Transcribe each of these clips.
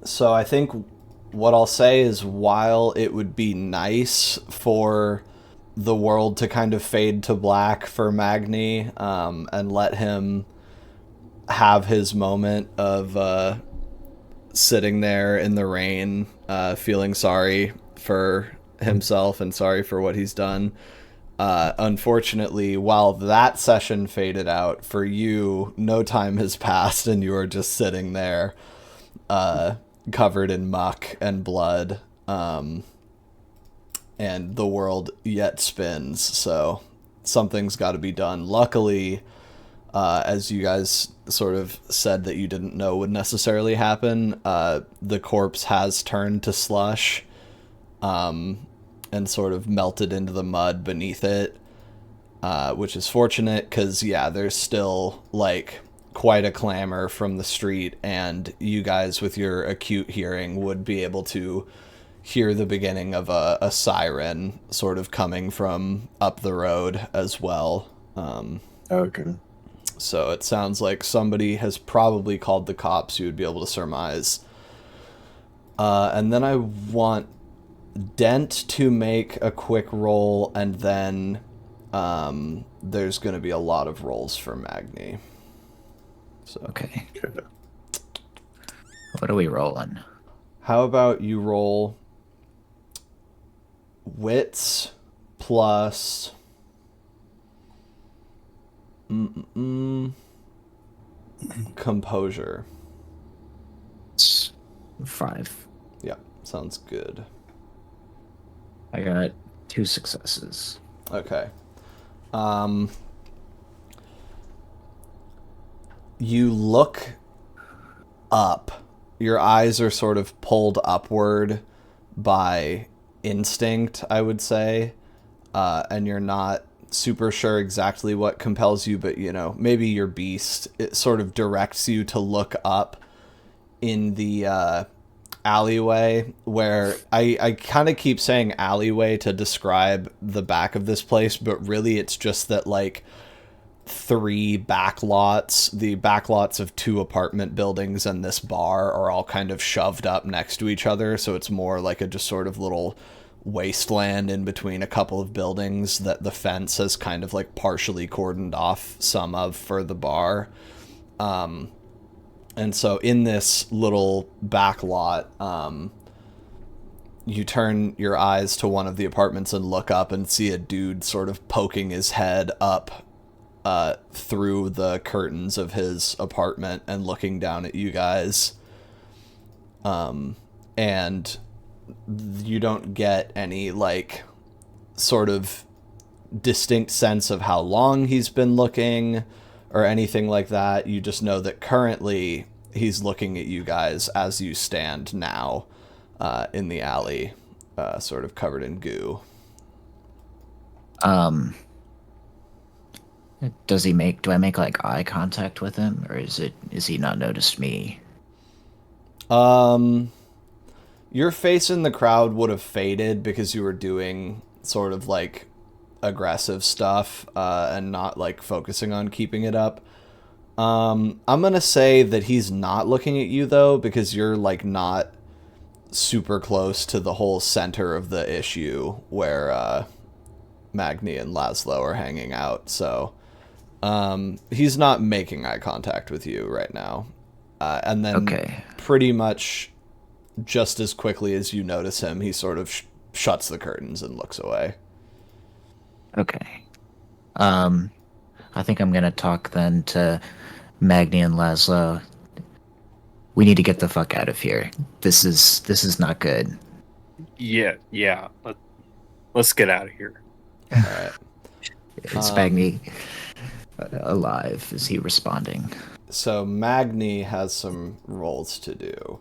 So I think what I'll say is, while it would be nice for the world to kind of fade to black for Magni, and let him have his moment of sitting there in the rain, feeling sorry for himself and sorry for what he's done. Unfortunately, while that session faded out, for you, no time has passed and you are just sitting there, covered in muck and blood, and the world yet spins, so something's got to be done. Luckily, as you guys sort of said that you didn't know would necessarily happen, the corpse has turned to slush, and sort of melted into the mud beneath it, which is fortunate because, yeah, there's still, like, quite a clamor from the street, and you guys with your acute hearing would be able to hear the beginning of a siren sort of coming from up the road as well. Okay. So it sounds like somebody has probably called the cops, you would be able to surmise. And then I want Dent to make a quick roll, and then there's going to be a lot of rolls for Magni. So. Okay. What are we rolling? How about you roll wits plus composure. It's 5. Yeah, sounds good. I got 2 successes. Okay. You look up. Your eyes are sort of pulled upward by instinct, I would say. And you're not super sure exactly what compels you, but, you know, maybe your beast, it sort of directs you to look up in the alleyway, where I kind of keep saying alleyway to describe the back of this place, but really it's just that, like, 3 backlots, the backlots of 2 apartment buildings and this bar, are all kind of shoved up next to each other, so it's more like a just sort of little wasteland in between a couple of buildings that the fence has kind of like partially cordoned off some of for the bar. And so in this little back lot, you turn your eyes to one of the apartments and look up and see a dude sort of poking his head up through the curtains of his apartment and looking down at you guys. And you don't get any, like, sort of distinct sense of how long he's been looking or anything like that. You just know that currently he's looking at you guys as you stand now in the alley, sort of covered in goo. Do I make like eye contact with him, or is he not noticed me? Your face in the crowd would have faded because you were doing sort of like aggressive stuff, and not like focusing on keeping it up. I'm gonna say that he's not looking at you though, because you're like not super close to the whole center of the issue where Magni and Laszlo are hanging out. So he's not making eye contact with you right now. And then pretty much just as quickly as you notice him, he sort of shuts the curtains and looks away. Okay. I think I'm gonna talk then to Magni and Laszlo. We need to get the fuck out of here. This is not good. Yeah. Let's get out of here. All right. Is Magni alive? Is he responding? So Magni has some roles to do.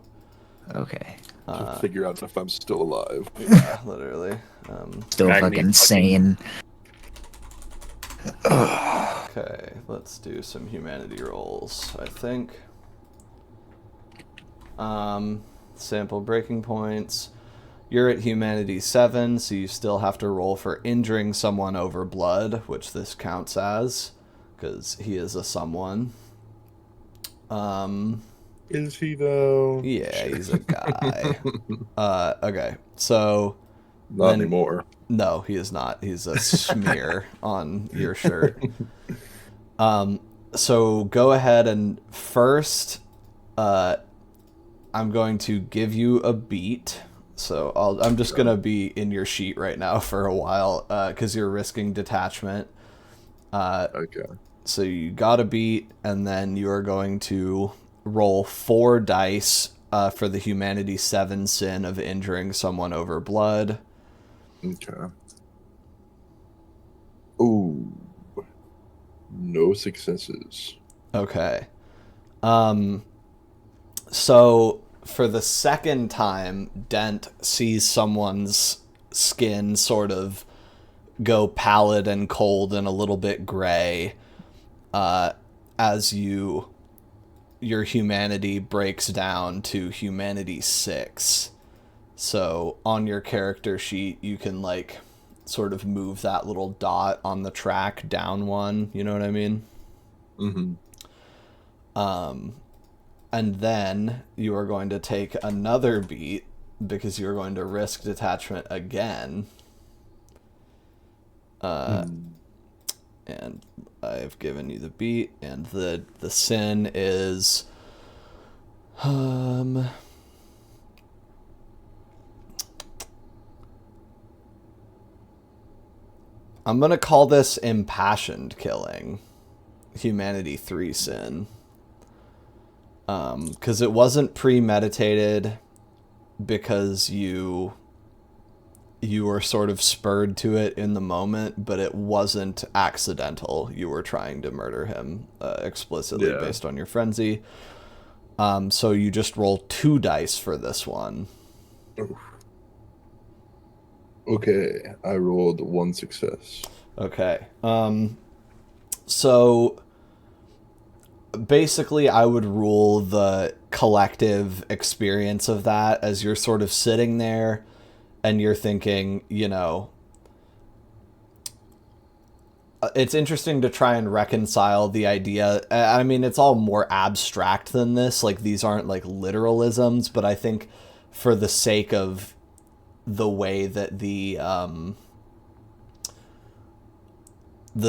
Okay. To figure out if I'm still alive. Yeah, literally. Still fucking sane. Okay, let's do some humanity rolls, I think. Sample breaking points. You're at humanity 7, so you still have to roll for injuring someone over blood, which this counts as, because he is a someone. Is he though? Yeah, he's a guy. Okay, so Not then anymore. no, he is not. He's a smear on your shirt. So go ahead and first, I'm going to give you a beat. So I'm just gonna be in your sheet right now for a while, because you're risking detachment. Okay. So you got a beat, and then you are going to roll 4 dice for the Humanity 7 sin of injuring someone over blood. Okay. Ooh. No successes. Okay. So for the second time, Dent sees someone's skin sort of go pallid and cold and a little bit gray, as your humanity breaks down to humanity 6. So on your character sheet, you can like sort of move that little dot on the track down one. You know what I mean? Mm-hmm. And then you are going to take another beat because you're going to risk detachment again. And I've given you the beat, and the sin is I'm gonna call this impassioned killing. Humanity 3 sin. Because it wasn't premeditated, because you were sort of spurred to it in the moment, but it wasn't accidental. You were trying to murder him explicitly based on your frenzy. So you just roll 2 dice for this one. Okay, I rolled 1 success. Okay. So basically I would rule the collective experience of that as you're sort of sitting there and you're thinking, you know, it's interesting to try and reconcile the idea. I mean, it's all more abstract than this. Like, these aren't like literalisms, but I think for the sake of the way that the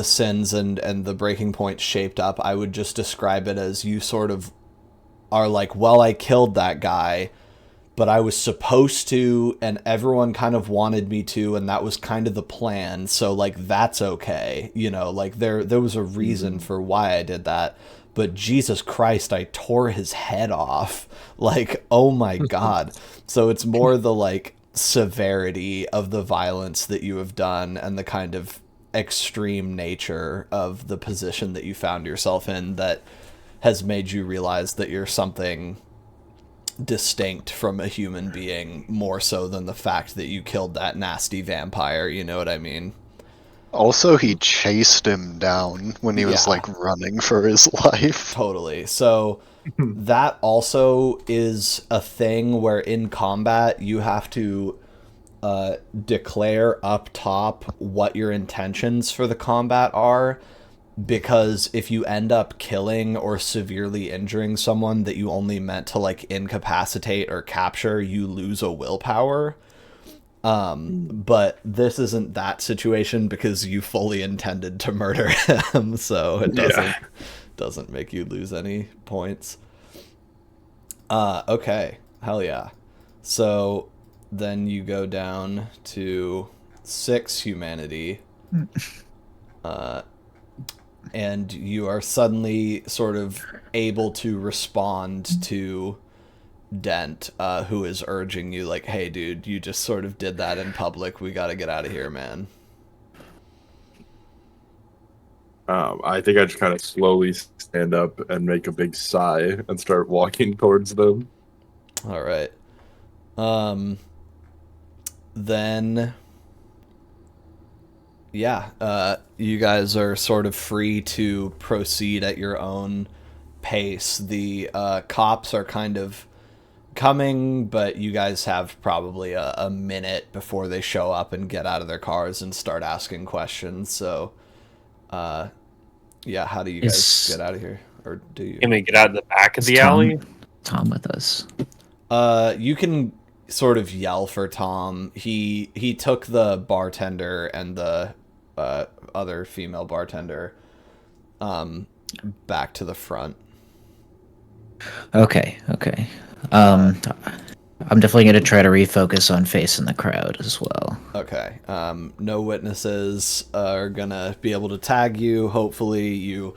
sins and the breaking point shaped up, I would just describe it as you sort of are like, well, I killed that guy, but I was supposed to, and everyone kind of wanted me to, and that was kind of the plan. So like, that's okay. You know, like there was a reason for why I did that, but Jesus Christ, I tore his head off. Like, oh my God. So it's more the like severity of the violence that you have done and the kind of extreme nature of the position that you found yourself in that has made you realize that you're something distinct from a human being, more so than the fact that you killed that nasty vampire. You know what I mean? Also, he chased him down when he was like running for his life. Totally. So that also is a thing where in combat you have to declare up top what your intentions for the combat are, because if you end up killing or severely injuring someone that you only meant to like incapacitate or capture, you lose a willpower. But this isn't that situation because you fully intended to murder him, so it doesn't make you lose any points. Okay, hell yeah. So then you go down to 6 humanity. And you are suddenly sort of able to respond to Dent, who is urging you, like, hey, dude, you just sort of did that in public. We got to get out of here, man. I think I just kind of slowly stand up and make a big sigh and start walking towards them. All right. Then... yeah, you guys are sort of free to proceed at your own pace. The cops are kind of coming, but you guys have probably a minute before they show up and get out of their cars and start asking questions. So, yeah, how do you guys get out of here? Or do you? Can we get out of the back of the Tom- alley? Tom with us? You can sort of yell for Tom. He took the bartender and the other female bartender back to the front. Okay. I'm definitely going to try to refocus on facing the crowd as well. Okay. No witnesses are gonna be able to tag you. Hopefully you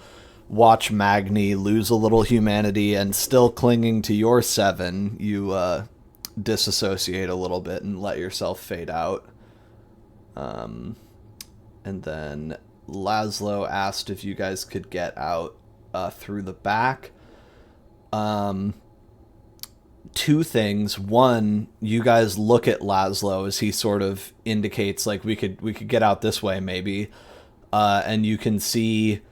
watch Magni lose a little humanity, and still clinging to your 7, you disassociate a little bit and let yourself fade out. And then Laszlo asked if you guys could get out through the back. Two things. One, you guys look at Laszlo as he sort of indicates like we could get out this way maybe, and you can see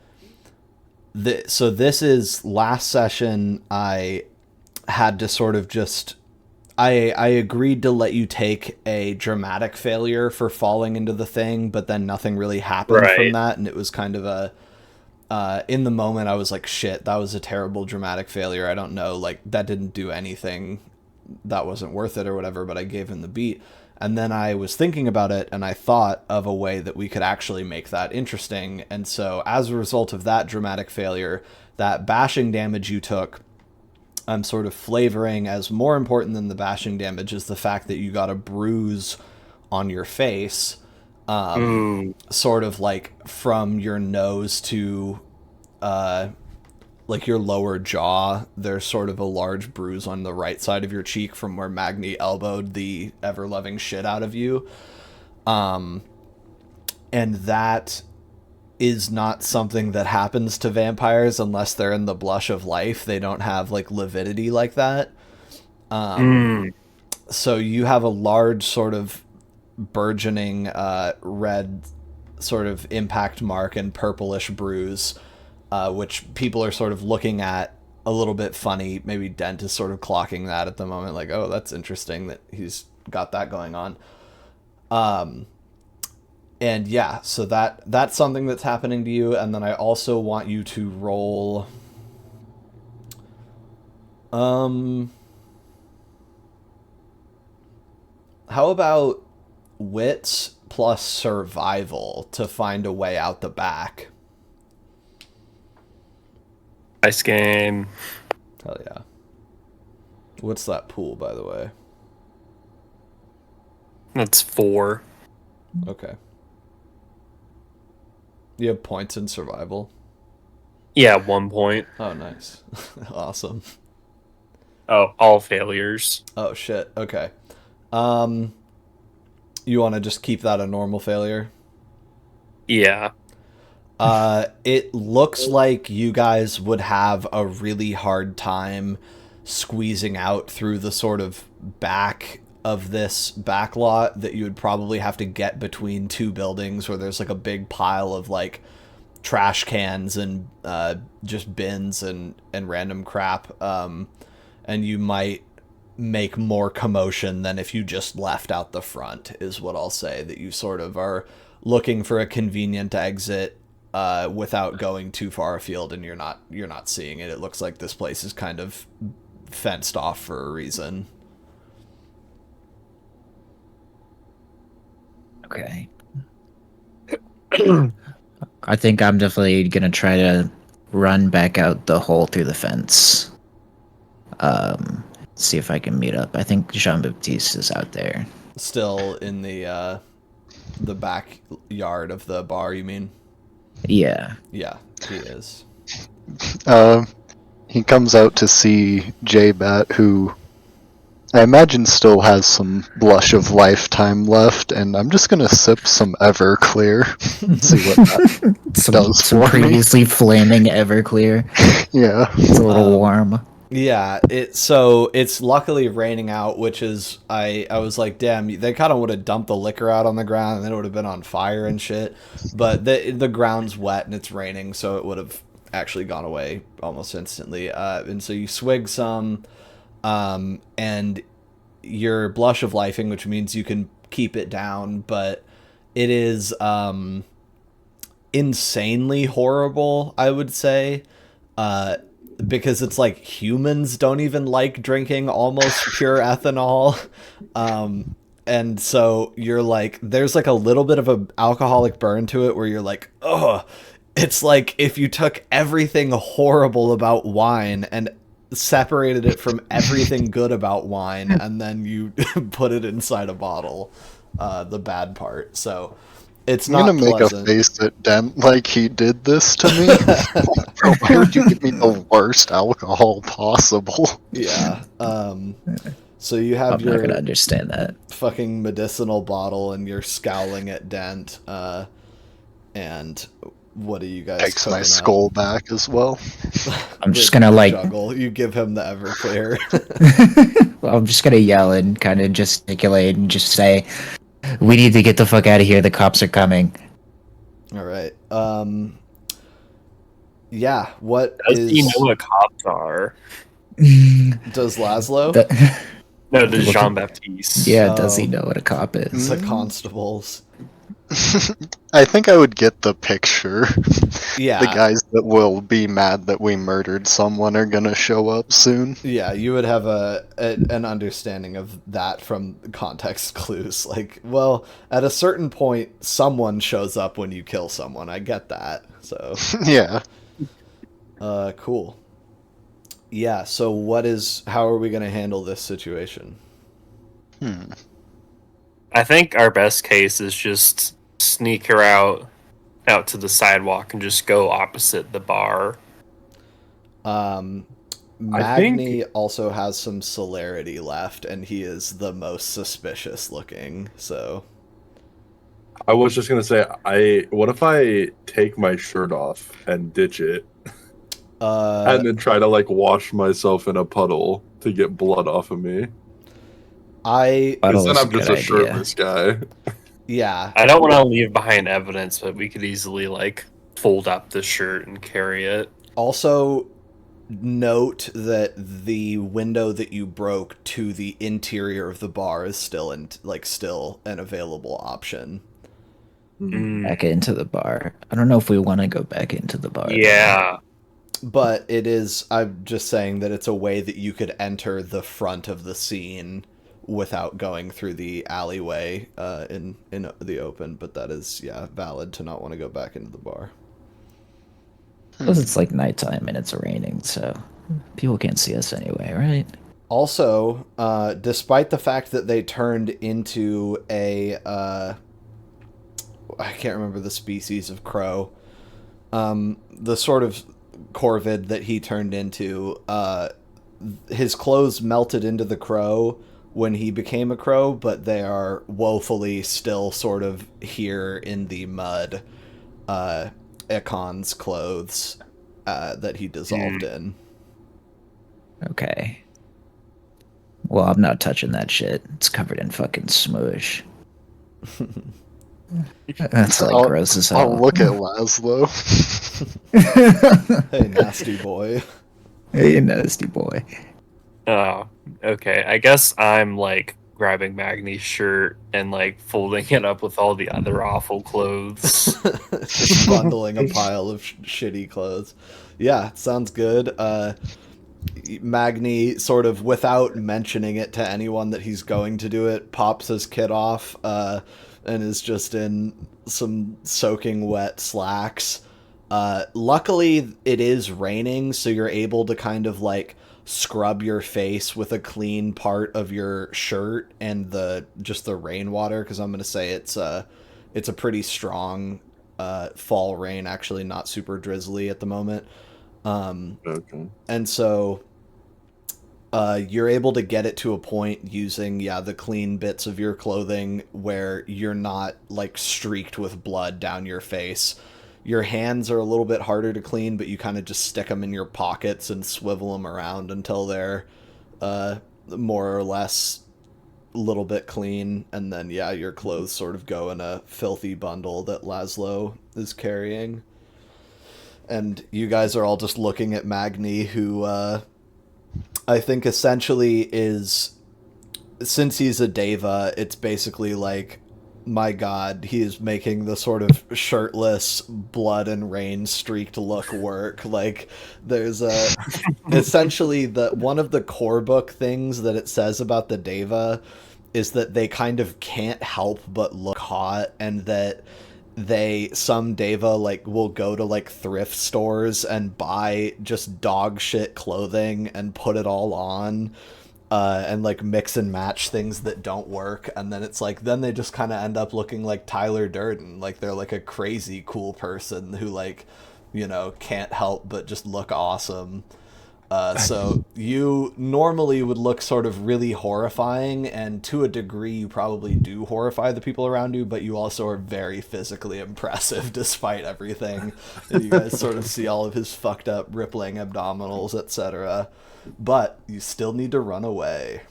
so this is last session. I had to sort of just I agreed to let you take a dramatic failure for falling into the thing, but then nothing really happened from Right. that, and it was kind of a in the moment I was like, shit, that was a terrible dramatic failure. I don't know, like that didn't do anything, that wasn't worth it or whatever, but I gave him the beat. And then I was thinking about it and I thought of a way that we could actually make that interesting. And so as a result of that dramatic failure, that bashing damage you took, I'm sort of flavoring as more important than the bashing damage is the fact that you got a bruise on your face. Sort of like from your nose to like your lower jaw, there's sort of a large bruise on the right side of your cheek from where Magni elbowed the ever-loving shit out of you. And that is not something that happens to vampires unless they're in the blush of life. They don't have like lividity like that. So you have a large sort of burgeoning red sort of impact mark and purplish bruise, which people are sort of looking at a little bit funny. Maybe Dent is sort of clocking that at the moment, like, oh, that's interesting that he's got that going on. And yeah, so that's something that's happening to you. And then I also want you to roll how about wits plus survival to find a way out the back? Nice game. Hell yeah. What's that pool, by the way? That's 4. Okay. You have points in survival? Yeah, 1 point. Oh, nice. Awesome. Oh, all failures. Oh, shit. Okay. You want to just keep that a normal failure? Yeah. It looks like you guys would have a really hard time squeezing out through the sort of back of this back lot, that you would probably have to get between two buildings where there's like a big pile of like trash cans and just bins and random crap. And you might make more commotion than if you just left out the front, is what I'll say. That you sort of are looking for a convenient exit without going too far afield, and you're not seeing it. It looks like this place is kind of fenced off for a reason. Okay. I think I'm definitely gonna try to run back out the hole through the fence. See if I can meet up. I think Jean-Baptiste is out there. Still in the backyard of the bar, you mean? Yeah. Yeah, he is. He comes out to see J-Bat, who I imagine still has some blush of lifetime left, and I'm just gonna sip some Everclear and see what that does Some for me. previously flaming Everclear. Yeah. It's a little warm. Yeah, it's luckily raining out, which is I was like, damn, they kind of would have dumped the liquor out on the ground and then it would have been on fire and shit. But the ground's wet and it's raining, so it would have actually gone away almost instantly. And so you swig some, and your blush of lifing, which means you can keep it down, but it is insanely horrible, I would say. because it's like humans don't even like drinking almost pure ethanol. And so you're like, there's like a little bit of a alcoholic burn to it where you're like, oh, it's like if you took everything horrible about wine and separated it from everything good about wine and then you put it inside a bottle, the bad part. So it's I'm not gonna make pleasant. a face at Dent like he did this to me. Why would you give me the worst alcohol possible? Yeah. So you have I'm not gonna your understand that. fucking medicinal bottle and you're scowling at Dent. And what are you guys Takes my cooking up? skull back as well. I'm just With gonna the like, juggle. You give him the Everclear. I'm just gonna yell and kind of gesticulate and just say, "We need to get the fuck out of here. The cops are coming." All right. Yeah. What Does is? he know what cops are? Does Laszlo? No, does Jean-Baptiste. Yeah, does he Oh. know what a cop is? The constables. I think I would get the picture. Yeah. The guys that will be mad that we murdered someone are gonna show up soon. Yeah, you would have an understanding of that from context clues. Like, well, at a certain point, someone shows up when you kill someone. I get that. So, Yeah. cool. Yeah. So, how are we going to handle this situation? I think our best case is just sneak her out to the sidewalk and just go opposite the bar. Magni also has some celerity left, and he is the most suspicious looking. So, I was just gonna say, what if I take my shirt off and ditch it, and then try to like wash myself in a puddle to get blood off of me? Because Puddle then is I'm a just good a idea. shirtless guy. yeah, I don't want to leave behind evidence, but we could easily like fold up the shirt and carry it. also note that the window that you broke to the interior of the bar is still an available option. Back into the bar. I don't know if we want to go back into the bar. Yeah. But I'm just saying that it's a way that you could enter the front of the scene without going through the alleyway in the open. But that is, valid to not want to go back into the bar. Because it's like nighttime and it's raining, so people can't see us anyway, right? Also, despite the fact that they turned into a... I can't remember the species of crow. The sort of corvid that he turned into, his clothes melted into the crow when he became a crow, but they are woefully still sort of here in the mud. Ekon's clothes that he dissolved in. Okay. Well, I'm not touching that shit. It's covered in fucking smush. That's like I'll- gross as I'll hell. look at Laszlo. Hey, nasty boy. Hey, nasty boy. Oh, okay. I guess I'm like grabbing Magni's shirt and like folding it up with all the other awful clothes. Just bundling a pile of shitty clothes. Yeah, sounds good. Magni, sort of without mentioning it to anyone that he's going to do it, pops his kit off and is just in some soaking wet slacks. Luckily, it is raining, so you're able to kind of like scrub your face with a clean part of your shirt and the rainwater, because I'm going to say it's a pretty strong fall rain, actually not super drizzly at the moment. Okay. And so you're able to get it to a point using the clean bits of your clothing where you're not like streaked with blood down your face. Your hands are a little bit harder to clean, but you kind of just stick them in your pockets and swivel them around until they're more or less a little bit clean. And then, your clothes sort of go in a filthy bundle that Laszlo is carrying. And you guys are all just looking at Magni, who I think essentially is, since he's a deva, it's basically like my god, he is making the sort of shirtless, blood and rain streaked look work. Like, there's a essentially one of the core book things that it says about the Deva is that they kind of can't help but look hot, and that some Deva like will go to like thrift stores and buy just dog shit clothing and put it all on. And like mix and match things that don't work, and then it's like then they just kind of end up looking like Tyler Durden, like they're like a crazy cool person who like, you know, can't help but just look awesome. So you normally would look sort of really horrifying, and to a degree you probably do horrify the people around you, but you also are very physically impressive despite everything. And you guys sort of see all of his fucked up rippling abdominals, etc. But you still need to run away.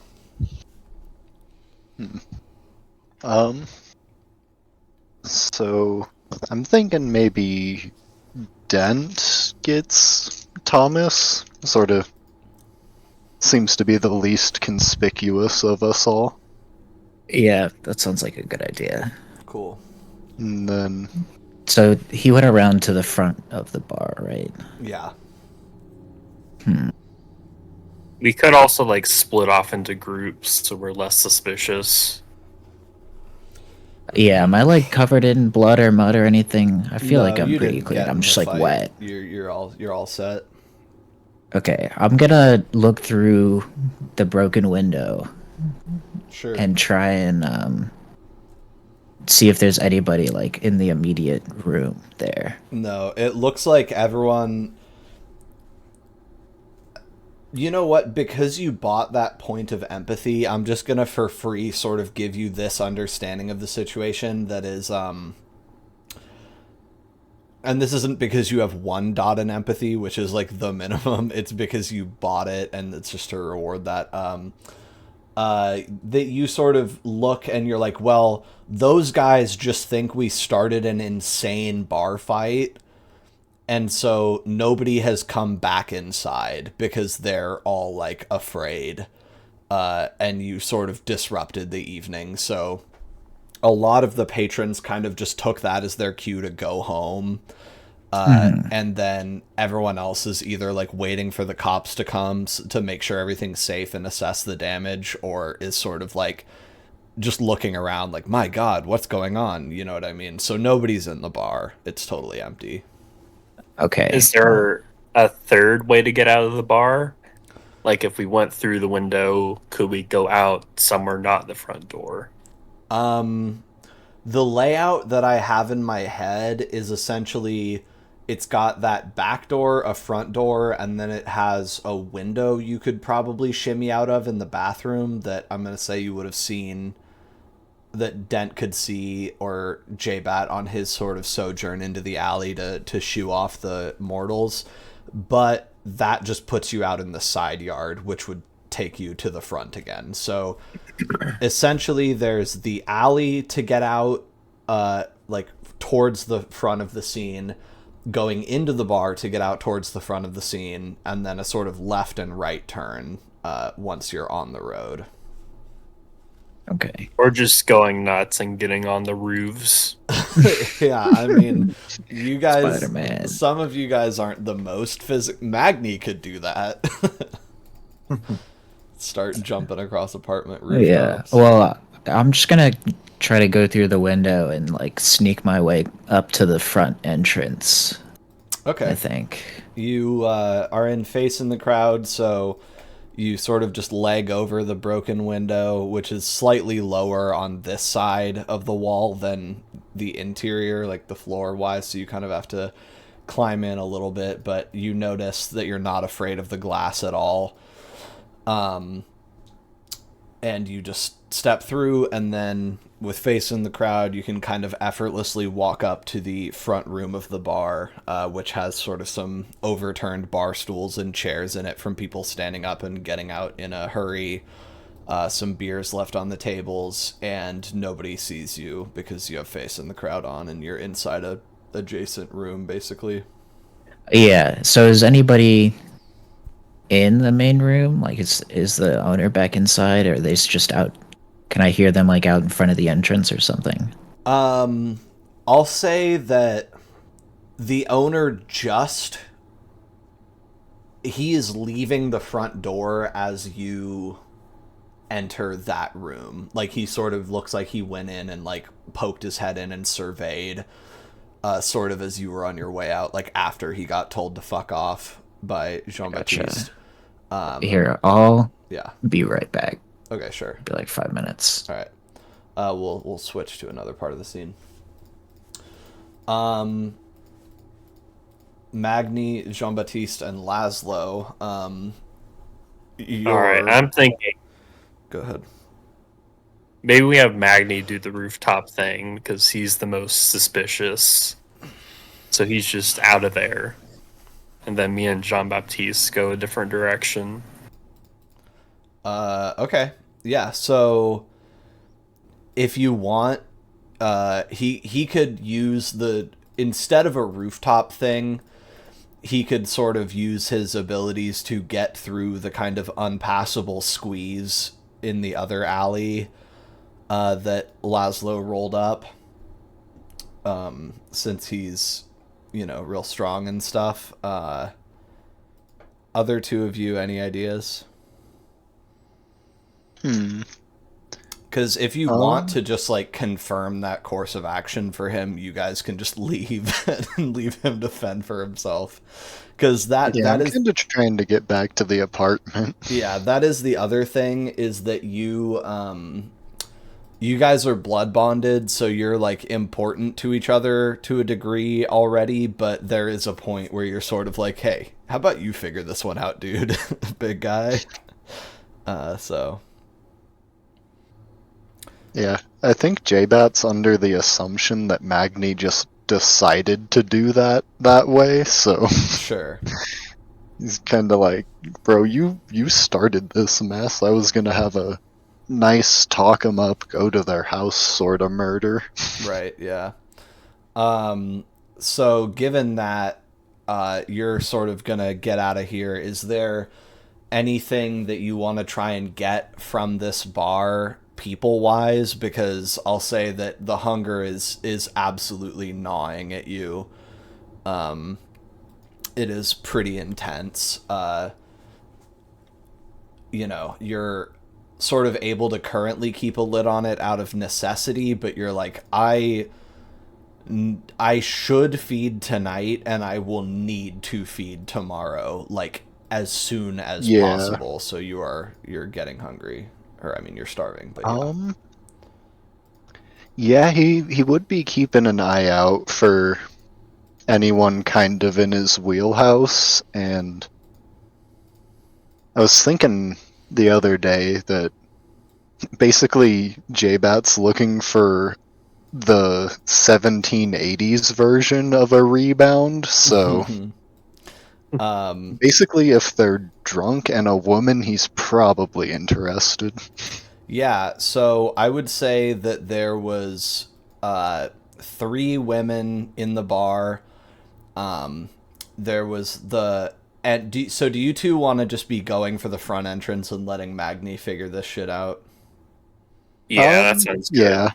So I'm thinking maybe Dent gets Thomas. Sort of seems to be the least conspicuous of us all. Yeah, that sounds like a good idea. Cool. And then... So he went around to the front of the bar, right? Yeah. We could also like split off into groups so we're less suspicious. Yeah, am I like covered in blood or mud or anything? I feel No, like I'm you pretty didn't clean. get I'm in just the like fight. wet. You're all set. Okay, I'm gonna look through the broken window Sure. and try and see if there's anybody like in the immediate room there. No, it looks like everyone... You know what? Because you bought that point of empathy, I'm just gonna for free sort of give you this understanding of the situation that is, and this isn't because you have 1 dot in empathy, which is like the minimum. It's because you bought it, and it's just to reward that. That you sort of look and you're like, well, those guys just think we started an insane bar fight. And so nobody has come back inside because they're all like afraid. And you sort of disrupted the evening. So a lot of the patrons kind of just took that as their cue to go home. And then everyone else is either like waiting for the cops to come to make sure everything's safe and assess the damage, or is sort of like just looking around like, my God, what's going on? You know what I mean? So nobody's in the bar. It's totally empty. Okay. Is there a third way to get out of the bar? Like if we went through the window, could we go out somewhere not the front door? The layout that I have in my head is essentially, it's got that back door, a front door, and then it has a window you could probably shimmy out of in the bathroom that I'm going to say you would have seen, that Dent could see, or J-Bat on his sort of sojourn into the alley to shoo off the mortals. But that just puts you out in the side yard, which would take you to the front again. So essentially there's the alley to get out, like towards the front of the scene, going into the bar to get out towards the front of the scene, and then a sort of left and right turn once you're on the road. Okay. Or just going nuts and getting on the roofs. Yeah, I mean, you guys, Spider-Man. some of you guys aren't the most Magni could do that. Start jumping across apartment rooftops. Yeah. Well, I'm just gonna try to go through the window and like sneak my way up to the front entrance. Okay. I think. You are in facing the crowd, so you sort of just leg over the broken window, which is slightly lower on this side of the wall than the interior, like the floor-wise, so you kind of have to climb in a little bit, but you notice that you're not afraid of the glass at all. And you just step through, and then with facing the crowd, you can kind of effortlessly walk up to the front room of the bar, which has sort of some overturned bar stools and chairs in it from people standing up and getting out in a hurry. Some beers left on the tables, and nobody sees you because you have facing the crowd on, and you're inside a adjacent room, basically. Yeah. So is anybody in the main room? Like, is the owner back inside, or are they just out? Can I hear them like out in front of the entrance or something? I'll say that the owner he is leaving the front door as you enter that room. Like, he sort of looks like he went in and, like, poked his head in and surveyed, sort of as you were on your way out, like, after he got told to fuck off by Jean-Baptiste. Gotcha. Here, I'll be right back. Okay, sure. Be like 5 minutes. All right. We'll switch to another part of the scene. Magni, Jean-Baptiste, and Laszlo. All right, I'm thinking. Go ahead. Maybe we have Magni do the rooftop thing because he's the most suspicious. So he's just out of there. And then me and Jean-Baptiste go a different direction. Okay. Yeah, so if you want, he could use instead of a rooftop thing, he could sort of use his abilities to get through the kind of unpassable squeeze in the other alley that Laszlo rolled up, since he's, real strong and stuff. Other two of you, any ideas? Because if you want to just, like, confirm that course of action for him, you guys can just leave and leave him to fend for himself. Because that I'm is kind of trying to get back to the apartment. Yeah, that is the other thing, is that you guys are blood bonded, so you're, like, important to each other to a degree already, but there is a point where you're sort of like, hey, how about you figure this one out, dude? Big guy. So... Yeah, I think J-Bat's under the assumption that Magni just decided to do that way, so... Sure. He's kind of like, bro, you started this mess. I was gonna have a nice talk 'em up, go to their house sort of murder. Right, yeah. So given that you're sort of gonna get out of here, is there anything that you want to try and get from this bar people-wise? Because I'll say that the hunger is absolutely gnawing at you. It is pretty intense. You're sort of able to currently keep a lid on it out of necessity, but you're like, I should feed tonight, and I will need to feed tomorrow, like, as soon as possible. So you're getting hungry. Or, I mean, you're starving, but yeah, he would be keeping an eye out for anyone kind of in his wheelhouse, and I was thinking the other day that basically J-Bat's looking for the 1780s version of a rebound, so basically if they're drunk and a woman, he's probably interested. Yeah, so I would say that there was 3 women in the bar. There was so do you two want to just be going for the front entrance and letting Magni figure this shit out? Yeah, that sounds good. Yeah,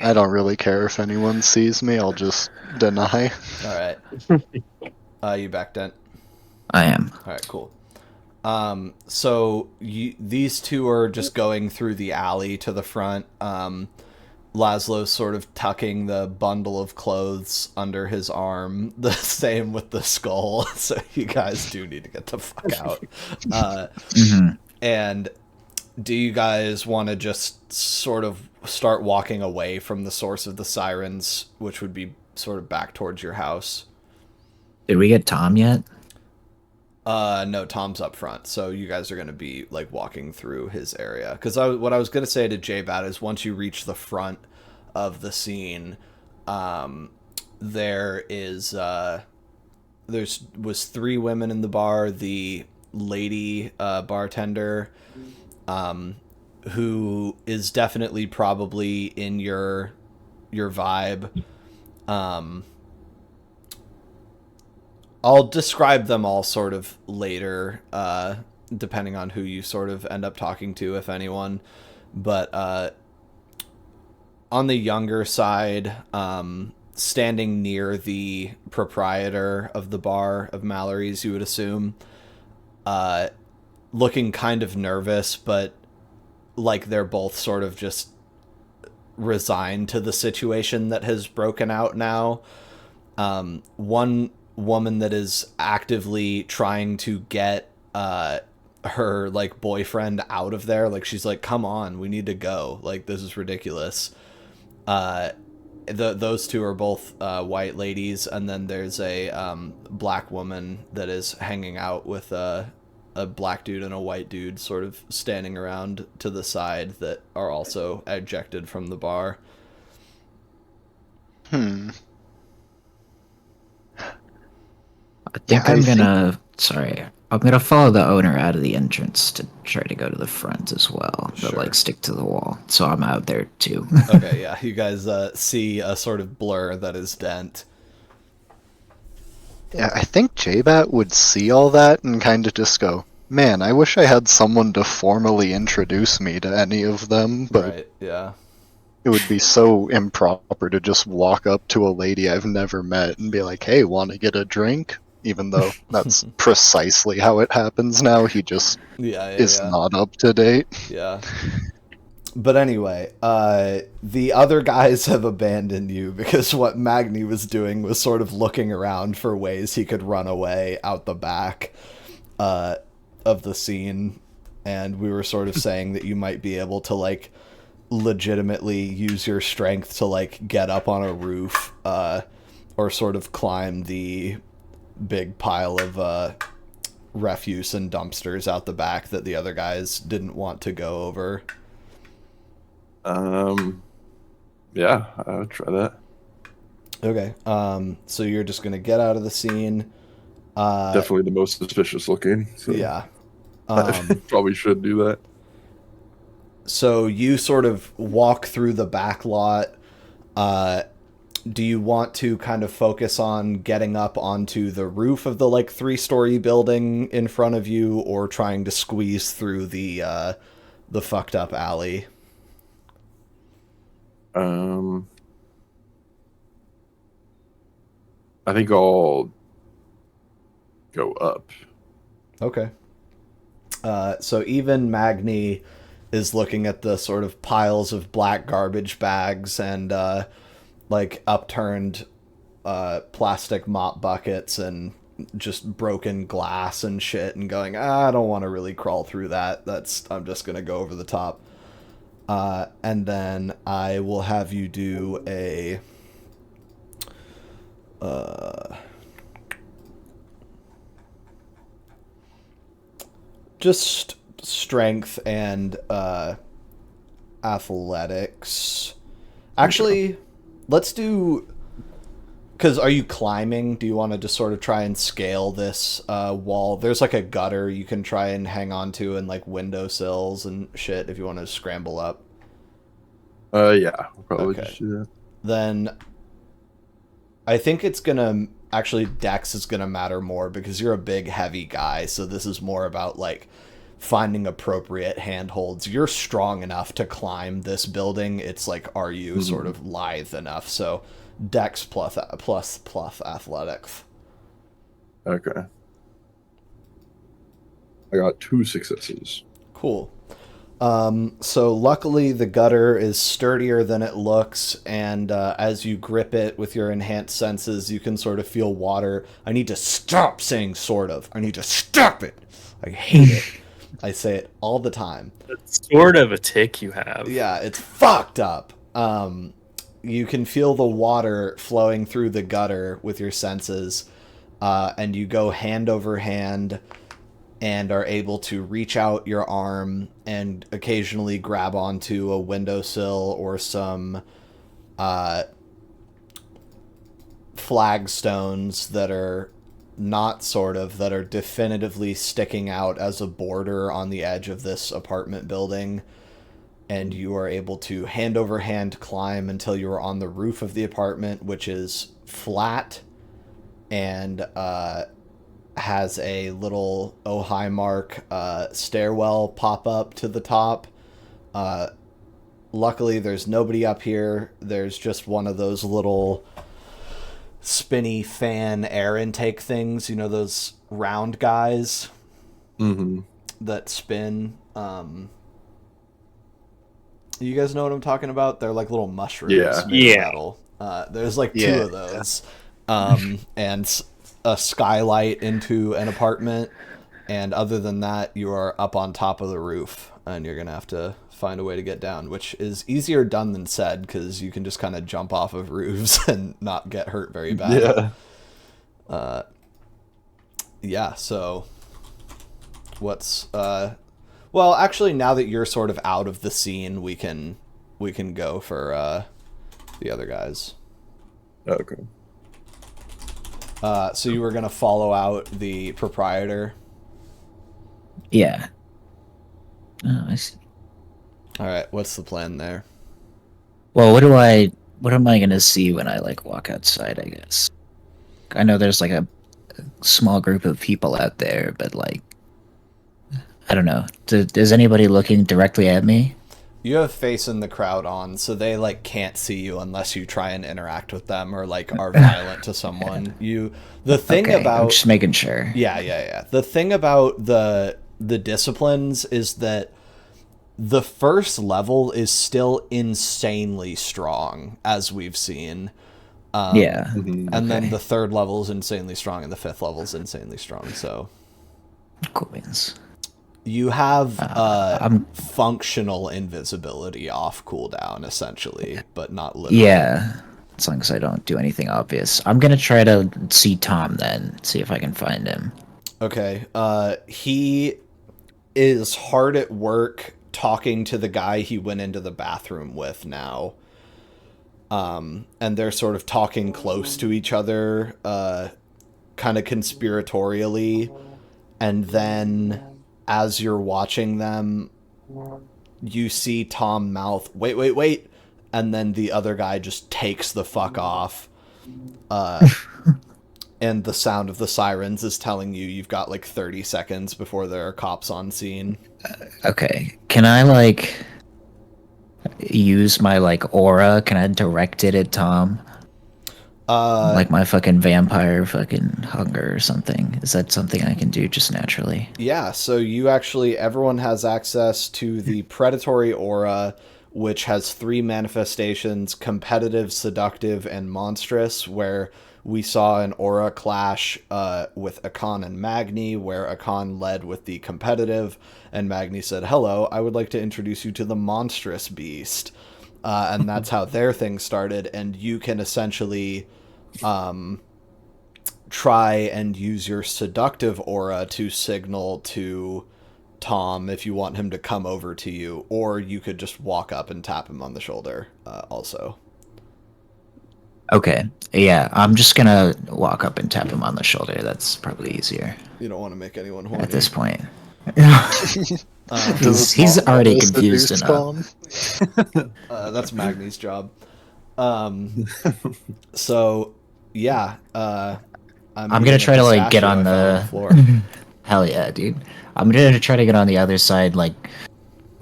I don't really care if anyone sees me, I'll just deny. Alright. You back, Dent? I am. Alright, cool. So these two are just going through the alley to the front. Laszlo's sort of tucking the bundle of clothes under his arm. The same with the skull. So you guys do need to get the fuck out. And do you guys want to just sort of start walking away from the source of the sirens, which would be sort of back towards your house? Did we get Tom yet? No, Tom's up front, so you guys are going to be, like, walking through his area. Because what I was going to say to J-Bat is once you reach the front of the scene, there was 3 women in the bar, the lady bartender, who is definitely probably in your vibe. I'll describe them all sort of later, depending on who you sort of end up talking to, if anyone. But on the younger side, standing near the proprietor of the bar of Mallory's, you would assume, looking kind of nervous, but like they're both sort of just resigned to the situation that has broken out now. One woman that is actively trying to get her like boyfriend out of there, like she's like, come on, we need to go, like this is ridiculous. Those two are both white ladies, and then there's a black woman that is hanging out with a black dude and a white dude sort of standing around to the side that are also ejected from the bar. I think I'm gonna follow the owner out of the entrance to try to go to the front as well, but Sure. like stick to the wall. So I'm out there too. Okay, yeah, you guys see a sort of blur that is Dent. Yeah, I think J-Bat would see all that and kind of just go, man, I wish I had someone to formally introduce me to any of them, but Right, yeah. it would be so improper to just walk up to a lady I've never met and be like, hey, want to get a drink? Even though that's precisely how it happens now. He just is not up to date. Yeah. But anyway, the other guys have abandoned you because what Magni was doing was sort of looking around for ways he could run away out the back of the scene. And we were sort of saying that you might be able to, like, legitimately use your strength to, like, get up on a roof or sort of climb the big pile of refuse and dumpsters out the back that the other guys didn't want to go over. Yeah, I would try that. Okay. So you're just gonna get out of the scene. Definitely the most suspicious looking. So Yeah. probably should do that. So you sort of walk through the back lot. Do you want to kind of focus on getting up onto the roof of the like 3-story building in front of you, or trying to squeeze through the fucked up alley? I think I'll go up. Okay. So even Magni is looking at the sort of piles of black garbage bags and like upturned plastic mop buckets and just broken glass and shit, and going, I don't want to really crawl through that. I'm just gonna go over the top. And then I will have you do a just strength and athletics. Actually, let's do, because are you climbing? Do you want to just sort of try and scale this wall? There's like a gutter you can try and hang on to, and like windowsills and shit if you want to scramble up. Yeah, we'll probably Okay. just do that. Then I think it's gonna actually Dex is gonna matter more because you're a big heavy guy, so this is more about like finding appropriate handholds. You're strong enough to climb this building. It's like, are you sort of lithe enough? So Dex plus athletics. Okay. I got 2 successes. Cool. So luckily the gutter is sturdier than it looks, and as you grip it with your enhanced senses, you can sort of feel water. I need to stop saying sort of. I need to stop it. I hate it. I say it all the time. That's sort of a tick you have. Yeah, it's fucked up. You can feel the water flowing through the gutter with your senses, and you go hand over hand and are able to reach out your arm and occasionally grab onto a windowsill or some flagstones that are that are definitively sticking out as a border on the edge of this apartment building. And you are able to hand over hand climb until you are on the roof of the apartment, which is flat and has a little oh hi mark stairwell pop up to the top. luckily, there's nobody up here. There's just one of those little spinny fan air intake things. You know, those round guys that spin. You guys know what I'm talking about? They're like little mushrooms made of metal. There's like two of those. And a skylight into an apartment. And other than that, you are up on top of the roof. And you're going to have to find a way to get down, which is easier done than said, because you can just kind of jump off of roofs and not get hurt very bad. Yeah, so what's... well, actually, now that you're sort of out of the scene, we can go for the other guys. Okay. So you were going to follow out the proprietor? Yeah. Oh, I see. All right, what's the plan there? Well, what am I gonna see when I like walk outside, I guess? I know there's like a small group of people out there, but like I don't know. Is anybody looking directly at me? You have face in the crowd on, so they like can't see you unless you try and interact with them or like are violent to someone. The thing about I'm just making sure. Yeah. The thing about the disciplines is that the first level is still insanely strong, as we've seen. And then the third level is insanely strong, and the fifth level is insanely strong. So, cool beans. You have functional invisibility off cooldown, essentially, but not literally. Yeah, as long as I don't do anything obvious. I'm gonna try to see Tom then, see if I can find him. Okay. He is hard at work talking to the guy he went into the bathroom with now. And they're sort of talking close to each other, kind of conspiratorially. And then as you're watching them, you see Tom mouth, wait. And then the other guy just takes the fuck off. And the sound of the sirens is telling you you've got like 30 seconds before there are cops on scene. Okay. Can I like use my like aura? Can I direct it at Tom? Like my fucking vampire fucking hunger or something. Is that something I can do just naturally? Yeah, so everyone has access to the predatory aura, which has 3 manifestations: competitive, seductive, and monstrous, where we saw an aura clash with Akon and Magni, where Akon led with the competitive, and Magni said, "Hello, I would like to introduce you to the monstrous beast." And that's how their thing started, and you can essentially try and use your seductive aura to signal to Tom if you want him to come over to you, or you could just walk up and tap him on the shoulder also. Okay. Yeah, I'm just gonna walk up and tap him on the shoulder. That's probably easier. You don't want to make anyone horny. At this point. He's already confused enough. That's Magni's job. So, yeah. I'm gonna try to like get on the floor. Hell yeah, dude. I'm gonna try to get on the other side, like,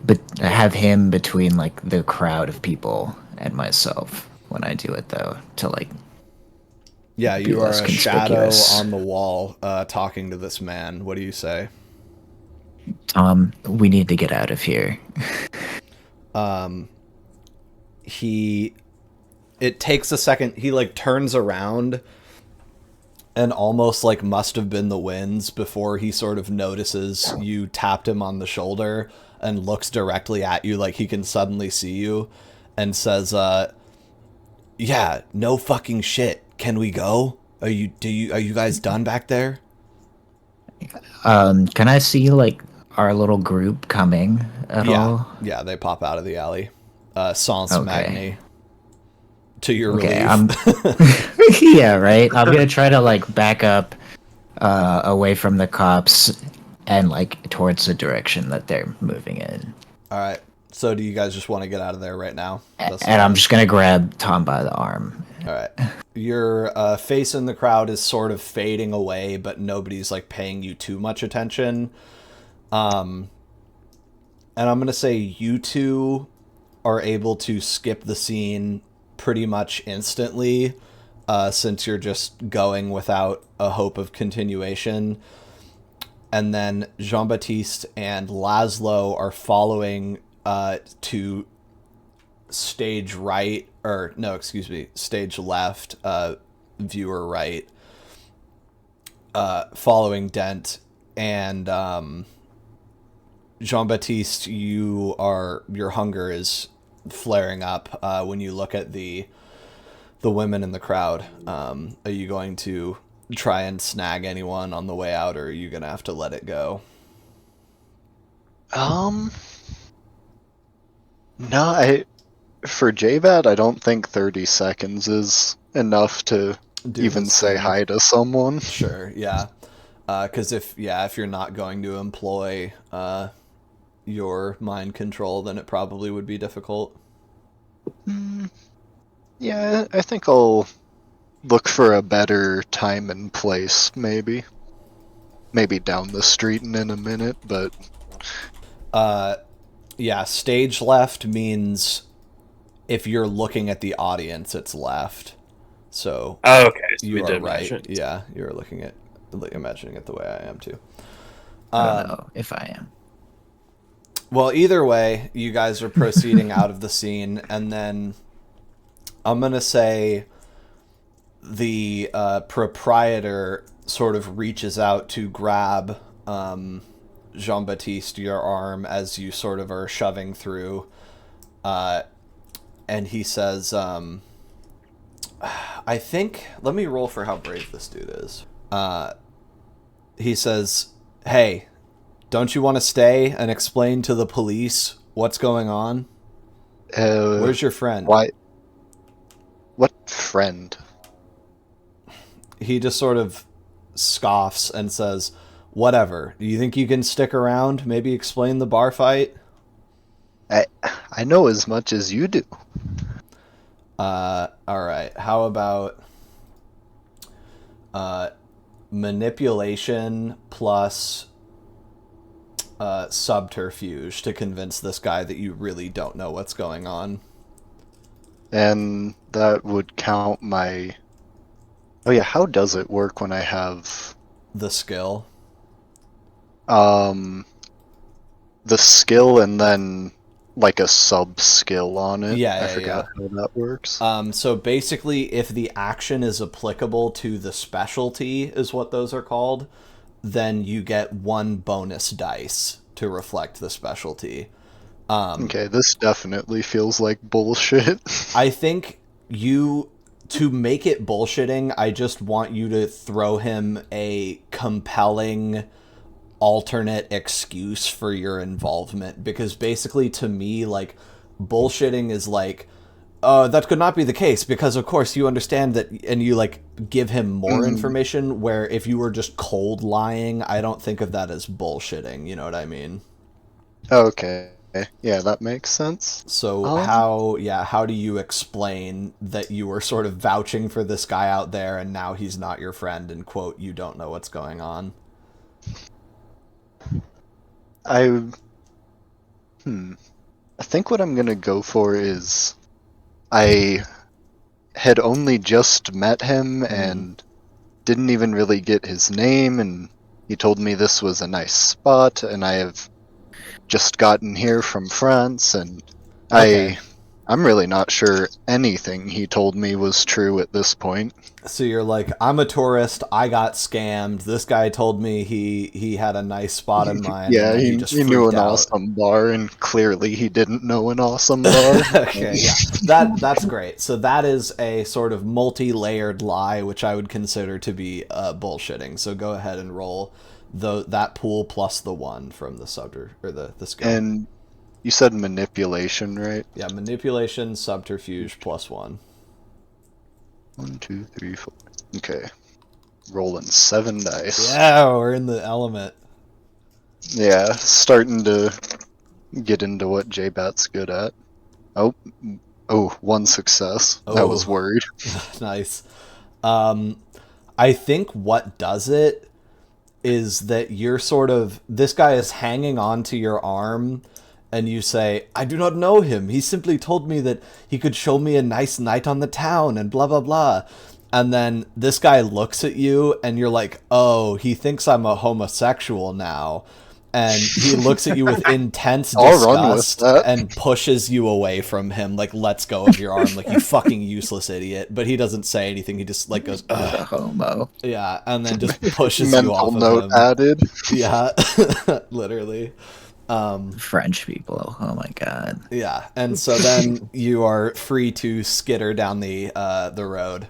but have him between like the crowd of people and myself when I do it, though, to like. Yeah, you are a shadow on the wall, talking to this man. What do you say? Tom, we need to get out of here. It takes a second. He like turns around and almost like must have been the winds before he sort of notices you tapped him on the shoulder and looks directly at you like he can suddenly see you and says, yeah, no fucking shit. Can we go? Are you guys done back there? Can I see like our little group coming at all? Yeah, they pop out of the alley. Sans Magni. To your relief. Yeah, right. I'm gonna try to like back up away from the cops and like towards the direction that they're moving in. All right. So do you guys just want to get out of there right now? And I'm just gonna grab Tom by the arm. All right. Your face in the crowd is sort of fading away, but nobody's like paying you too much attention. And I'm gonna say you two are able to skip the scene pretty much instantly, since you're just going without a hope of continuation. And then Jean-Baptiste and Laszlo are following to stage right, or no, excuse me, stage left, viewer right, following Dent. And Jean-Baptiste, your hunger is flaring up when you look at the women in the crowd. Are you going to try and snag anyone on the way out, or are you gonna have to let it go? No, for JBAT, I don't think 30 seconds is enough to even say hi to someone. Sure, yeah. Because if you're not going to employ your mind control, then it probably would be difficult. Yeah, I think I'll look for a better time and place, maybe. Maybe down the street and in a minute, but... Yeah, stage left means if you're looking at the audience, it's left. So okay, so you we are did right. mention. Yeah, you're imagining it the way I am too. I don't know if I am. Well, either way, you guys are proceeding out of the scene, and then I'm going to say the proprietor sort of reaches out to grab Jean-Baptiste, your arm, as you sort of are shoving through. And he says, I think, let me roll for how brave this dude is. He says, hey, don't you want to stay and explain to the police what's going on? Where's your friend? Why? What friend? He just sort of scoffs and says, whatever. Do you think you can stick around? Maybe explain the bar fight? I know as much as you do. Alright. How about manipulation plus subterfuge to convince this guy that you really don't know what's going on? And that would count my... Oh yeah, how does it work when I have... The skill? The skill and then like a sub-skill on it. I forgot how that works. So basically, if the action is applicable to the specialty, is what those are called, then you get 1 bonus dice to reflect the specialty. Okay, this definitely feels like bullshit. I think to make it bullshitting, I just want you to throw him a compelling alternate excuse for your involvement, because basically to me, like, bullshitting is like, that could not be the case because of course you understand that, and you like give him more information, where if you were just cold lying, I don't think of that as bullshitting, you know what I mean? Okay, yeah, that makes sense. So how do you explain that you were sort of vouching for this guy out there and now he's not your friend and, quote, you don't know what's going on? I think what I'm gonna go for is I had only just met him and didn't even really get his name, and he told me this was a nice spot, and I have just gotten here from France, and Okay. I'm really not sure anything he told me was true at this point. So you're like, I'm a tourist, I got scammed, this guy told me he had a nice spot in mind. Yeah, and then he just knew freaked an out. awesome bar, and clearly he didn't know an awesome bar. Okay, yeah. That's great. So that is a sort of multi-layered lie, which I would consider to be bullshitting. So go ahead and roll that pool plus the 1 from the the skill. And you said manipulation, right? Yeah, manipulation, subterfuge plus 1. 1, 2, 3, 4. Okay. Rolling 7 dice. Yeah, we're in the element. Yeah, starting to get into what J-Bat's good at. Oh, 1 success. I was worried. Nice. I think what does it is that you're sort of... This guy is hanging on to your arm, And you say, I do not know him. He simply told me that he could show me a nice night on the town and blah, blah, blah. And then this guy looks at you and you're like, oh, he thinks I'm a homosexual now. And he looks at you with intense disgust and pushes you away from him, like lets go of your arm, like you fucking useless idiot. But he doesn't say anything. He just like goes, ugh. Homo. Yeah, and then just pushes you off of him. Mental note added. Yeah, literally. French people. Oh my god. Yeah, and so then you are free to skitter down the road.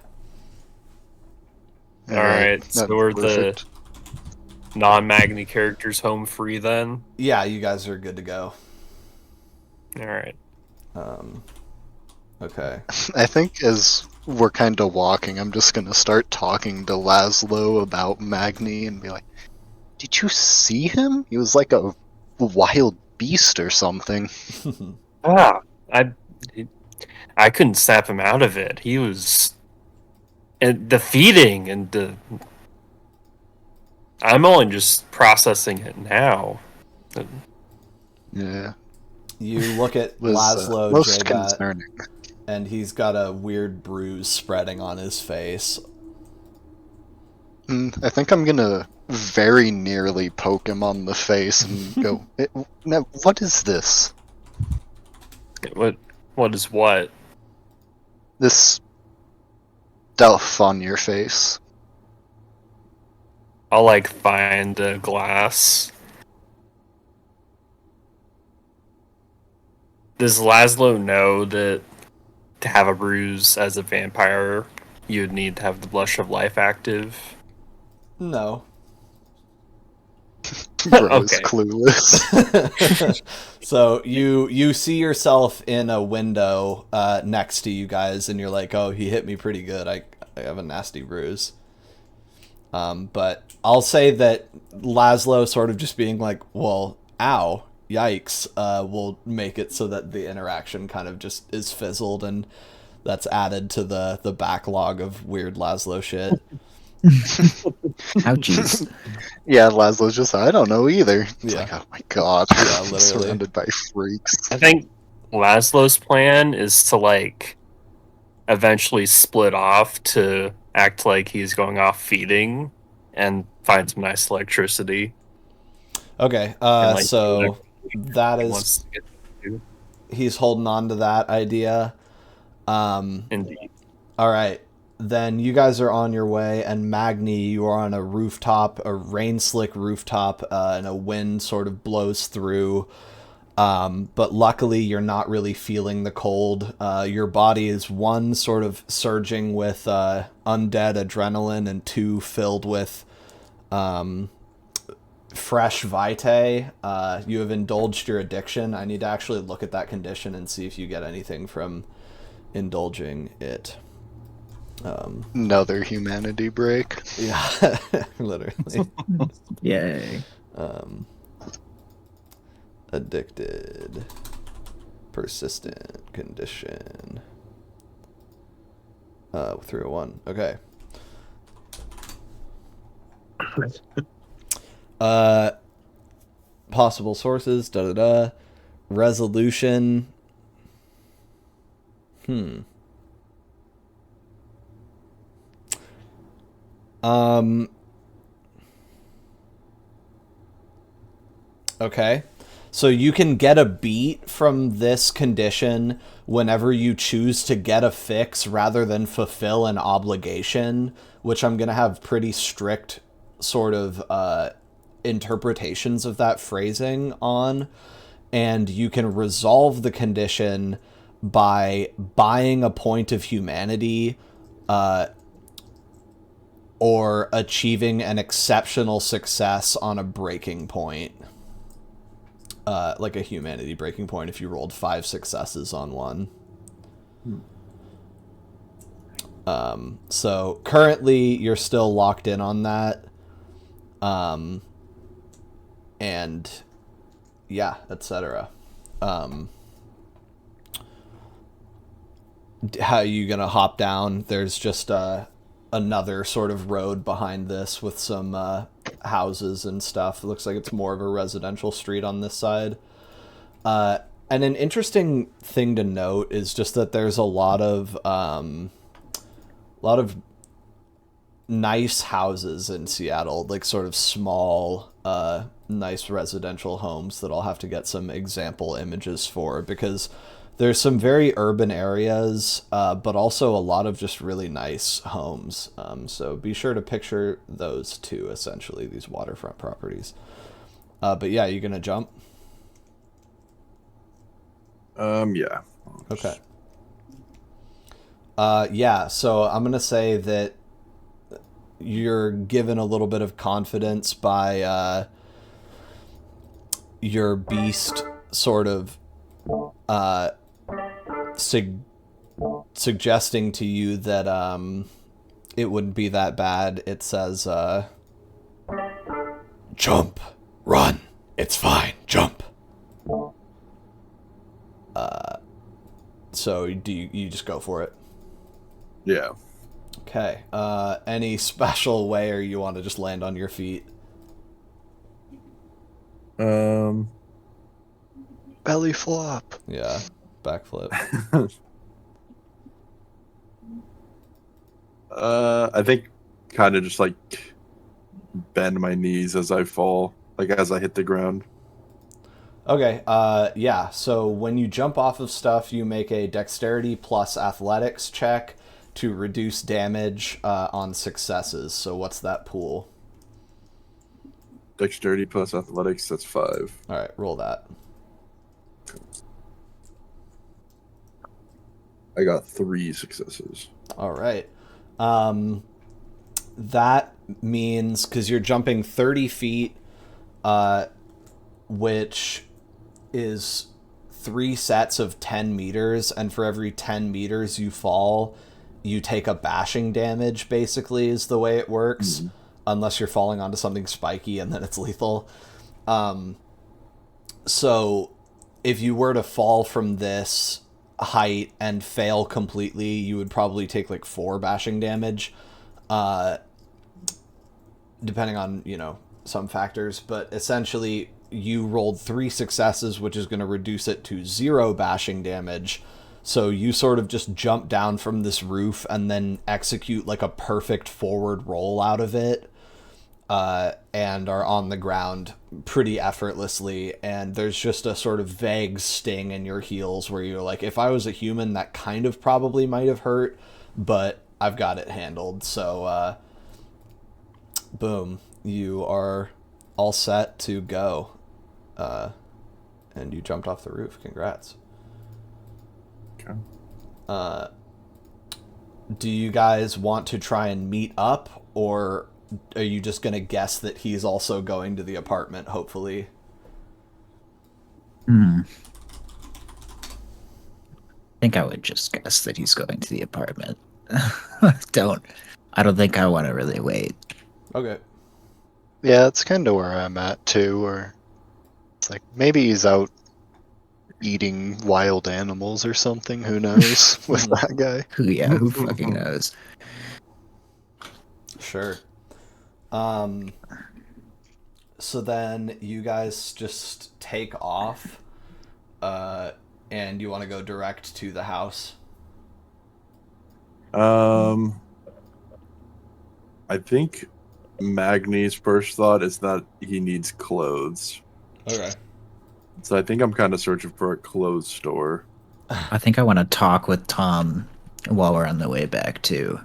All right, so we're the non-Magni characters home free then? Yeah, you guys are good to go. All right. Okay. I think as we're kind of walking, I'm just going to start talking to Laszlo about Magni and be like, did you see him? He was like a wild beast or something. I couldn't snap him out of it. He was... And the feeding and the... I'm only just processing it now. Yeah. You look at Was Laszlo most J-Bat, concerning. and he's got a weird bruise spreading on his face. I think I'm gonna very nearly poke him on the face and go, now, what is this? What is what? This stuff on your face. I'll like find a glass. Does Laszlo know that to have a bruise as a vampire, you would need to have the blush of life active? No. Bro is Okay. clueless. So you see yourself in a window next to you guys, and you're like, oh, he hit me pretty good. I have a nasty bruise. But I'll say that Laszlo sort of just being like, well, ow, yikes, will make it so that the interaction kind of just is fizzled, and that's added to the backlog of weird Laszlo shit. Ouchies. Yeah, Laszlo's just, I don't know either. It's Yeah. like, oh my god, Yeah, I'm literally. surrounded by freaks. I think Laszlo's plan is to like eventually split off to act like he's going off feeding and find some nice electricity. Okay, and, like, so that he is wants to get to. he's holding on to that idea. Indeed. All right, then you guys are on your way, and Magni, you are on a rooftop, a rain-slick rooftop, and a wind sort of blows through. But luckily, you're not really feeling the cold. Your body is, one, sort of surging with undead adrenaline, and two, filled with fresh vitae. You have indulged your addiction. I need to actually look at that condition and see if you get anything from indulging it. Another humanity break. Yeah, literally. Yay. Addicted. Persistent condition. 301. Okay. Possible sources. Resolution. Okay. So you can get a beat from this condition whenever you choose to get a fix rather than fulfill an obligation, which I'm going to have pretty strict sort of interpretations of that phrasing on. And you can resolve the condition by buying a point of humanity or achieving an exceptional success on a breaking point. Like a humanity breaking point if you rolled 5 successes on one. So currently you're still locked in on that. And yeah, etc. How are you gonna hop down? There's just another sort of road behind this with some houses and stuff. It looks like it's more of a residential street on this side. And an interesting thing to note is just that there's a lot of nice houses in Seattle, like sort of small, nice residential homes that I'll have to get some example images for, because there's some very urban areas, but also a lot of just really nice homes. So be sure to picture those too, essentially, these waterfront properties. But yeah, you gonna jump? Yeah. Okay. Yeah, so I'm gonna say that you're given a little bit of confidence by your beast sort of suggesting to you that it wouldn't be that bad. It says, jump, run, it's fine, jump. So do you just go for it? Yeah. Okay. Any special way, or you want to just land on your feet? Belly flop. Yeah. Backflip. I think kind of just like bend my knees as I fall, like as I hit the ground. Okay, yeah, so when you jump off of stuff, you make a dexterity plus athletics check to reduce damage on successes. So what's that pool? Dexterity plus athletics, that's 5. All right, roll that. I got 3 successes. All right. That means, because you're jumping 30 feet, which is 3 sets of 10 meters, and for every 10 meters you fall, you take a bashing damage, basically, is the way it works, unless you're falling onto something spiky and then it's lethal. So if you were to fall from this height and fail completely, you would probably take like 4 bashing damage, depending on, some factors, but essentially you rolled 3 successes, which is going to reduce it to 0 bashing damage. So you sort of just jump down from this roof and then execute like a perfect forward roll out of it, and are on the ground pretty effortlessly. And there's just a sort of vague sting in your heels where you're like, if I was a human, that kind of probably might have hurt, but I've got it handled. So, boom, you are all set to go. And you jumped off the roof. Congrats. Okay. Do you guys want to try and meet up, or are you just going to guess that he's also going to the apartment, hopefully? I think I would just guess that he's going to the apartment. I don't think I want to really wait. Okay. Yeah, it's kind of where I'm at too, or it's like maybe he's out eating wild animals or something, who knows, with that guy. Who fucking knows? Sure. So then you guys just take off, and you want to go direct to the house? I think Magni's first thought is that he needs clothes. Okay. So I think I'm kind of searching for a clothes store. I think I want to talk with Tom while we're on the way back too.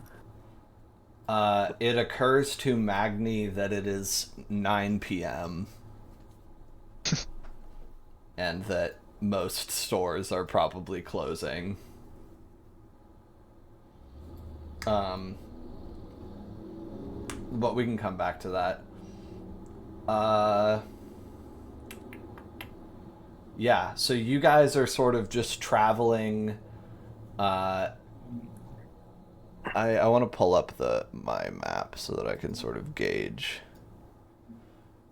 It occurs to Magni that it is 9 p.m. and that most stores are probably closing. But we can come back to that. Yeah, so you guys are sort of just traveling. I want to pull up my map so that I can sort of gauge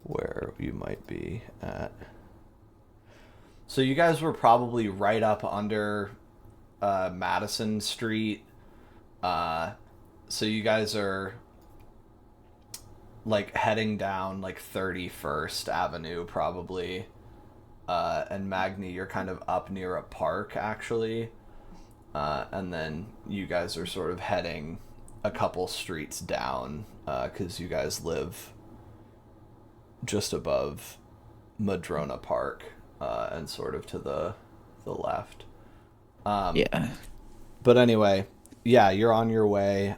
where you might be at. So you guys were probably right up under Madison Street. So you guys are like heading down like 31st Avenue probably. and Magni, you're kind of up near a park, actually. And then you guys are sort of heading a couple streets down, because you guys live just above Madrona Park, and sort of to the left. Yeah. But anyway, yeah, you're on your way.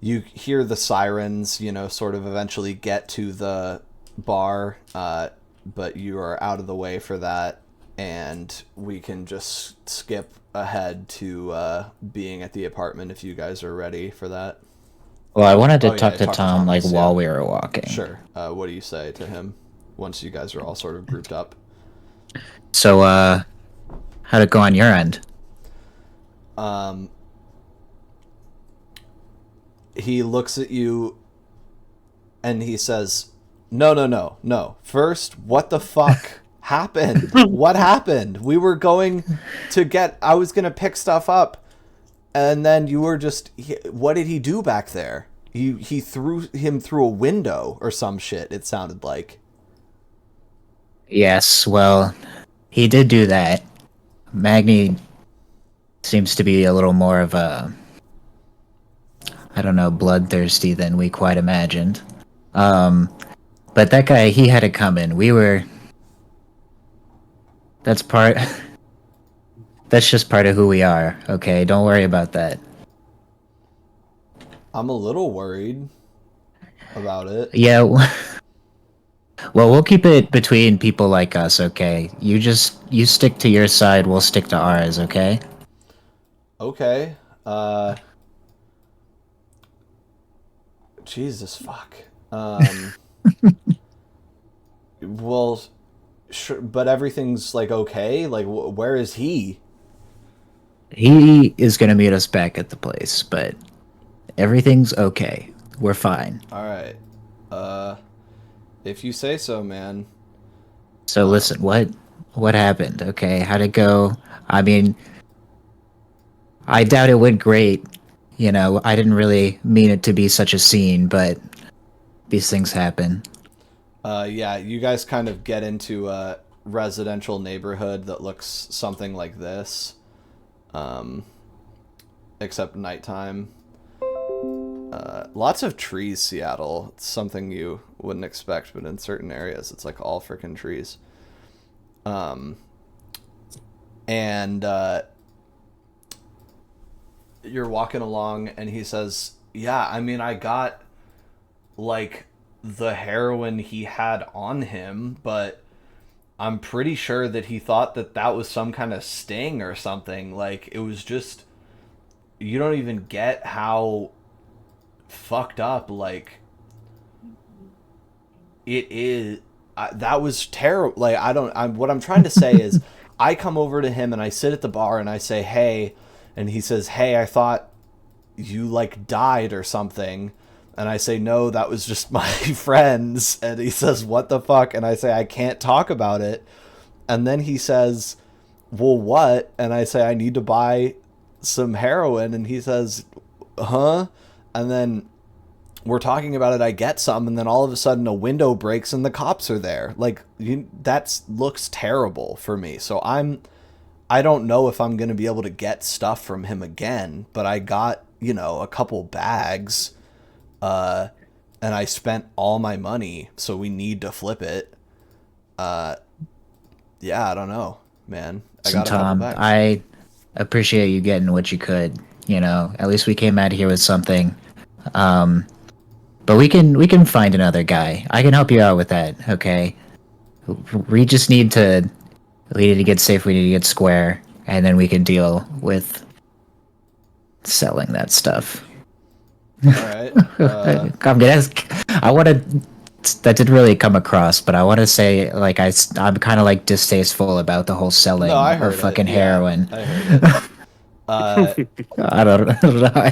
You hear the sirens, sort of eventually get to the bar, but you are out of the way for that, and we can just skip ahead to being at the apartment if you guys are ready for that. Well, I wanted to talk to Tom, while we were walking. Sure. What do you say to him once you guys are all sort of grouped up? So, how'd it go on your end? He looks at you and he says, No. First, what the fuck happened? What happened? We were going to I was going to pick stuff up, and then you were what did he do back there? He threw him through a window or some shit, it sounded like. Yes, well, he did do that. Magni seems to be a little more of a, I don't know, bloodthirsty than we quite imagined. But that guy, he had it coming. That's just part of who we are, okay? Don't worry about that. I'm a little worried about it. Yeah, well, we'll keep it between people like us, okay? You stick to your side, we'll stick to ours, okay? Okay. Jesus fuck. Well, sure, but everything's okay. Where is he? He is gonna meet us back at the place, but everything's okay. We're fine. All right. If you say so, man. So listen, what happened? Okay, how'd it go? I mean, I doubt it went great. I didn't really mean it to be such a scene, but these things happen. Yeah, you guys kind of get into a residential neighborhood that looks something like this, except nighttime. Lots of trees, Seattle. It's something you wouldn't expect, but in certain areas, it's all freaking trees. And you're walking along, and he says, yeah, I mean, I got, the heroin he had on him, but I'm pretty sure that he thought that was some kind of sting or something. It was just, you don't even get how fucked up, it is. That was terrible. What I'm trying to say is, I come over to him and I sit at the bar and I say, hey, and he says, hey, I thought you died or something. And I say, no, that was just my friends. And he says, what the fuck? And I say, I can't talk about it. And then he says, well, what? And I say, I need to buy some heroin. And he says, huh? And then we're talking about it. I get some. And then all of a sudden a window breaks and the cops are there. That looks terrible for me. So I don't know if I'm going to be able to get stuff from him again, but I got, a couple bags. And I spent all my money, so we need to flip it. Yeah, I don't know, man. Tom, I appreciate you getting what you could. At least we came out here with something. But we can find another guy. I can help you out with that. Okay. We just need to get safe. We need to get square, and then we can deal with selling that stuff. All right. I want to. That didn't really come across, but I want to say, I'm kind of distasteful about the whole selling or fucking heroin. I heard it. I don't know.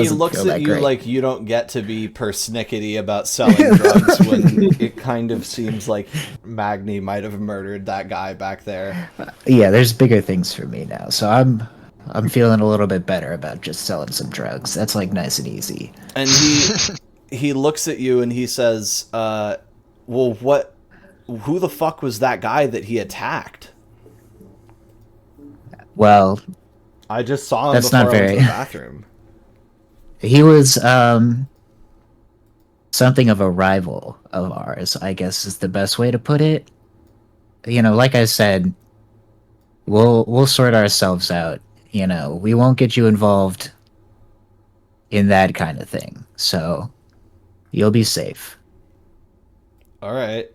He looks at you like you don't get to be persnickety about selling drugs when it kind of seems like Magni might have murdered that guy back there. Yeah, there's bigger things for me now, so I'm feeling a little bit better about just selling some drugs. That's nice and easy. And he looks at you and he says, well, who the fuck was that guy that he attacked? Well, I just saw him that's before not I went to very- the bathroom. he was something of a rival of ours, I guess is the best way to put it. You know, like I said, we'll sort ourselves out. You know, we won't get you involved in that kind of thing. So you'll be safe. All right.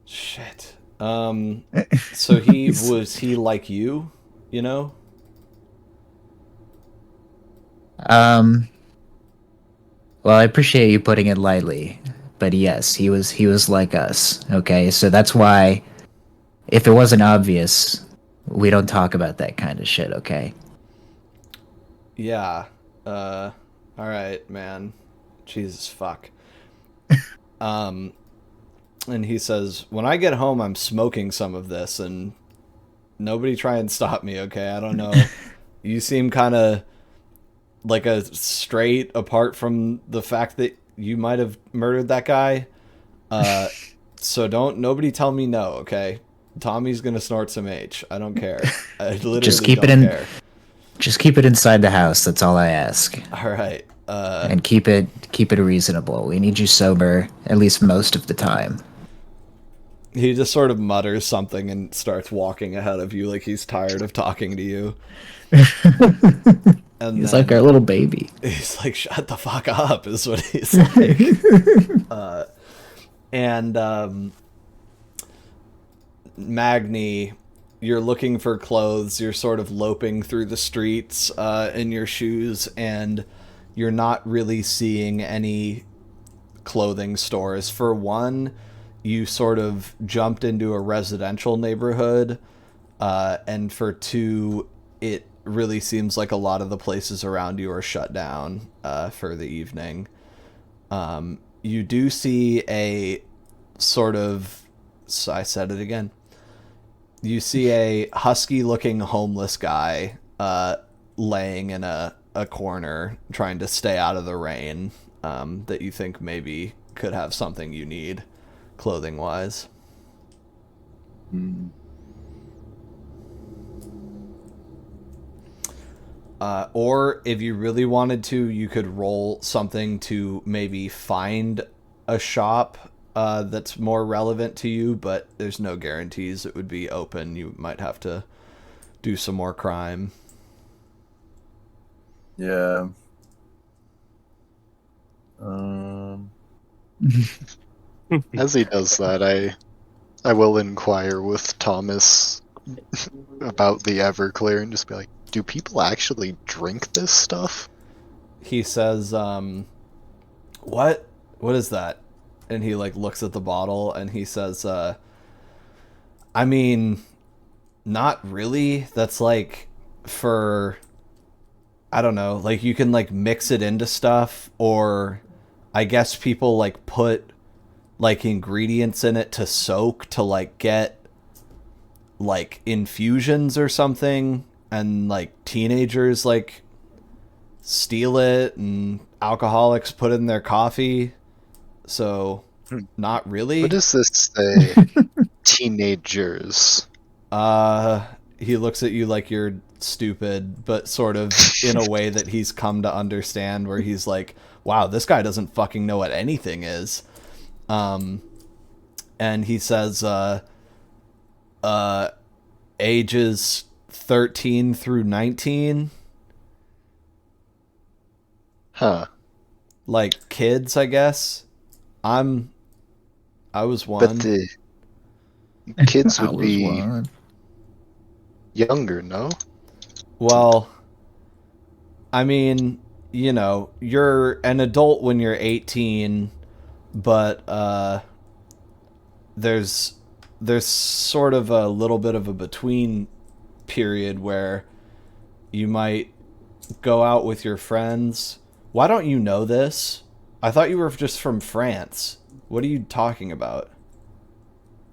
Shit. So was he like you, you know? Well, I appreciate you putting it lightly, but yes, he was like us. Okay, so that's why, if it wasn't obvious, we don't talk about that kind of shit. Okay. Yeah. All right, man. Jesus fuck. And he says, "When I get home, I'm smoking some of this, and nobody try and stop me, okay? I don't know. You seem kind of like a straight apart from the fact that you might have murdered that guy. So nobody tell me no, okay? Tommy's gonna snort some H. I don't care. I literally Just keep don't it in. care. Just keep it inside the house. That's all I ask. All right. And keep it reasonable. We need you sober at least most of the time. He just sort of mutters something and starts walking ahead of you like he's tired of talking to you. And He's then like our little baby. he's like, "Shut the fuck up," is what he's like. Magni, you're looking for clothes. You're sort of loping through the streets in your shoes, and you're not really seeing any clothing stores. For one, you sort of jumped into a residential neighborhood, and for two, it really seems like a lot of the places around you are shut down for the evening. You do see a sort of... I said it again. You see a husky-looking homeless guy laying in a corner trying to stay out of the rain, that you think maybe could have something you need clothing-wise. Or if you really wanted to, you could roll something to maybe find a shop that's more relevant to you, but there's no guarantees it would be open. You might have to do some more crime. Yeah. As he does that, I will inquire with Thomas about the Everclear and just be like, do people actually drink this stuff? He says, what is that? And he like looks at the bottle and he says, I mean, not really. That's like for, I don't know, like you can like mix it into stuff, or I guess people like put like ingredients in it to soak to like get like infusions or something, and like teenagers like steal it and alcoholics put it in their coffee. So not really. What does this say? Teenagers. He looks at you like you're stupid, but sort of in a way that he's come to understand, where he's like, wow, this guy doesn't fucking know what anything is. And he says, ages 13 through 19. Huh. Like kids, I guess. I was one. But the kids I would was be one. younger, no? Well, I mean, you know, you're an adult when you're 18, but there's sort of a little bit of a between period where you might go out with your friends. Why don't you know this? I thought you were just from France. What are you talking about?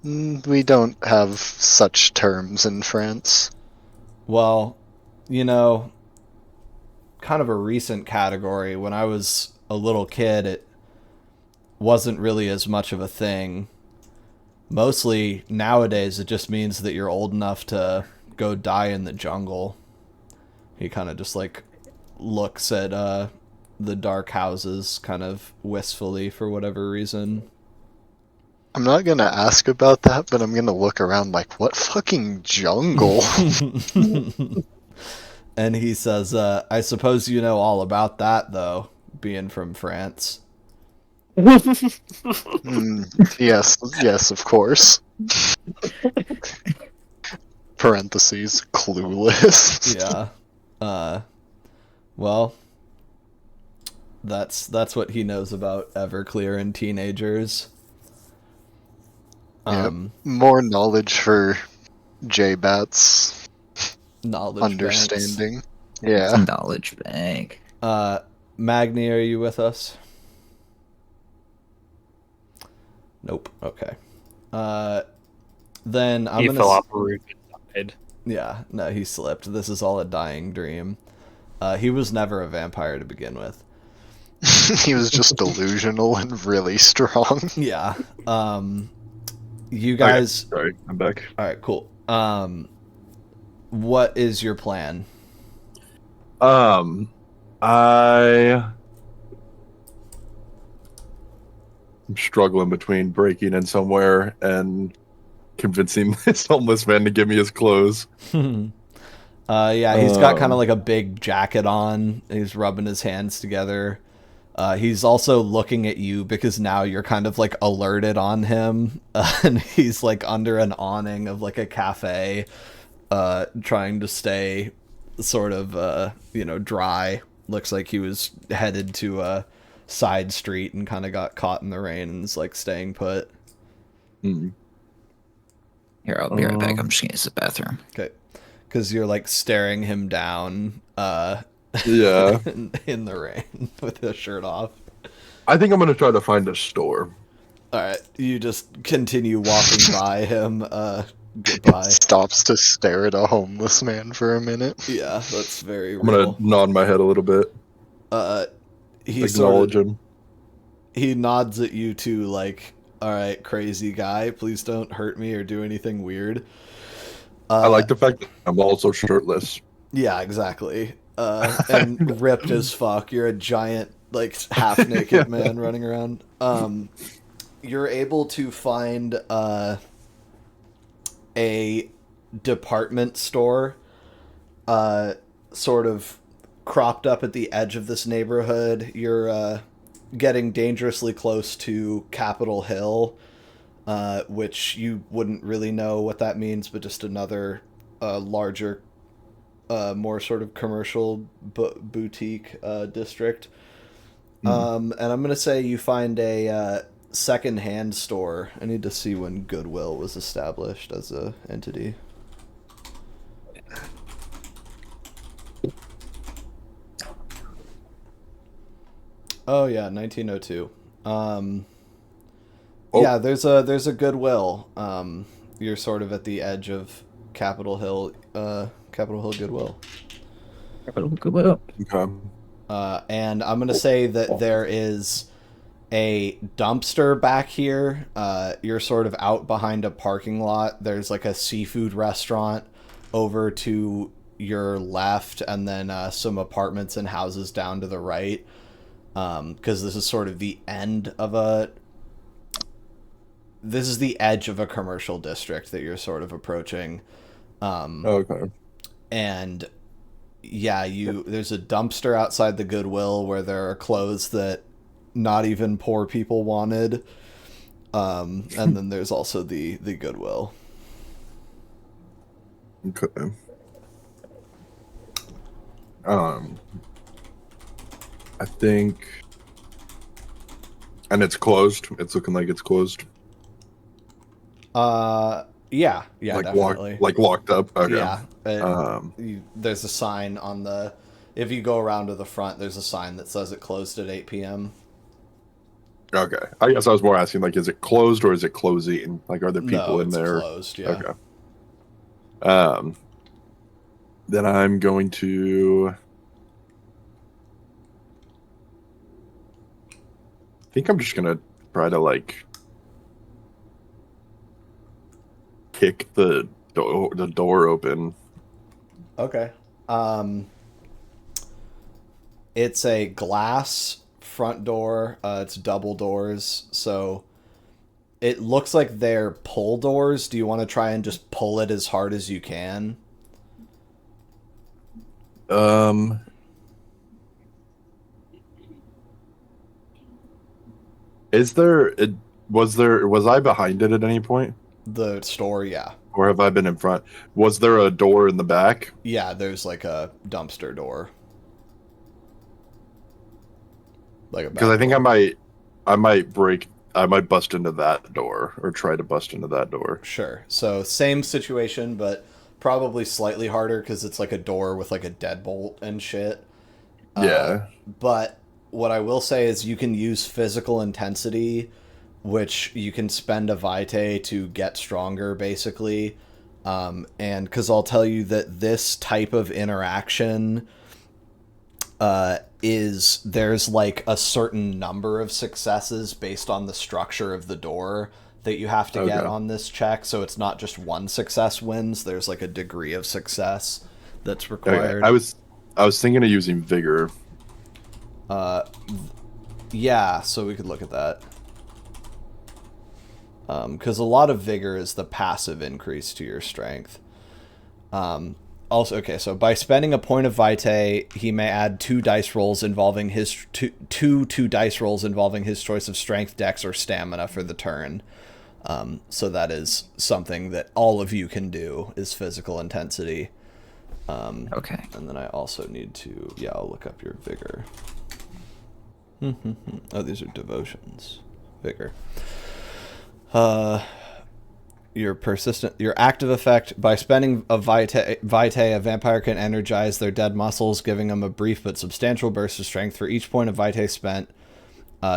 We don't have such terms in France. Well, you know, kind of a recent category. When I was a little kid, wasn't really as much of a thing. Mostly nowadays, it just means that you're old enough to go die in the jungle. He kind of just like looks at the dark houses kind of wistfully for whatever reason. I'm not gonna ask about that, but I'm gonna look around like, what fucking jungle? And he says, I suppose you know all about that, though, being from France. Yes, of course. Parentheses, clueless. Yeah. Well, that's what he knows about Everclear and teenagers. More knowledge for J-Bat's Knowledge understanding. banks. Yeah. It's a knowledge bank. Magni, are you with us? Nope. Okay. Then I'm He gonna fell off a roof and died. Yeah, no, he slipped. This is all a dying dream. He was never a vampire to begin with. He was just delusional and really strong. Yeah. You guys... Okay. Sorry, I'm back. Alright, cool. What is your plan? I'm struggling between breaking in somewhere and convincing this homeless man to give me his clothes. Yeah, he's got kind of like a big jacket on. He's rubbing his hands together. He's also looking at you because now you're kind of like alerted on him. And he's like under an awning of like a cafe, trying to stay sort of, dry. Looks like he was headed to a side street and kind of got caught in the rain and is like staying put. Mm. Here, I'll be right back. I'm just gonna use the bathroom. Okay. Because you're like staring him down Yeah. in the rain with his shirt off. I think I'm going to try to find a store. Alright, you just continue walking by him. Goodbye. Stops to stare at a homeless man for a minute. Yeah, that's very I'm going real. to nod my head a little bit. He Acknowledge him. He nods at you too, like, alright, crazy guy, please don't hurt me or do anything weird. I like the fact that I'm also shirtless. Yeah, exactly. And ripped as fuck. You're a giant, like, half-naked man running around. You're able to find a department store sort of cropped up at the edge of this neighborhood. You're getting dangerously close to Capitol Hill, which you wouldn't really know what that means, but just another larger, more sort of commercial boutique district. And I'm going to say you find a second-hand store. I need to see when Goodwill was established as a entity. Oh yeah, 1902. Yeah, there's a Goodwill. You're sort of at the edge of Capitol Hill Goodwill. Goodwill. Okay. And I'm gonna say that there is a dumpster back here. You're sort of out behind a parking lot. There's like a seafood restaurant over to your left, and then some apartments and houses down to the right. Because this is sort of the end of this is the edge of a commercial district that you're sort of approaching. Okay. And yeah, there's a dumpster outside the Goodwill where there are clothes that not even poor people wanted. And then there's also the Goodwill. Okay. I think, and it's closed. It's looking like it's closed. Yeah, like definitely. Locked up. Okay. Yeah. There's a sign on if you go around to the front, there's a sign that says it closed at 8 p.m. Okay. I guess I was more asking, like, is it closed or is it closing? Like, are there people in there? Closed, yeah. Okay. Then I'm going to... I think I'm just going to try to like kick the door open. Okay. It's a glass front door. It's double doors, so it looks like they're pull doors. Do you want to try and just pull it as hard as you can? Was I behind it at any point? The store, yeah. Or have I been in front? Was there a door in the back? Yeah, there's like a dumpster door. Like a Because I think I might bust into that door or try to bust into that door. Sure. So same situation, but probably slightly harder because it's like a door with like a deadbolt and shit. Yeah. But what I will say is you can use physical intensity, which you can spend a vitae to get stronger, basically. And because I'll tell you that this type of interaction is there's like a certain number of successes based on the structure of the door that you have to get on this check. So it's not just one success wins. There's like a degree of success that's required. Okay. I was thinking of using vigor. Yeah, so we could look at that. Because a lot of vigor is the passive increase to your strength. Also, okay, so by spending a point of vitae, he may add two dice rolls involving his two dice rolls involving his choice of strength, dex, or stamina for the turn. So that is something that all of you can do is physical intensity. Okay. And then I also need to, I'll look up your vigor. Oh, these are devotions. Vigor. Your active effect, by spending a vitae, a vampire can energize their dead muscles, giving them a brief but substantial burst of strength. For each point of vitae spent,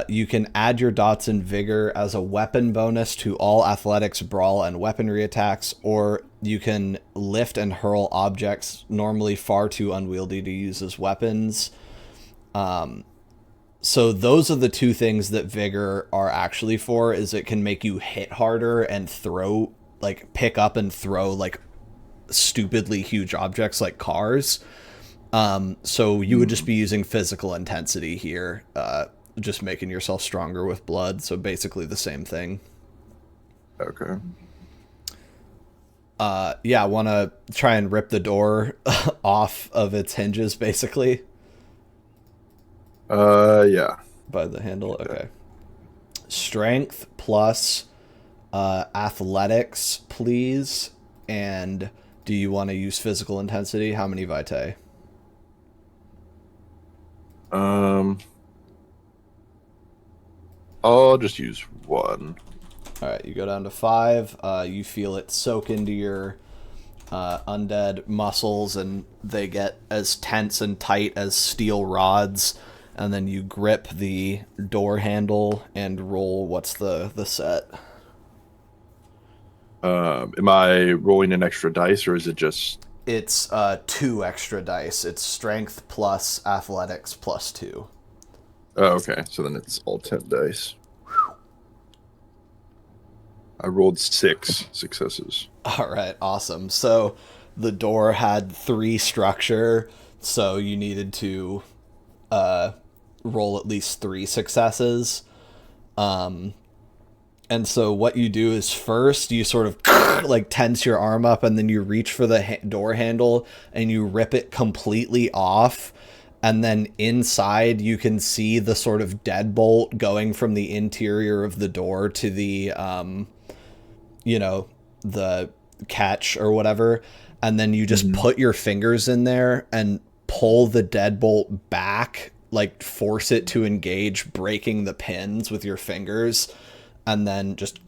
you can add your dots in vigor as a weapon bonus to all athletics, brawl, and weaponry attacks, or you can lift and hurl objects normally far too unwieldy to use as weapons. So those are the two things that vigor are actually for, is it can make you hit harder and throw, like pick up and throw like stupidly huge objects like cars. So you would just be using physical intensity here, just making yourself stronger with blood. So basically the same thing. Okay. Want to try and rip the door off of its hinges, basically. Yeah. By the handle, okay. Strength plus athletics, please. And do you want to use physical intensity? How many vitae? I'll just use one. All right, you go down to 5. You feel it soak into your undead muscles, and they get as tense and tight as steel rods. And then you grip the door handle and roll. What's the set? Am I rolling an extra dice, or is it just... It's 2 extra dice. It's strength plus athletics plus 2. Oh, okay. So then it's all 10 dice. I rolled 6 successes. All right, awesome. So the door had 3 structure, so you needed to roll at least 3 successes. And so what you do is first you sort of like tense your arm up, and then you reach for the door handle and you rip it completely off. And then inside you can see the sort of deadbolt going from the interior of the door to the, the catch or whatever. And then you just put your fingers in there and pull the deadbolt back, like force it to engage, breaking the pins with your fingers, and then just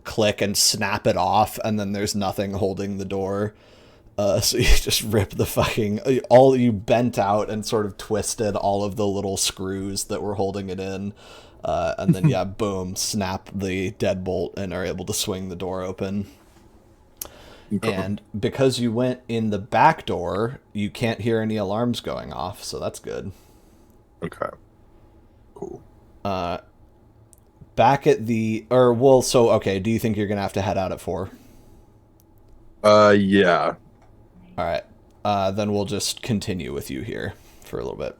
click and snap it off, and then there's nothing holding the door. So you just rip the fucking... you bent out and sort of twisted all of the little screws that were holding it in. And then, boom, snap the deadbolt and are able to swing the door open. Okay. And because you went in the back door, you can't hear any alarms going off, so that's good. Okay. Cool. back at the, or well, so okay. Do you think you're gonna have to head out at 4? Yeah. All right. Then we'll just continue with you here for a little bit.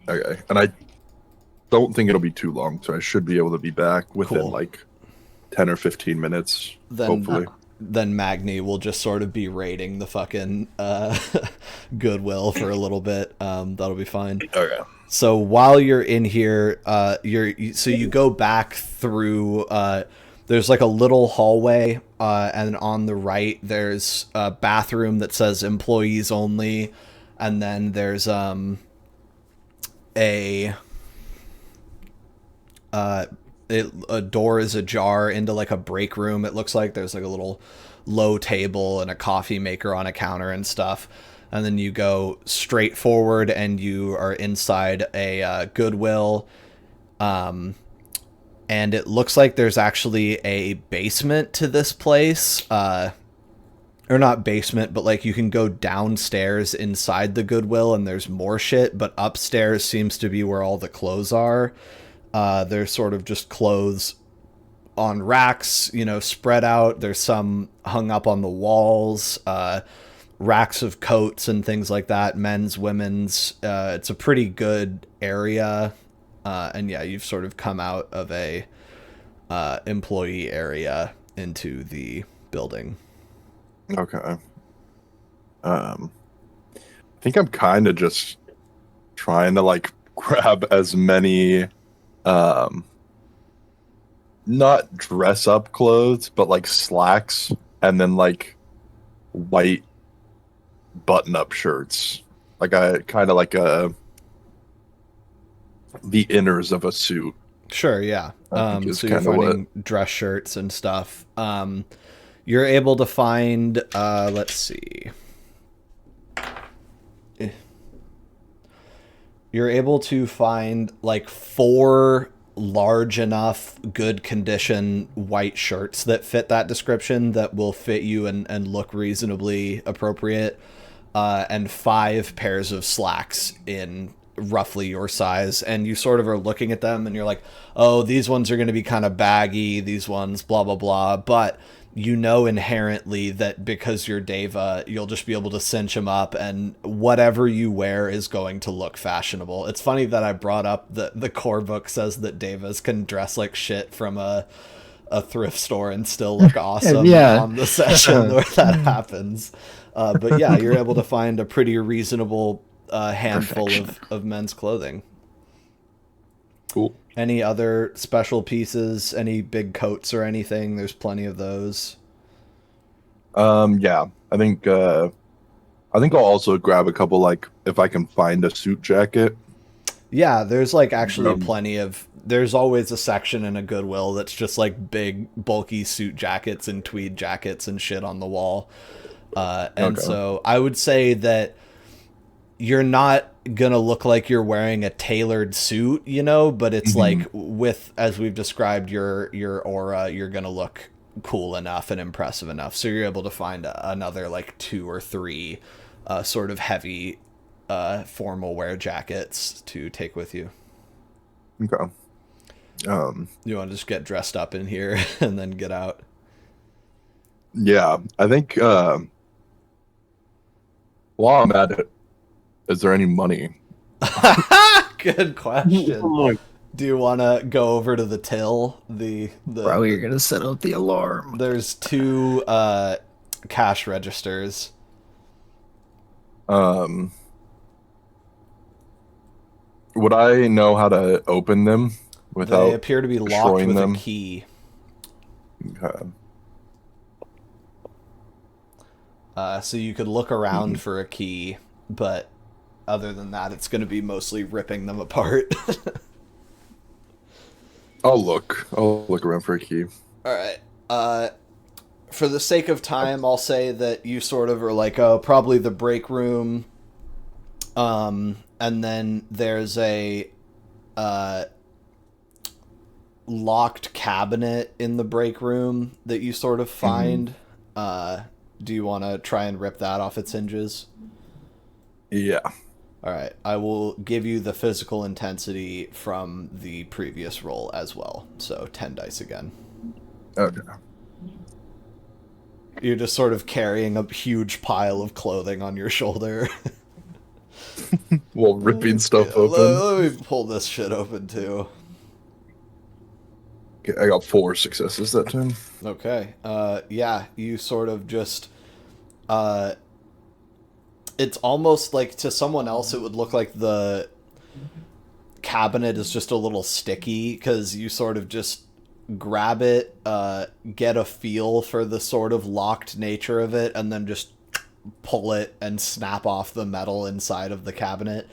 Okay. And I don't think it'll be too long, so I should be able to be back within Cool. like 10 or 15 minutes, hopefully. Then Magni will just sort of be raiding the fucking Goodwill for a little bit. That'll be fine. Okay. So while you're in here, you go back through. There's like a little hallway, and on the right there's a bathroom that says employees only, and then there's a door is ajar into like a break room. It looks like there's like a little low table and a coffee maker on a counter and stuff. And then you go straight forward and you are inside a Goodwill. And it looks like there's actually a basement to this place. Or not basement, but like you can go downstairs inside the Goodwill and there's more shit. But upstairs seems to be where all the clothes are. There's sort of just clothes on racks, spread out. There's some hung up on the walls, racks of coats and things like that, men's, women's. It's a pretty good area. And yeah, you've sort of come out of a employee area into the building. Okay. I think I'm kind of just trying to like grab as many not dress up clothes, but like slacks and then like white button up shirts. Like I kind of like the inners of a suit. Sure, yeah. So you're kinda finding dress shirts and stuff. You're able to find, let's see. You're able to find like 4 large enough, good condition white shirts that fit that description that will fit you and look reasonably appropriate. And 5 pairs of slacks in roughly your size, and you sort of are looking at them and you're like, oh, these ones are going to be kind of baggy, these ones blah blah blah, but you know inherently that because you're Deva, you'll just be able to cinch them up and whatever you wear is going to look fashionable. It's funny that I brought up the core book says that Devas can dress like shit from a thrift store and still look awesome on the session where that happens. But yeah, you're able to find a pretty reasonable handful of men's clothing. Cool. Any other special pieces, any big coats or anything? There's plenty of those. Yeah. I think I'll also grab a couple, like if I can find a suit jacket. Yeah, there's like actually plenty of, there's always a section in a Goodwill that's just like big bulky suit jackets and tweed jackets and shit on the wall. So I would say that you're not gonna look like you're wearing a tailored suit, but it's like with, as we've described, your aura, you're gonna look cool enough and impressive enough. So you're able to find another like 2 or 3 sort of heavy formal wear jackets to take with you. Okay. You want to just get dressed up in here and then get out? Yeah, I think while I'm at it, is there any money? Good question. Do you want to go over to the till? Bro, you're gonna set up the alarm. There's 2 cash registers. Would I know how to open them without? They appear to be locked with them? A key. Okay. So you could look around for a key, but other than that, it's going to be mostly ripping them apart. I'll look around for a key. All right. For the sake of time, I'll say that you sort of are like, oh, probably the break room. And then there's a locked cabinet in the break room that you sort of find. Do you want to try and rip that off its hinges? Yeah. All right. I will give you the physical intensity from the previous roll as well. So 10 dice again. Okay. You're just sort of carrying a huge pile of clothing on your shoulder. While ripping stuff Yeah, open. let me pull this shit open too. Okay, I got 4 successes that time. Okay. Yeah, you sort of just it's almost like to someone else it would look like the cabinet is just a little sticky because you sort of just grab it, get a feel for the sort of locked nature of it, and then just pull it and snap off the metal inside of the cabinet.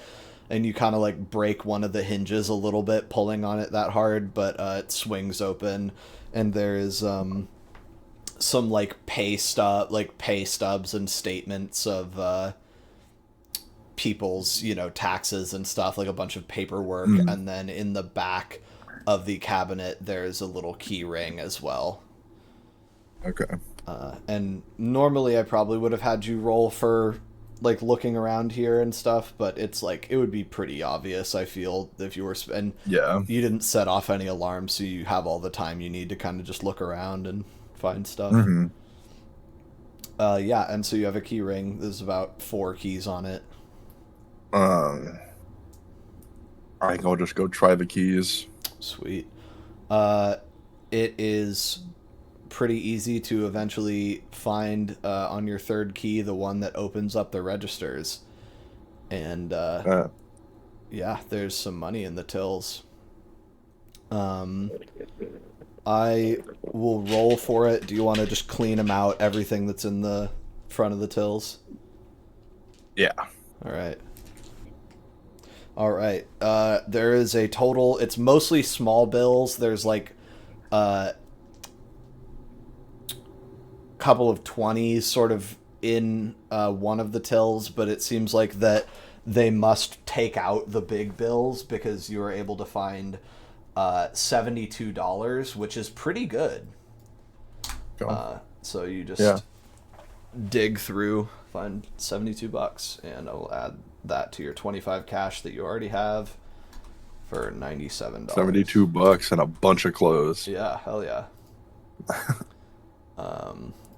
And you kind of like break one of the hinges a little bit pulling on it that hard, but it swings open, and there is some like pay stubs and statements of people's, taxes and stuff, like a bunch of paperwork. And then in the back of the cabinet there's a little key ring as well. Okay. And normally I probably would have had you roll for like looking around here and stuff, but it's like it would be pretty obvious, I feel, if you were and Yeah. you didn't set off any alarms, so you have all the time you need to kind of just look around and find stuff. Yeah, and so you have a key ring. There's about 4 keys on it. I think I'll just go try the keys. Sweet. It is pretty easy to eventually find on your third key the one that opens up the registers. And yeah, there's some money in the tills. I will roll for it. Do you want to just clean them out, everything that's in the front of the tills? Yeah. All right. There is a total. It's mostly small bills. There's like couple of 20s sort of in one of the tills, but it seems like that they must take out the big bills because you were able to find $72, which is pretty good. So you just dig through, find $72, and I will add that to your 25 cash that you already have for $97. $72 and a bunch of clothes. Yeah, hell yeah.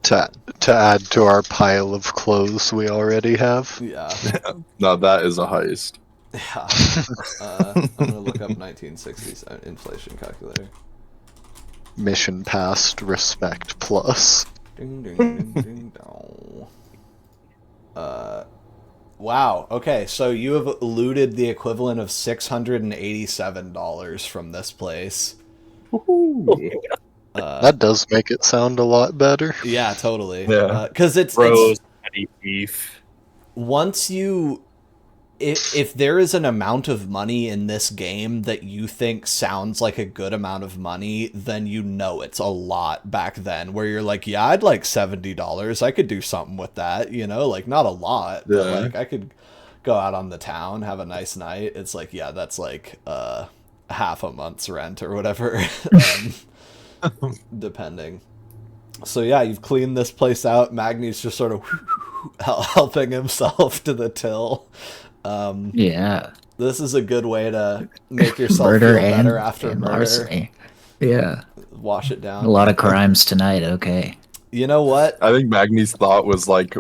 To add to our pile of clothes we already have. Yeah. Now that is a heist. Yeah. I'm gonna look up 1960s inflation calculator. Mission passed, respect plus. Ding ding ding ding dong. Wow. Okay, so you have looted the equivalent of $687 from this place. That does make it sound a lot better. Yeah, totally. Yeah. Because it's petty thief. Once you, if there is an amount of money in this game that you think sounds like a good amount of money, then you know it's a lot back then, where you're like, yeah, I'd like $70. I could do something with that, like not a lot, but like I could go out on the town, have a nice night. It's like, yeah, that's like half a month's rent or whatever, depending. So yeah, you've cleaned this place out. Magni's just sort of helping himself to the till. Yeah. This is a good way to make yourself feel better after murder. Larceny. Yeah. Wash it down. A lot of crimes tonight, okay. You know what? I think Magni's thought was like,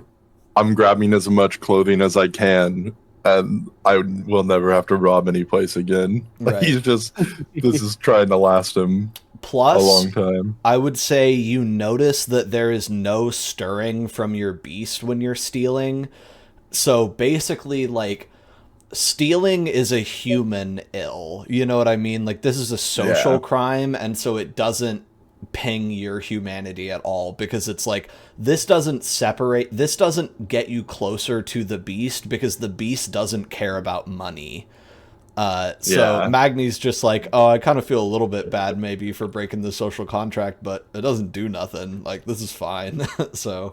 I'm grabbing as much clothing as I can, and I will never have to rob any place again. Right. He's just, this is trying to last him Plus, a long time. I would say you notice that there is no stirring from your beast when you're stealing. So basically, like, stealing is a human ill. You know what I mean? Like, this is a social crime, and so it doesn't ping your humanity at all, because it's like, this doesn't get you closer to the beast, because the beast doesn't care about money. So Magni's just like, oh, I kind of feel a little bit bad maybe for breaking the social contract, but it doesn't do nothing. Like, this is fine. So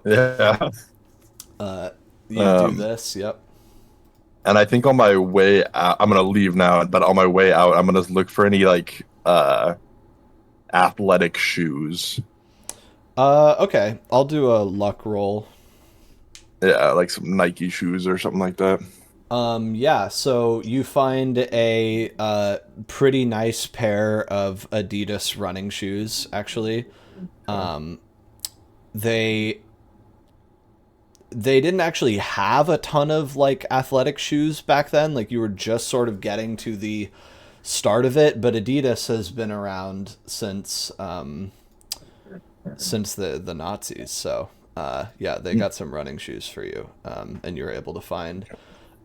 you do this. Yep. And I think on my way out, I'm gonna leave now, but on my way out, I'm gonna look for any like athletic shoes. Okay, I'll do a luck roll. Yeah, like some Nike shoes or something like that. Yeah, so you find a pretty nice pair of Adidas running shoes, actually. Um, they didn't actually have a ton of like athletic shoes back then. Like you were just sort of getting to the start of it, but Adidas has been around since the Nazis. So yeah, they got some running shoes for you, and you're able to find.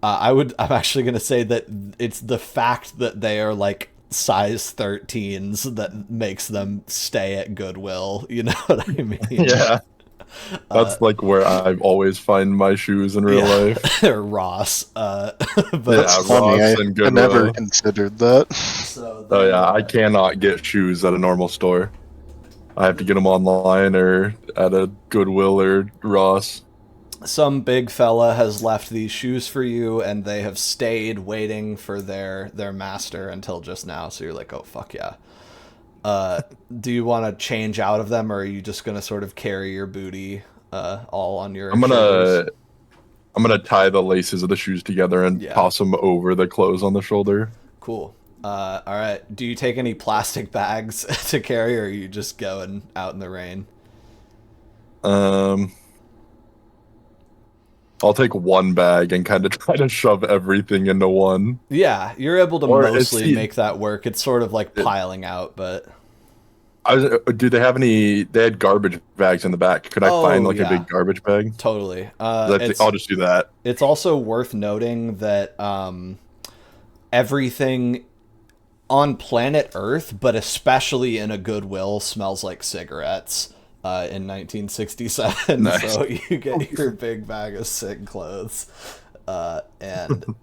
I'm actually gonna say that it's the fact that they are like size 13s that makes them stay at Goodwill. You know what I mean? Yeah. That's like where I always find my shoes in real life. Or Ross. But That's funny. Ross I and Goodwill. never considered that. So Oh yeah, I cannot get shoes at a normal store. I have to get them online or at a Goodwill or Ross. Some big fella has left these shoes for you, and they have stayed waiting for their master until just now. So you're like, oh fuck yeah. Do you want to change out of them, or are you just gonna sort of carry your booty all on your shoulders? I'm gonna tie the laces of the shoes together and toss them over the clothes on the shoulder. Cool. All right. Do you take any plastic bags to carry, or are you just going out in the rain? I'll take one bag and kind of try to shove everything into one. Yeah, you're able to Or mostly make that work. It's sort of like piling out, but... Do they have any... They had garbage bags in the back. Could I find like a big garbage bag? Totally. I'll just do that. It's also worth noting that everything on planet Earth, but especially in a Goodwill, smells like cigarettes. In 1967, nice. So you get your big bag of sick clothes, and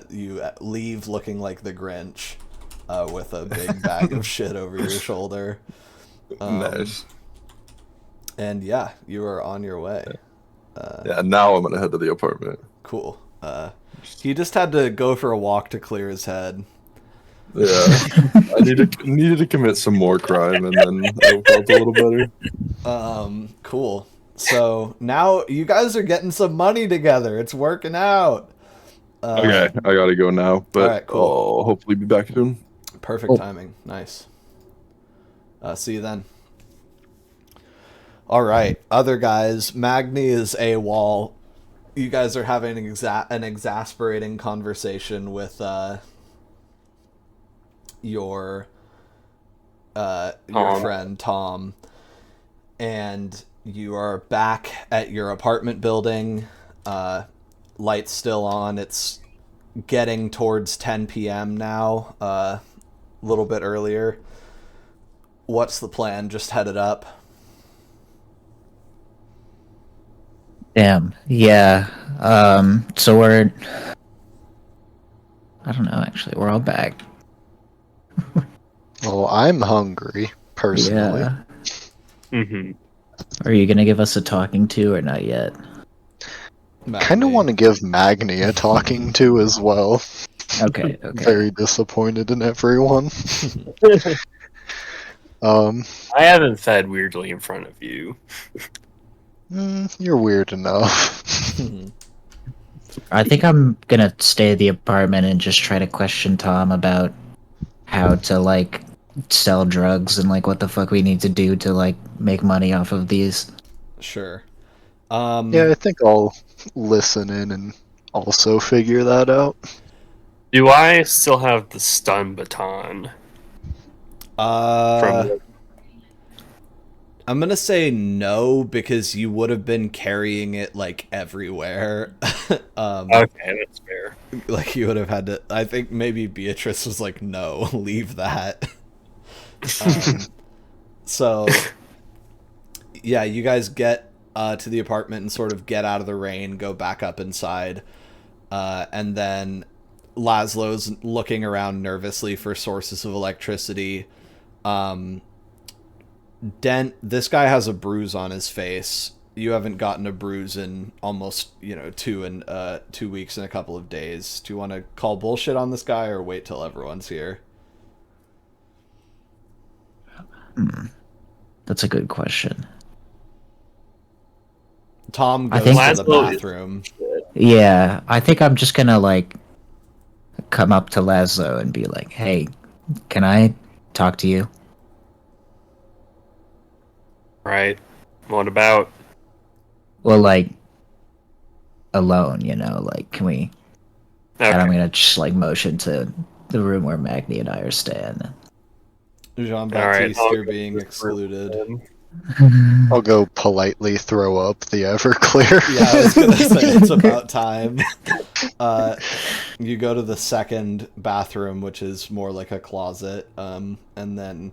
you leave looking like the Grinch, with a big bag of shit over your shoulder. Nice. And yeah, you are on your way. Yeah, now I'm gonna head to the apartment. Cool. He just had to go for a walk to clear his head. Yeah, I needed to commit some more crime, and then I felt a little better. Cool. So now you guys are getting some money together. It's working out. Okay, I gotta go now, but all right, cool. I'll hopefully be back soon. Perfect timing. Nice. See you then. All right, other guys. Magni is AWOL. You guys are having an exasperating conversation with your friend Tom, and you are back at your apartment building. Lights still on. It's getting towards 10 p.m. now, a little bit earlier. What's the plan? Just headed up? Damn. Yeah. So we're... I don't know, actually. We're all back. Well, I'm hungry, personally. Yeah. Mm-hmm. Are you going to give us a talking to or not yet? Kind of want to give Magni a talking to as well. Okay. Very disappointed in everyone. I haven't fed weirdly in front of you. You're weird enough. I think I'm going to stay at the apartment and just try to question Tom about how to, like, sell drugs and, like, what the fuck we need to do to, like, make money off of these. Sure. Yeah, I think I'll listen in and also figure that out. Do I still have the stun baton? I'm gonna say no, because you would have been carrying it like everywhere. Okay, that's fair. Like you would have had to. I think maybe Beatrice was like, "No, leave that." So, yeah, you guys get to the apartment and sort of get out of the rain, go back up inside, and then Laszlo's looking around nervously for sources of electricity. Dent, this guy has a bruise on his face. You haven't gotten a bruise in almost, 2 weeks and a couple of days. Do you want to call bullshit on this guy or wait till everyone's here? That's a good question. Tom goes I think to the bathroom. Yeah, I think I'm just gonna like come up to Laszlo and be like, "Hey, can I talk to you?" Right. What about? Well, like alone, like can we? Okay. And I'm gonna just like motion to the room where Magni and I are staying. Jean-Baptiste, I'll you're go being to this room excluded. then. I'll go politely throw up the Everclear. Yeah, I was gonna say it's about time. You go to the second bathroom, which is more like a closet, and then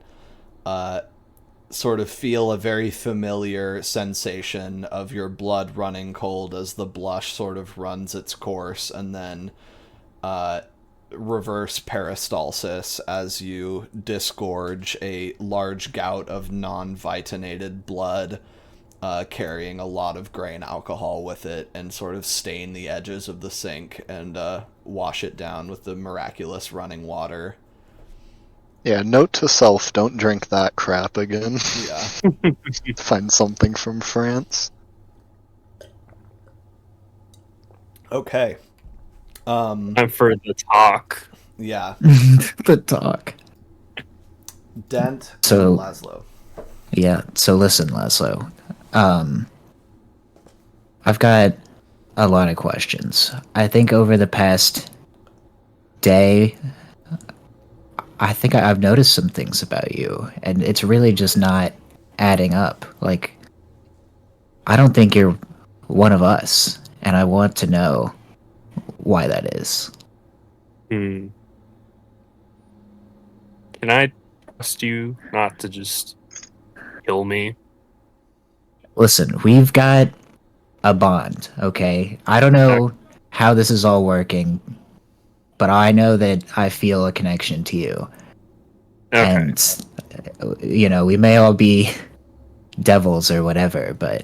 sort of feel a very familiar sensation of your blood running cold as the blush sort of runs its course, and then reverse peristalsis as you disgorge a large gout of non-vitinated blood, carrying a lot of grain alcohol with it, and sort of stain the edges of the sink and wash it down with the miraculous running water. Yeah, note to self, don't drink that crap again. Yeah. Find something from France. Okay. Time for the talk. Yeah. The talk. Dent So- and Laszlo. Yeah. So listen, Laszlo. I've got a lot of questions. I think over the past day, I think I've noticed some things about you, and it's really just not adding up. Like, I don't think you're one of us, and I want to know why that is. Can I trust you not to just kill me? Listen, we've got a bond, okay? I don't know how this is all working, but I know that I feel a connection to you. Okay. And, we may all be devils or whatever, but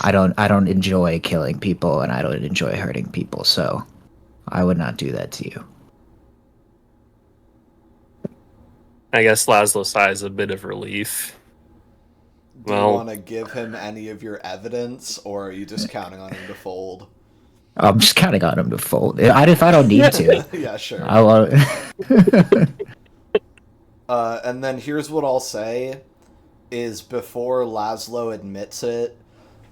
I don't enjoy killing people, and I don't enjoy hurting people, so I would not do that to you. I guess Laszlo sighs a bit of relief. Do you Well- want to give him any of your evidence, or are you just counting on him to fold? I'm just counting on him to fold. If I don't need to, Yeah, sure. I won't. And then here's what I'll say is before Laszlo admits it,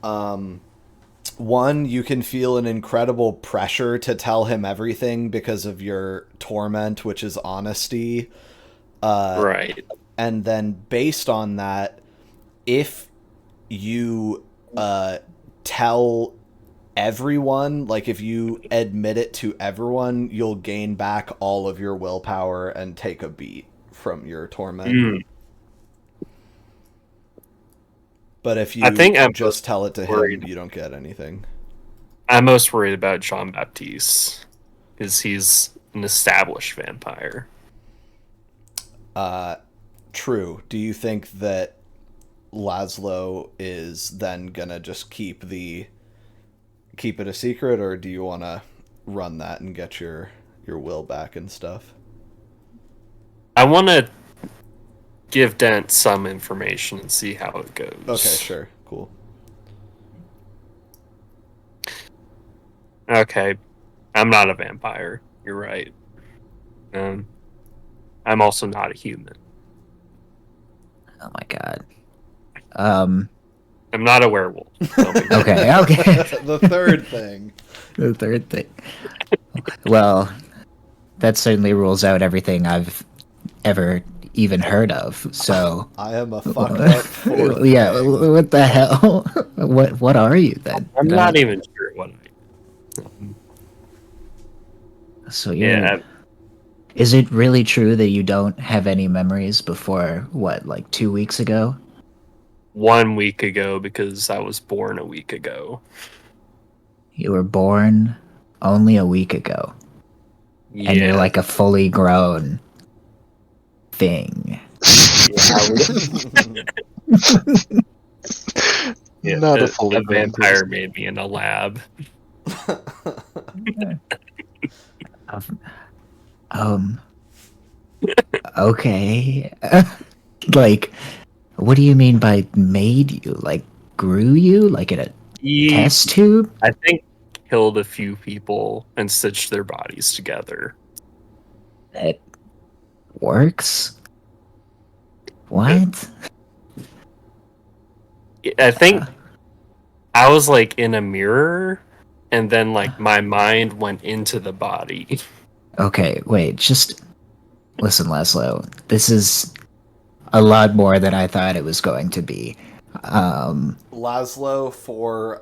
one, you can feel an incredible pressure to tell him everything because of your torment, which is honesty. Right. And then based on that, if you tell everyone, like if you admit it to everyone, you'll gain back all of your willpower and take a beat from your torment. But if you I think I'm just tell it to worried. him, you don't get anything. I'm most worried about Jean-Baptiste, because he's an established vampire. True. Do you think that Laszlo is then gonna just keep it a secret, or do you want to run that and get your will back and stuff? I want to give Dent some information and see how it goes. Okay, sure, cool. Okay, I'm not a vampire. You're right. I'm also not a human. Oh my god. I'm not a werewolf. Okay. The third thing. The third thing. Well, that certainly rules out everything I've ever even heard of. So I am a fucked up fourth yeah, thing. what the hell? What are you then? I'm not even sure what So Yeah. is it really true that you don't have any memories before what, like 2 weeks ago? 1 week ago, because I was born a week ago. You were born only a week ago, and you're like a fully grown thing. Not a fully a grown vampire person. made me in a lab. Okay. Like, what do you mean by made you? Like, grew you? Like in a test tube? I think killed a few people and stitched their bodies together. That works? What? I think I was like in a mirror, and then like my mind went into the body. Okay, wait, just listen, Laszlo. This is a lot more than I thought it was going to be. Laszlo, for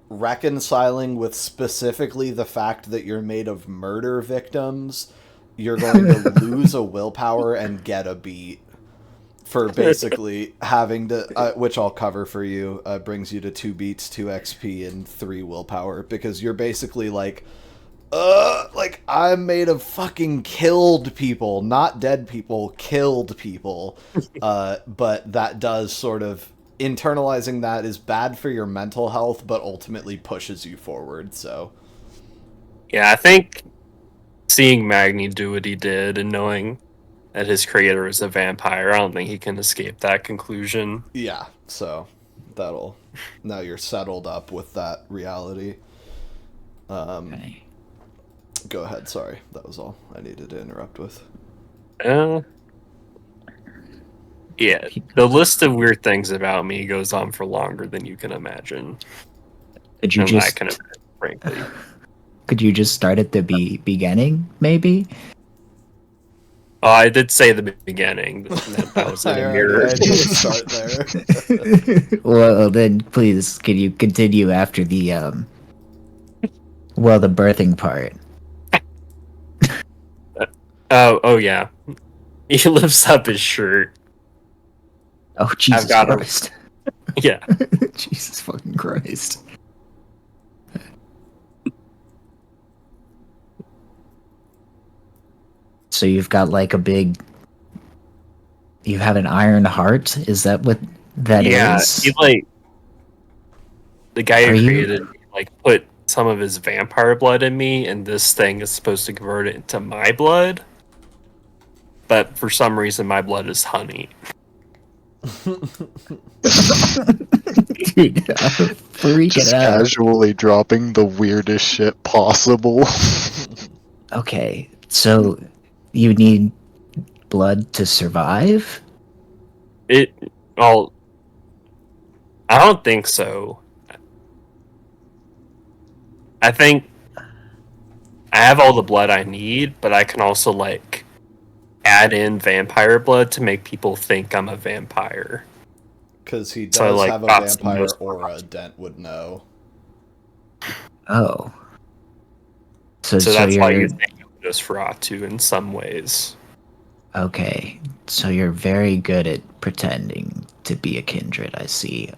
reconciling with specifically the fact that you're made of murder victims, you're going to lose a willpower and get a beat for basically having to, which I'll cover for you, brings you to 2 beats, 2 XP, and 3 willpower, because you're basically like I'm made of fucking killed people, not dead people, killed people. But that does sort of, internalizing that is bad for your mental health, but ultimately pushes you forward, so. Yeah, I think seeing Magni do what he did and knowing that his creator is a vampire, I don't think he can escape that conclusion. Yeah, so that'll, now you're settled up with that reality. Okay. Go ahead, sorry. That was all I needed to interrupt with. Yeah, the list of weird things about me goes on for longer than you can imagine. Could you And just, I can imagine, frankly. could you just start at the beginning, maybe? Oh, I did say the beginning that was in a mirror. I did start there. Well, then please, can you continue after the the birthing part? Oh yeah, he lifts up his shirt. Oh, Jesus got Christ. Yeah. Jesus fucking Christ. So you've got like you have an iron heart? Is that what that is? Yeah, he like the guy Are who you- created like put some of his vampire blood in me, and this thing is supposed to convert it into my blood. But for some reason, my blood is honey. Dude, I'm freaking Just out. casually dropping the weirdest shit possible. Okay, so you need blood to survive? Well, I don't think so. I think I have all the blood I need, but I can also like add in vampire blood to make people think I'm a vampire. Because he does So I, like, have a got some vampire notes. aura, Dent would know. Oh. So that's why you're you think I'm Nosferatu in some ways. okay. So you're very good at pretending to be a kindred, I see.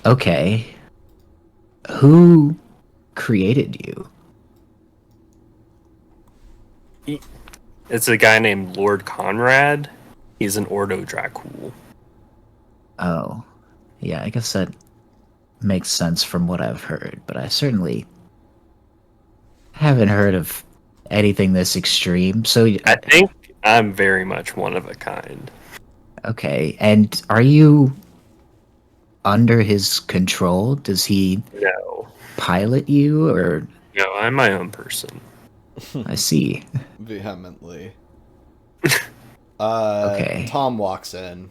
Okay. Who created you? It's a guy named Lord Conrad. He's an Ordo Dracul. Oh. Yeah, I guess that makes sense from what I've heard, but I certainly haven't heard of anything this extreme. So I think I'm very much one of a kind. okay, and are you under his control? Does he No. pilot you, or No, I'm my own person. I see. Vehemently. Okay. Tom walks in.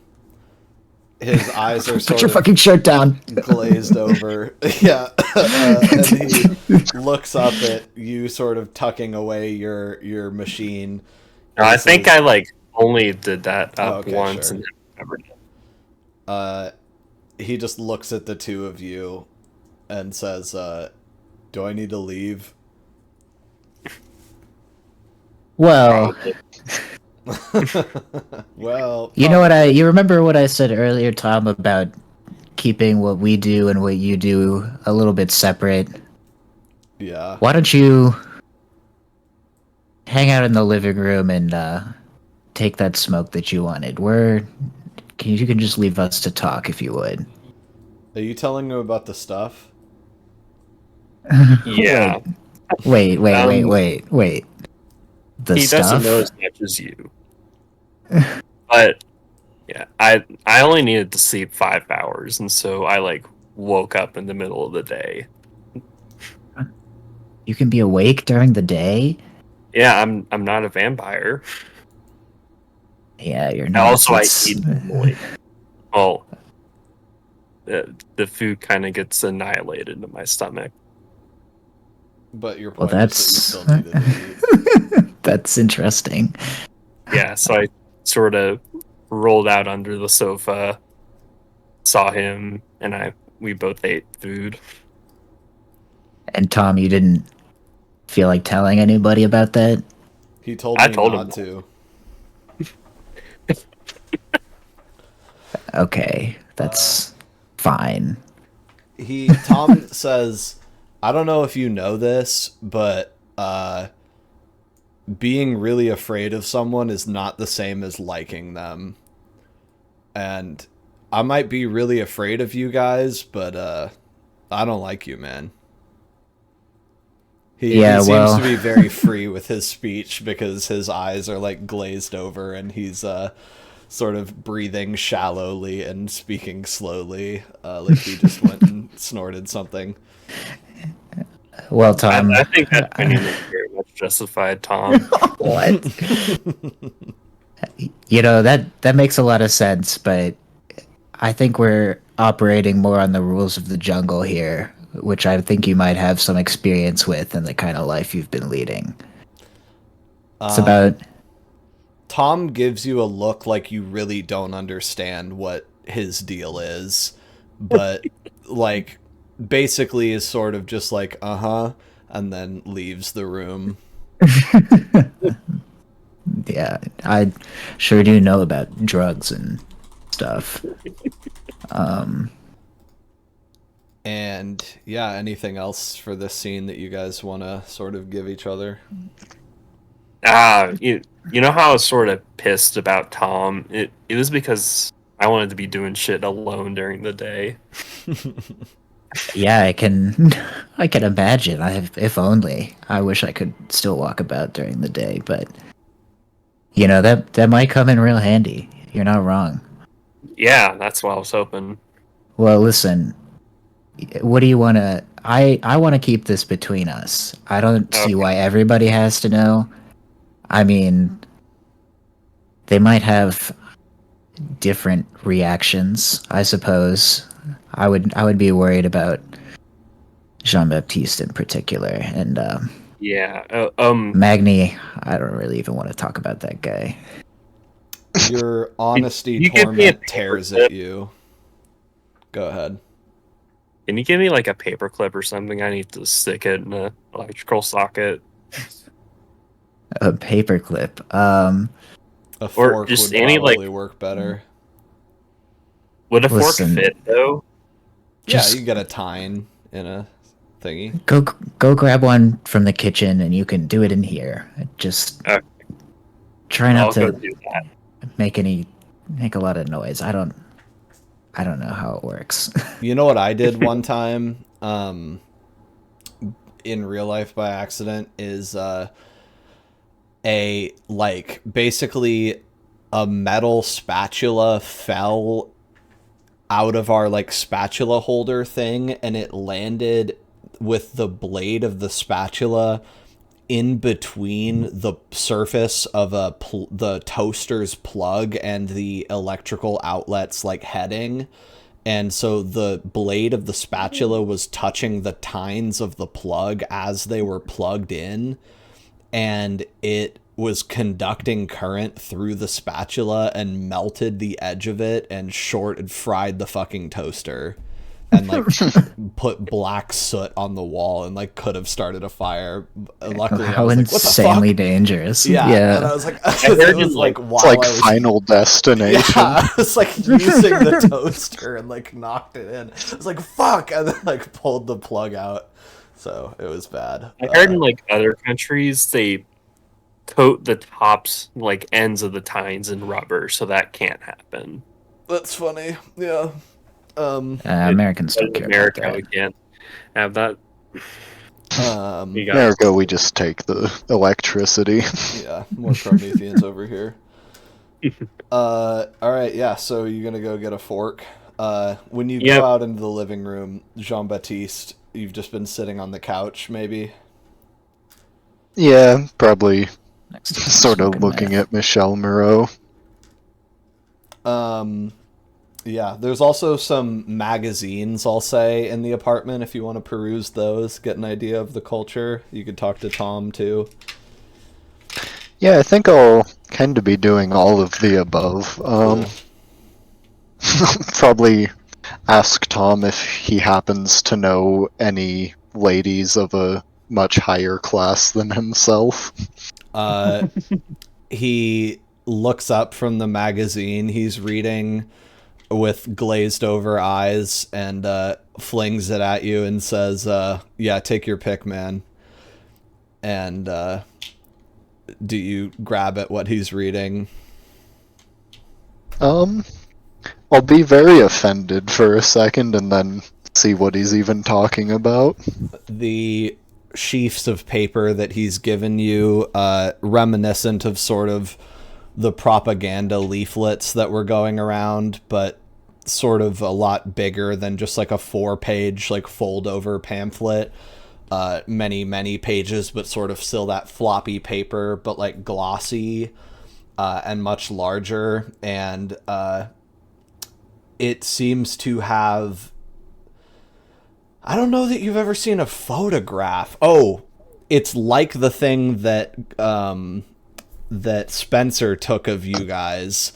His eyes are Put sort your of fucking shirt down. glazed over. Yeah. And he looks up at you, sort of tucking away your machine. No, And I he think says- I like only did that up okay, once sure. and never did. He just looks at the two of you and says, do I need to leave? Well, Well, you know you remember what I said earlier, Tom, about keeping what we do and what you do a little bit separate? yeah. Why don't you hang out in the living room and take that smoke that you wanted? You can just leave us to talk if you would. Are you telling him about the stuff? Yeah. Wait. The He stuff? doesn't know as much as you. But yeah, I only needed to sleep 5 hours, and so I like woke up in the middle of the day. You can be awake during the day? Yeah, I'm not a vampire. Yeah, you're And not. also, I It's- eat normally. Well, the food kind of gets annihilated in my stomach. But your Well, point is that you still needed to eat. that's interesting. Yeah, so I sort of rolled out under the sofa, saw him, and we both ate food. And Tom, you didn't feel like telling anybody about that? He told I me told not him. to. Okay, that's fine. Tom says, I don't know if you know this, but being really afraid of someone is not the same as liking them. And I might be really afraid of you guys, but I don't like you, man. He seems to be very free with his speech because his eyes are like glazed over and he's sort of breathing shallowly and speaking slowly, like he just went and snorted something. Well, Tom, I think that opinion is very much justified, Tom. what? You know, that makes a lot of sense, but I think we're operating more on the rules of the jungle here, which I think you might have some experience with in the kind of life you've been leading. It's about... Tom gives you a look like you really don't understand what his deal is, but like basically is sort of just like, uh-huh, and then leaves the room. Yeah, I sure do know about drugs and stuff. And yeah, anything else for this scene that you guys want to sort of give each other? You know how I was sort of pissed about Tom? It was because I wanted to be doing shit alone during the day. Yeah, I can imagine. If only. I wish I could still walk about during the day, but you know, that might come in real handy. You're not wrong. Yeah, that's what I was hoping. Well, listen. What do you want to... I want to keep this between us. I don't see why everybody has to know. I mean, they might have different reactions, I suppose. I would be worried about Jean-Baptiste in particular, and Yeah. Magni. I don't really even want to talk about that guy. Your honesty you give me a torment tears at you. Go ahead. Can you give me like a paperclip or something? I need to stick it in an electrical socket. A paperclip. A fork just would any, probably work better. Would a fork Listen. fit though? Just- Yeah, you get a tine in a thingy. Go grab one from the kitchen, and you can do it in here. Just try not I'll go to do that. make a lot of noise. I don't know how it works. You know what I did one time in real life by accident is basically a metal spatula fell out of our like spatula holder thing, and it landed with the blade of the spatula in between the surface of the toaster's plug and the electrical outlet's like heading. And so the blade of the spatula was touching the tines of the plug as they were plugged in, and it was conducting current through the spatula and melted the edge of it and fried the fucking toaster and like put black soot on the wall and like could have started a fire. Luckily, How I was insanely like, what the fuck? dangerous. Yeah, and I was like, it was like while It's like I was, Final Destination. yeah, I was like using the toaster and like knocked it in. I was like, fuck, and then like pulled the plug out. So it was bad. I heard in like other countries they coat the tops, like ends of the tines in rubber, so that can't happen. That's funny. Yeah. Americans But don't in care America, about we that. can't have that. You got America, we just take the electricity. Yeah, more Prometheans over here. All right, yeah. So you're gonna go get a fork. When you go out into the living room, Jean-Baptiste, you've just been sitting on the couch, maybe. Yeah, probably Next to him, sort of smoking looking meth. at Michelle Moreau. Yeah, there's also some magazines, I'll say, in the apartment if you want to peruse those, get an idea of the culture. You could talk to Tom, too. Yeah, I think I'll kind of be doing all of the above. Cool. Probably ask Tom if he happens to know any ladies of a much higher class than himself. He looks up from the magazine he's reading with glazed over eyes and flings it at you and says, yeah, take your pick, man. And do you grab at what he's reading? I'll be very offended for a second and then see what he's even talking about. The sheafs of paper that he's given you, reminiscent of sort of the propaganda leaflets that were going around, but sort of a lot bigger than just like a 4-page like fold over pamphlet. Many pages, but sort of still that floppy paper, but like glossy and much larger. And it seems to have, I don't know that you've ever seen a photograph. Oh, it's like the thing that that Spencer took of you guys.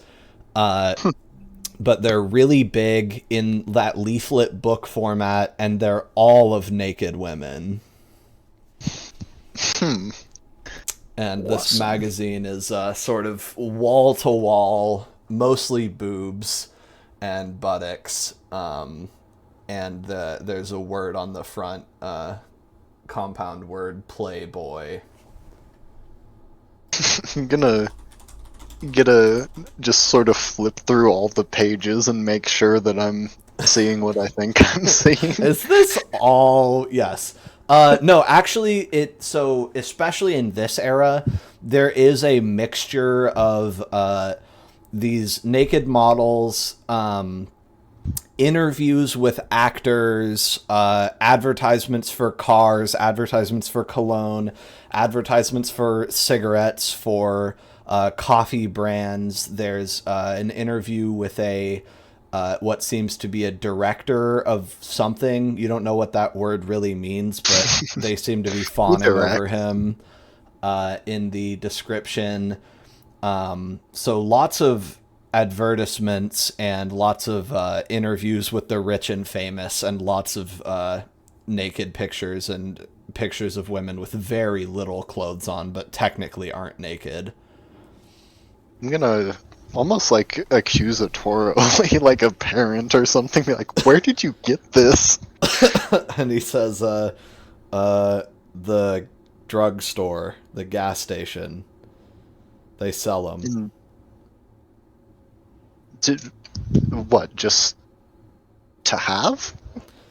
But they're really big in that leaflet book format, and they're all of naked women. And this Awesome. magazine is sort of wall-to-wall, mostly boobs and buttocks. And there's a word on the front, compound word, Playboy. I'm gonna just sort of flip through all the pages and make sure that I'm seeing what I think I'm seeing. Is this all? Yes. No, actually, so especially in this era, there is a mixture of these naked models, interviews with actors, advertisements for cars, advertisements for cologne, advertisements for cigarettes, for coffee brands. There's an interview with a what seems to be a director of something. You don't know what that word really means, but they seem to be fawning over him in the description. So lots of advertisements and lots of interviews with the rich and famous, and lots of naked pictures and pictures of women with very little clothes on, but technically aren't naked. I'm gonna almost like accusatorily, like a parent or something, be like, where did you get this? And he says, the drugstore, the gas station. They sell them. What, just to have?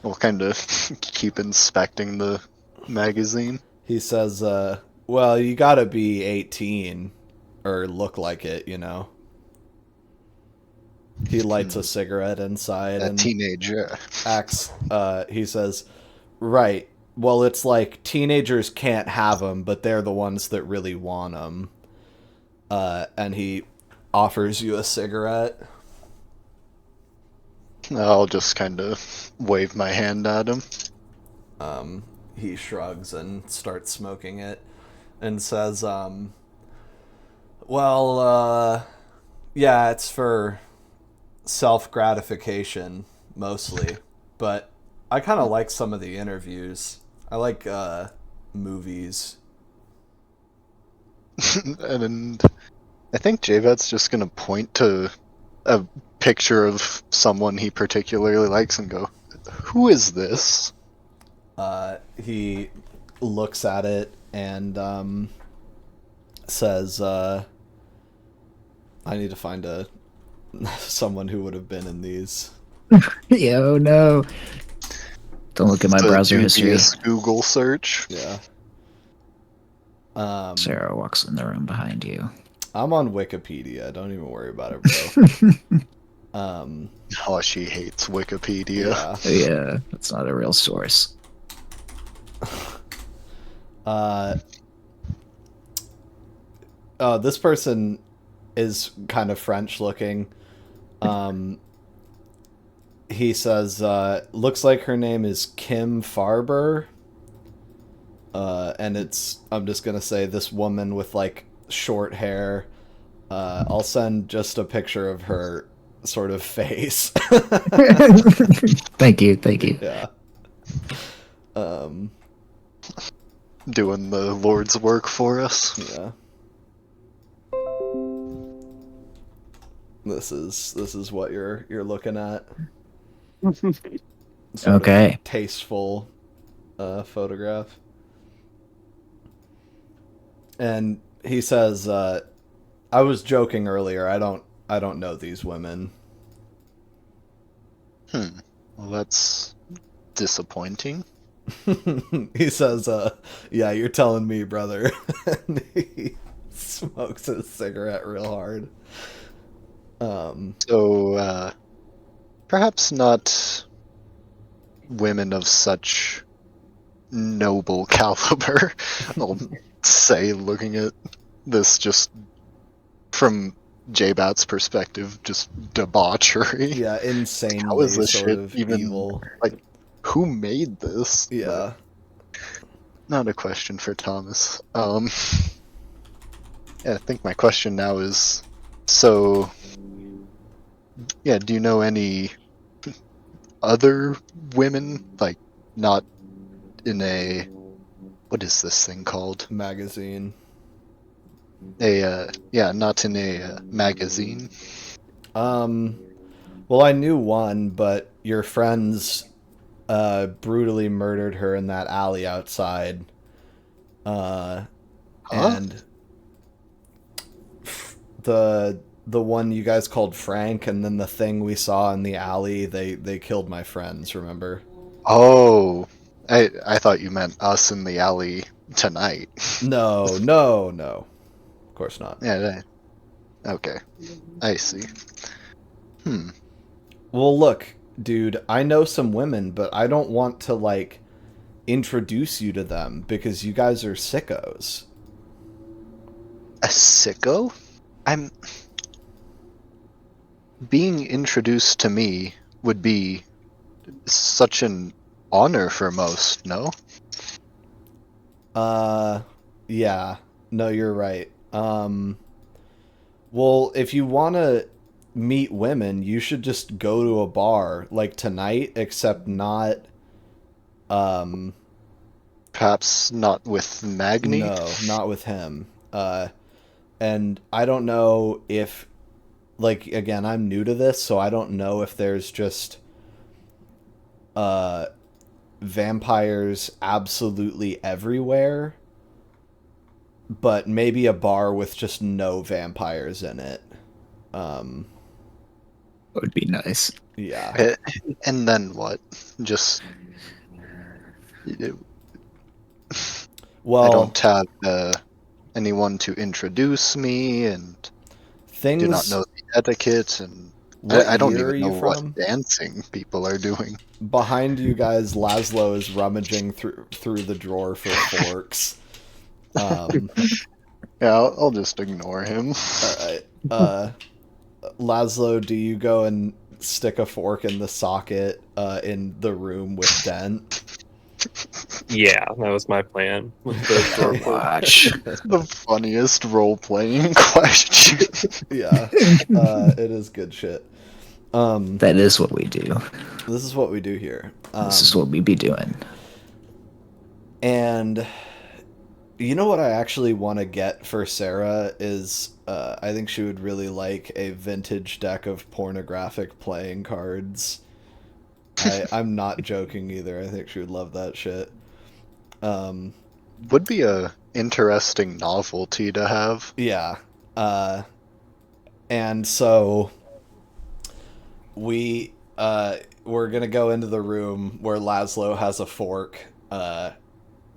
We'll kind of keep inspecting the magazine. He says, well, you gotta be 18 or look like it, you know. He lights a cigarette inside A and teenager. acts, he says, right, well, it's like teenagers can't have them, but they're the ones that really want them. And he offers you a cigarette. I'll just kind of wave my hand at him. He shrugs and starts smoking it and says, well, yeah, it's for self-gratification, mostly. But I kind of like some of the interviews. I like movies. And I think Javet's just gonna point to a picture of someone he particularly likes and go, who is this? He looks at it and says, I need to find someone who would have been in these. Yeah, oh no. Don't look at my It's a browser history. dubious Google search. Yeah. Sarah walks in the room behind you. I'm on Wikipedia. Don't even worry about it, bro. Oh, she hates Wikipedia. Yeah. Yeah, that's not a real source. This person is kind of French looking. He says, looks like her name is Kim Farber. And I'm just going to say this woman with like short hair. I'll send just a picture of her sort of face. Thank you. Yeah. Doing the Lord's work for us. Yeah. This is what you're looking at. Sort Okay. of tasteful photograph. And he says, I was joking earlier. I don't know these women. Well, that's disappointing. He says, yeah, you're telling me, brother. And he smokes his cigarette real hard. So, perhaps not women of such noble caliber, I'll say, looking at this just from J-Bat's perspective, just debauchery. Yeah, insanely How is this sort shit of even, evil. like, who made this? Yeah. Not a question for Thomas. Yeah, I think my question now is, so, yeah, do you know any other women, like, not in a, what is this thing called? Magazine. Not in a magazine. Well, I knew one, but your friends brutally murdered her in that alley outside. And the one you guys called Frank, and then the thing we saw in the alley, they killed my friends, remember? Oh, I thought you meant us in the alley tonight. No. Of course not. Yeah, okay. I see. Well, look, dude, I know some women, but I don't want to, like, introduce you to them because you guys are sickos. A sicko? Being introduced to me would be such an honor for most, no? Yeah. No, you're right. Well, if you want to meet women, you should just go to a bar, like tonight, except not, Perhaps not with Magni? no, not with him. And I don't know if, like, again, I'm new to this, so I don't know if there's just, vampires absolutely everywhere, but maybe a bar with just no vampires in it. Would be nice. Yeah. And then what? Just... Well, I don't have anyone to introduce me, and things. do not know the etiquette, and What I don't year are even you know from? what dancing people are doing. Behind you guys, Laszlo is rummaging through the drawer for forks. Yeah, I'll just ignore him. All right. Laszlo, do you go and stick a fork in the socket in the room with Dent? Yeah, that was my plan. With the door Watch. The funniest role-playing question. Yeah. It is good shit. That is what we do. This is what we do here. This is what we be doing. And you know what I actually want to get for Sarah is I think she would really like a vintage deck of pornographic playing cards. I'm not joking either. I think she would love that shit. Would be a interesting novelty to have. Yeah. And so we're gonna go into the room where Laszlo has a fork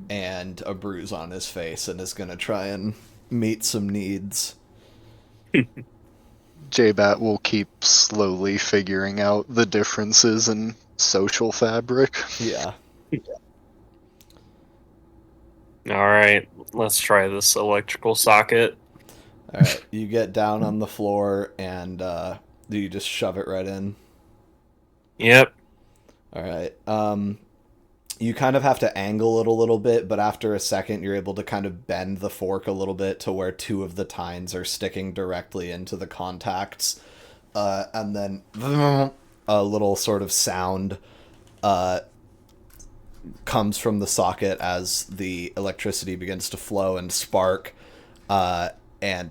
and a bruise on his face and is gonna try and meet some needs. J-Bat will keep slowly figuring out the differences in social fabric. Yeah. All right, let's try this electrical socket. All right, you get down on the floor and do you just shove it right in? Yep. All right. You kind of have to angle it a little bit, but after a second, you're able to kind of bend the fork a little bit to where two of the tines are sticking directly into the contacts. And then a little sort of sound comes from the socket as the electricity begins to flow and spark. And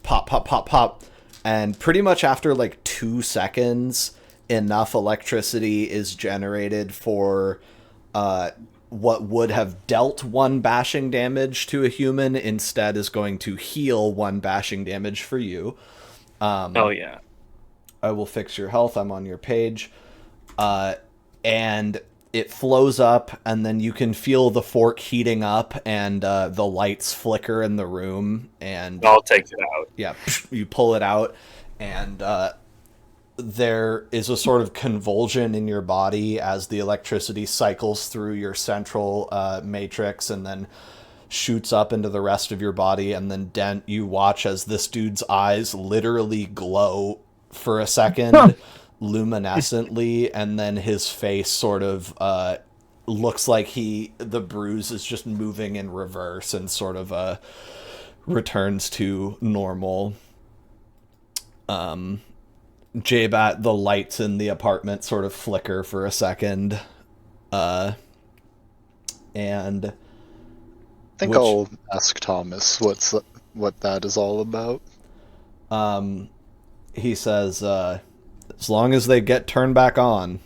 pop, pop, pop, pop. And pretty much after like 2 seconds, enough electricity is generated for what would have dealt 1 bashing damage to a human instead is going to heal 1 bashing damage for you. Oh, yeah. I will fix your health. I'm on your page. And it flows up, and then you can feel the fork heating up, and the lights flicker in the room. And I'll take it out. yeah, you pull it out, and there is a sort of convulsion in your body as the electricity cycles through your central matrix and then shoots up into the rest of your body. And then Dent, you watch as this dude's eyes literally glow for a second, luminescently, and then his face sort of looks like the bruise is just moving in reverse and sort of returns to normal. J-Bat, the lights in the apartment sort of flicker for a second. And I think I'll ask Thomas what that is all about. He says, as long as they get turned back on.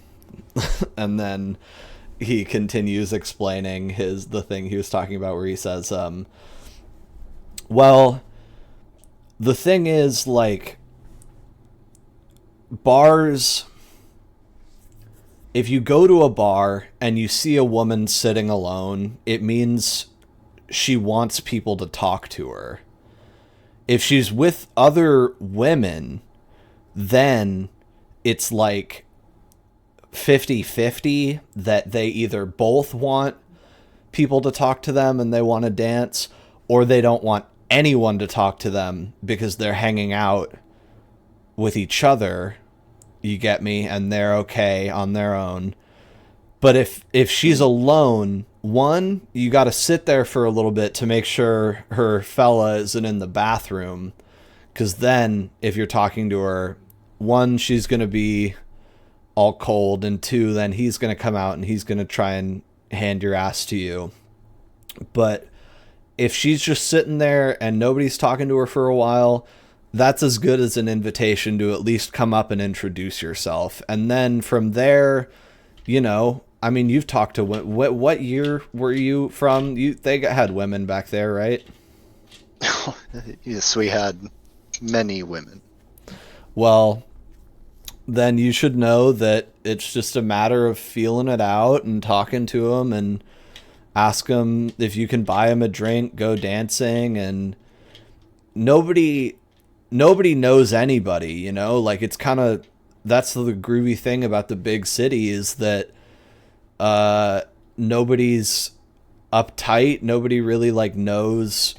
And then he continues explaining the thing he was talking about where he says, well, the thing is, like, bars, if you go to a bar and you see a woman sitting alone, it means she wants people to talk to her. If she's with other women, then it's like 50-50 that they either both want people to talk to them and they want to dance, or they don't want anyone to talk to them because they're hanging out with each other, you get me, and they're okay on their own. But if she's alone, one, you got to sit there for a little bit to make sure her fella isn't in the bathroom, because then if you're talking to her, one, she's going to be all cold, and two, then he's going to come out and he's going to try and hand your ass to you. But if she's just sitting there and nobody's talking to her for a while, that's as good as an invitation to at least come up and introduce yourself. And then from there, you know, I mean, you've talked to what year were you from? They had women back there, right? Yes, we had many women. Well, then you should know that it's just a matter of feeling it out and talking to them and ask them if you can buy them a drink, go dancing, and nobody knows anybody, you know? Like, it's kind of, that's the groovy thing about the big city, is that nobody's uptight. Nobody really, like, knows.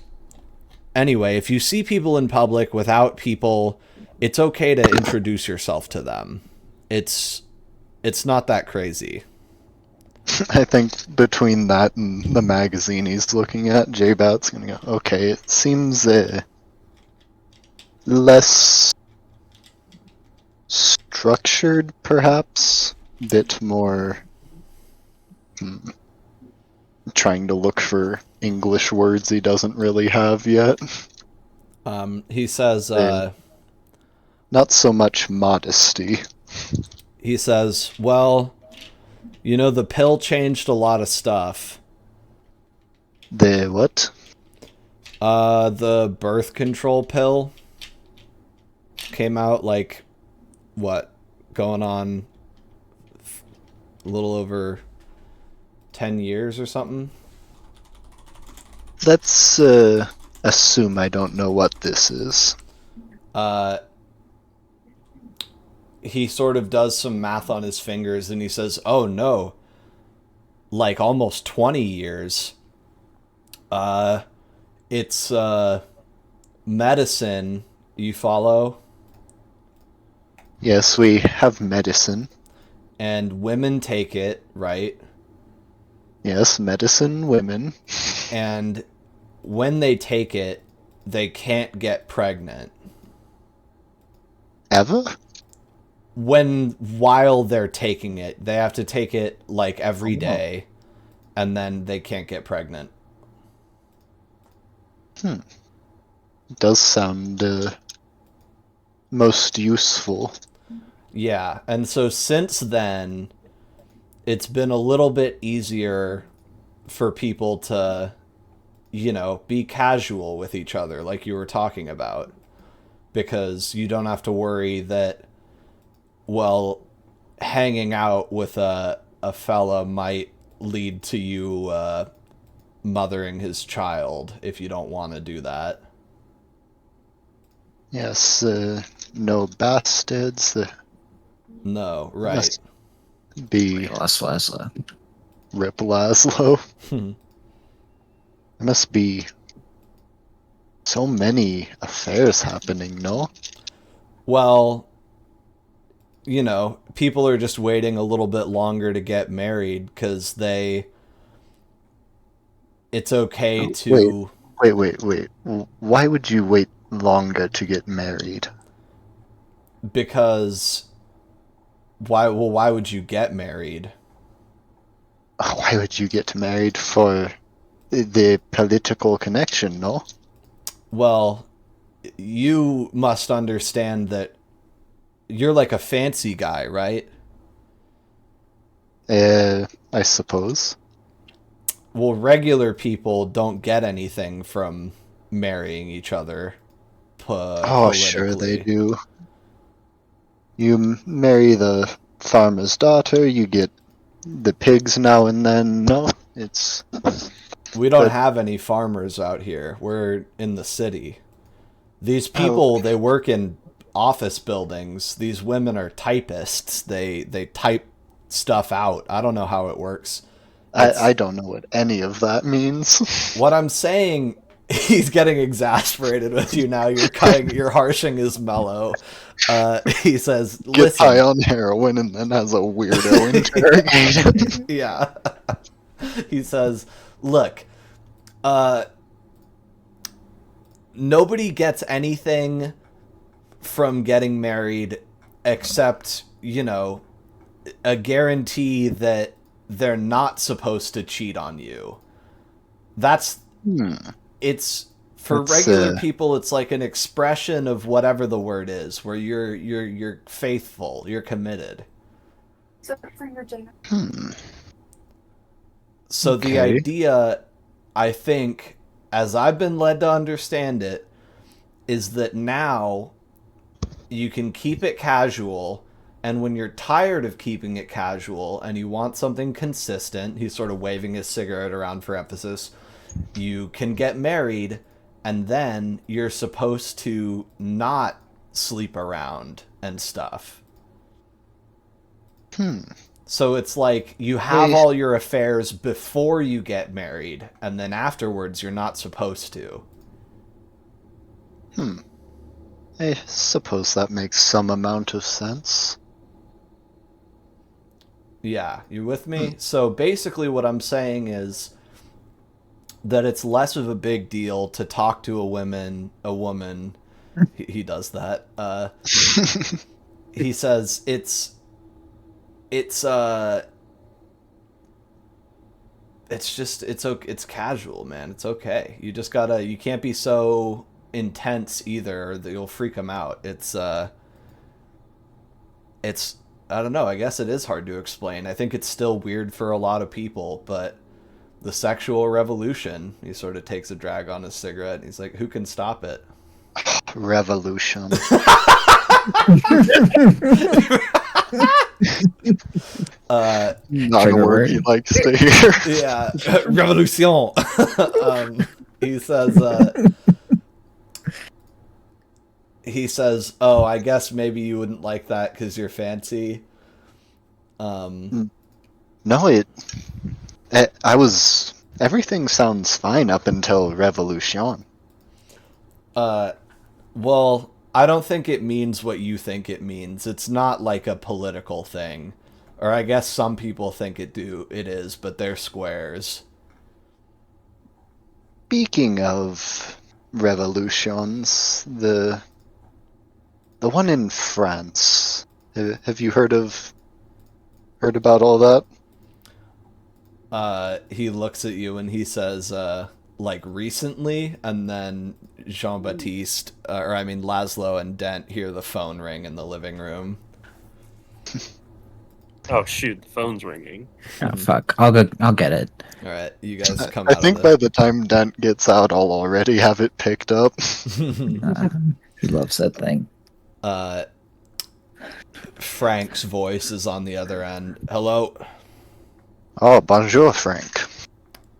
Anyway, if you see people in public without people, it's okay to introduce yourself to them. It's not that crazy. I think between that and the magazine he's looking at, J-Bat's gonna go, okay, it seems less structured, perhaps. Bit more trying to look for English words he doesn't really have yet. He says, not so much modesty. He says, well, you know, the pill changed a lot of stuff. The what? The birth control pill came out, like, what, going on a little over 10 years or something? Let's assume I don't know what this is. He sort of does some math on his fingers and he says, oh no, like almost 20 years. It's medicine, you follow? Yes, we have medicine. And women take it, right? Yes, medicine, women. And when they take it, they can't get pregnant. Ever? While they're taking it, they have to take it like every day, and then they can't get pregnant. Does sound most useful. Yeah, and so since then, it's been a little bit easier for people to, be casual with each other, like you were talking about, because you don't have to worry that, well, hanging out with a fella might lead to you mothering his child if you don't want to do that. Yes, no bastards. No, right. Must be Laszlo. Rip Laszlo. There must be so many affairs happening, no? Well, people are just waiting a little bit longer to get married because it's okay to... Wait. Why would you wait longer to get married? Because... Why would you get married? Why would you get married? For the political connection, no? Well, you must understand that you're like a fancy guy, right? I suppose. Well, regular people don't get anything from marrying each other. Oh, sure they do. You marry the farmer's daughter, you get the pigs now and then. No, it's... We don't have any farmers out here. We're in the city. These people, they work in office buildings. These women are typists. They type stuff out. I don't know how it works. I don't know what any of that means. What I'm saying, he's getting exasperated with you now. You're harshing his mellow. He says, Gets listen. high on heroin and then has a weirdo interrogation. Yeah. He says, look, nobody gets anything from getting married except, a guarantee that they're not supposed to cheat on you. That's... It's... For regular people, it's like an expression of whatever the word is, where you're faithful, you're committed. Except for your dad. So the idea, I think, as I've been led to understand it, is that now you can keep it casual, and when you're tired of keeping it casual and you want something consistent, he's sort of waving his cigarette around for emphasis, you can get married, and then you're supposed to not sleep around and stuff. So it's like you have all your affairs before you get married, and then afterwards you're not supposed to. I suppose that makes some amount of sense. Yeah, you with me? So basically what I'm saying is that it's less of a big deal to talk to a woman. He does that. He says it's casual, man. It's okay. You just you can't be so intense either, or that you'll freak them out. It's I don't know. I guess it is hard to explain. I think it's still weird for a lot of people, but the sexual revolution, he sort of takes a drag on his cigarette, and he's like, who can stop it? Revolution. Not a word he likes to hear. Yeah, revolution. He says, oh, I guess maybe you wouldn't like that because you're fancy. No, everything sounds fine up until revolution. Well, I don't think it means what you think it means. It's not like a political thing. Or I guess some people think it is, but they're squares. Speaking of revolutions, the one in France. Have you heard about all that? He looks at you and he says, like recently, and then Jean-Baptiste, Laszlo and Dent hear the phone ring in the living room. Oh shoot, the phone's ringing. Oh fuck! I'll get it. All right, you guys come I out think of by the time Dent gets out, I'll already have it picked up. He loves that thing. Frank's voice is on the other end. Hello. Oh, bonjour, Frank.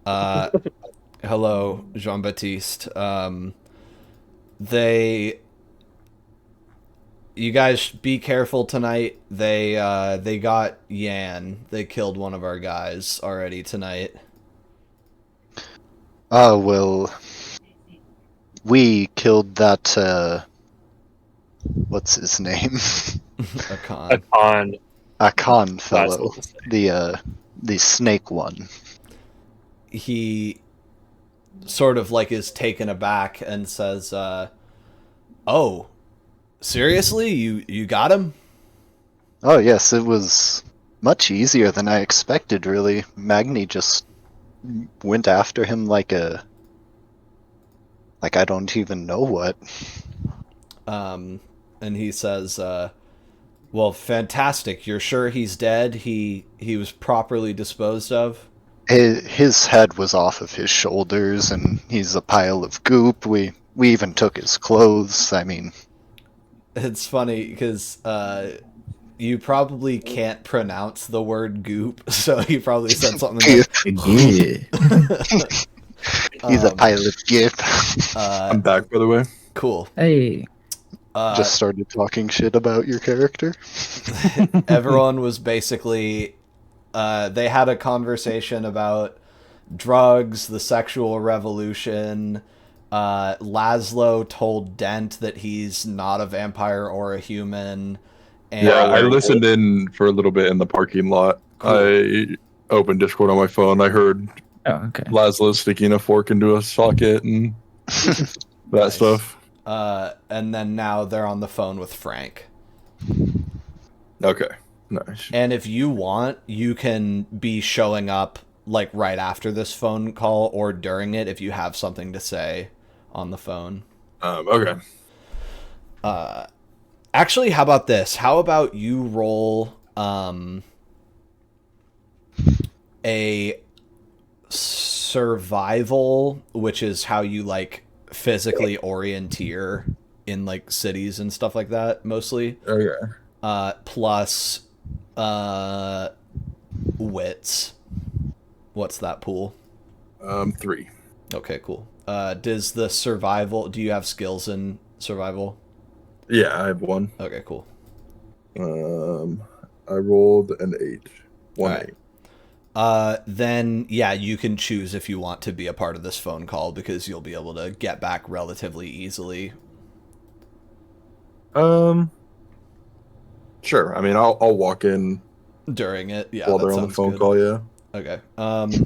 Hello, Jean-Baptiste. You guys be careful tonight. They got Yan. They killed one of our guys already tonight. Well, we killed that, what's his name? A A con. con. Akan That's fellow. what to say. The snake one. He sort of like is taken aback and says, "Oh, seriously? You got him?" Oh yes, it was much easier than I expected, really. Magni just went after him like I don't even know what. And he says, "Well, fantastic. You're sure he's dead? He was properly disposed of?" His head was off of his shoulders, and he's a pile of goop. We even took his clothes. I mean, It's funny because you probably can't pronounce the word goop, so he probably said something like, he's a pile of goop. I'm back, by the way. Cool. Hey. Just started talking shit about your character. Everyone was basically they had a conversation about drugs, the sexual revolution. Laszlo told Dent that he's not a vampire or a human. And Yeah, I listened in for a little bit in the parking lot. Cool. I opened Discord on my phone. I heard Oh, okay. Laszlo sticking a fork into a socket and that Nice. stuff. And then now they're on the phone with Frank. Okay, nice. And if you want, you can be showing up like right after this phone call or during it if you have something to say on the phone. Okay. Actually, how about this? How about you roll a survival, which is how you like physically orienteer in like cities and stuff like that mostly. Okay. Plus wits. What's that pool? 3. Okay, cool. Does the survival, do you have skills in survival? Yeah, I have 1. Okay, cool. I rolled an 8. 1 All right. 8. Then yeah, you can choose if you want to be a part of this phone call because you'll be able to get back relatively easily. Sure. I mean, I'll walk in During it. Yeah, while that they're on the sounds phone good. call. Yeah. Okay.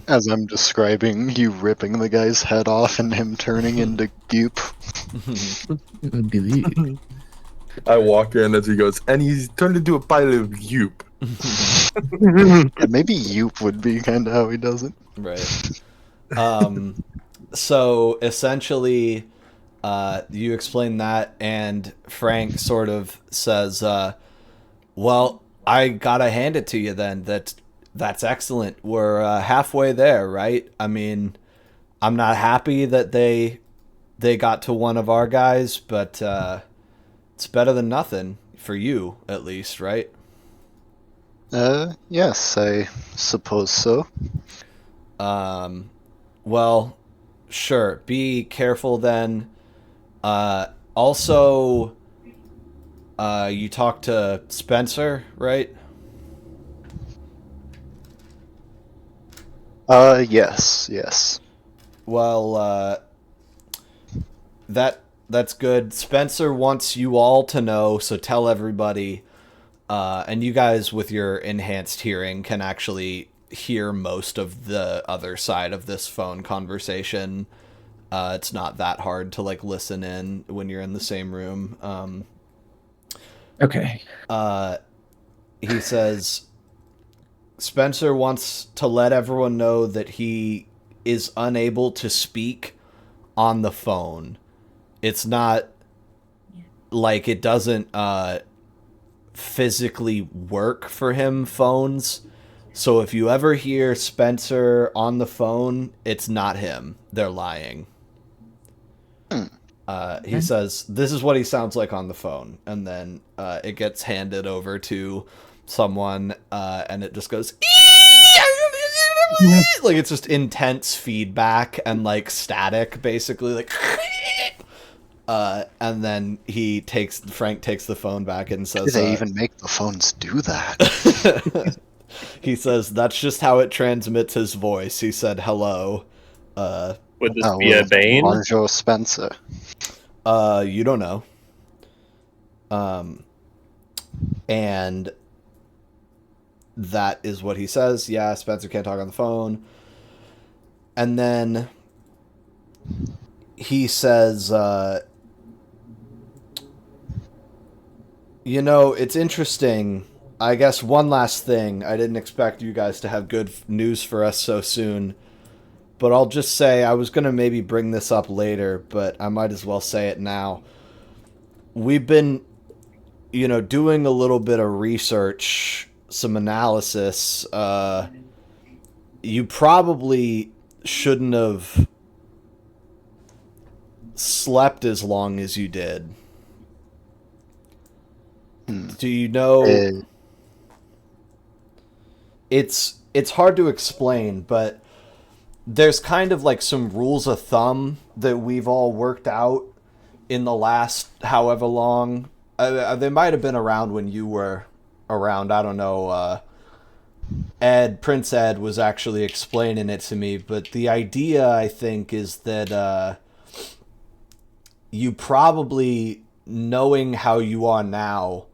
As I'm describing you ripping the guy's head off and him turning into goop. I walk in as he goes, and he's turned into a pile of goop. Maybe Yoop would be kind of how he does it. Right. So essentially, you explain that, and Frank sort of says, well, I gotta hand it to you then. That's excellent. We're halfway there, right? I mean, I'm not happy that they got to one of our guys, but it's better than nothing for you, at least, right? Yes, I suppose so. Well, sure. Be careful then. Also, you talked to Spencer, right? Yes. Well, That's good. Spencer wants you all to know, so tell everybody. And you guys with your enhanced hearing can actually hear most of the other side of this phone conversation. It's not that hard to like listen in when you're in the same room. Okay. He says Spencer wants to let everyone know that he is unable to speak on the phone. It's not like it doesn't physically work for him, phones. So if you ever hear Spencer on the phone, it's not him. They're lying. He says, this is what he sounds like on the phone. And then it gets handed over to someone, and it just goes... like, it's just intense feedback and, like, static, basically. Like... and then Frank takes the phone back and says... Do they even make the phones do that? He says, that's just how it transmits his voice. He said, hello. Would this be a Bane? Bonjour, Spencer. You don't know. And that is what he says. Yeah, Spencer can't talk on the phone. And then he says, it's interesting. I guess one last thing. I didn't expect you guys to have good news for us so soon. But I'll just say, I was going to maybe bring this up later, but I might as well say it now. We've been, doing a little bit of research, some analysis. You probably shouldn't have slept as long as you did. Do you know... It's hard to explain, but there's kind of like some rules of thumb that we've all worked out in the last however long. They might have been around when you were around. I don't know. Prince Ed was actually explaining it to me, but the idea, I think, is that you probably, knowing how you are now,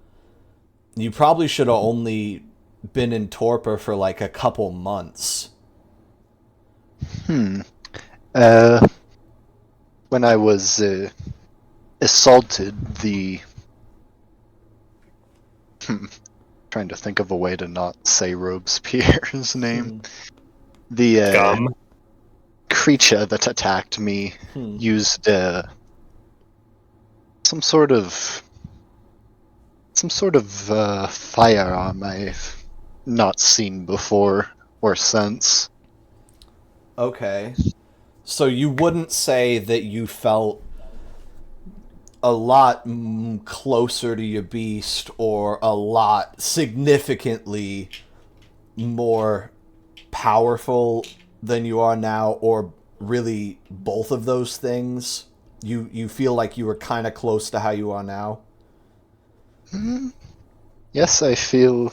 you probably should have only been in torpor for like a couple months. When I was assaulted, trying to think of a way to not say Robespierre's name. The creature that attacked me used some sort of firearm I've not seen before or since. Okay. So you wouldn't say that you felt a lot closer to your beast or a lot significantly more powerful than you are now, or really both of those things? You feel like you were kind of close to how you are now? Yes, I feel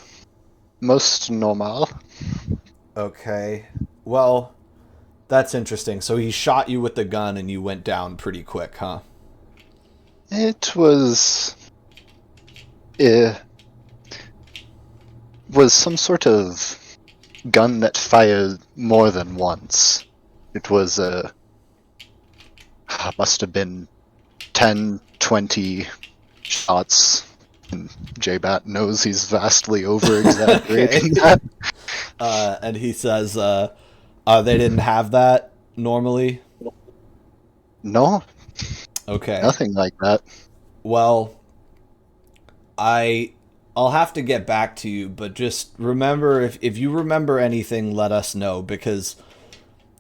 most normal. Okay. Well, that's interesting. So he shot you with the gun and you went down pretty quick, huh? It was some sort of gun that fired more than once. It was must have been 10, 20 shots. And J-Bat knows he's vastly over-exaggerating that. And he says, they didn't have that normally? No. Okay. Nothing like that. Well, I'll have to get back to you, but just remember, if you remember anything, let us know, because,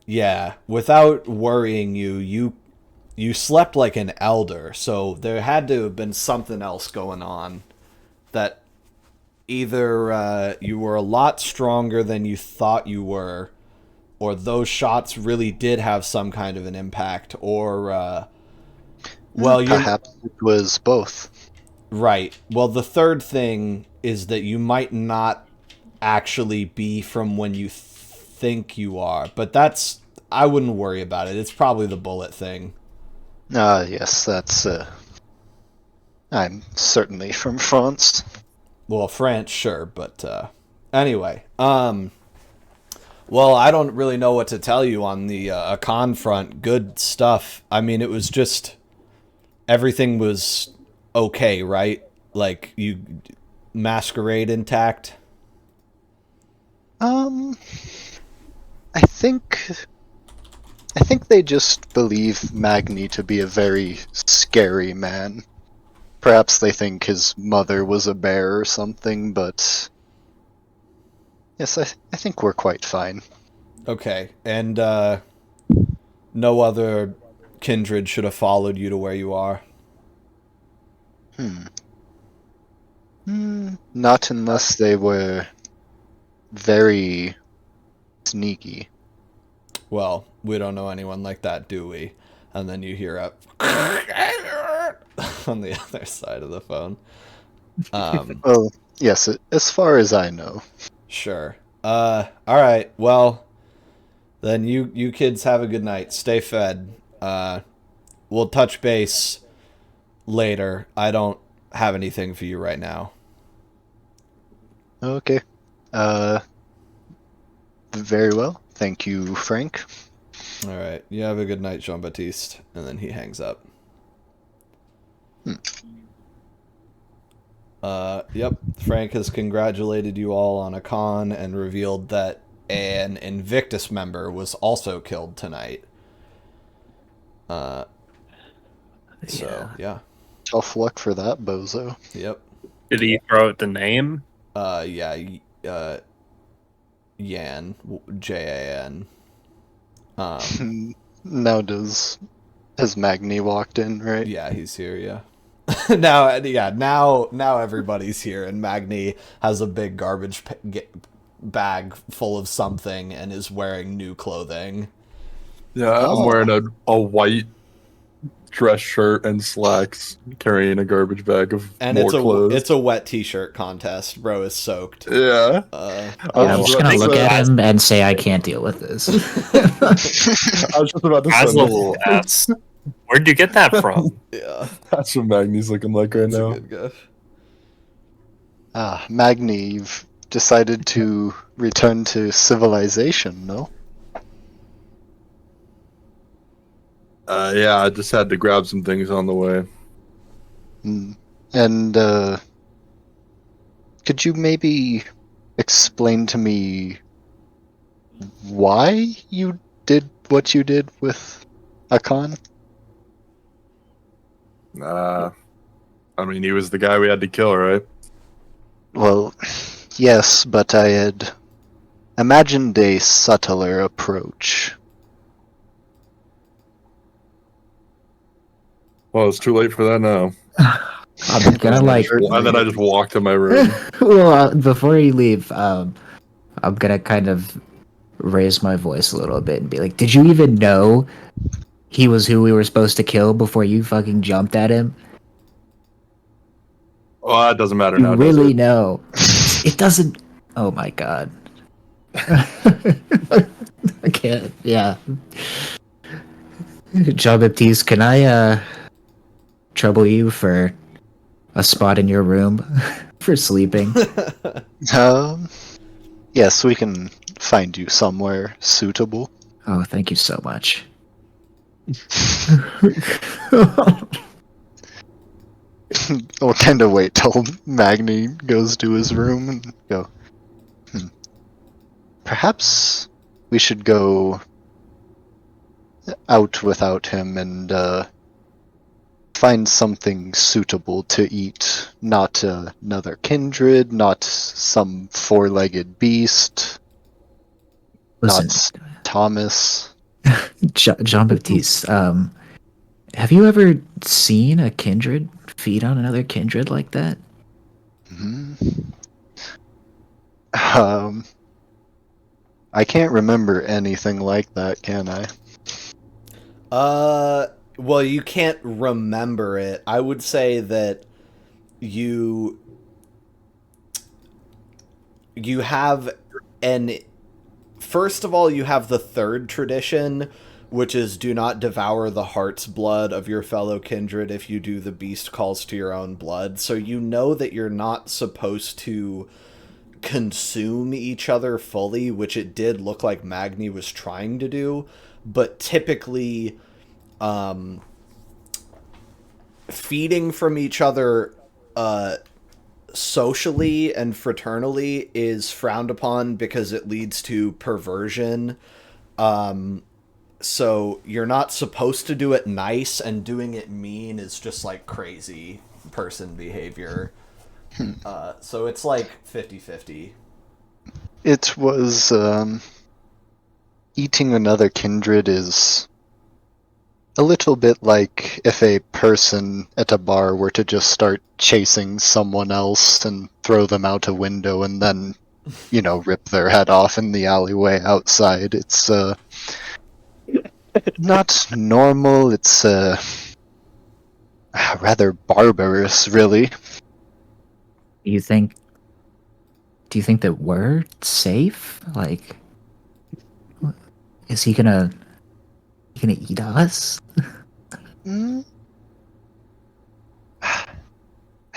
yeah, without worrying you slept like an elder, so there had to have been something else going on, that either you were a lot stronger than you thought you were, or those shots really did have some kind of an impact, or perhaps it was both. Right. Well, the third thing is that you might not actually be from when you think you are, but I wouldn't worry about it. It's probably the bullet thing. Yes, that's, I'm certainly from France. Well, France, sure, but anyway. Well, I don't really know what to tell you on the con front. Good stuff. I mean, it was just everything was okay, right? Like you masquerade intact. Um, I think they just believe Magni to be a very scary man. Perhaps they think his mother was a bear or something, but yes, I think we're quite fine. Okay, and no other kindred should have followed you to where you are. Not unless they were very sneaky. Well, we don't know anyone like that, do we? And then you hear a on the other side of the phone. Well, yes, as far as I know. Sure. All right. Well, then you kids have a good night. Stay fed. We'll touch base later. I don't have anything for you right now. Okay. Very well. Thank you, Frank. All right. You have a good night, Jean-Baptiste. And then he hangs up. Yep. Frank has congratulated you all on a con and revealed that an Invictus member was also killed tonight. So, yeah. Tough luck for that, bozo. Yep. Did he throw out the name? Yeah. Yan. Jan. Now has Magni walked in, right? Yeah, he's here, yeah. Now everybody's here, and Magni has a big garbage bag full of something and is wearing new clothing. Yeah, I'm wearing a white dress shirt and slacks, carrying a garbage bag of more clothes. It's a wet t-shirt contest. Bro is soaked. Yeah. I'm just gonna look at him and say I can't deal with this. I was just about to say, where'd you get that from? Yeah, that's what Magni's looking like right now. a good guess. Magni, you've decided to return to civilization, no? Yeah, I just had to grab some things on the way. And, could you maybe explain to me why you did what you did with Akan? I mean, he was the guy we had to kill, right? Well, yes, but I had imagined a subtler approach. Well, it's too late for that now. I'm gonna And then I just walk to my room. well, before you leave, I'm gonna kind of raise my voice a little bit and be like, "Did you even know he was who we were supposed to kill before you fucking jumped at him?" Well, that doesn't matter You now. really know. It doesn't. Oh my god. I can't. Yeah. Jean-Baptiste, can I trouble you for a spot in your room for sleeping? Yes, we can find you somewhere suitable. Oh, thank you so much. We'll kind of wait till Magni goes to his room and go, perhaps we should go out without him and find something suitable to eat. Not another kindred, not some four-legged beast. Listen, not Thomas. Jean-Baptiste, have you ever seen a kindred feed on another kindred like that? I can't remember anything like that, can I? Well, you can't remember it. I would say that you have first of all, you have the third tradition, which is do not devour the heart's blood of your fellow kindred. If you do, the beast calls to your own blood. So you know that you're not supposed to consume each other fully, which it did look like Magni was trying to do, but typically feeding from each other socially and fraternally is frowned upon because it leads to perversion. So you're not supposed to do it nice, and doing it mean is just like crazy person behavior. So it's like 50-50. It was, eating another kindred is a little bit like if a person at a bar were to just start chasing someone else and throw them out a window and then, rip their head off in the alleyway outside. It's, not normal, it's, rather barbarous, really. Do you think that we're safe? Like, is he gonna eat us? I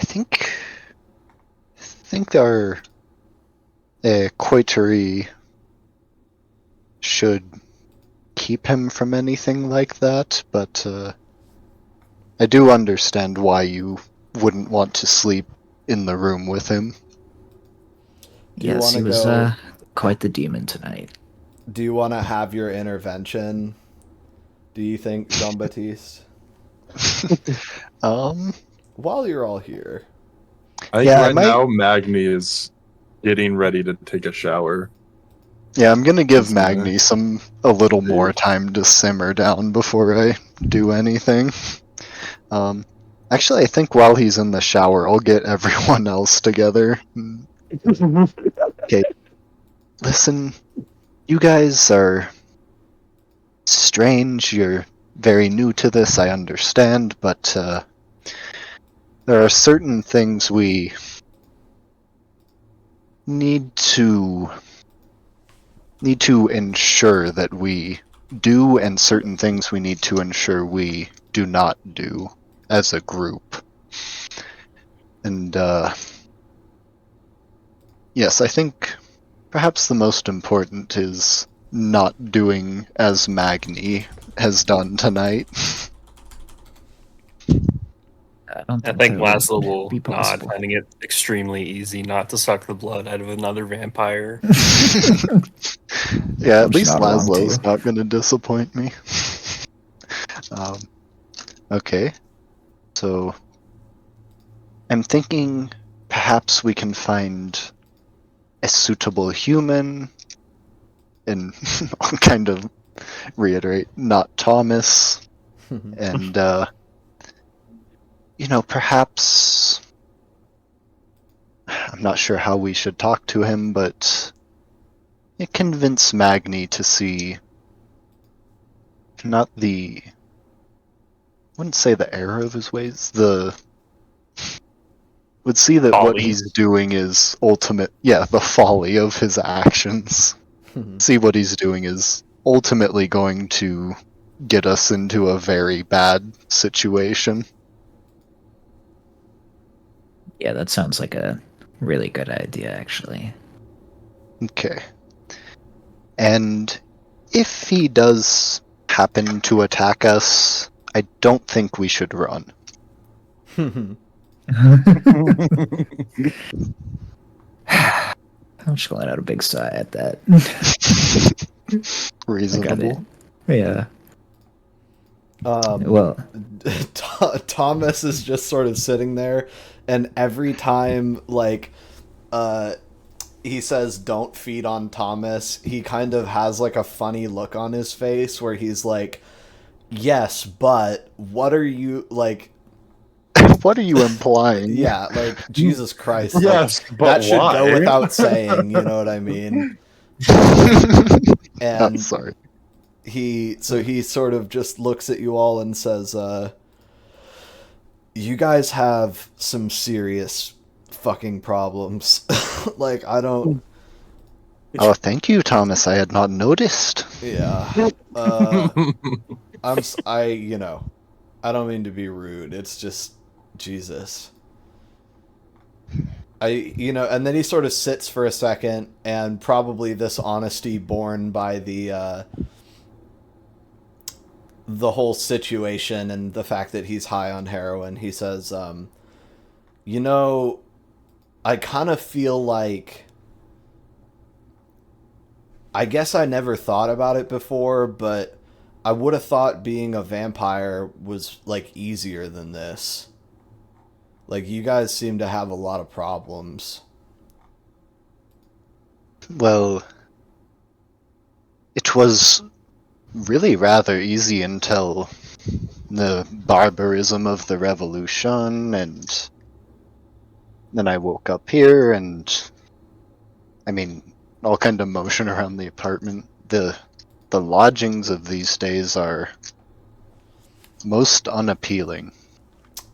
think our coiterie should keep him from anything like that, but I do understand why you wouldn't want to sleep in the room with him. Yes, he was quite the demon tonight. Do you want to have your intervention? Do you think, Jean-Baptiste? While you're all here. I think now Magni is getting ready to take a shower. Yeah, I'm gonna give Magni a little more time to simmer down before I do anything. Actually, I think while he's in the shower, I'll get everyone else together. Okay, listen, you guys are strange, you're very new to this, I understand, but there are certain things we need to ensure that we do, and certain things we need to ensure we do not do as a group. And yes, I think perhaps the most important is not doing as Magni has done tonight. I think Laszlo will nod, finding it extremely easy not to suck the blood out of another vampire. Yeah, at least Laszlo's not going to disappoint me. Okay, so I'm thinking perhaps we can find a suitable human, and I'll kind of reiterate, not Thomas, and perhaps, I'm not sure how we should talk to him, but convince Magni to see not the, I wouldn't say the error of his ways, would see that folly. What he's doing is the folly of his actions. See what he's doing is ultimately going to get us into a very bad situation. Yeah, that sounds like a really good idea, actually. Okay. And if he does happen to attack us, I don't think we should run. I'm just going out a big sigh at that. Reasonable. Yeah. Thomas is just sort of sitting there, and every time he says don't feed on Thomas, he kind of has like a funny look on his face where he's like, yes, but what are you like? What are you implying? Yeah, like, Jesus Christ. Yes, but that should why? go without saying, you know what I mean? And I'm sorry. He sort of just looks at you all and says, you guys have some serious fucking problems. Like, I don't Oh, thank you, Thomas. I had not noticed. Yeah. I don't mean to be rude. It's just Jesus. And then he sort of sits for a second, and probably this honesty born by the whole situation and the fact that he's high on heroin, he says, I kind of feel like, I guess I never thought about it before, but I would have thought being a vampire was, like, easier than this. Like, you guys seem to have a lot of problems. Well, it was really rather easy until the barbarism of the revolution, and then I woke up here, and all kind of motion around the apartment. The lodgings of these days are most unappealing.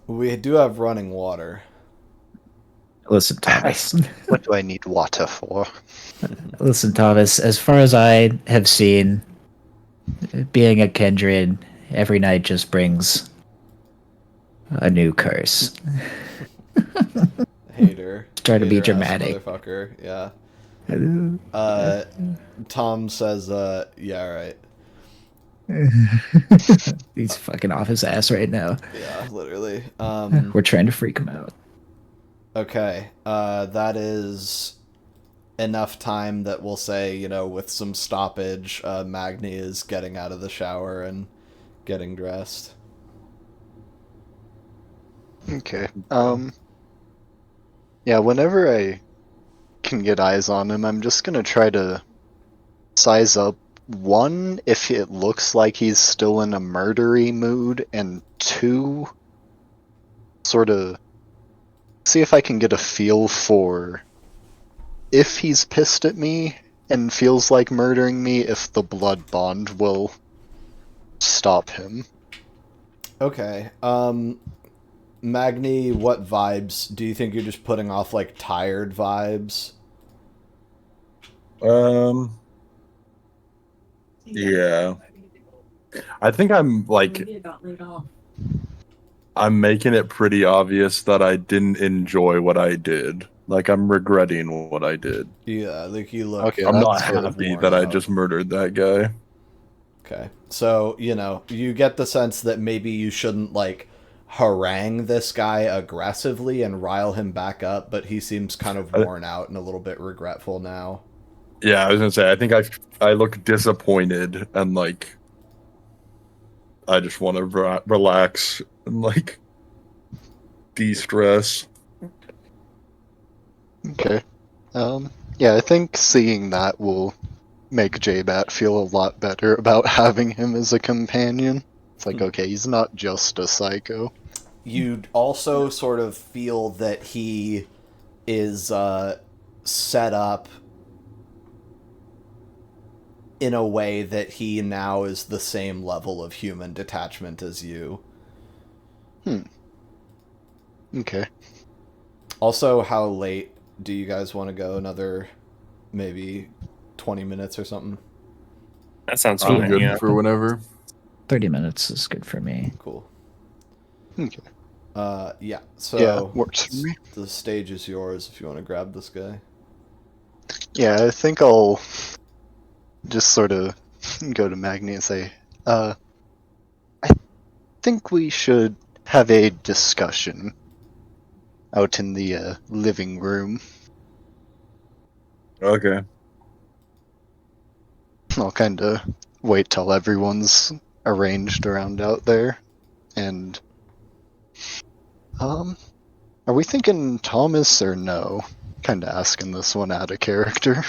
We do have running water. Listen, Thomas. What do I need water for? Listen, Thomas. As far as I have seen, being a kindred every night just brings a new curse. Hater. Try to be Hater-ass dramatic. Motherfucker, yeah. Tom says, yeah, right. He's fucking off his ass right now. Yeah, literally. We're trying to freak him out. Okay, that is enough time that we'll say, with some stoppage, Magni is getting out of the shower and getting dressed. Okay. Yeah, whenever I can get eyes on him, I'm just gonna try to size up, one, if it looks like he's still in a murdery mood, and two, sort of see if I can get a feel for if he's pissed at me and feels like murdering me, if the blood bond will stop him. Okay, Magni, what vibes? Do you think you're just putting off, like, tired vibes? Yeah. I think I'm making it pretty obvious that I didn't enjoy what I did. Like, I'm regretting what I did. Yeah, like you look... Okay, I'm not that's sort of happy worn that I out. just murdered that guy. Okay. So, you get the sense that maybe you shouldn't, like, harangue this guy aggressively and rile him back up, but he seems kind of worn out and a little bit regretful now. Yeah, I was gonna say, I think I look disappointed, and, like, I just want to relax and, like, de-stress. Okay. Yeah, I think seeing that will make J-Bat feel a lot better about having him as a companion. It's like, okay, he's not just a psycho. You'd also sort of feel that he is set up in a way that he now is the same level of human detachment as you. Okay. Also, how late do you guys want to go? Another maybe 20 minutes or something? That sounds I'm fine. good Yeah. for whenever. 30 minutes is good for me. Cool. Okay. Yeah, so Yeah, works for me. the stage is yours if you want to grab this guy. Yeah, I think I'll just sort of go to Magni and say, I think we should have a discussion out in the living room. Okay. I'll kind of wait till everyone's arranged around out there. And, are we thinking Thomas or no? Kind of asking this one out of character.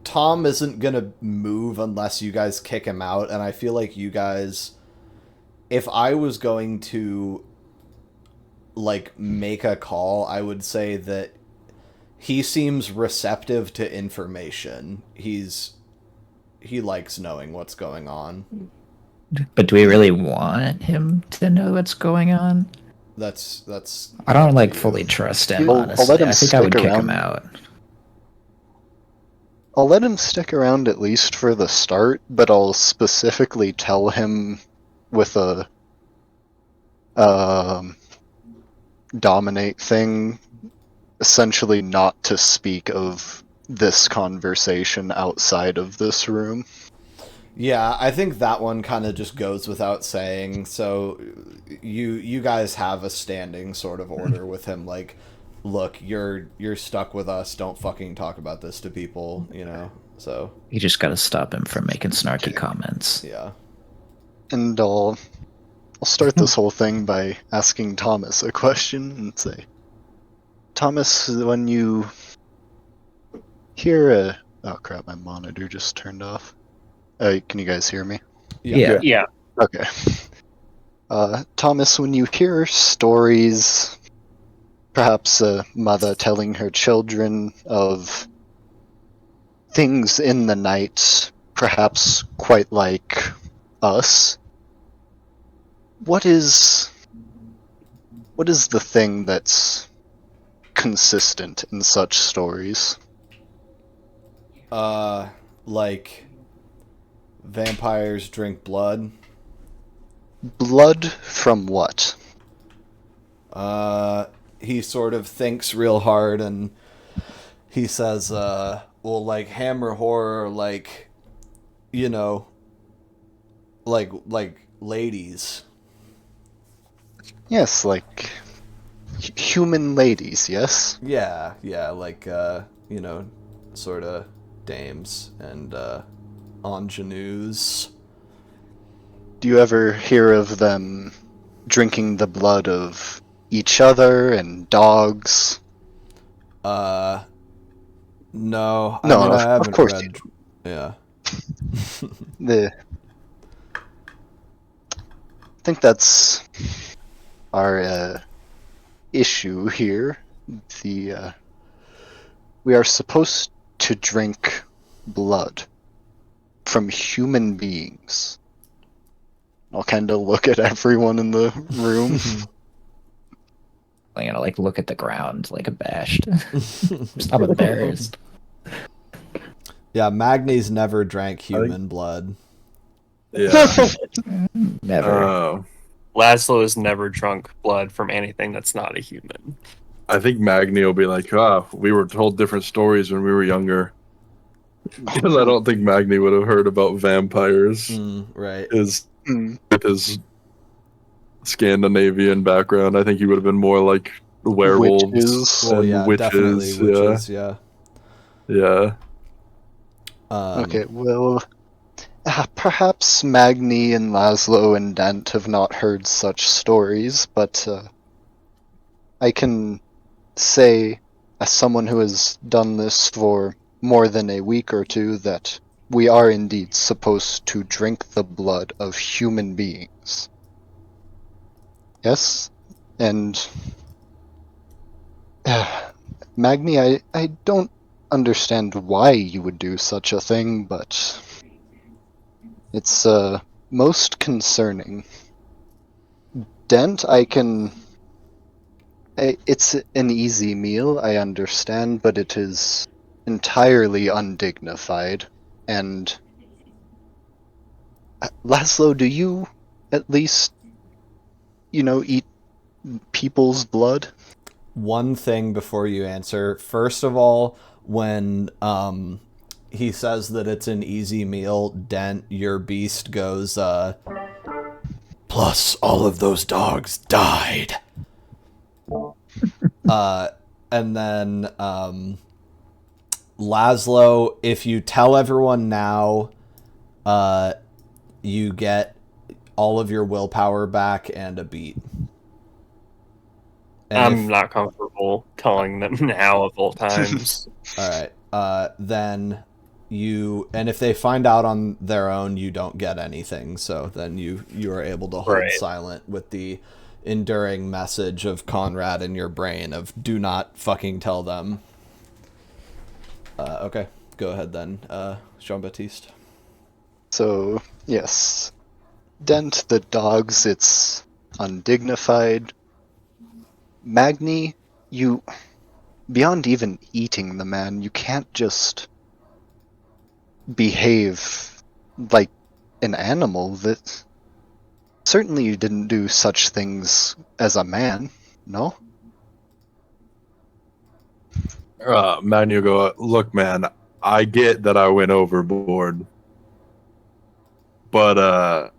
Tom isn't gonna move unless you guys kick him out, and I feel like you guys, if I was going to, like, make a call, I would say that he seems receptive to information. He likes knowing what's going on. But do we really want him to know what's going on? That's I don't, like, you. fully trust him, I'll honestly. let him I think I would stick kick him around. out. I'll let him stick around at least for the start, but I'll specifically tell him with a dominate thing, essentially not to speak of this conversation outside of this room. Yeah, I think that one kind of just goes without saying. So you guys have a standing sort of order with him, like, look, you're stuck with us. Don't fucking talk about this to people, you know. So You just gotta stop him from making snarky comments. yeah. And I'll start this whole thing by asking Thomas a question and say, Thomas, when you hear a... Oh crap, my monitor just turned off. Can you guys hear me? Yeah. Yeah. Okay. Thomas, when you hear stories, perhaps a mother telling her children of things in the night, perhaps quite like us, what is the thing that's consistent in such stories? Like vampires drink blood. Blood from what? He sort of thinks real hard and he says, well, like Hammer Horror, like, you know, like ladies. Yes, like human ladies, yes? Yeah, like, you know, sort of dames and ingenues. Do you ever hear of them drinking the blood of each other and dogs? No. No, I mean, I of haven't course read. you don't. Yeah. I think that's our issue here. We are supposed to drink blood from human beings. I'll kind of look at everyone in the room. I'm gonna like look at the ground like abashed. I'm embarrassed. Yeah, Magni's never drank human blood. Yeah. Never. Laszlo has never drunk blood from anything that's not a human. I think Magni will be like, we were told different stories when we were younger. Because I don't think Magni would have heard about vampires. Right. With his Scandinavian background, I think he would have been more like werewolves Witches. Well, and yeah, witches. definitely witches, yeah. Yeah. Okay, well, perhaps Magni and Laszlo and Dent have not heard such stories, but I can say, as someone who has done this for more than a week or two, that we are indeed supposed to drink the blood of human beings. Yes? And... Magni, I don't understand why you would do such a thing, but it's most concerning. Dent, it's an easy meal, I understand, but it is entirely undignified. And Laszlo, do you at least, eat people's blood? One thing before you answer. First of all, when he says that it's an easy meal, Dent, your beast, goes, plus all of those dogs died. And then Laszlo, if you tell everyone now, you get all of your willpower back and a beat. And I'm not comfortable telling them now of all times. All right. Then and if they find out on their own, you don't get anything. So then you are able to hold silent with the enduring message of Conrad in your brain of do not fucking tell them. Okay, go ahead then, Jean-Baptiste. So, yes. Dent the dogs, it's undignified. Magni, beyond even eating the man, you can't just behave like an animal. That certainly you didn't do such things as a man, no? Magni will go, look, man, I get that I went overboard, but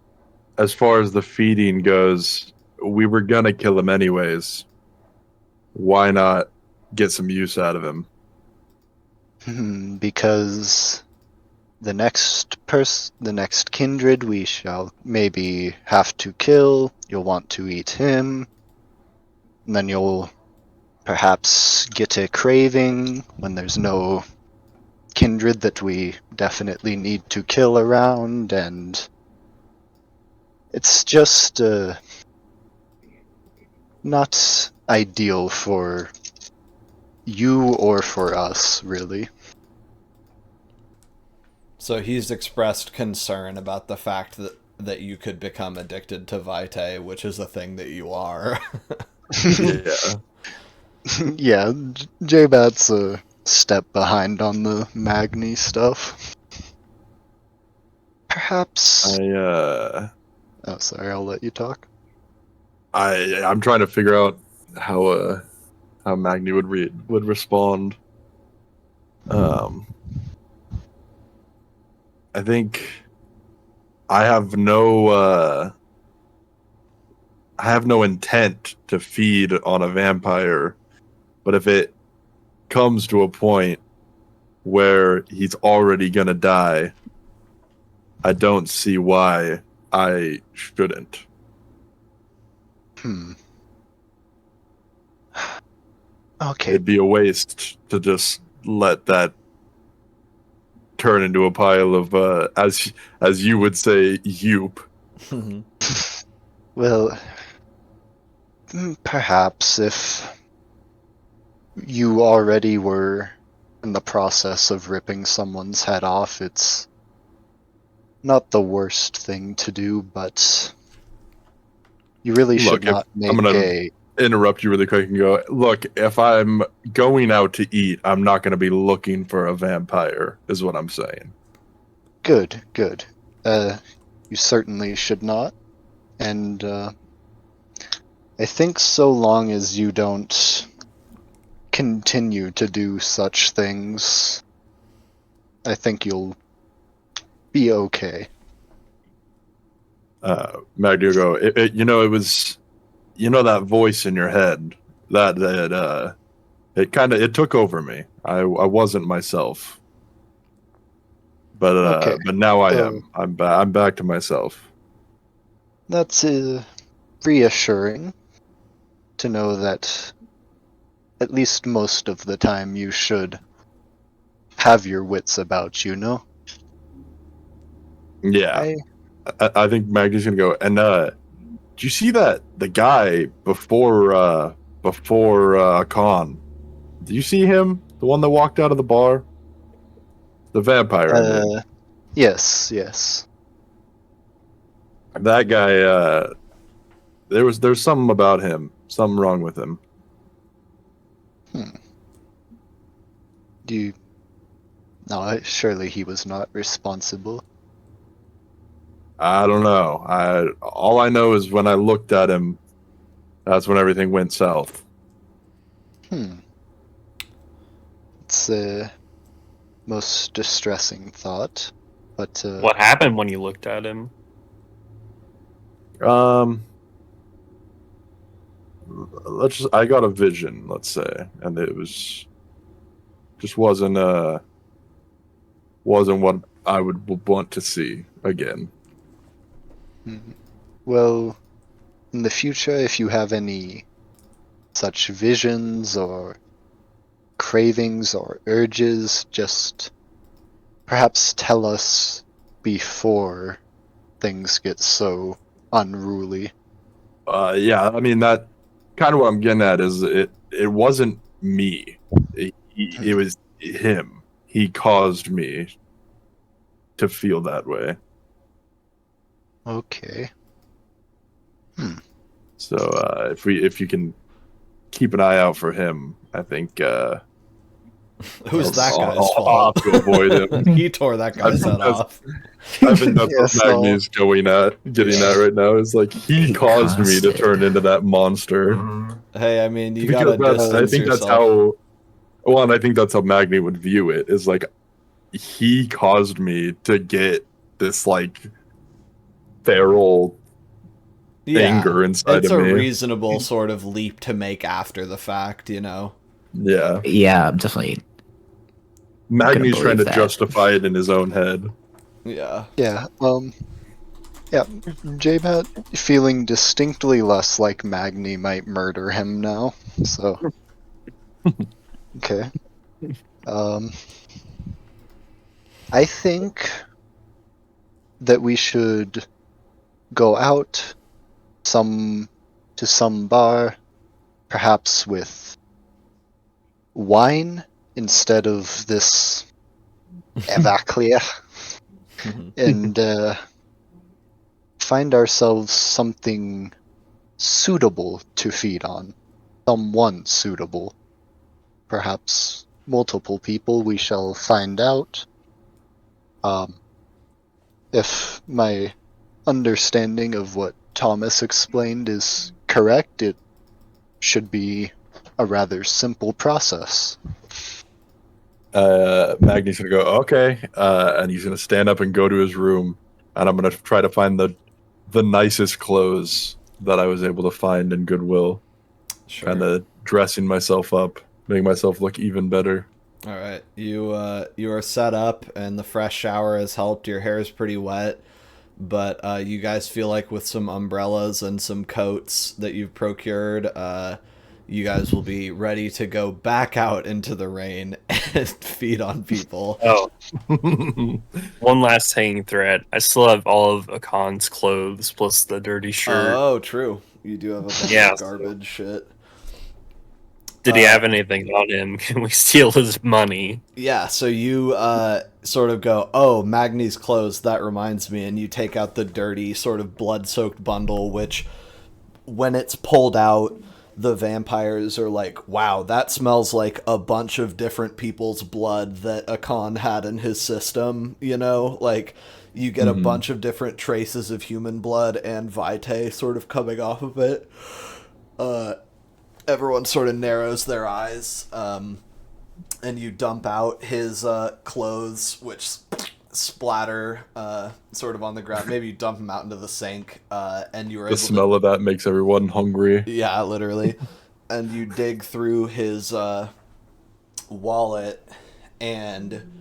as far as the feeding goes, we were gonna kill him anyways. Why not get some use out of him? Because the next kindred we shall maybe have to kill, you'll want to eat him, and then you'll perhaps get a craving when there's no kindred that we definitely need to kill around, and it's just not ideal for you or for us, really. So he's expressed concern about the fact that you could become addicted to Vitae, which is a thing that you are. Yeah. Yeah, J-Bat's a step behind on the Magni stuff. Perhaps... Oh, sorry, I'll let you talk. I'm trying to figure out how Magni would respond. I think I have no intent to feed on a vampire, but if it comes to a point where he's already gonna die, I don't see why I shouldn't. Okay. It'd be a waste to just let that turn into a pile of, as you would say, yoop. Well, perhaps if you already were in the process of ripping someone's head off, it's not the worst thing to do, but you really should not make I'm gonna interrupt you really quick and go, look, if I'm going out to eat, I'm not going to be looking for a vampire, is what I'm saying. Good. You certainly should not. And I think so long as you don't continue to do such things, I think you'll be okay. Magdi will go, it was, that voice in your head, that it took over me. I wasn't myself. But Okay. but now I am. I'm back to myself. That's reassuring to know that at least most of the time you should have your wits about you, no? Yeah. I think Magdi's gonna go. And did you see that the guy before Khan? Did you see him? The one that walked out of the bar? The vampire. I mean. Yes. That guy, there's something about him. Something wrong with him. No, surely he was not responsible. I don't know. All I know is when I looked at him, that's when everything went south. It's a most distressing thought, but What happened when you looked at him? I got a vision, let's say, and it was just wasn't what I would want to see again. Well, in the future, if you have any such visions or cravings or urges, just perhaps tell us before things get so unruly. Yeah, I mean, that kind of what I'm getting at is it wasn't me. It was him. He caused me to feel that way. Okay. So if you can keep an eye out for him, I think It was that guy's I'll fault. have to avoid him. He tore that guy's head off. I think that's Yeah, what so- Magni's getting at right now. Is like he caused me to turn into that monster. Hey, I mean, you Because gotta distance I think yourself. that's how. Well, and I think that's how Magni would view it. Is like he caused me to get this like feral anger inside it's of a me. reasonable sort of leap to make after the fact, you know? Yeah, Yeah, I'm definitely. Magni's trying to believe that. justify it in his own head. Yeah. Yeah, yeah, J-Bat feeling distinctly less like Magni might murder him now, so... Okay. I think that we should go out to some bar, perhaps with wine instead of this Evaclia, and find ourselves something suitable to feed on. Someone suitable. Perhaps multiple people, we shall find out. If my understanding of what Thomas explained is correct, it should be a rather simple process. Magni's gonna go, okay, and he's gonna stand up and go to his room, and I'm gonna try to find the nicest clothes that I was able to find in Goodwill, Sure. kind of dressing myself up, make myself look even better. All right, you are set up, and the fresh shower has helped. Your hair is pretty wet, but you guys feel like with some umbrellas and some coats that you've procured, you guys will be ready to go back out into the rain and feed on people. Oh, one last hanging thread. I still have all of Akon's clothes plus the dirty shirt. Oh, true. You do have a bunch Yeah, of garbage shit. Did he have anything on him? Can we steal his money? Yeah, so you sort of go, oh, Magni's clothes, that reminds me, and you take out the dirty, sort of blood-soaked bundle, which, when it's pulled out, the vampires are like, wow, that smells like a bunch of different people's blood that Akon had in his system, you know? Like, you get a bunch of different traces of human blood and vitae sort of coming off of it. Everyone sort of narrows their eyes, and you dump out his clothes, which splatter sort of on the ground. Maybe you dump them out into the sink, and you were The able smell of that makes everyone hungry. yeah, literally. And you dig through his wallet, and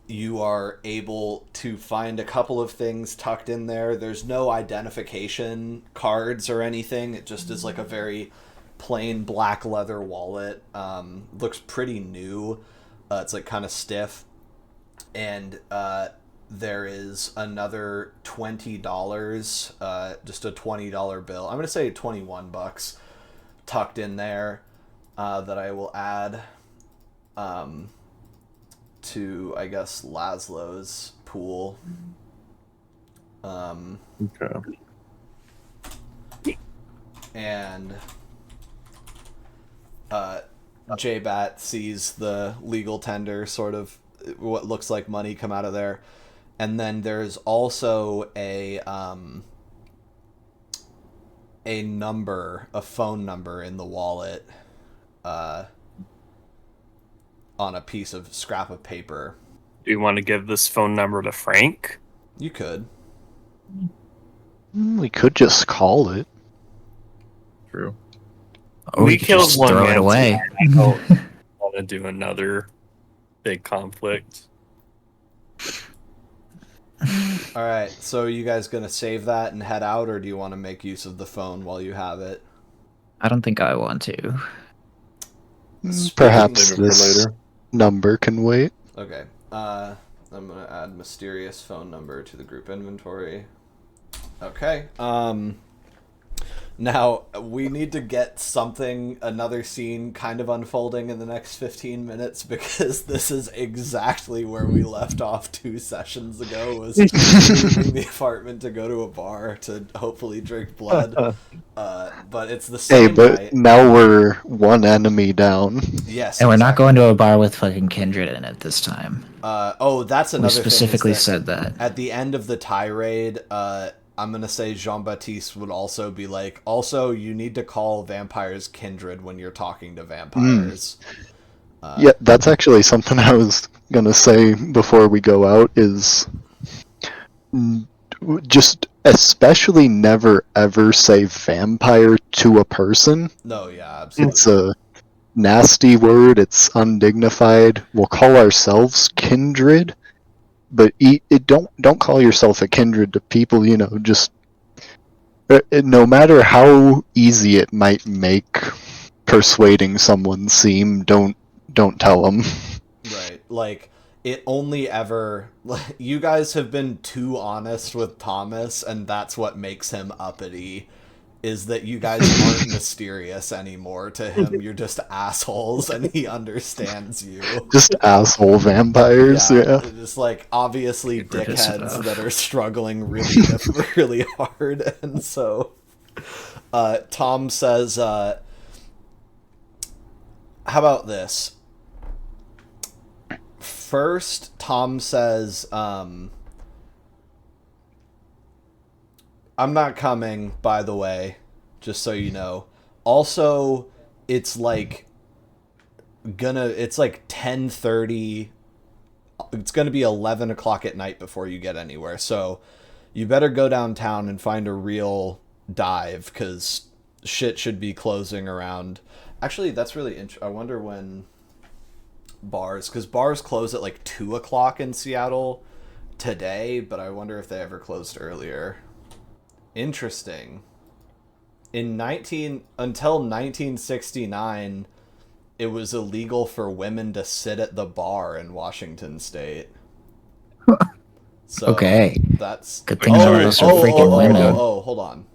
you are able to find a couple of things tucked in there. There's no identification cards or anything. It just is like a very plain black leather wallet. Looks pretty new. It's like kind of stiff. And there is another $20, just a $20 bill. I'm going to say $21 tucked in there that I will add to, I guess, Laszlo's pool. Okay. And J-Bat sees the legal tender, sort of what looks like money come out of there. And then there's also a phone number in the wallet on a piece of scrap of paper. Do you want to give this phone number to Frank? You could. We could just call it. True. Or we could killed just one throw man it away. tonight. I don't want to do another big conflict. All right, so are you guys going to save that and head out, or do you want to make use of the phone while you have it? I don't think I want to. Perhaps Save it for this later. number can wait. Okay. I'm going to add mysterious phone number to the group inventory. Okay. Now, we need to get another scene kind of unfolding in the next 15 minutes because this is exactly where we left off 2 sessions ago, was leaving the apartment to go to a bar to hopefully drink blood. But it's the same Hey, but night. now we're one enemy down. Yes. And we're not exactly. going to a bar with fucking Kindred in it this time. That's another We thing. specifically said that. At the end of the tirade, I'm going to say Jean-Baptiste would also be like, also, you need to call vampires kindred when you're talking to vampires. Yeah, that's actually something I was gonna say before we go out, is just especially never ever say vampire to a person. No, yeah, absolutely. It's a nasty word, it's undignified. We'll call ourselves kindred, but don't call yourself a kindred to people, just no matter how easy it might make persuading someone seem, don't tell them. Right. Like, it only ever... You guys have been too honest with Thomas, and that's what makes him uppity, is that you guys aren't mysterious anymore to him. You're just assholes, and he understands you. Just asshole vampires, yeah. Just, like, obviously Get rid of dickheads stuff. that are struggling really hard, and so... Tom says, how about this? First, Tom says, I'm not coming, by the way, just so you know. Also, it's like 10:30. It's gonna be 11 o'clock at night before you get anywhere, so you better go downtown and find a real dive, because shit should be closing around... Actually, that's really interesting. I wonder when because bars close at like 2 o'clock in Seattle today, but I wonder if they ever closed earlier. Interesting. Until 1969, it was illegal for women to sit at the bar in Washington State. So Okay. That's Good thing there are some freaking women. hold on.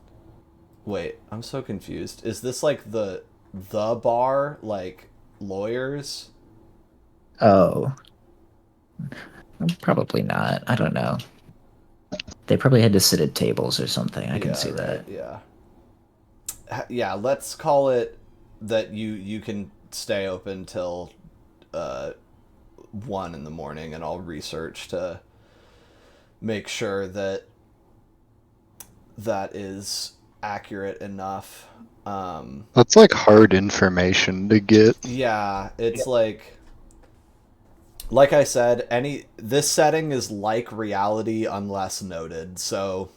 Wait, I'm so confused. Is this like the bar, like lawyers? Oh. Probably not. I don't know. They probably had to sit at tables or something. I can see that. Yeah. Yeah, let's call it that you can stay open till 1 in the morning, and I'll research to make sure that is accurate enough. That's like hard information to get. Yeah, it's like I said, this setting is like reality unless noted. So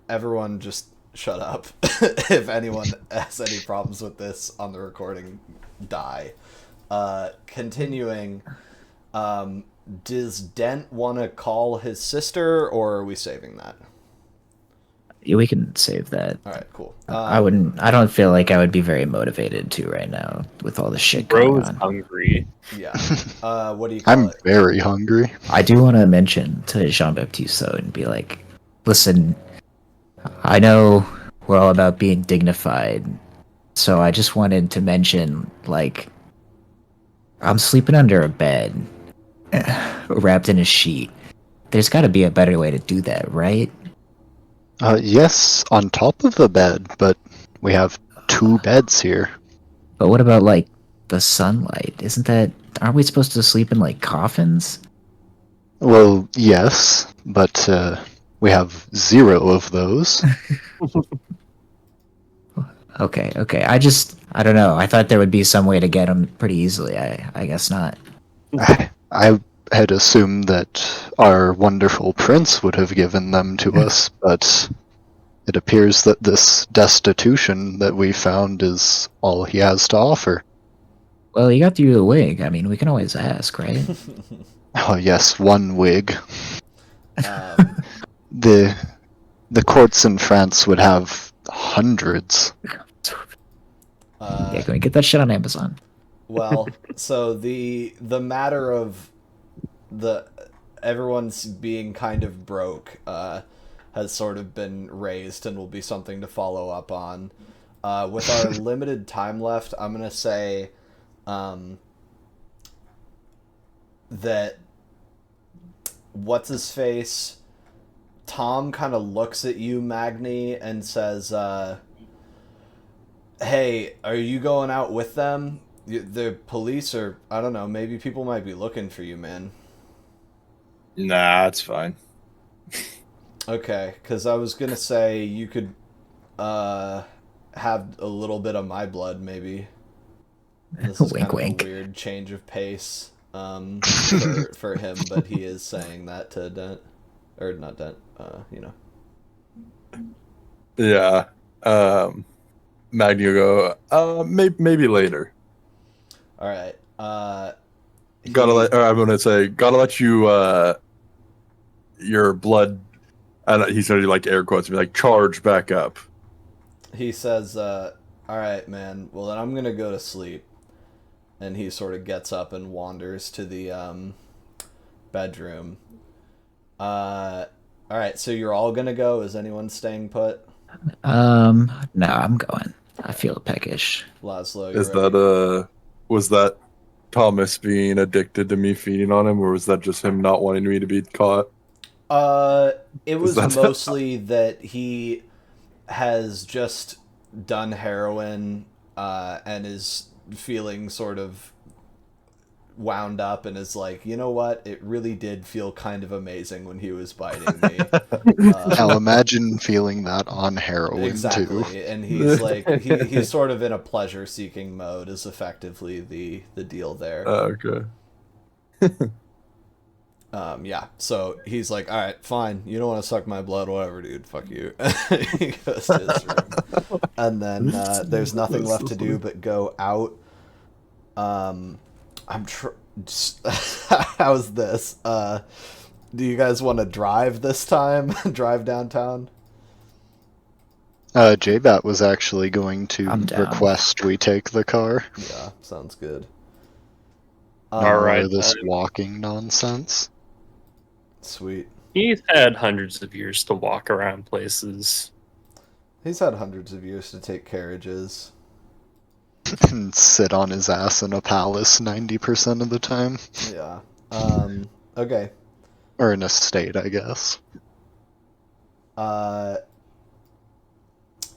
everyone just shut up. If anyone has any problems with this on the recording, die. Continuing, does Dent want to call his sister, or are we saving that? Yeah, we can save that. All right, cool. I don't feel like I would be very motivated to right now with all the shit Bro going is on. hungry. Yeah. What do you call I'm it? very hungry. I do want to mention to Jean-Baptiste though and be like, listen, I know we're all about being dignified, so I just wanted to mention, like, I'm sleeping under a bed, wrapped in a sheet. There's got to be a better way to do that, right? Yes, on top of the bed, but we have 2 beds here. But what about, like, the sunlight? Aren't we supposed to sleep in, like, coffins? Well, yes, but we have 0 of those. Okay. I don't know. I thought there would be some way to get them pretty easily. I guess not. I had assumed that our wonderful prince would have given them to us, but it appears that this destitution that we found is all he has to offer. Well, you got you a wig. I mean, we can always ask, right? Oh yes, 1 wig. The courts in France would have hundreds. Yeah, can we get that shit on Amazon? Well, so the matter of everyone's being kind of broke. has sort of been raised and will be something to follow up on. With our limited time left, I'm going to say that what's-his-face, Tom kind of looks at you, Magni, and says, hey, are you going out with them? The police, or I don't know, maybe people might be looking for you, man. Nah, it's fine. Okay, because I was gonna say you could have a little bit of my blood, maybe. This is Wink, kind wink. of a weird change of pace for him, but he is saying that to Dent, or not Dent, you know. Yeah. Magni will go, maybe later. All right. I'm gonna say, gotta let you, your blood, and he's gonna do like air quotes, and be like, charge back up. He says, all right, man, well then I'm gonna go to sleep. And he sort of gets up and wanders to the bedroom. All right, so you're all gonna go? Is anyone staying put? No, I'm going. I feel peckish. Laszlo, Is that, was that Thomas being addicted to me feeding on him, or was that just him not wanting me to be caught? It was mostly that he has just done heroin and is feeling sort of wound up and is like, you know what? It really did feel kind of amazing when he was biting me. Now imagine feeling that on heroin Exactly. too. And he's like, he's sort of in a pleasure-seeking mode is effectively the deal there. Okay. Yeah, so he's like, all right, fine. You don't want to suck my blood, whatever, dude. Fuck you. He goes to his room. And then there's nothing left to do but go out. How's this? Do you guys want to drive this time? Drive downtown? J-Bat was actually going to I'm down. request we take the car. Yeah, sounds good. All right, Or this then. walking nonsense. Sweet. He's had hundreds of years to walk around places. He's had hundreds of years to take carriages. And sit on his ass in a palace 90% of the time. Yeah. Okay. Or in a state, I guess.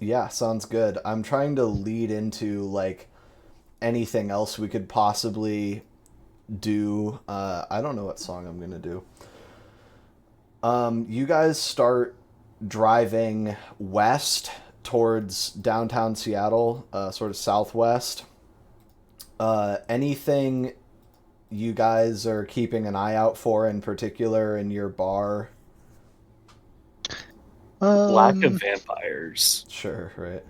Yeah, sounds good. I'm trying to lead into, like, anything else we could possibly do. I don't know what song I'm gonna do. You guys start driving west towards downtown Seattle, sort of southwest. Anything you guys are keeping an eye out for in particular in your bar? Lack of vampires. Sure, right.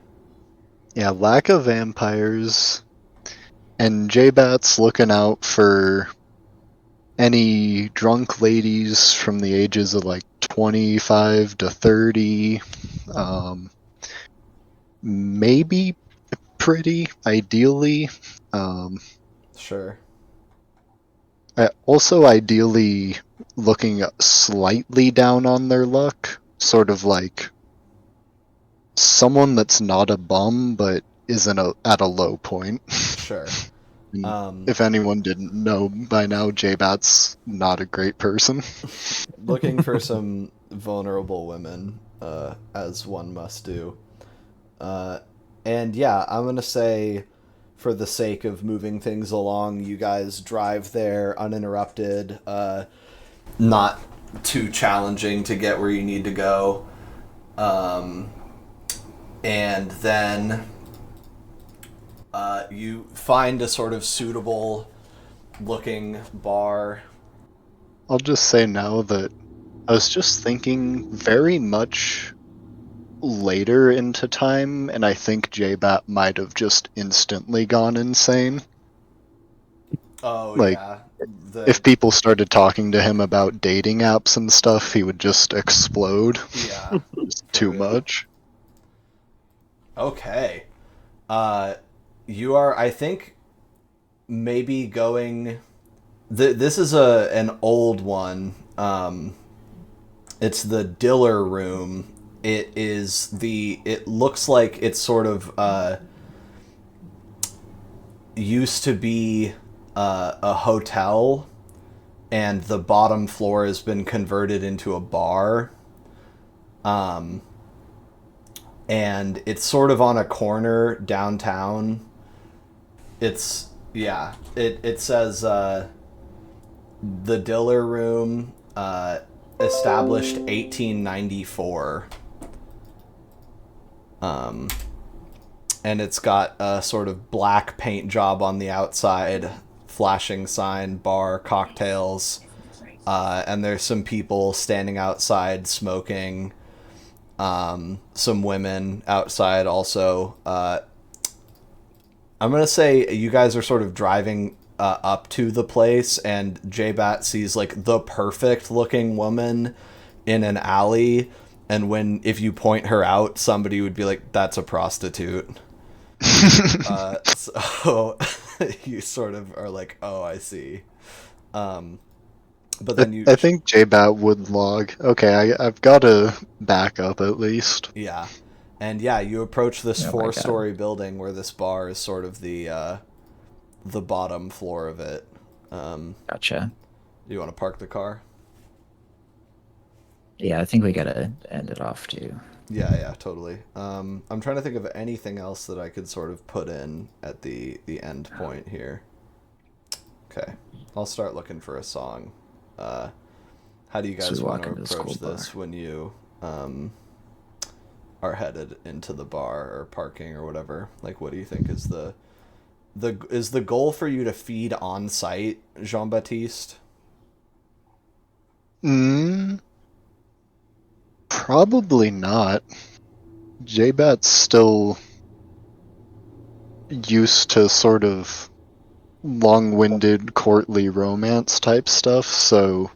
Yeah, lack of vampires. And J-Bat's looking out for any drunk ladies from the ages of like 25 to 30. Maybe pretty, ideally. Sure. Also, ideally, looking slightly down on their luck. Sort of like someone that's not a bum, but isn't at a low point. Sure. If anyone didn't know by now, J-Bat's not a great person. Looking for some vulnerable women, as one must do. And yeah, I'm gonna say, for the sake of moving things along, you guys drive there uninterrupted, not too challenging to get where you need to go. And then you find a sort of suitable looking bar. I'll just say now that I was just thinking very much later into time, and I think J-Bat might have just instantly gone insane. Oh, Like, yeah. If people started talking to him about dating apps and stuff, he would just explode. Yeah. Just too much. Okay. You are, I think, maybe going... This is an old one. It's the Diller room. It looks like it's sort of used to be a hotel, and the bottom floor has been converted into a bar. And it's sort of on a corner downtown. It says the Diller room, established 1894. And it's got a sort of black paint job on the outside, flashing sign, bar, cocktails, and there's some people standing outside smoking, some women outside also. I'm gonna say you guys are sort of driving up to the place, and J-Bat sees like the perfect looking woman in an alley, and if you point her out, somebody would be like, that's a prostitute. So you sort of are like, oh, I see. But then I think J-Bat would log. Okay, I've got to back up at least. Yeah. And yeah, you approach this 4-story building where this bar is sort of the bottom floor of it. Gotcha. Do you want to park the car? Yeah, I think we gotta end it off too. Yeah, totally. I'm trying to think of anything else that I could sort of put in at the end point here. Okay, I'll start looking for a song. How do you guys want to approach this when you are headed into the bar or parking or whatever? Like, what do you think is the goal for you to feed on site, Jean-Baptiste? Probably not. J-Bat's still used to sort of long-winded courtly romance type stuff, so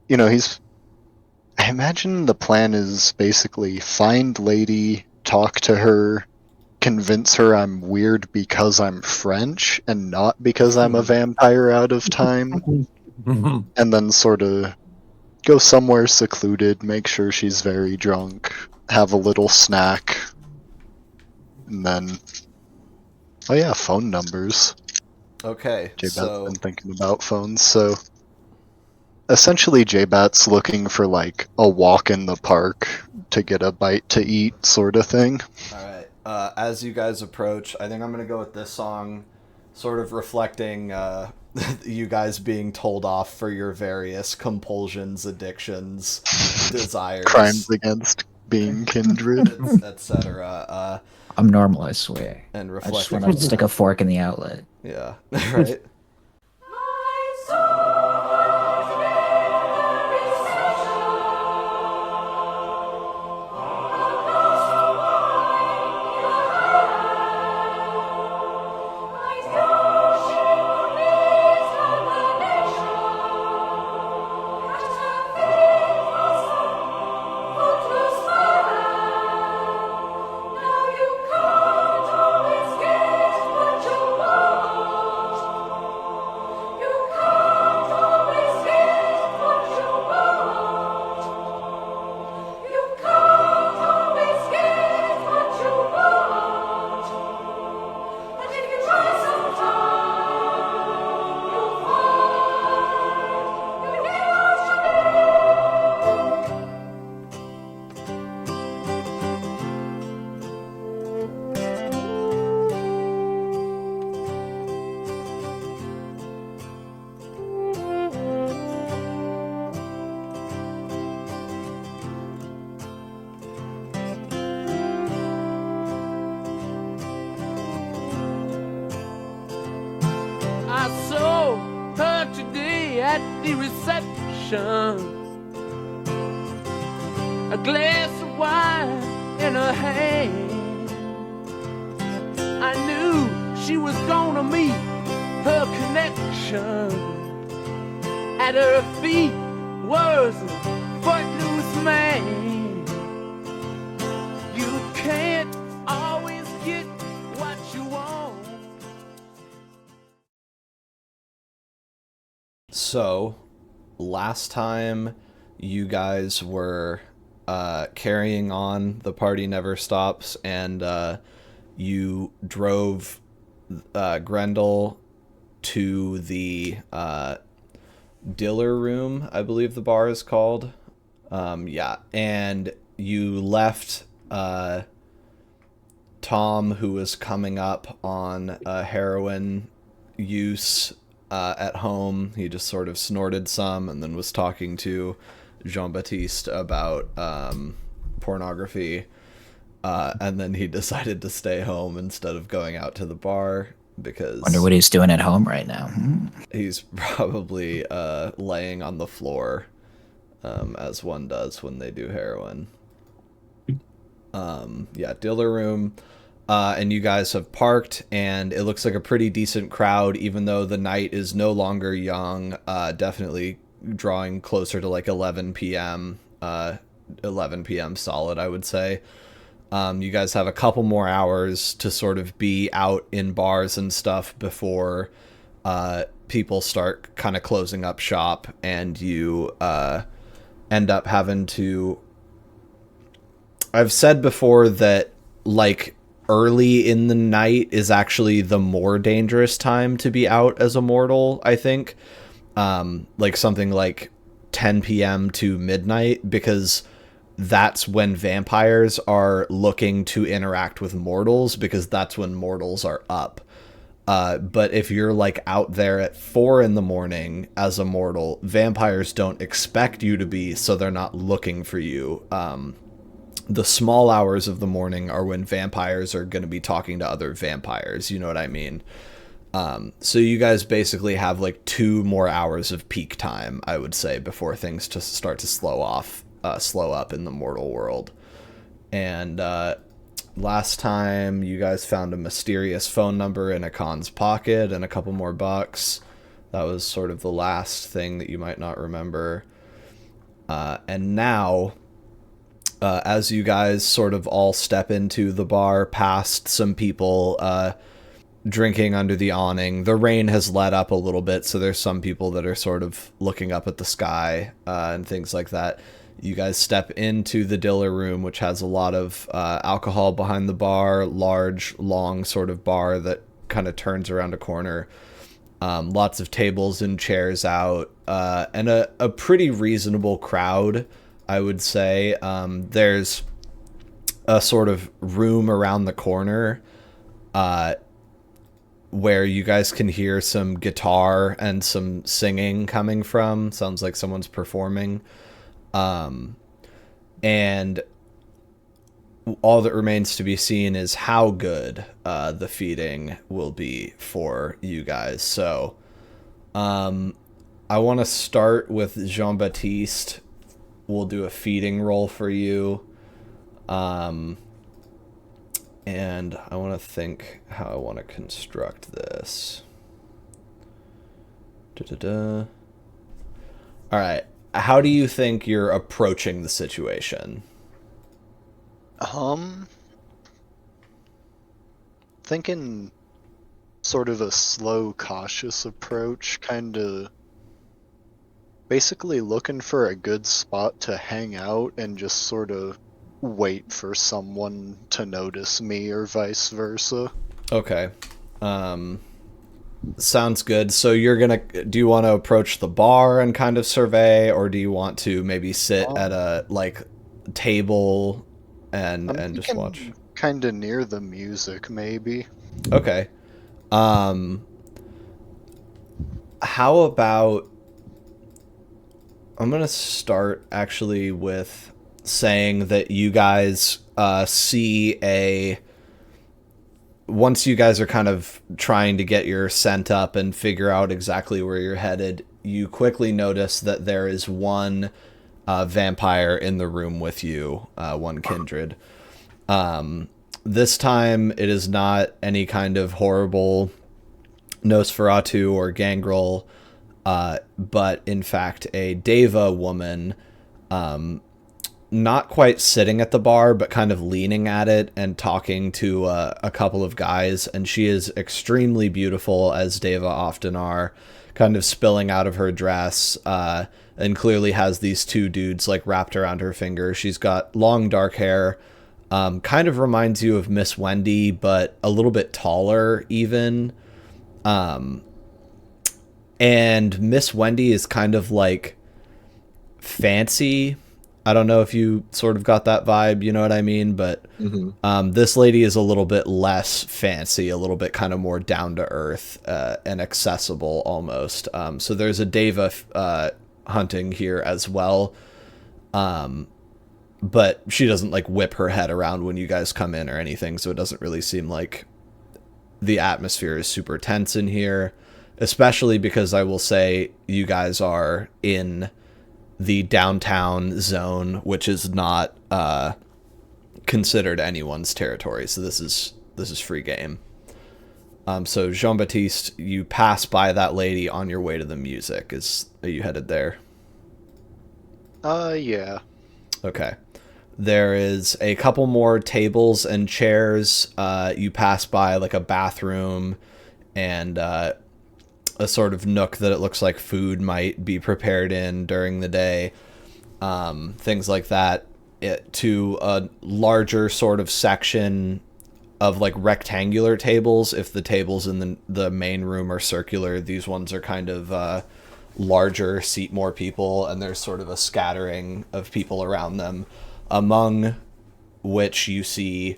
I imagine the plan is basically find lady, talk to her, convince her I'm weird because I'm French and not because I'm a vampire out of time, and then sort of go somewhere secluded, make sure she's very drunk, have a little snack, and then phone numbers. Okay, J-Bat's so been thinking about phones, so essentially J-Bat's looking for like a walk in the park to get a bite to eat sort of thing. Alright, as you guys approach, I think I'm gonna go with this song, sort of reflecting you guys being told off for your various compulsions, addictions, desires, Crimes against being kindred, etc. I'm normal, I swear. And I just reflecting. want to stick a fork in the outlet. Yeah, right. The reception, a glass of wine in her hand. I knew she was gonna meet her connection. At her feet was a footloose man. You can't always get what you want. So, last time you guys were carrying on. The party never stops, and you drove Grendel to the Diller Room, I believe the bar is called. Yeah, and you left Tom, who was coming up on heroin use at home. He just sort of snorted some and then was talking to Jean-Baptiste about pornography. And then he decided to stay home instead of going out to the bar because... Wonder what he's doing at home right now. He's probably laying on the floor, as one does when they do heroin. Yeah, Diller Room. And you guys have parked, and it looks like a pretty decent crowd, even though the night is no longer young. Definitely drawing closer to like 11 p.m. 11 p.m. solid, I would say. You guys have a couple more hours to sort of be out in bars and stuff before people start kind of closing up shop, and you end up having to... I've said before that, like, early in the night is actually the more dangerous time to be out as a mortal, I think. Like something like 10 p.m. to midnight, because that's when vampires are looking to interact with mortals, because that's when mortals are up. But if you're like out there at 4 in the morning as a mortal, vampires don't expect you to be, so they're not looking for you. The small hours of the morning are when vampires are going to be talking to other vampires. You know what I mean? So you guys basically have like 2 more hours of peak time, I would say, before things just start to slow up in the mortal world. And last time you guys found a mysterious phone number in a con's pocket and a couple more bucks. That was sort of the last thing that you might not remember. And now... as you guys sort of all step into the bar past some people drinking under the awning, the rain has let up a little bit, so there's some people that are sort of looking up at the sky and things like that. You guys step into the Diller Room, which has a lot of alcohol behind the bar, large, long sort of bar that kind of turns around a corner. Lots of tables and chairs out, and a pretty reasonable crowd, I would say. There's a sort of room around the corner where you guys can hear some guitar and some singing coming from. Sounds like someone's performing. And all that remains to be seen is how good the feeding will be for you guys. So I want to start with Jean-Baptiste. We'll do a feeding roll for you. And I want to think how I want to construct this. All right. How do you think you're approaching the situation? Thinking sort of a slow, cautious approach, kind of basically looking for a good spot to hang out and just sort of wait for someone to notice me or vice versa. Okay. Sounds good. So do you want to approach the bar and kind of survey, or do you want to maybe sit at a like table and just watch? Kind of near the music, maybe. Okay. How about I'm going to start actually with saying that you guys see once you guys are kind of trying to get your scent up and figure out exactly where you're headed, you quickly notice that there is one vampire in the room with you, one kindred. This time it is not any kind of horrible Nosferatu or Gangrel, but in fact a Deva woman, not quite sitting at the bar, but kind of leaning at it and talking to a couple of guys. And she is extremely beautiful, as Deva often are, kind of spilling out of her dress, and clearly has these two dudes like wrapped around her finger. She's got long dark hair, kind of reminds you of Miss Wendy, but a little bit taller even. And Miss Wendy is kind of like fancy. I don't know if you sort of got that vibe, you know what I mean? But this lady is a little bit less fancy, a little bit kind of more down to earth and accessible almost. So there's a Deva hunting here as well. But she doesn't like whip her head around when you guys come in or anything. So it doesn't really seem like the atmosphere is super tense in here, especially because I will say you guys are in the downtown zone, which is not considered anyone's territory. So this is free game. So Jean-Baptiste, you pass by that lady on your way to the music. Are you headed there? Yeah. Okay. There is a couple more tables and chairs. You pass by like a bathroom and a sort of nook that it looks like food might be prepared in during the day. Things like that. To a larger sort of section of like rectangular tables. If the tables in the main room are circular, these ones are kind of larger, seat more people, and there's sort of a scattering of people around them, among which you see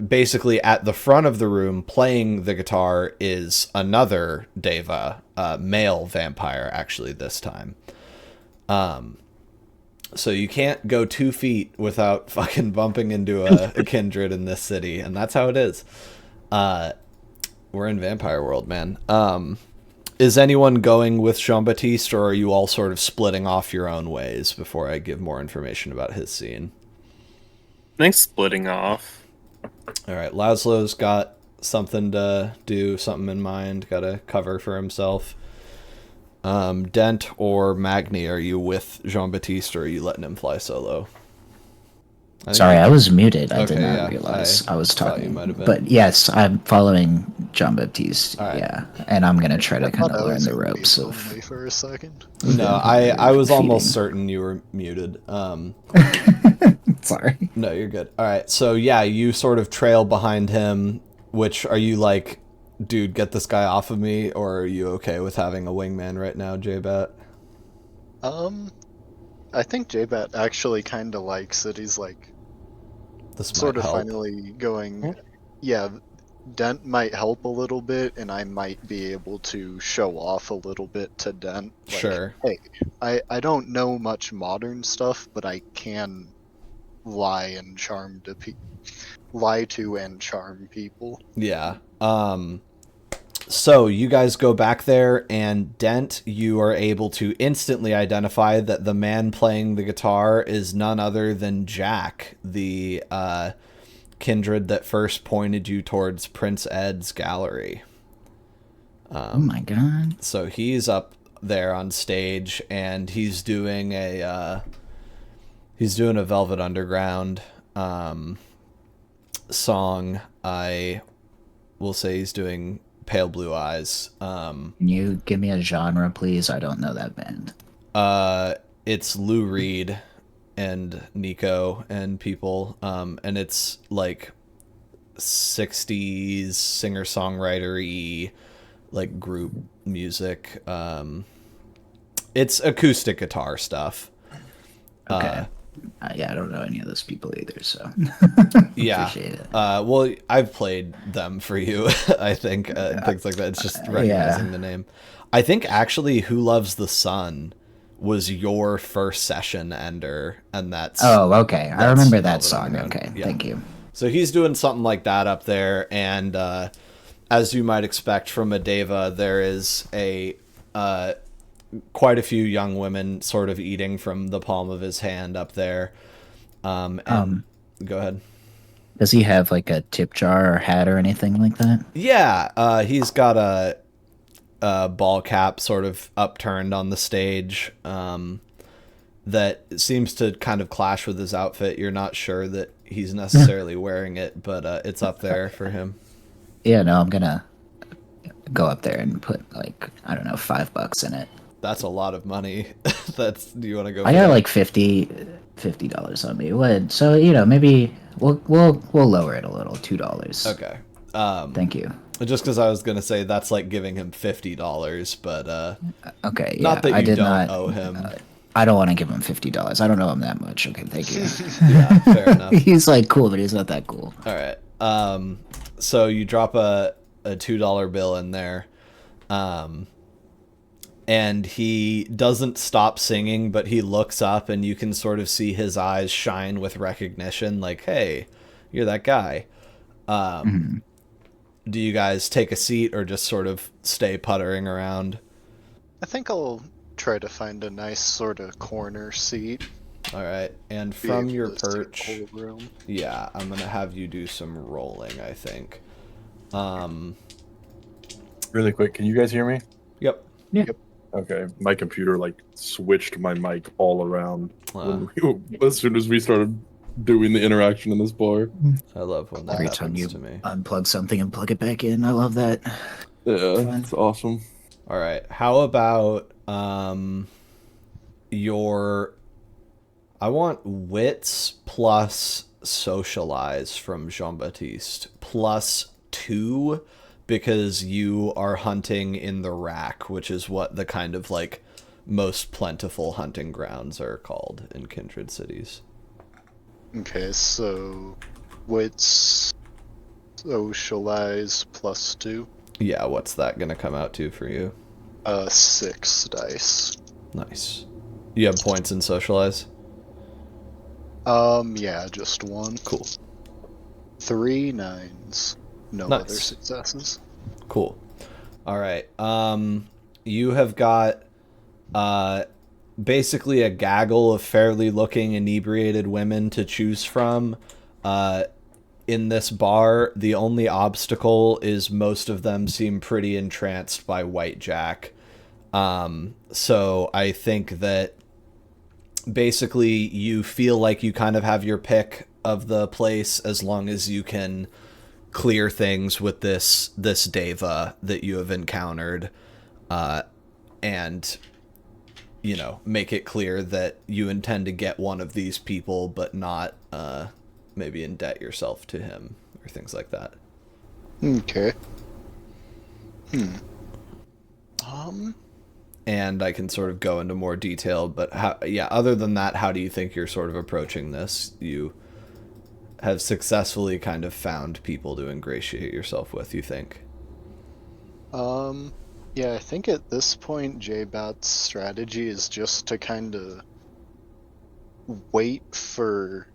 basically at the front of the room playing the guitar is another Deva, male vampire actually this time. So you can't go 2 feet without fucking bumping into a kindred in this city, and that's how it is. We're in vampire world, man. Is anyone going with Jean-Baptiste, or are you all sort of splitting off your own ways before I give more information about his scene? I think splitting off. All right, Laszlo's got something to do, something in mind, got a cover for himself. Dent or Magni, are you with Jean-Baptiste, or are you letting him fly solo? Sorry, I was muted. I Okay, did not yeah, realize I was thought you talking. might have been. But yes, I'm following Jean-Baptiste. All right. Yeah, and I'm gonna try to kind thought of I learn was the gonna be ropes of. lonely for a second. No, I was almost certain you were muted. Sorry. No, you're good. All right, so yeah, you sort of trail behind him. Which are you like, dude, get this guy off of me, or are you okay with having a wingman right now, J-Bat? I think J-Bat actually kind of likes it. He's like, This sort might of help. finally going, yeah, Dent might help a little bit, and I might be able to show off a little bit to Dent. Like, Sure. Hey, I don't know much modern stuff, but I can lie to and charm people. Yeah. So you guys go back there, and Dent, you are able to instantly identify that the man playing the guitar is none other than Jack, the kindred that first pointed you towards Prince Ed's gallery. Oh my god. So he's up there on stage, and he's doing a Velvet Underground song. I will say he's doing Pale Blue Eyes. Can you give me a genre, please? I don't know that band. It's Lou Reed and Nico and people, and it's like 60s singer-songwriter-y, like group music. It's acoustic guitar stuff. Okay. Yeah, I don't know any of those people either, so Yeah. appreciate it. Well, I've played them for you, I think, things like that. It's just recognizing the name. I think actually Who Loves the Sun was your first session ender, and that's... Oh, okay. I remember that Velvet song. Underground. Okay, Yeah. thank you. So he's doing something like that up there, and as you might expect from a Deva, there is quite a few young women sort of eating from the palm of his hand up there. Go ahead. Does he have like a tip jar or hat or anything like that? Yeah, he's got a ball cap sort of upturned on the stage that seems to kind of clash with his outfit. You're not sure that he's necessarily wearing it, but it's up there for him. Yeah, no, I'm gonna go up there and put like, I don't know, $5 in it. That's a lot of money. Do you want to go? I got like $50 on me. What? So maybe we'll lower it a little, $2. Okay. Thank you. Just because I was gonna say that's like giving him $50, but okay. Yeah, not that you I did don't not owe him. I don't want to give him $50. I don't know him that much. Okay, thank you. Yeah, fair enough. He's like cool, but he's not that cool. All right. So you drop a $2 bill in there, and he doesn't stop singing, but he looks up, and you can sort of see his eyes shine with recognition, like, "Hey, you're that guy." Do you guys take a seat or just sort of stay puttering around? I think I'll try to find a nice sort of corner seat. All right. And Be from able your to see the perch, whole room. yeah, I'm going to have you do some rolling, I think. Really quick, can you guys hear me? Yep. Yeah. Yep. Okay, my computer like switched my mic all around as soon as we started doing the interaction in this bar. I love when that Every time happens you to me. unplug something and plug it back in, I love that. Yeah, it's awesome. All right. How about I want wits plus socialize from Jean-Baptiste +2 because you are hunting in the rack, which is what the kind of like most plentiful hunting grounds are called in Kindred cities. Okay, so wits socialize +2. Yeah, what's that gonna come out to for you? 6 dice. Nice. You have points in socialize? Yeah, just 1. Cool. 3 9s. No Nice. other successes. Cool. All right. You have got basically a gaggle of fairly looking inebriated women to choose from. In this bar, the only obstacle is most of them seem pretty entranced by White Jack. So I think that basically you feel like you kind of have your pick of the place as long as you can clear things with this Deva that you have encountered, and make it clear that you intend to get one of these people, but not maybe indebt yourself to him or things like that. Okay. And I can sort of go into more detail, but other than that, how do you think you're sort of approaching this? You have successfully kind of found people to ingratiate yourself with, you think? Yeah, I think at this point, J-Bat's strategy is just to kind of wait for,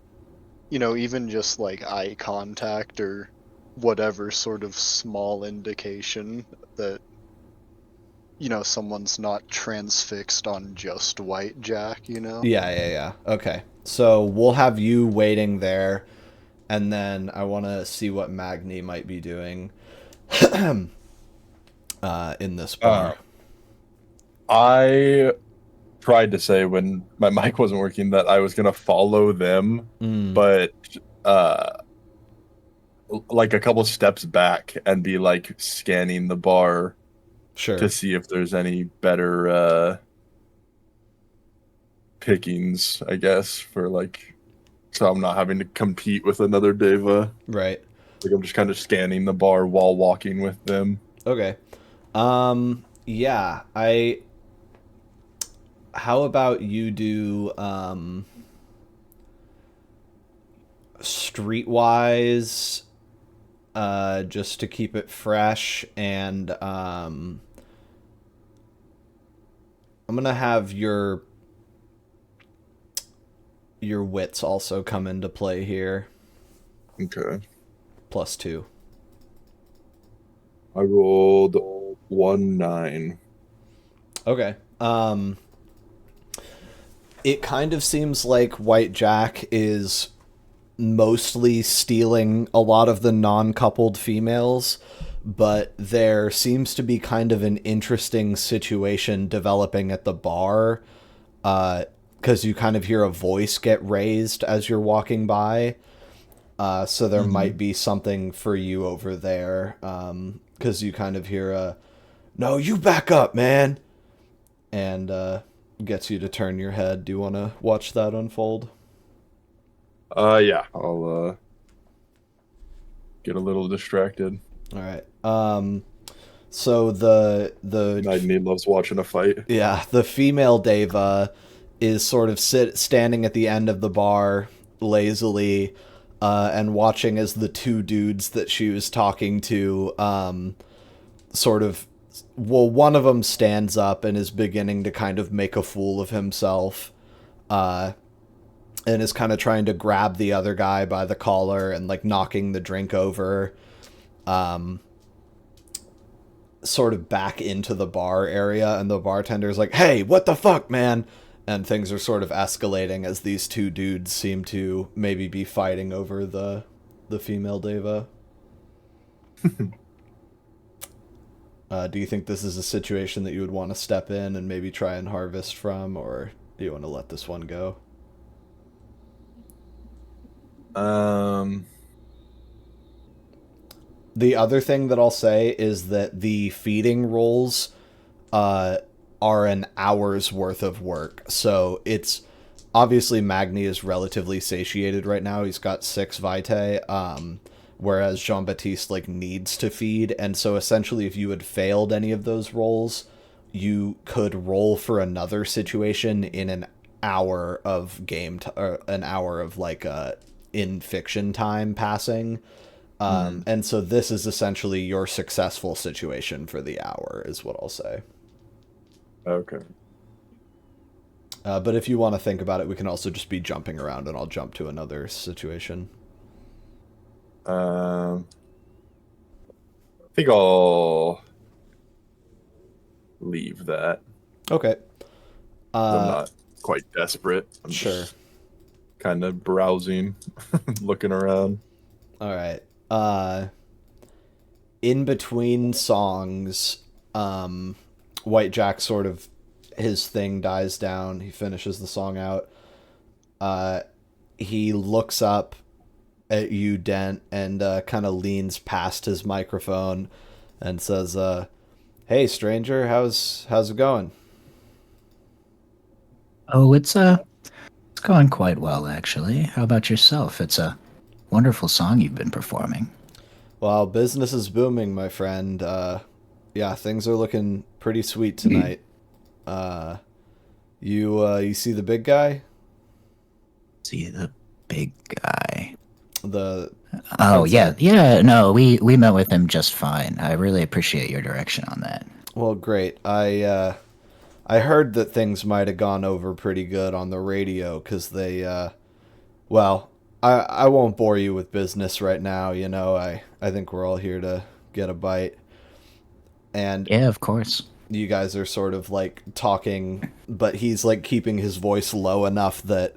even just like eye contact or whatever sort of small indication that, someone's not transfixed on just White Jack, Yeah. Okay. So we'll have you waiting there, and then I want to see what Magni might be doing in this bar. I tried to say when my mic wasn't working that I was going to follow them, but like a couple steps back and be like scanning the bar to see if there's any better pickings, I guess, for like, so I'm not having to compete with another Deva. Right. Like I'm just kind of scanning the bar while walking with them. Okay. Yeah, how about you do streetwise, just to keep it fresh, and I'm gonna have your wits also come into play here. Okay. +2. I rolled 1-9. Okay. It kind of seems like White Jack is mostly stealing a lot of the non-coupled females, but there seems to be kind of an interesting situation developing at the bar, because you kind of hear a voice get raised as you're walking by. So there might be something for you over there. because you kind of hear a, "No, you back up, man," and gets you to turn your head. Do you want to watch that unfold? Yeah, I'll get a little distracted. All right. So the Magni loves watching a fight. Yeah, the female Deva is sort of standing at the end of the bar lazily, and watching as the two dudes that she was talking to, one of them stands up and is beginning to kind of make a fool of himself, and is kind of trying to grab the other guy by the collar and like knocking the drink over, sort of back into the bar area, and the bartender's like, "Hey, what the fuck, man?" And things are sort of escalating as these two dudes seem to maybe be fighting over the female Deva. Do you think this is a situation that you would want to step in and maybe try and harvest from, or do you want to let this one go? The other thing that I'll say is that the feeding rolls are an hour's worth of work. So it's obviously Magni is relatively satiated right now. He's got 6 vitae, whereas Jean-Baptiste like needs to feed. And so essentially if you had failed any of those rolls, you could roll for another situation in an hour of or an hour of like in fiction time passing. And so this is essentially your successful situation for the hour, is what I'll say. Okay. But if you want to think about it, we can also just be jumping around, and I'll jump to another situation. I think I'll leave that. Okay. I'm not quite desperate. I'm sure. Just kind of browsing, looking around. All right. In between songs, White Jack sort of, his thing dies down. He finishes the song out. He looks up at you, Dent, and kind of leans past his microphone and says, "Hey, stranger, how's it going?" Oh, it's going quite well, actually. How about yourself? It's a wonderful song you've been performing. Well, business is booming, my friend. Yeah, things are looking pretty sweet tonight. You see the big guy? See the big guy. Oh, yeah. No, we met with him just fine. I really appreciate your direction on that. Well, great. I heard that things might have gone over pretty good on the radio because they, I won't bore you with business right now. You know, I think we're all here to get a bite. And yeah, of course. You guys are sort of like talking, but he's like keeping his voice low enough that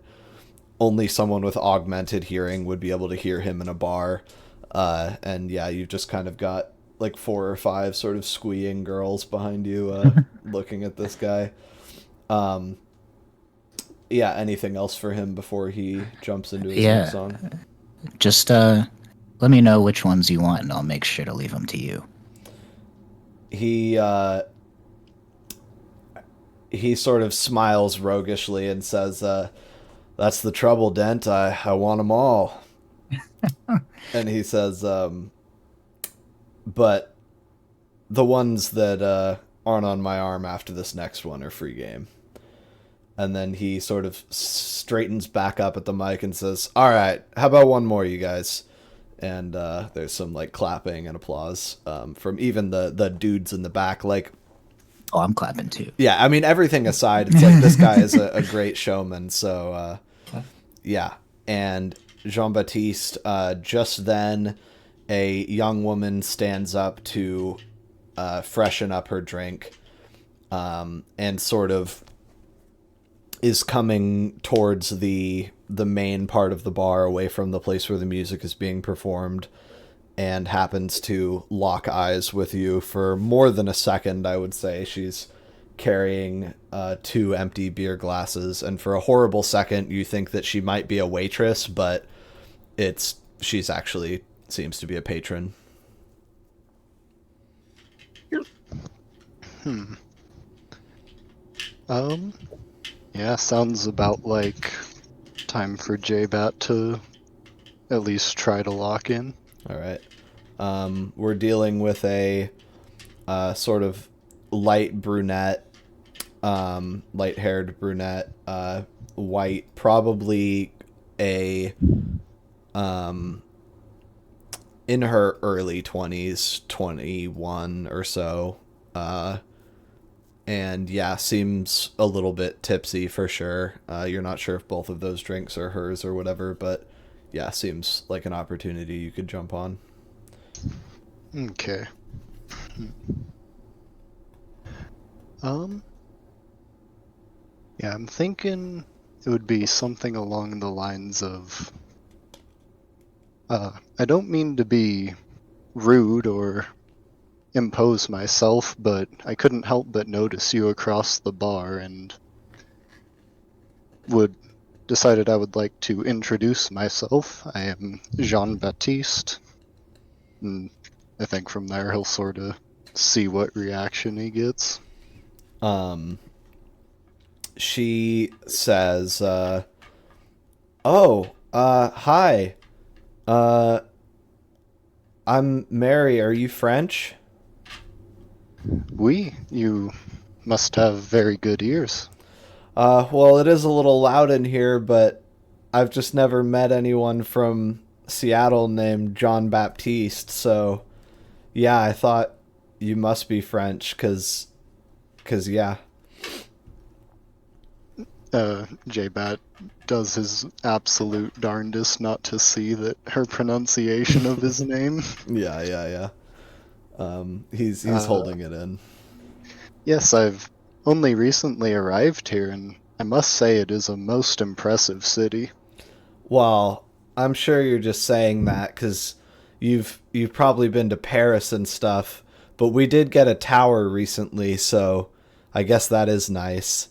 only someone with augmented hearing would be able to hear him in a bar. And yeah, you've just kind of got like 4 or 5 sort of squeeing girls behind you, looking at this guy. Yeah, anything else for him before he jumps into his next song? Just let me know which ones you want, and I'll make sure to leave them to you. He sort of smiles roguishly and says, "That's the trouble, Dent. I want them all." And he says, "But the ones that aren't on my arm after this next one are free game." And then he sort of straightens back up at the mic and says, "All right, how about one more, you guys?" And there's some like clapping and applause from even the dudes in the back. Like, oh, I'm clapping too. Yeah, I mean, everything aside, it's like this guy is a great showman. So yeah. And Jean-Baptiste, just then a young woman stands up to freshen up her drink, and sort of is coming towards the main part of the bar, away from the place where the music is being performed, and happens to lock eyes with you for more than a second, I would say. She's carrying 2 empty beer glasses, and for a horrible second you think that she might be a waitress, but she's actually seems to be a patron. Yeah, sounds about like time for J-Bat to at least try to lock in. All right. We're dealing with a sort of light brunette, light-haired brunette, white, probably a in her early 20s, 21 or so. And yeah, seems a little bit tipsy for sure. You're not sure if both of those drinks are hers or whatever, but yeah, seems like an opportunity you could jump on. Okay. Yeah, I'm thinking it would be something along the lines of, I don't mean to be rude or impose myself, but I couldn't help but notice you across the bar and decided I would like to introduce myself. I am Jean-Baptiste, and I think from there he'll sort of see what reaction he gets. She says, hi. I'm Mary. Are you French? Oui, you must have very good ears. Well, it is a little loud in here, but I've just never met anyone from Seattle named Jean-Baptiste, so yeah, I thought you must be French, cause yeah. J-Bat does his absolute darndest not to see that her pronunciation of his name. Yeah. He's holding it in. Yes, I've only recently arrived here, and I must say it is a most impressive city. Well, I'm sure you're just saying that because you've probably been to Paris and stuff, but we did get a tower recently, so I guess that is nice.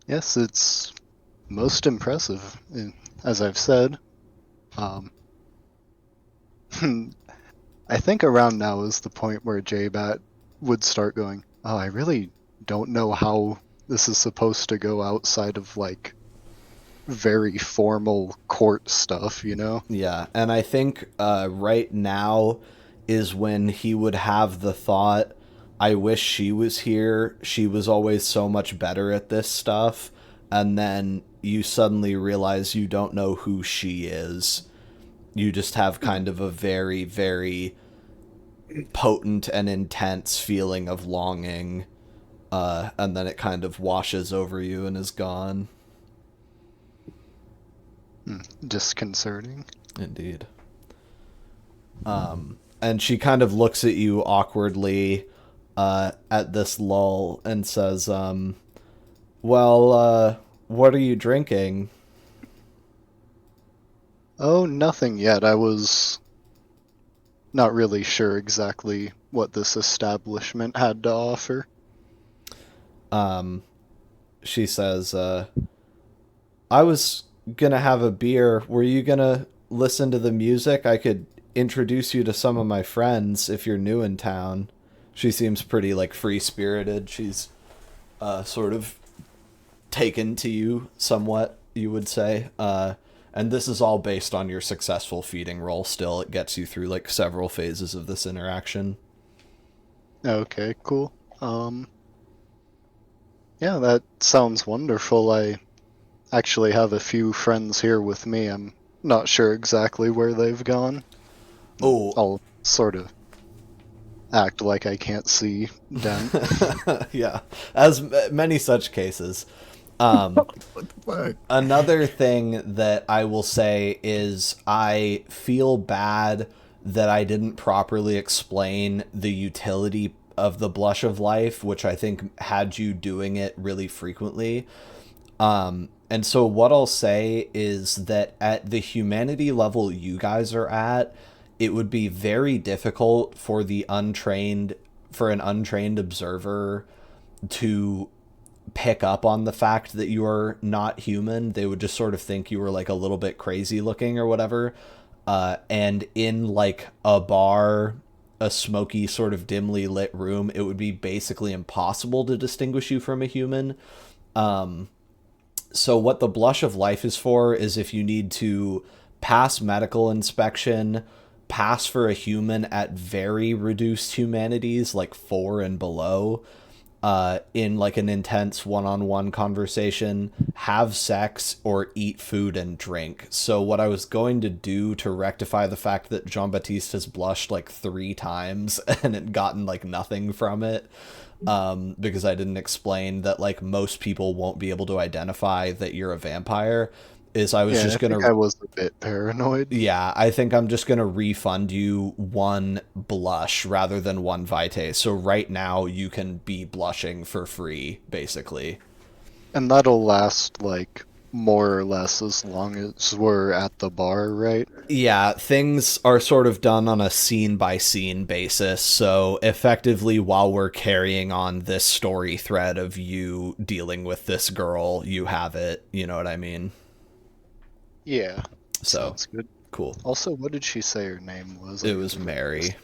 Yes, it's most impressive, as I've said. I think around now is the point where J-Bat would start going, oh, I really don't know how this is supposed to go outside of, like, very formal court stuff, you know? Yeah, and I think right now is when he would have the thought, I wish she was here. She was always so much better at this stuff. And then you suddenly realize you don't know who she is. You just have kind of a very, very potent and intense feeling of longing. And then it kind of washes over you and is gone. Disconcerting. Indeed. And she kind of looks at you awkwardly at this lull and says, well, what are you drinking? Oh, nothing yet. I was not really sure exactly what this establishment had to offer. She says, I was gonna have a beer. Were you gonna listen to the music? I could introduce you to some of my friends if you're new in town. She seems pretty, like, free-spirited. She's sort of taken to you somewhat, you would say. And this is all based on your successful feeding roll still. It gets you through, like, several phases of this interaction. Okay, cool. Yeah, that sounds wonderful. I actually have a few friends here with me. I'm not sure exactly where they've gone. Oh. I'll sort of act like I can't see Dent. Yeah, as many such cases. Another thing that I will say is I feel bad that I didn't properly explain the utility of the Blush of Life, which I think had you doing it really frequently. And so what I'll say is that at the humanity level you guys are at, it would be very difficult for an untrained observer to pick up on the fact that you are not human. They would just sort of think you were, like, a little bit crazy looking or whatever. And in, like, a bar a smoky, sort of dimly lit room, it would be basically impossible to distinguish you from a human. So what the Blush of Life is for is if you need to pass medical inspection, pass for a human at very reduced humanities, like 4 and below, in like an intense one-on-one conversation, have sex, or eat food and drink. So what I was going to do to rectify the fact that Jean-Baptiste has blushed like 3 times and had gotten like nothing from it, because I didn't explain that like most people won't be able to identify that you're a vampire, is I was just going to... I was a bit paranoid. Yeah, I think I'm just going to refund you 1 blush rather than 1 vitae. So right now you can be blushing for free, basically. And that'll last, like, more or less as long as we're at the bar, right? Yeah, things are sort of done on a scene-by-scene basis. So effectively, while we're carrying on this story thread of you dealing with this girl, you have it. You know what I mean? Yeah. So, sounds good. Cool. Also, what did she say her name was? It was Mary.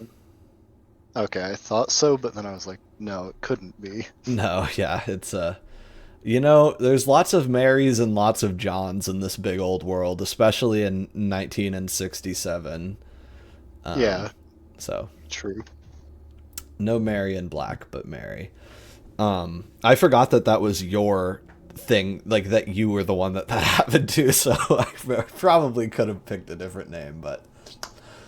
Okay, I thought so, but then I was like, no, it couldn't be. No, yeah, it's you know, there's lots of Marys and lots of Johns in this big old world, especially in 1967. Yeah. So True. no Mary in Black, but Mary. I forgot that was your thing, like that you were the one that happened to, so I probably could have picked a different name, but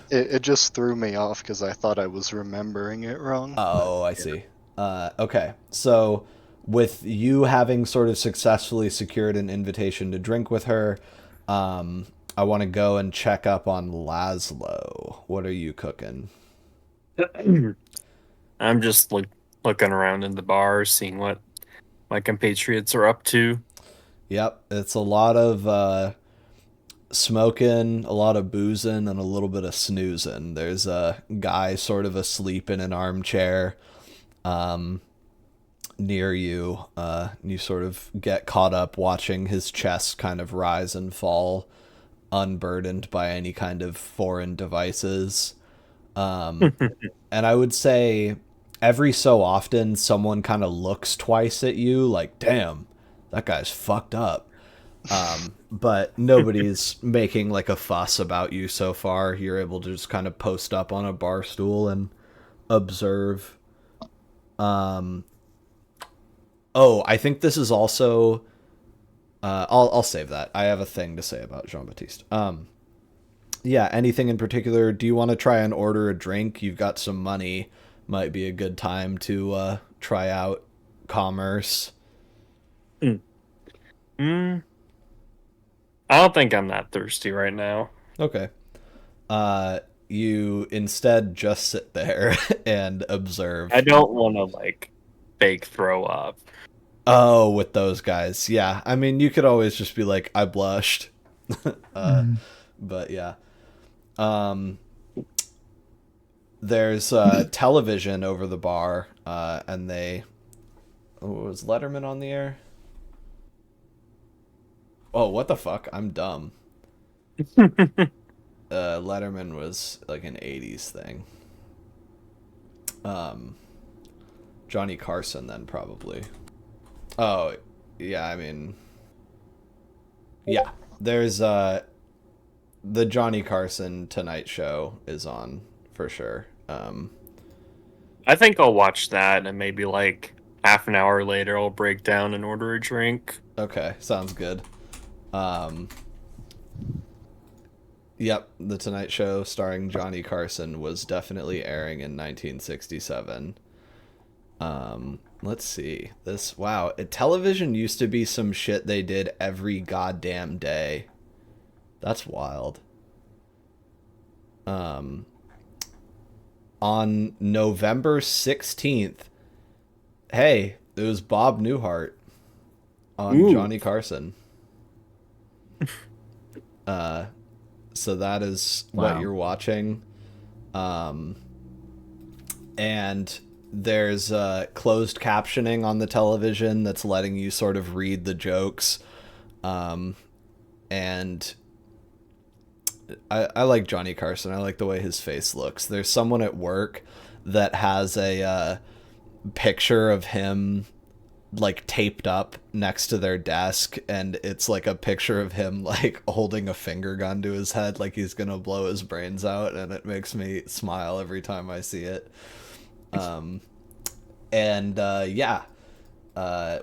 it just threw me off because I thought I was remembering it wrong. Oh, I see. Okay, so with you having sort of successfully secured an invitation to drink with her, I want to go and check up on Laszlo. What are you cooking? I'm just looking around in the bar, seeing what my compatriots are up to. Yep, it's a lot of smoking, a lot of boozing, and a little bit of snoozing. There's a guy sort of asleep in an armchair near you. You sort of get caught up watching his chest kind of rise and fall, unburdened by any kind of foreign devices. And I would say every so often someone kind of looks twice at you like, damn, that guy's fucked up. But nobody's making like a fuss about you so far. You're able to just kind of post up on a bar stool and observe. Oh, I think this is also I'll save that. I have a thing to say about Jean-Baptiste. Yeah, anything in particular? Do you want to try and order a drink? You've got some money. Might be a good time to try out commerce. I don't think I'm that thirsty right now. Okay. You instead just sit there and observe. I don't want to fake throw up. Oh, with those guys. Yeah. I mean, you could always just be like, I blushed. But yeah. There's television over the bar, and was Letterman on the air? Oh, what the fuck? I'm dumb. Letterman was like an 80s thing. Johnny Carson then probably. Oh, yeah, I mean, yeah. There's the Johnny Carson Tonight Show is on for sure. I think I'll watch that, and maybe half an hour later I'll break down and order a drink. Okay, sounds good. Yep, The Tonight Show starring Johnny Carson was definitely airing in 1967. Let's see. Television used to be some shit they did every goddamn day. That's wild. On November 16th, hey, it was Bob Newhart on Johnny Carson. So that is what you're watching. And there's closed captioning on the television that's letting you sort of read the jokes. And I like Johnny Carson. I like the way his face looks. There's someone at work that has a picture of him like taped up next to their desk, and it's like a picture of him like holding a finger gun to his head like he's gonna blow his brains out, and it makes me smile every time I see it.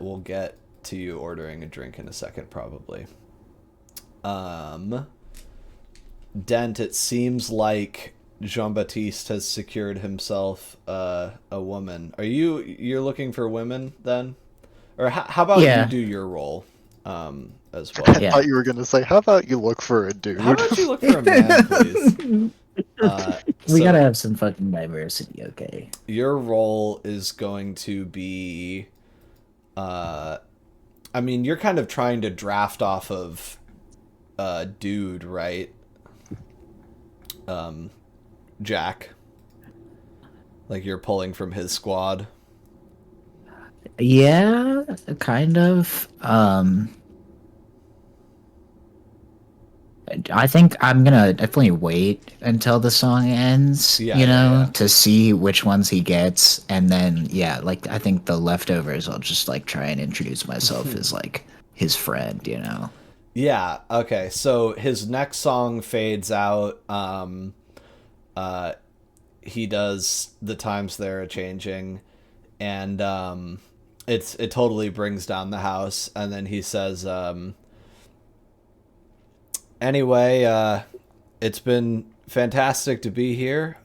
We'll get to you ordering a drink in a second probably. Dent, it seems like Jean-Baptiste has secured himself a woman. You're looking for women then? Or how about you do your role as well? I thought you were going to say, how about you look for a dude? How about you look for a man, please? We gotta have some fucking diversity, okay? Your role is going to be... I mean, you're kind of trying to draft off of dude, right? Jack. Like you're pulling from his squad. Yeah, kind of. I think I'm gonna definitely wait until the song ends, to see which ones he gets, and then I think the leftovers I'll just like try and introduce myself as like his friend, Yeah, okay. So his next song fades out. He does The Times They're A-Changing, and it totally brings down the house, and then he says, anyway, it's been fantastic to be here.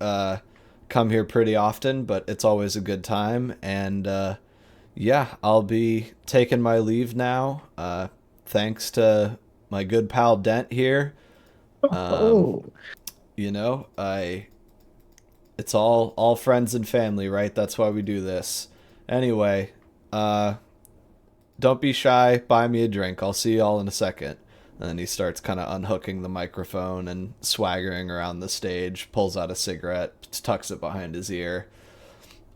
Come here pretty often, but it's always a good time, and I'll be taking my leave now. Thanks to my good pal Dent here. It's all friends and family, right? That's why we do this. Anyway, don't be shy. Buy me a drink. I'll see you all in a second. And then he starts kind of unhooking the microphone and swaggering around the stage, pulls out a cigarette, tucks it behind his ear.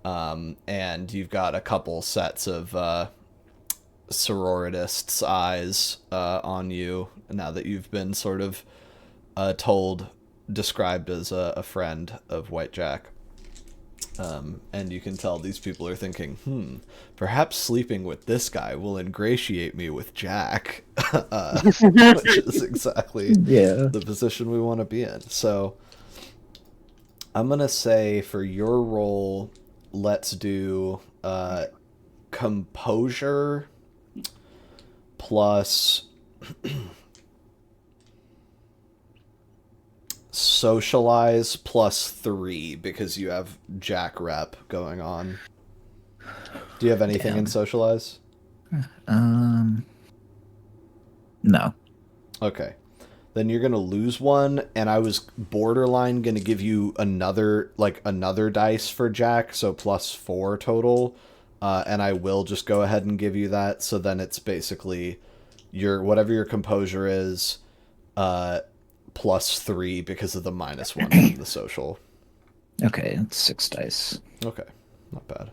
And you've got a couple sets of sororitists' eyes on you now that you've been sort of described as a friend of White Jack. And you can tell these people are thinking, perhaps sleeping with this guy will ingratiate me with Jack, which is exactly the position we want to be in. So I'm going to say for your role, let's do composure plus socialize plus 3 because you have Jack rep going on. Do you have anything in socialize? No. Okay. Then you're going to lose one, and I was borderline going to give you another dice for Jack, so plus 4 total. And I will just go ahead and give you that, so then it's basically whatever your composure is, plus 3 because of the minus 1 from the social. Okay, it's 6 dice. Okay, not bad.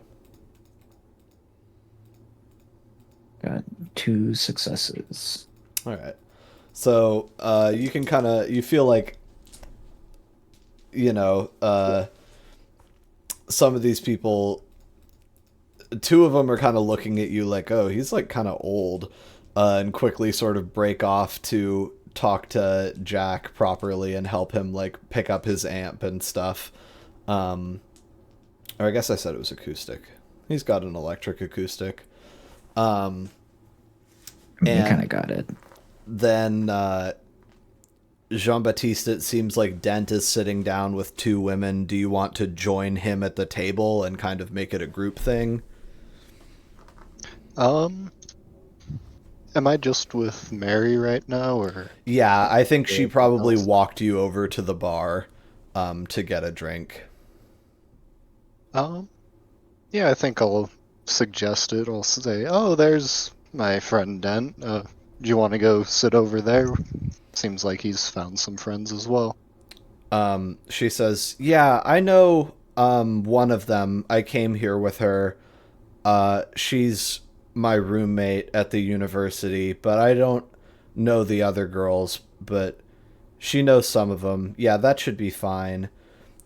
Got 2 successes. All right. So you can you feel like, some of these people, 2 of them are kind of looking at you like, oh, he's like kind of old, and quickly sort of break off to talk to Jack properly and help him like pick up his amp and stuff. Or I guess I said it was acoustic. He's got an electric acoustic. You kind of got it. Then Jean-Baptiste, it seems like Dent is sitting down with 2 women. Do you want to join him at the table and kind of make it a group thing? Am I just with Mary right now, or? Yeah, I think she probably walked you over to the bar to get a drink. Yeah, I think I'll suggest it. I'll say, oh, there's my friend Dent. Do you want to go sit over there? Seems like he's found some friends as well. She says, yeah, I know one of them. I came here with her. She's my roommate at the university, but I don't know the other girls, but she knows some of them. Yeah, that should be fine.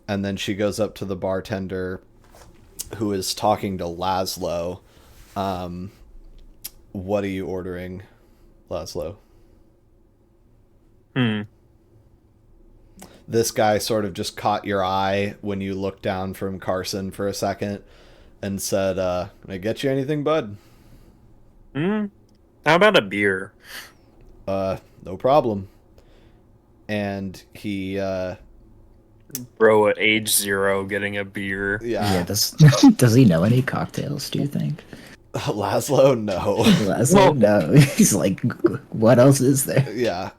And then she goes up to the bartender who is talking to Laszlo. What are you ordering, Laszlo? This guy sort of just caught your eye when you looked down from Carson for a second and said, can I get you anything, bud? How about a beer? No problem. And he, Bro at age 0 getting a beer. Yeah, does he know any cocktails, do you think? Laszlo, no. Laszlo, no. He's like, what else is there? Yeah.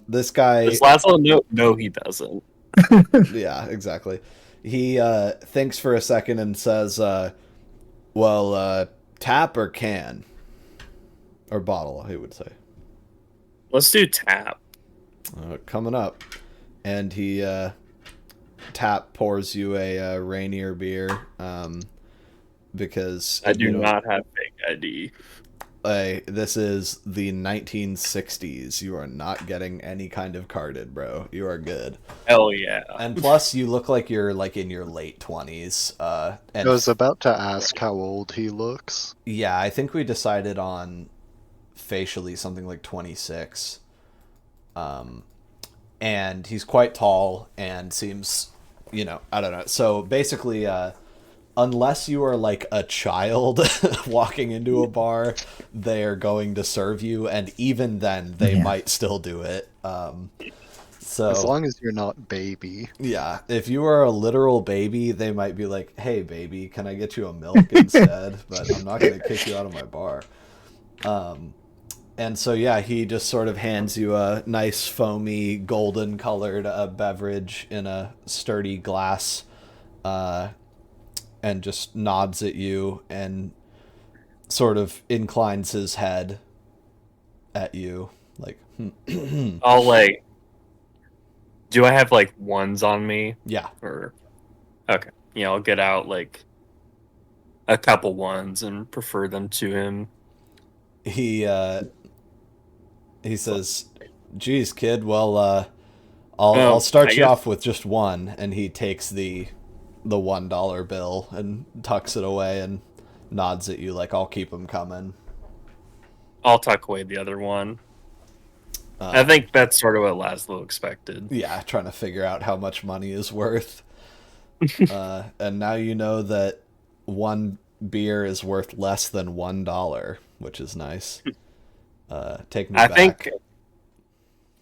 This guy. Does Laszlo know? No, he doesn't. Yeah, exactly. He thinks for a second and says, well, tap or can? Or bottle, he would say. Let's do tap. Coming up. And he tap pours you a Rainier beer. Because I do not have fake ID. This is the 1960s. You are not getting any kind of carded, bro. You are good. Hell yeah. And plus, you look like you're like in your late 20s. And I was about to ask how old he looks. yeah, I think we decided on facially something like 26. And he's quite tall and seems, I don't know. So basically, unless you are like a child walking into a bar, they're going to serve you, and even then they might still do it. So As long as you're not baby. yeah, if you are a literal baby, they might be like, hey baby, can I get you a milk instead? But I'm not going to kick you out of my bar. And so yeah, he just sort of hands you a nice foamy golden colored beverage in a sturdy glass, and just nods at you and sort of inclines his head at you, like. I'll do I have like ones on me? Yeah. Or okay, yeah, I'll get out like a couple ones and prefer them to him. He says, "Geez, kid. Well, I'll start you off with just one." And he takes the $1 bill and tucks it away and nods at you like, I'll keep them coming. I'll tuck away the other one. I think that's sort of what Laszlo expected. Yeah, trying to figure out how much money is worth. And now you know that one beer is worth less than $1, which is nice. Take me back. I think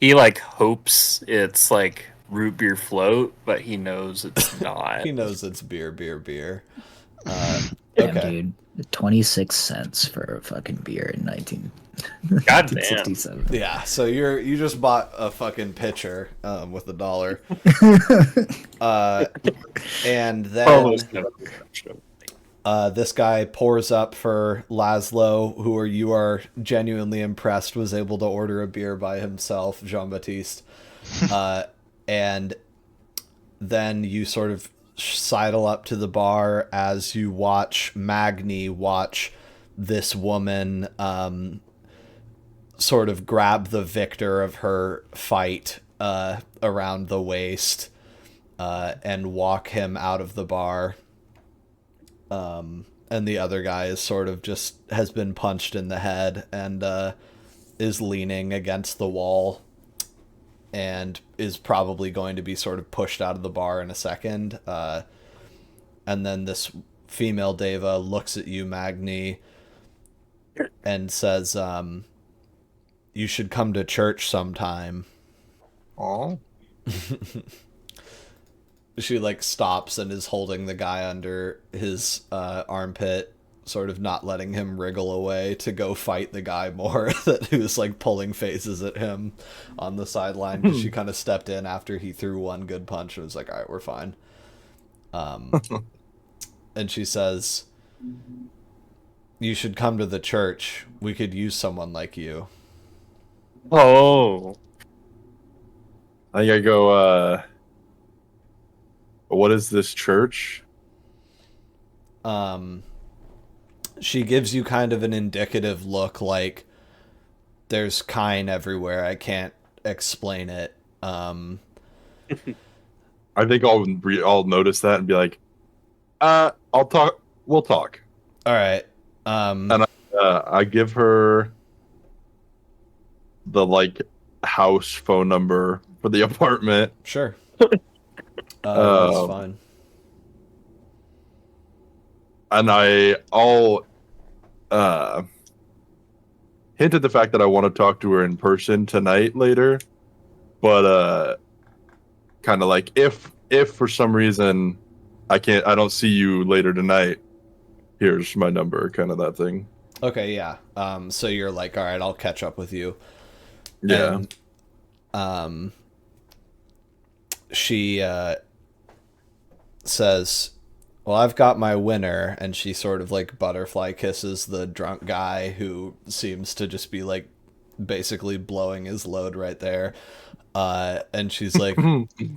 he hopes it's like root beer float, but he knows it's not. He knows it's beer. Damn, Okay. dude. 26 cents for a fucking beer in God damn. 1967. Yeah, so you just bought a fucking pitcher with $1. And then this guy pours up for Laszlo, who you are genuinely impressed was able to order a beer by himself, Jean-Baptiste. And then you sort of sidle up to the bar as you watch Magni watch this woman sort of grab the victor of her fight around the waist and walk him out of the bar. And the other guy is sort of just has been punched in the head and is leaning against the wall and is probably going to be sort of pushed out of the bar in a second. And then this female Deva looks at you, Magni, and says, you should come to church sometime. Oh. She stops and is holding the guy under his armpit, sort of not letting him wriggle away to go fight the guy more who's pulling faces at him on the sideline, because she kind of stepped in after he threw one good punch and was like, all right, we're fine. And she says, you should come to the church. We could use someone like you. Oh. I think I go, what is this church? She gives you kind of an indicative look, like there's kine everywhere. I can't explain it. I think I'll notice that and be like, I'll talk. We'll talk. All right. And I give her the house phone number for the apartment. Sure. That's fine. And I'll hint at the fact that I want to talk to her in person tonight later, but kind of like if for some reason I don't see you later tonight, here's my number, kind of that thing. Okay, yeah. So you're like, all right, I'll catch up with you. Yeah. And, she says, well, I've got my winner, and she sort of like butterfly kisses the drunk guy who seems to just be like basically blowing his load right there. And she's like,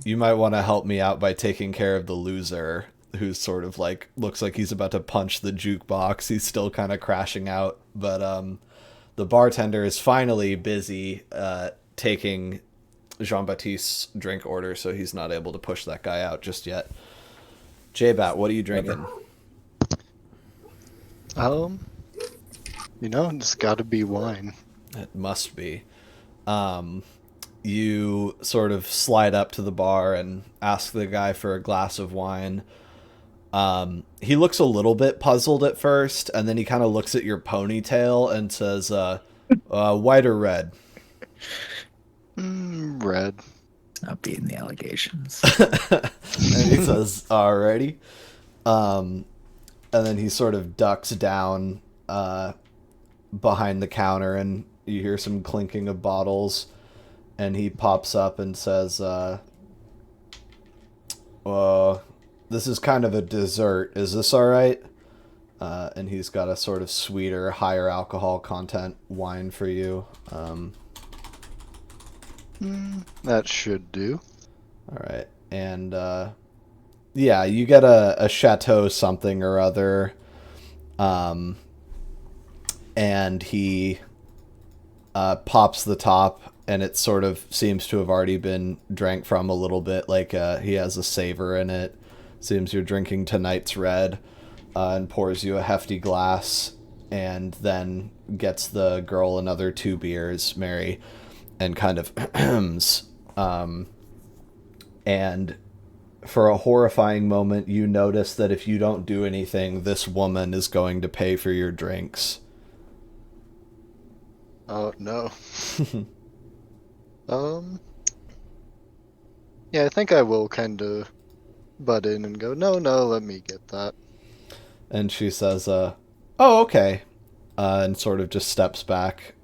you might want to help me out by taking care of the loser, who's sort of like looks like he's about to punch the jukebox. He's still kind of crashing out, but the bartender is finally busy taking Jean-Baptiste's drink order, so he's not able to push that guy out just yet. J-Bat, what are you drinking? It's got to be wine. It must be. You sort of slide up to the bar and ask the guy for a glass of wine. He looks a little bit puzzled at first, and then he kind of looks at your ponytail and says, white or red? Red. Not beating the allegations. And he says, alrighty. And then he sort of ducks down behind the counter, and you hear some clinking of bottles, and he pops up and says, this is kind of a dessert. Is this alright? And he's got a sort of sweeter, higher alcohol content wine for you. That should do. Alright. And, yeah, you get a chateau something or other. And he pops the top, and it sort of seems to have already been drank from a little bit. Like, he has a savor in it. Seems you're drinking tonight's red. And pours you a hefty glass, and then gets the girl another 2 beers, Mary, and kind of and for a horrifying moment, you notice that if you don't do anything, this woman is going to pay for your drinks. Oh, no. Yeah, I think I will kind of butt in and go, no, let me get that. And she says, oh, okay. And sort of just steps back.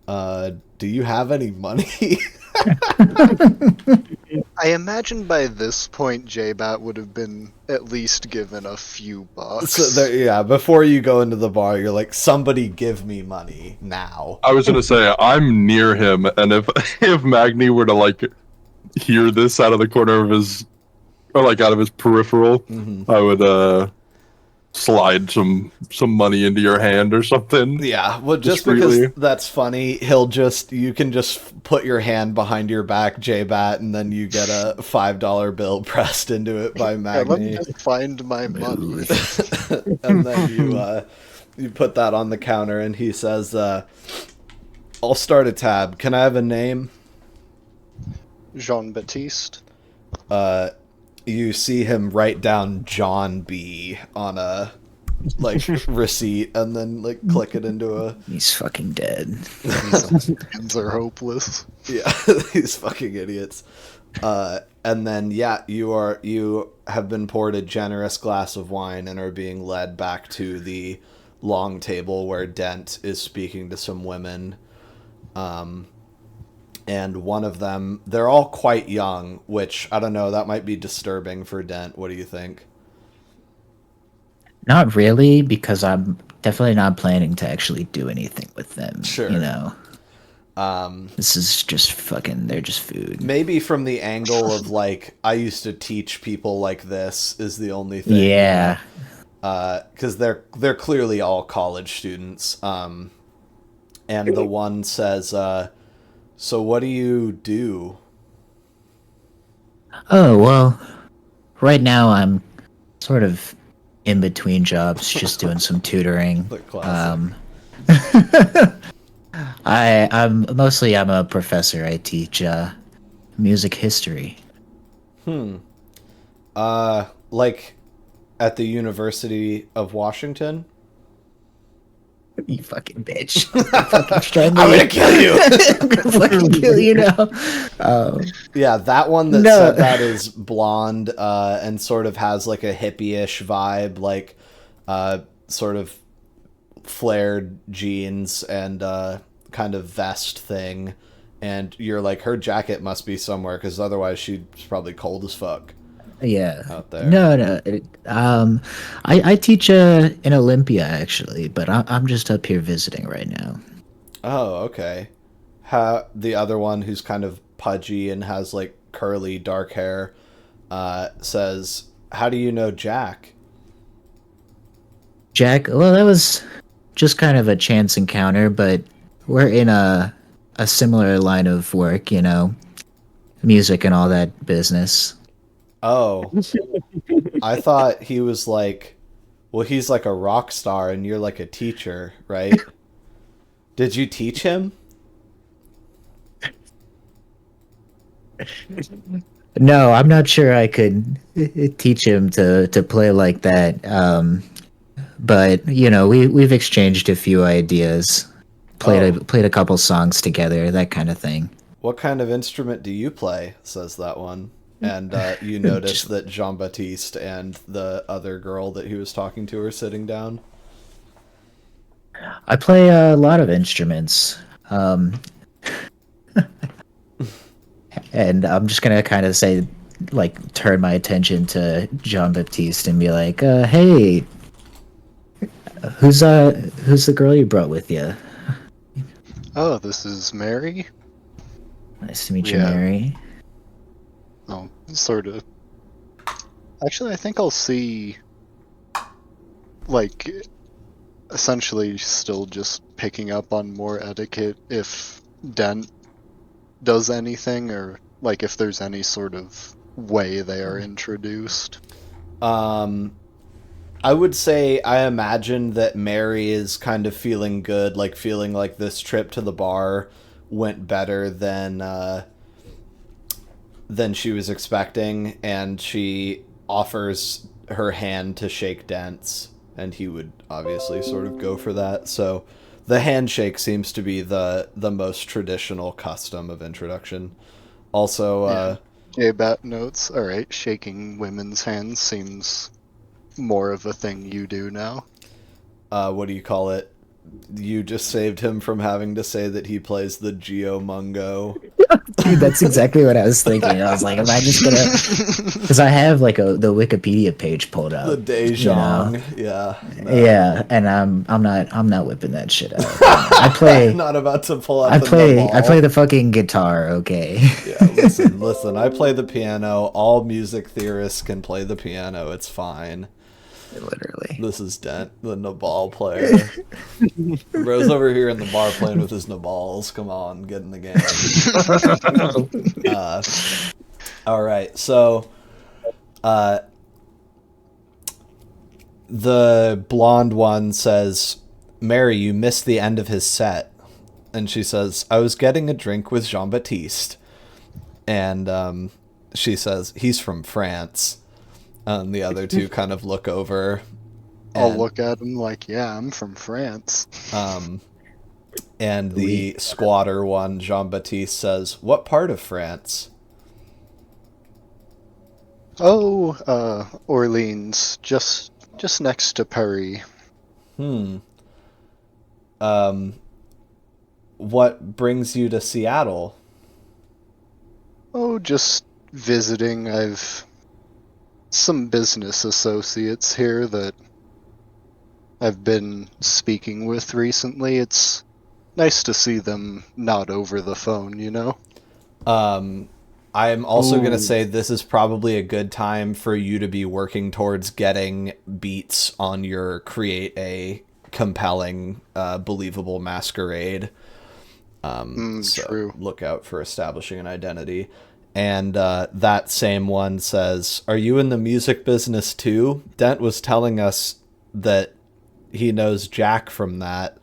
Do you have any money? I imagine by this point, J-Bat would have been at least given a few bucks. So yeah, before you go into the bar, you're like, somebody give me money now. I was gonna say, I'm near him, and if Magni were to hear this out of the corner of his, or out of his peripheral, I would slide some money into your hand or something. Yeah, well, just because that's funny, you can just put your hand behind your back, J-Bat, and then you get a $5 bill pressed into it by Magni. Let me just find my money. And then you put that on the counter, and he says, I'll start a tab. Can I have a name? Jean-Baptiste. You see him write down John B on a receipt, and then click it into a. He's fucking dead. Hands are hopeless. Yeah, these fucking idiots. And then you have been poured a generous glass of wine and are being led back to the long table where Dent is speaking to some women. And one of them, they're all quite young, which, I don't know, that might be disturbing for Dent. What do you think? Not really, because I'm definitely not planning to actually do anything with them. Sure. This is just they're just food. Maybe from the angle of, I used to teach people like this is the only thing. Yeah. Because they're clearly all college students. And the one says, so what do you do? Oh, well, right now I'm sort of in between jobs, just doing some tutoring. The classic. I'm a professor. I teach music history. Like at the University of Washington. You fucking bitch! I'm gonna kill you. I'm gonna fucking kill you now. Yeah, that one that No. said that is blonde and sort of has like a hippie-ish vibe, like sort of flared jeans and kind of vest thing. And you're like, her jacket must be somewhere because otherwise she's probably cold as fuck Yeah. out there. No. I teach in Olympia actually, but I'm just up here visiting right now. Oh, okay. The other one who's kind of pudgy and has like curly dark hair says, "How do you know Jack?" Jack, well, that was just kind of a chance encounter, but we're in a similar line of work, you know, music and all that business. Oh, I thought he was like, well, he's like a rock star and you're like a teacher, right? Did you teach him? No, I'm not sure I could teach him to play like that. But you know, we've exchanged a few ideas, played a couple songs together, that kind of thing. What kind of instrument do you play? Says that one. And you notice that Jean-Baptiste and the other girl that he was talking to are sitting down. I play a lot of instruments. And I'm just gonna kind of say, like, turn my attention to Jean-Baptiste and be like, hey, who's the girl you brought with you? Oh, this is Mary? Nice to meet you, Yeah. Mary. Oh, sort of. Actually, I think I'll see, like, essentially still just picking up on more etiquette if Dent does anything, or, like, if there's any sort of way they are introduced. I would say I imagine that Mary is kind of feeling good, like feeling like this trip to the bar went better than she was expecting, and she offers her hand to shake Dent's, and he would obviously sort of go for that. So the handshake seems to be the most traditional custom of introduction. Also, Gabe notes, alright, shaking women's hands seems more of a thing you do now. what do you call it? You just saved him from having to say that he plays the Geomungo. Dude, that's exactly what I was thinking. I was like, am I just gonna? Because I have like the Wikipedia page pulled up. The Dejong, yeah. No. Yeah, and I'm not whipping that shit out. I play. Not about to pull out I the play Nabal. the fucking guitar. Okay. Yeah, listen. I play the piano. All music theorists can play the piano. It's fine. Literally. This is Dent, the Nabal player. Bro's over here in the bar playing with his Nabals. Come on, get in the game. All right, so the blonde one says, "Mary, you missed the end of his set." And she says, "I was getting a drink with Jean-Baptiste." And she says, "He's from France." And the other two kind of look over. I'll look at him like, yeah, I'm from France. And the squatter one, Jean-Baptiste, says, "What part of France?" Oh, Orleans, just next to Paris. What brings you to Seattle? Oh, just visiting. I've some business associates here that I've been speaking with recently. It's nice to see them not over the phone, you know? I'm also going to say this is probably a good time for you to be working towards getting beats on your create a compelling, believable masquerade. So True. look out for establishing an identity. And that same one says, "Are you in the music business too? Dent was telling us that he knows Jack from that."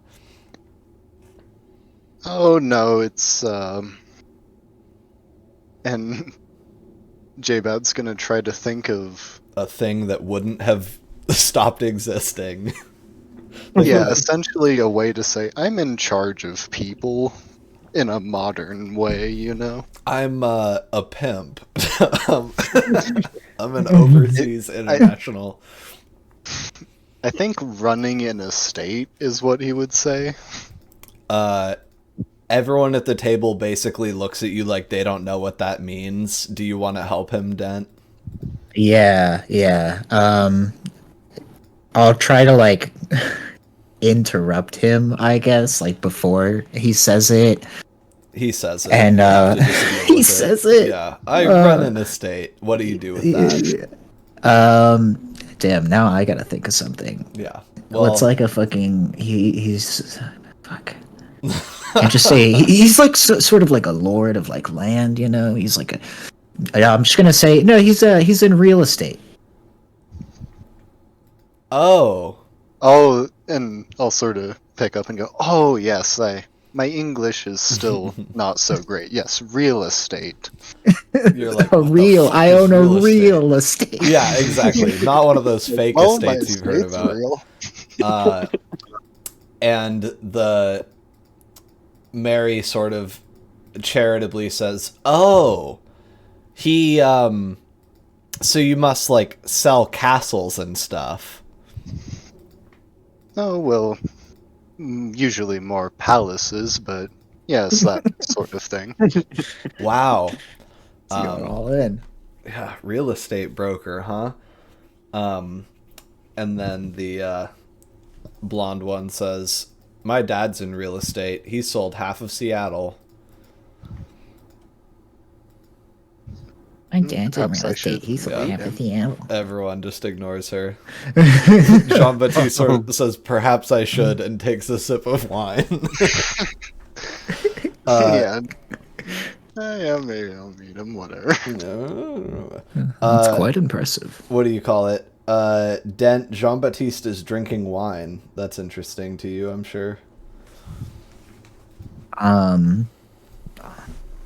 Oh no, it's and J-Bat's gonna try to think of A thing that wouldn't have stopped existing. yeah, essentially a way to say I'm in charge of people in a modern way, you know. I'm a pimp. I'm an overseas international. I think running an estate is what he would say. Everyone at the table basically looks at you like they don't know what that means. Do you want to help him, Dent? Yeah. I'll try to like interrupt him, I guess, like before he says it. He says it. And he says it. Yeah. I run an estate. What do you do with that? Damn, now I gotta think of something. Yeah. Well, it's like a fucking he's fuck. And just say he's like sort of like a lord of like land, you know. He's like a. I'm just gonna say no. He's in real estate. Oh, and I'll sort of pick up and go, oh yes, my English is still not so great. Yes, real estate. you're like, I own a estate? real estate. Yeah, exactly. Not one of those fake Oh, my estates you've heard estate's about. real. And the Mary sort of charitably says, "Oh, he so you must like sell castles and stuff." Oh well, usually more palaces, but yes, that sort of thing. Wow. Going all in. Yeah, real estate broker, huh? And then the blonde one says, "My dad's in real estate. He sold half of Seattle." My dad's in Perhaps real I should estate. He's yeah. half of the animal. Everyone just ignores her. Jean-Baptiste sort of says, "Perhaps I should," and takes a sip of wine. Yeah. Yeah, maybe I'll meet him, whatever. That's quite impressive. What do you call it? Dent, Jean-Baptiste is drinking wine. That's interesting to you, I'm sure.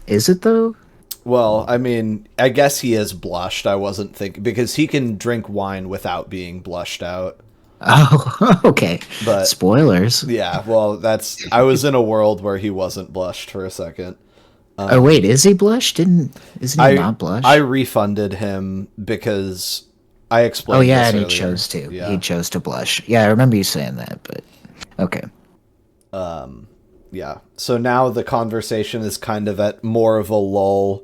Is it though? Well, I mean, I guess he is blushed. I wasn't thinking, because he can drink wine without being blushed out. Oh, okay. But spoilers. Yeah, well, I was in a world where he wasn't blushed for a second. Oh wait, is he blushed? Isn't he not blushed? I refunded him because I explained. Oh yeah, and this he earlier. chose to. Yeah. He chose to blush. Yeah, I remember you saying that, but okay. Yeah. So now the conversation is kind of at more of a lull.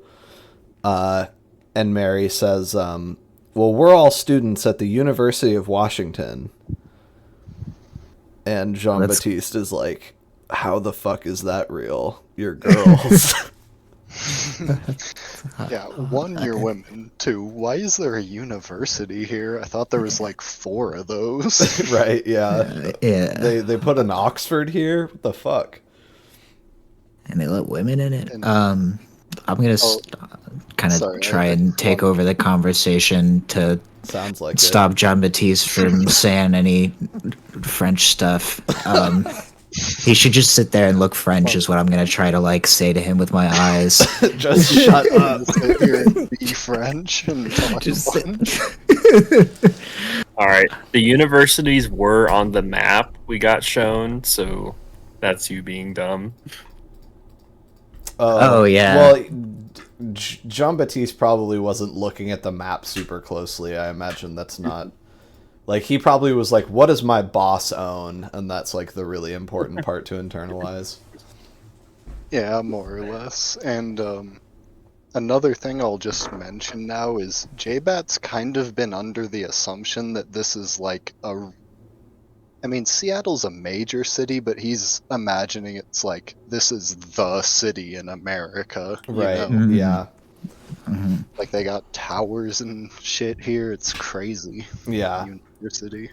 And Mary says, "Well, we're all students at the University of Washington." And Jean-Baptiste is like, "How the fuck is that real? You're girls." Yeah, one, you're women. Two, why is there a university here? I thought there was like 4 of those. Right, yeah. Yeah. They put an Oxford here? What the fuck? And they let women in it. And- I'm gonna kind of sorry, try I and take over the conversation to Sounds like stop Jean-Baptiste from saying any French stuff. He should just sit there and look French is what I'm gonna try to like say to him with my eyes. it. Just shut up. Sit here and be French and talk French. All right. The universities were on the map we got shown, so that's you being dumb. Oh, yeah. Well, Jean-Baptiste probably wasn't looking at the map super closely. I imagine that's not... Like, he probably was like, what does my boss own? And that's, like, the really important part to internalize. Yeah, more or less. And another thing I'll just mention now is J-Bat's kind of been under the assumption that this is like I mean, Seattle's a major city, but he's imagining it's like, this is the city in America. you Right, know? yeah. Like, they got towers and shit here. It's crazy. Yeah. University.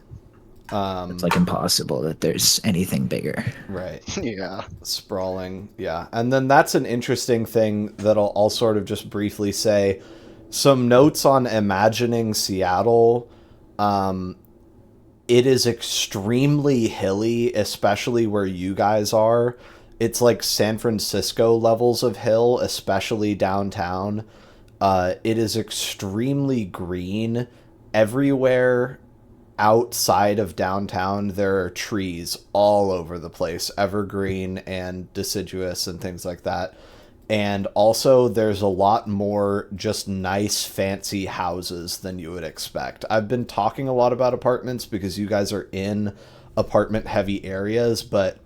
It's like impossible that there's anything bigger. Right. Yeah. Sprawling. Yeah. And then that's an interesting thing that I'll sort of just briefly say. Some notes on imagining Seattle. It is extremely hilly, especially where you guys are. It's like San Francisco levels of hill, especially downtown. It is extremely green. Everywhere outside of downtown, there are trees all over the place, evergreen and deciduous and things like that. And also, there's a lot more just nice, fancy houses than you would expect. I've been talking a lot about apartments because you guys are in apartment-heavy areas, but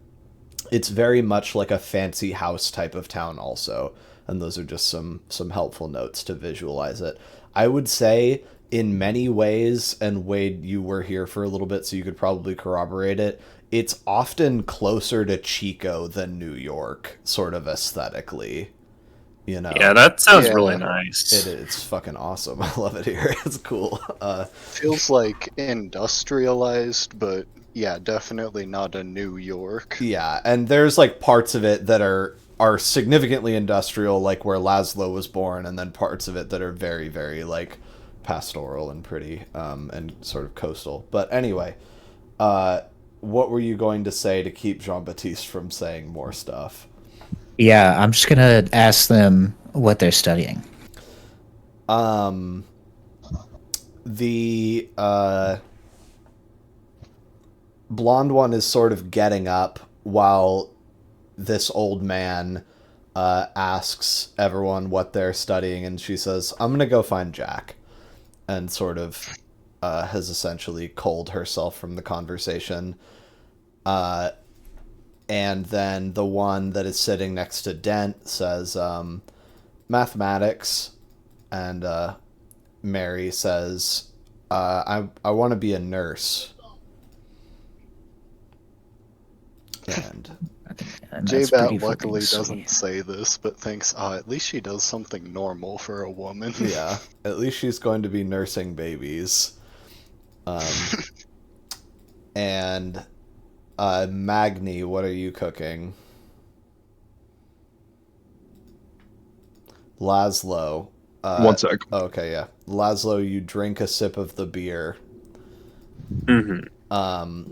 it's very much like a fancy house type of town also. And those are just some helpful notes to visualize it. I would say, in many ways, and Wade, you were here for a little bit, so you could probably corroborate it, it's often closer to Chico than New York, sort of aesthetically. You know? Yeah, that sounds Yeah. really nice. It's fucking awesome. I love it here. It's cool. Feels like industrialized, but yeah, definitely not a New York. Yeah, and there's like parts of it that are significantly industrial, like where Laszlo was born, and then parts of it that are very, very like pastoral and pretty, and sort of coastal. But anyway, what were you going to say to keep Jean-Baptiste from saying more stuff? Yeah, I'm just gonna ask them what they're studying. The blonde one is sort of getting up while this old man asks everyone what they're studying, and she says, "I'm gonna go find Jack," and sort of has essentially culled herself from the conversation. And then the one that is sitting next to Dent says, mathematics, and Mary says, I want to be a nurse. And J-Bat luckily doesn't say this, but thinks, at least she does something normal for a woman. yeah, at least she's going to be nursing babies. And Magni, what are you cooking? Laszlo. One sec. Okay, yeah. Laszlo, you drink a sip of the beer. Mm-hmm.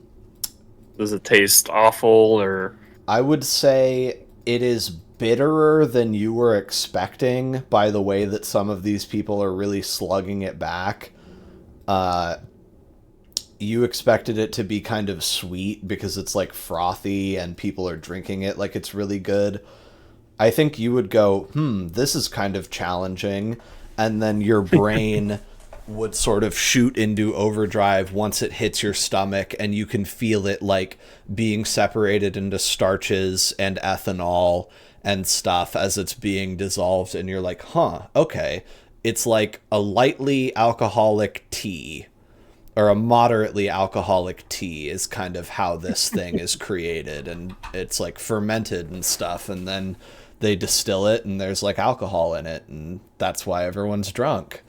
Does it taste awful, or? I would say it is bitterer than you were expecting by the way that some of these people are really slugging it back. You expected it to be kind of sweet because it's like frothy and people are drinking it like it's really good. I think you would go, this is kind of challenging. And then your brain would sort of shoot into overdrive once it hits your stomach, and you can feel it like being separated into starches and ethanol and stuff as it's being dissolved. And you're like, okay. It's like a lightly alcoholic tea, or a moderately alcoholic tea is kind of how this thing is created. And it's like fermented and stuff. And then they distill it and there's like alcohol in it. And that's why everyone's drunk.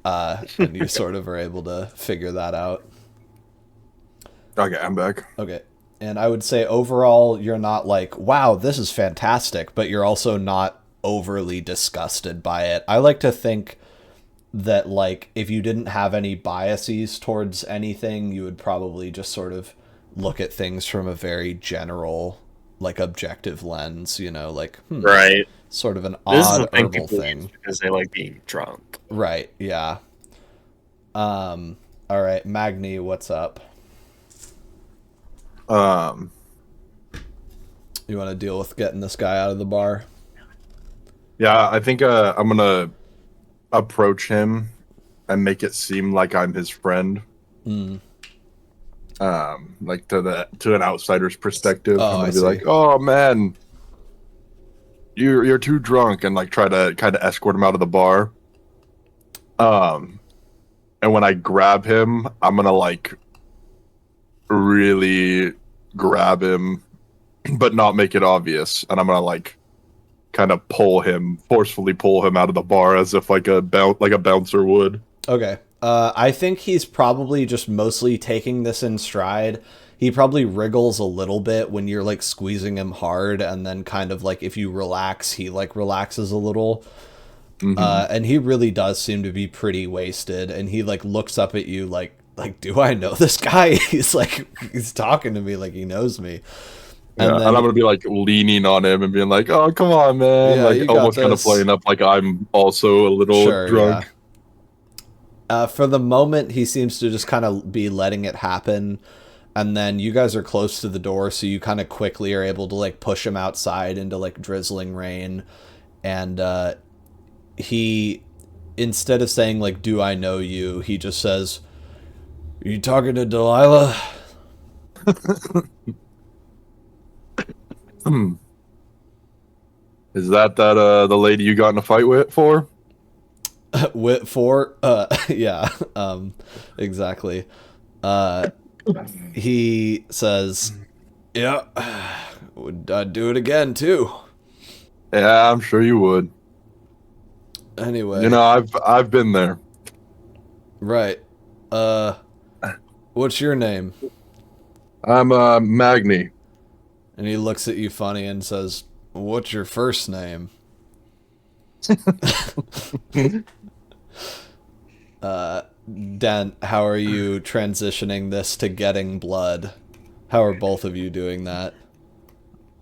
And you sort of are able to figure that out. Okay, I'm back. Okay. And I would say overall, you're not like, wow, this is fantastic, but you're also not overly disgusted by it. I like to think that, like, if you didn't have any biases towards anything, you would probably just sort of look at things from a very general, like, objective lens, you know, like, right. Sort of an This is odd the thing herbal people thing. use because they like being drunk. Right, yeah. All right, Magni, what's up? Um, You want to deal with getting this guy out of the bar? Yeah, I think I'm gonna approach him and make it seem like I'm his friend. Like to an outsider's perspective. Oh, I'm gonna I be see. like, "Oh man, you're too drunk," and like try to kind of escort him out of the bar. And when I grab him, I'm gonna like really grab him, but not make it obvious, and I'm gonna like kind of forcefully pull him out of the bar as if like a bouncer would. Okay. I think he's probably just mostly taking this in stride. He probably wriggles a little bit when you're like squeezing him hard, and then kind of like if you relax, he like relaxes a little. And he really does seem to be pretty wasted, and he like looks up at you like do I know this guy? He's talking to me like he knows me. And I'm gonna be like leaning on him and being like, "Oh, come on, man!" Yeah, like almost kind of playing up like I'm also a little drunk. Yeah. For the moment, he seems to just kind of be letting it happen, and then you guys are close to the door, so you kind of quickly are able to like push him outside into like drizzling rain, and he, instead of saying like, "Do I know you?" he just says, "Are you talking to Delilah?" Is that the lady you got in a fight with for? Yeah, exactly. He says, "Yeah, I'd do it again too." Yeah, I'm sure you would. Anyway, you know, I've been there. Right. What's your name? I'm Magni. And he looks at you funny and says, "What's your first name?" Dent, how are you transitioning this to getting blood? How are both of you doing that?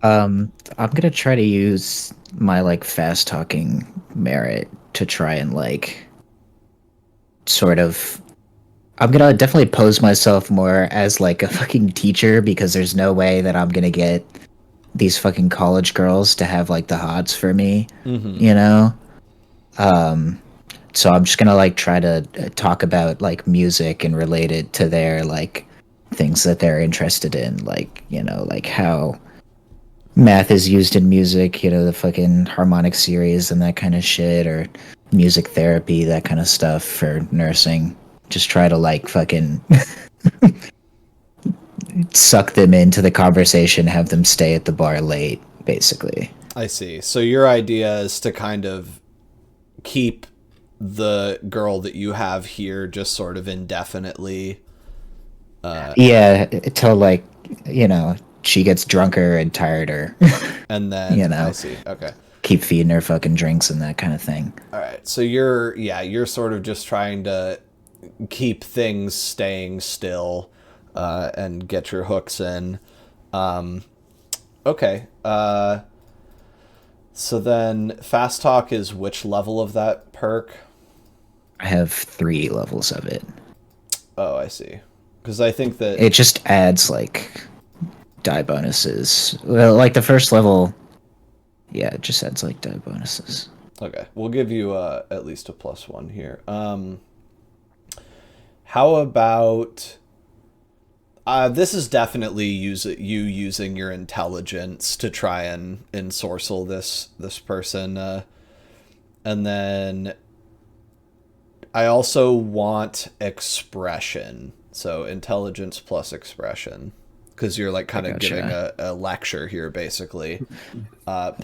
I'm gonna try to use my like fast talking merit to try and like sort of. I'm gonna definitely pose myself more as like a fucking teacher, because there's no way that I'm gonna get these fucking college girls to have like the hots for me, you know? So I'm just gonna like try to talk about like music and relate it to their like things that they're interested in, like, you know, like how math is used in music, you know, the fucking harmonic series and that kind of shit, or music therapy, that kind of stuff for nursing. Just try to like fucking suck them into the conversation, have them stay at the bar late, basically. I see. So your idea is to kind of keep the girl that you have here just sort of indefinitely. Yeah, till like, you know, she gets drunker and tireder. And then, you know, I see. Okay. Keep feeding her fucking drinks and that kind of thing. All right. So you're sort of just trying to keep things staying still and get your hooks in. Okay. So then fast talk is which level of that perk? I have 3 levels of it. Oh, I see. Because I think that it just adds like die bonuses. Well, like the first level, yeah, it just adds like die bonuses. Okay, we'll give you at least a +1 here. How about this is definitely you using your intelligence to try and ensorcel this person, and then I also want expression, so intelligence plus expression, because you're like kind of giving a lecture here, basically. We'll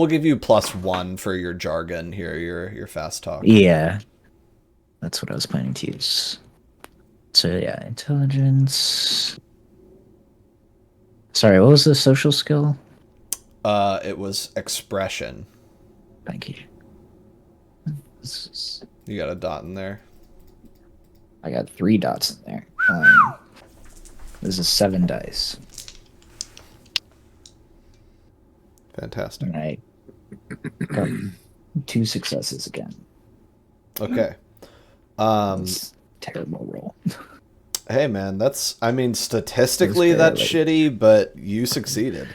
give you +1 for your jargon here, your fast talk. Yeah, that's what I was planning to use. So yeah, intelligence. Sorry, what was the social skill? It was expression. Thank you. You got a dot in there. I got 3 dots in there. This is 7 dice. Fantastic. All right. Got 2 successes again. Okay. Terrible roll. Hey man, statistically that's shitty, but you succeeded.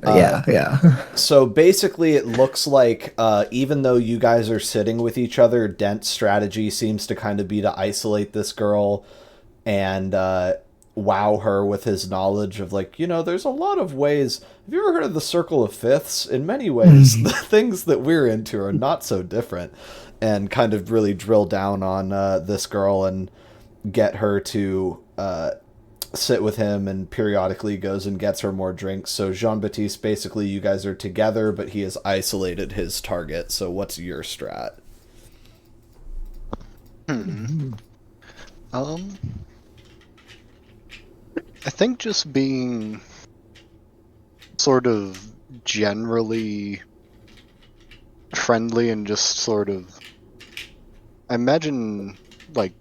Yeah. So basically it looks like even though you guys are sitting with each other, Dent's strategy seems to kind of be to isolate this girl and wow her with his knowledge of, like, you know, there's a lot of ways. Have you ever heard of the Circle of Fifths? In many ways, the things that we're into are not so different, and kind of really drill down on this girl and get her to sit with him, and periodically goes and gets her more drinks. So Jean-Baptiste, basically you guys are together, but he has isolated his target. So what's your strat? I think just being sort of generally friendly and just sort of, I imagine, like,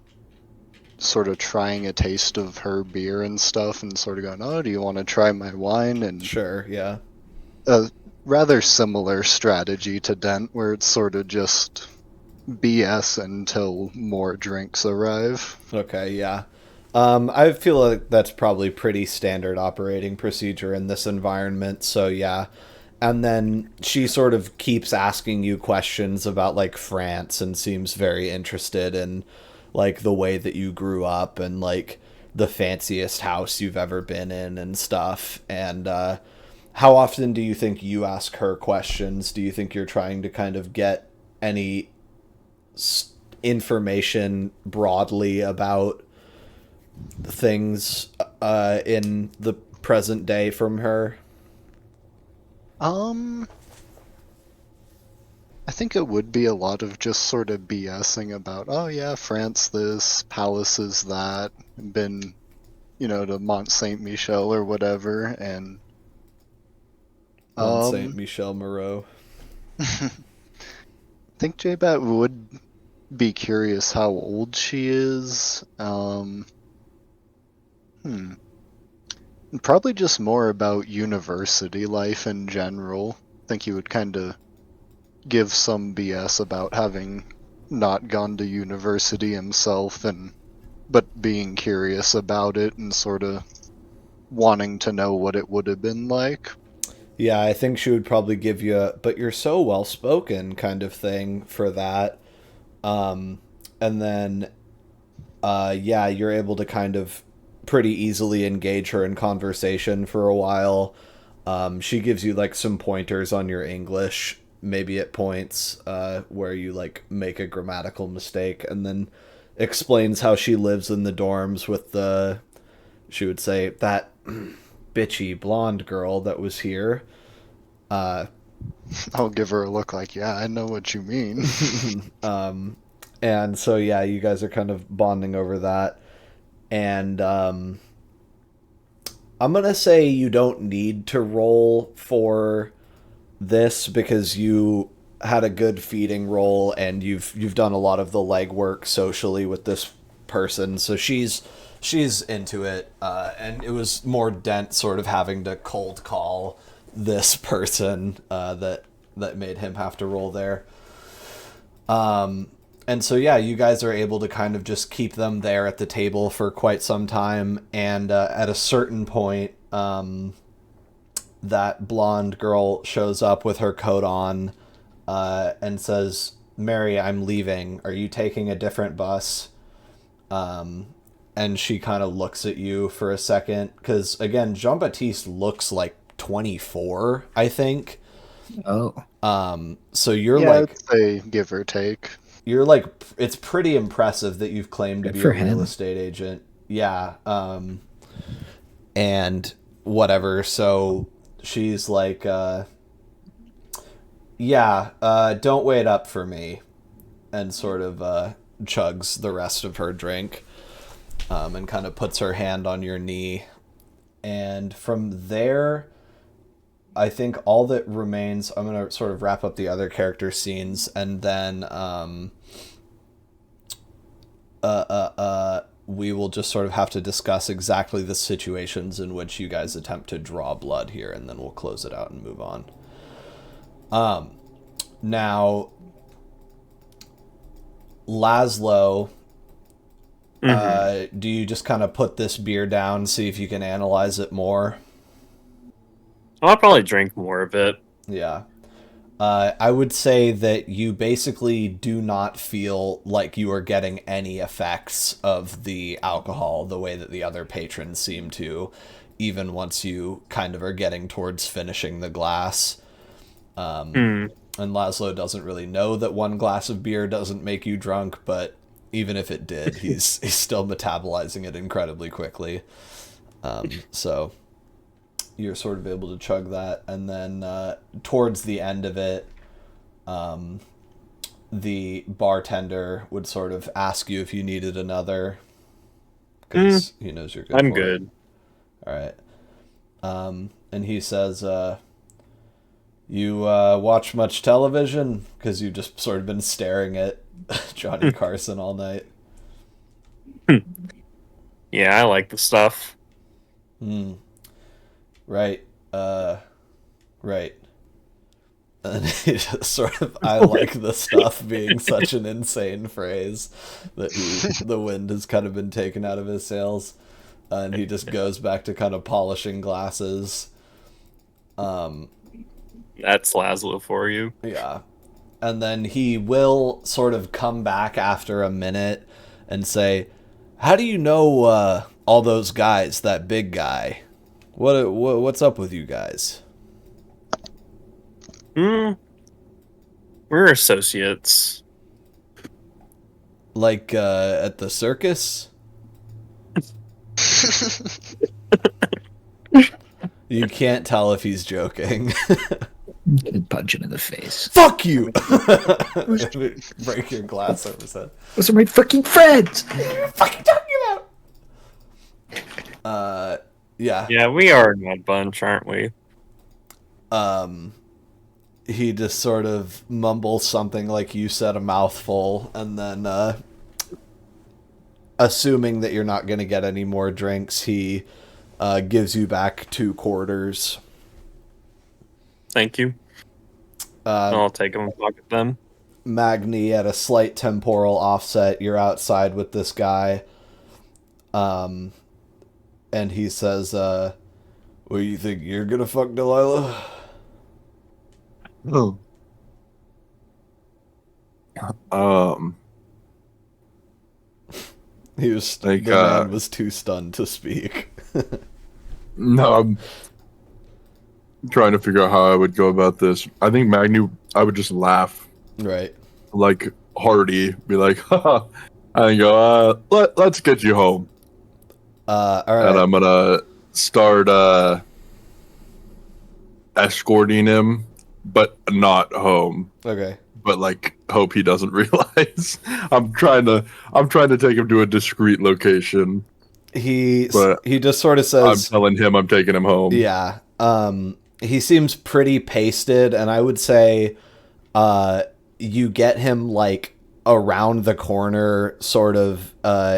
sort of trying a taste of her beer and stuff and sort of going, oh, do you want to try my wine? And Sure, yeah. a rather similar strategy to Dent, where it's sort of just BS until more drinks arrive. Okay, yeah. I feel like that's probably pretty standard operating procedure in this environment, so yeah. And then she sort of keeps asking you questions about, like, France and seems very interested in, like, the way that you grew up and, like, the fanciest house you've ever been in and stuff. And how often do you think you ask her questions? Do you think you're trying to kind of get any information broadly about things in the present day from her? I think it would be a lot of just sort of BSing about, oh yeah, France this, Palace is that, been, to Mont Saint Michel or whatever, and Mont Saint Michel Moreau. I think J-Bat would be curious how old she is. Probably just more about university life in general. I think he would kind of give some BS about having not gone to university himself, but being curious about it and sort of wanting to know what it would have been like. Yeah, I think she would probably give you a, but you're so well spoken kind of thing for that. And then, yeah, you're able to kind of pretty easily engage her in conversation for a while. She gives you, like, some pointers on your English, maybe at points where you, like, make a grammatical mistake, and then explains how she lives in the dorms with she would say, that bitchy blonde girl that was here. I'll give her a look like, yeah, I know what you mean. And so, yeah, you guys are kind of bonding over that. And I'm going to say you don't need to roll for this because you had a good feeding roll and you've done a lot of the legwork socially with this person. So she's into it. And it was more Dent sort of having to cold call this person that made him have to roll there. And so, yeah, you guys are able to kind of just keep them there at the table for quite some time. And at a certain point, that blonde girl shows up with her coat on and says, Mary, I'm leaving. Are you taking a different bus? And she kind of looks at you for a second. Because, again, Jean-Baptiste looks like 24, I think. Oh. So you're like... I'd say give or take. You're like, it's pretty impressive that you've claimed to be a real him. estate agent. Yeah. And whatever. So she's like, yeah, don't wait up for me. And sort of chugs the rest of her drink and kind of puts her hand on your knee. And from there, I think all that remains, I'm going to sort of wrap up the other character scenes, and then we will just sort of have to discuss exactly the situations in which you guys attempt to draw blood here, and then we'll close it out and move on. Now, Laszlo, do you just kind of put this beer down, see if you can analyze it more? I'll probably drink more of it. Yeah. I would say that you basically do not feel like you are getting any effects of the alcohol the way that the other patrons seem to, even once you kind of are getting towards finishing the glass. And Laszlo doesn't really know that one glass of beer doesn't make you drunk, but even if it did, he's still metabolizing it incredibly quickly. So you're sort of able to chug that, and then towards the end of it, the bartender would sort of ask you if you needed another, because he knows you're good. I'm for good. It. All right. And he says, you watch much television? Because you've just sort of been staring at Johnny Carson all night. Yeah, I like the stuff. Right. Right. And he just sort of, I like the stuff being such an insane phrase that the wind has kind of been taken out of his sails. And he just goes back to kind of polishing glasses. That's Laszlo for you. Yeah. And then he will sort of come back after a minute and say, how do you know all those guys, that big guy? What's up with you guys? We're associates. Like at the circus? You can't tell if he's joking. Punch him in the face. Fuck you! Break your glass over his head. Those are my fucking friends! What are you fucking talking about? Yeah. Yeah, we are an odd bunch, aren't we? He just sort of mumbles something like you said a mouthful, and then, assuming that you're not going to get any more drinks, he gives you back 2 quarters. Thank you. I'll take them and pocket them. Magni, at a slight temporal offset, you're outside with this guy. And he says, what do you think, you're going to fuck Delilah? Oh. He was Like, the man was too stunned to speak. No, I'm trying to figure out how I would go about this. I think Magni, I would just laugh. Right. Like Hardy, be like, haha, and go, let's get you home. All right. And I'm gonna start escorting him, but not home. Okay. But like, hope he doesn't realize. I'm trying to take him to a discreet location. He just sort of says, I'm telling him I'm taking him home. Yeah. He seems pretty pasted, and I would say you get him like around the corner, sort of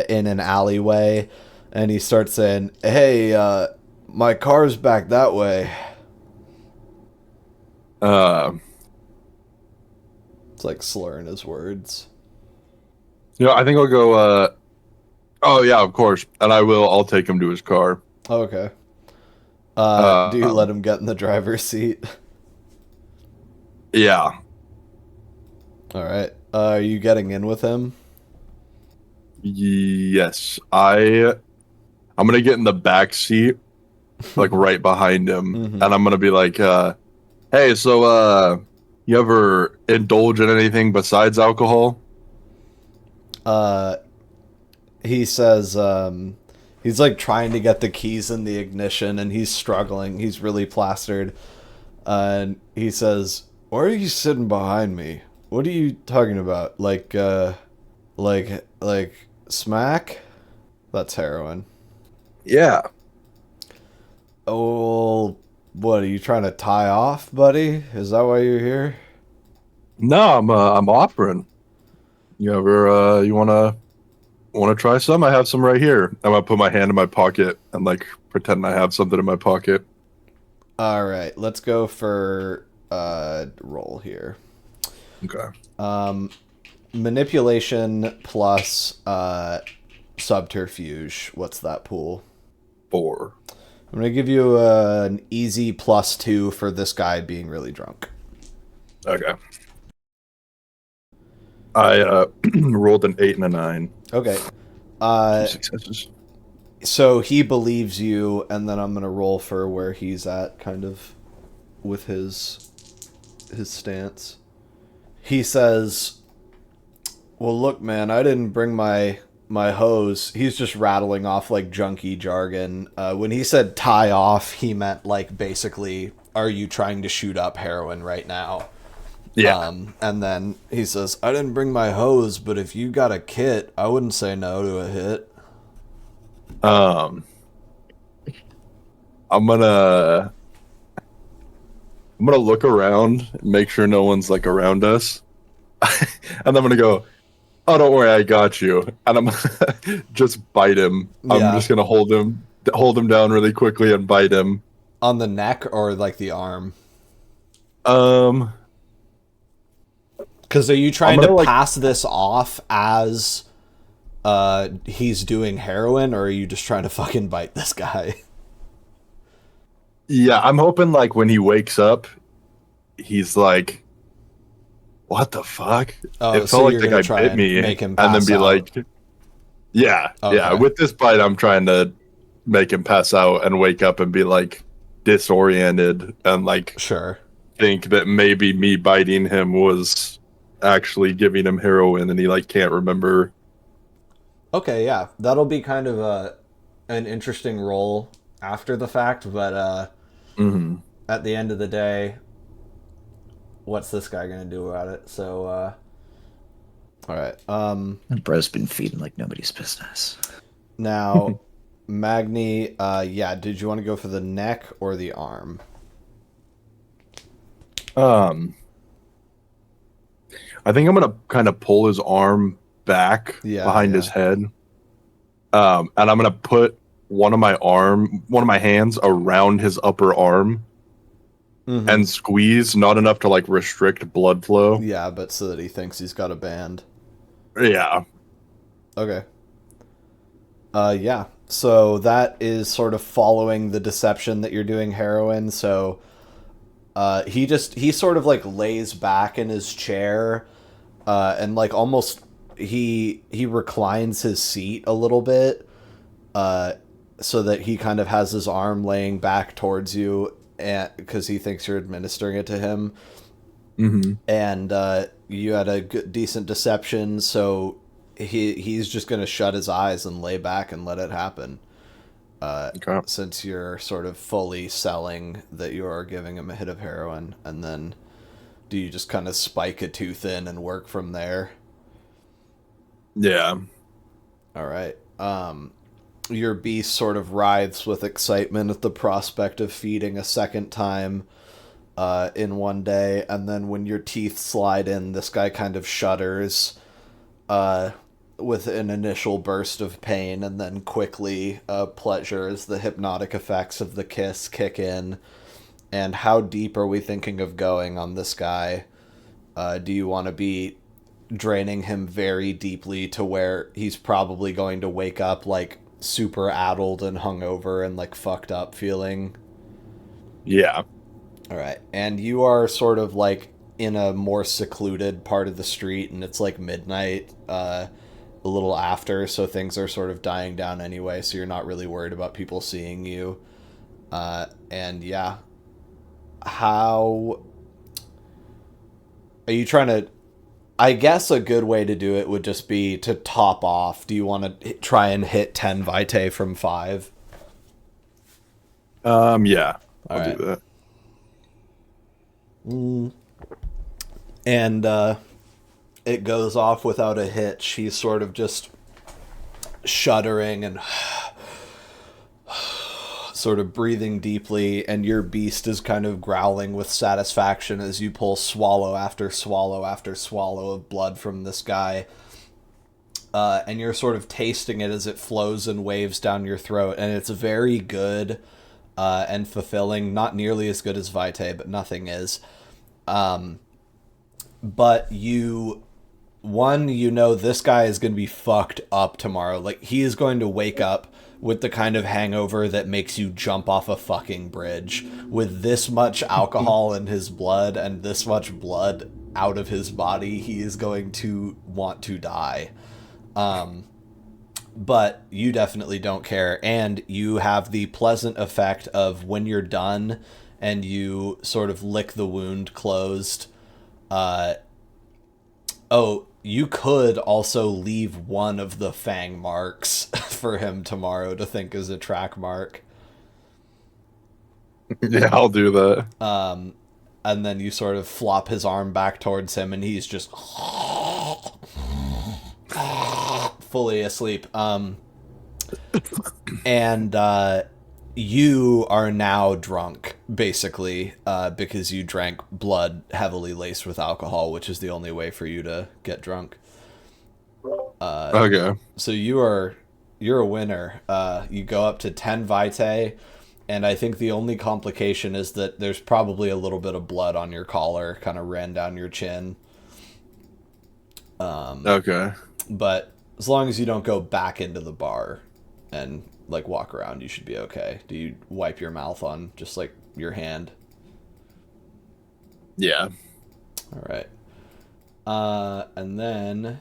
in an alleyway, and he starts saying, hey, my car's back that way. It's like slurring his words. I think I'll go, oh yeah, of course. And I'll take him to his car. Okay. Do you let him get in the driver's seat? Yeah. All right. Are you getting in with him? Yes. I'm gonna get in the back seat, like right behind him, and I'm gonna be like, hey, so you ever indulge in anything besides alcohol? He says, he's like trying to get the keys in the ignition, and he's struggling. He's really plastered. And he says, why are you sitting behind me? What are you talking about? Like smack? That's heroin. Yeah. Oh, what, are you trying to tie off, buddy? Is that why you're here? No, I'm offering. You ever you wanna try some? I have some right here. I'm gonna put my hand in my pocket and like pretend I have something in my pocket. All right, let's go for roll here. Okay. Manipulation plus subterfuge. What's that pool? 4. I'm gonna give you an easy +2 for this guy being really drunk. Okay. I rolled an 8 and a 9. Okay. 2 successes. So he believes you, and then I'm gonna roll for where he's at, kind of, with his stance. He says, well, look, man, I didn't bring my hose. He's just rattling off like junkie jargon. When he said tie off, he meant like basically, are you trying to shoot up heroin right now? Yeah. And then he says, I didn't bring my hose, but if you got a kit, I wouldn't say no to a hit. I'm gonna look around, make sure no one's like around us, and I'm gonna go, oh, don't worry, I got you. And I'm gonna just bite him. I'm Yeah. just gonna hold him down really quickly and bite him. On the neck or like the arm? Because are you trying to pass this off as he's doing heroin, or are you just trying to fucking bite this guy? Yeah, I'm hoping like when he wakes up, he's like, what the fuck? Oh, it so felt like you're the gonna guy try bit and me, make him and then pass be out. like, yeah. Okay. With this bite, I'm trying to make him pass out and wake up and be like disoriented and like Sure. think that maybe me biting him was actually giving him heroin and he like can't remember. Okay, yeah. That'll be kind of an interesting role after the fact, but at the end of the day, what's this guy gonna do about it? So all right. Bro's been feeding like nobody's business. Now Magni, yeah, did you want to go for the neck or the arm? I think I'm gonna kind of pull his arm back behind his head. And I'm gonna put one of my hands around his upper arm and squeeze, not enough to like restrict blood flow. Yeah, but so that he thinks he's got a band. Yeah. Okay. Yeah. So that is sort of following the deception that you're doing heroin. So he sort of like lays back in his chair and like almost he reclines his seat a little bit so that he kind of has his arm laying back towards you because he thinks you're administering it to him. And you had a decent deception, so he's just going to shut his eyes and lay back and let it happen. Okay. Since you're sort of fully selling that you are giving him a hit of heroin, and then do you just kind of spike a tooth in and work from there? Yeah. All right. Your beast sort of writhes with excitement at the prospect of feeding a second time in one day, and then when your teeth slide in, this guy kind of shudders with an initial burst of pain, and then quickly pleasure as the hypnotic effects of the kiss kick in. And how deep are we thinking of going on this guy? Do you want to be draining him very deeply to where he's probably going to wake up like super addled and hungover and like fucked up feeling? Yeah. All right. And you are sort of like in a more secluded part of the street, and it's like midnight, a little after, so things are sort of dying down anyway, so you're not really worried about people seeing you. And yeah. How are you trying to... I guess a good way to do it would just be to top off. Do you want to try and hit 10 vitae from 5? Yeah. I'll right. do that. And it goes off without a hitch. He's sort of just shuddering and sort of breathing deeply, and your beast is kind of growling with satisfaction as you pull swallow after swallow after swallow of blood from this guy. And you're sort of tasting it as it flows and waves down your throat, and it's very good and fulfilling. Not nearly as good as Vitae, but nothing is. But you know this guy is going to be fucked up tomorrow. Like, he is going to wake up with the kind of hangover that makes you jump off a fucking bridge. With this much alcohol in his blood and this much blood out of his body, he is going to want to die. But you definitely don't care, and you have the pleasant effect of when you're done and you sort of lick the wound closed. You could also leave one of the fang marks for him tomorrow to think is a track mark. Yeah, I'll do that. and then you sort of flop his arm back towards him, and he's just fully asleep. And you are now drunk, basically, because you drank blood heavily laced with alcohol, which is the only way for you to get drunk. Okay. So you're a winner. You go up to 10 vitae, and I think the only complication is that there's probably a little bit of blood on your collar, kind of ran down your chin. Okay. But as long as you don't go back into the bar and like walk around, you should be okay. Do you wipe your mouth on just like your hand? Yeah. All right. And then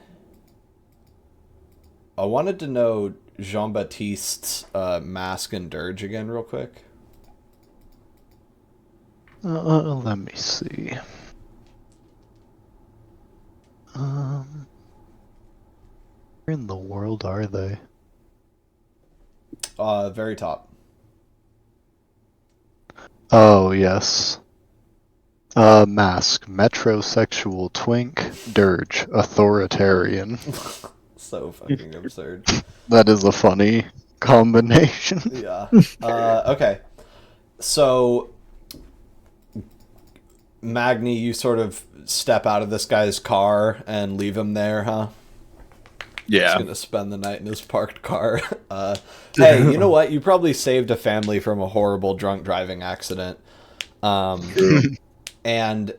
I wanted to know Jean-Baptiste's mask and dirge again real quick. Let me see. Where in the world are they? Very top. Oh, yes. Mask, metrosexual twink, dirge, authoritarian. So fucking absurd. That is a funny combination. Yeah. Okay. So, Magni, you sort of step out of this guy's car and leave him there, huh? Yeah. He's gonna spend the night in his parked car. Hey, you know what? You probably saved a family from a horrible drunk driving accident. And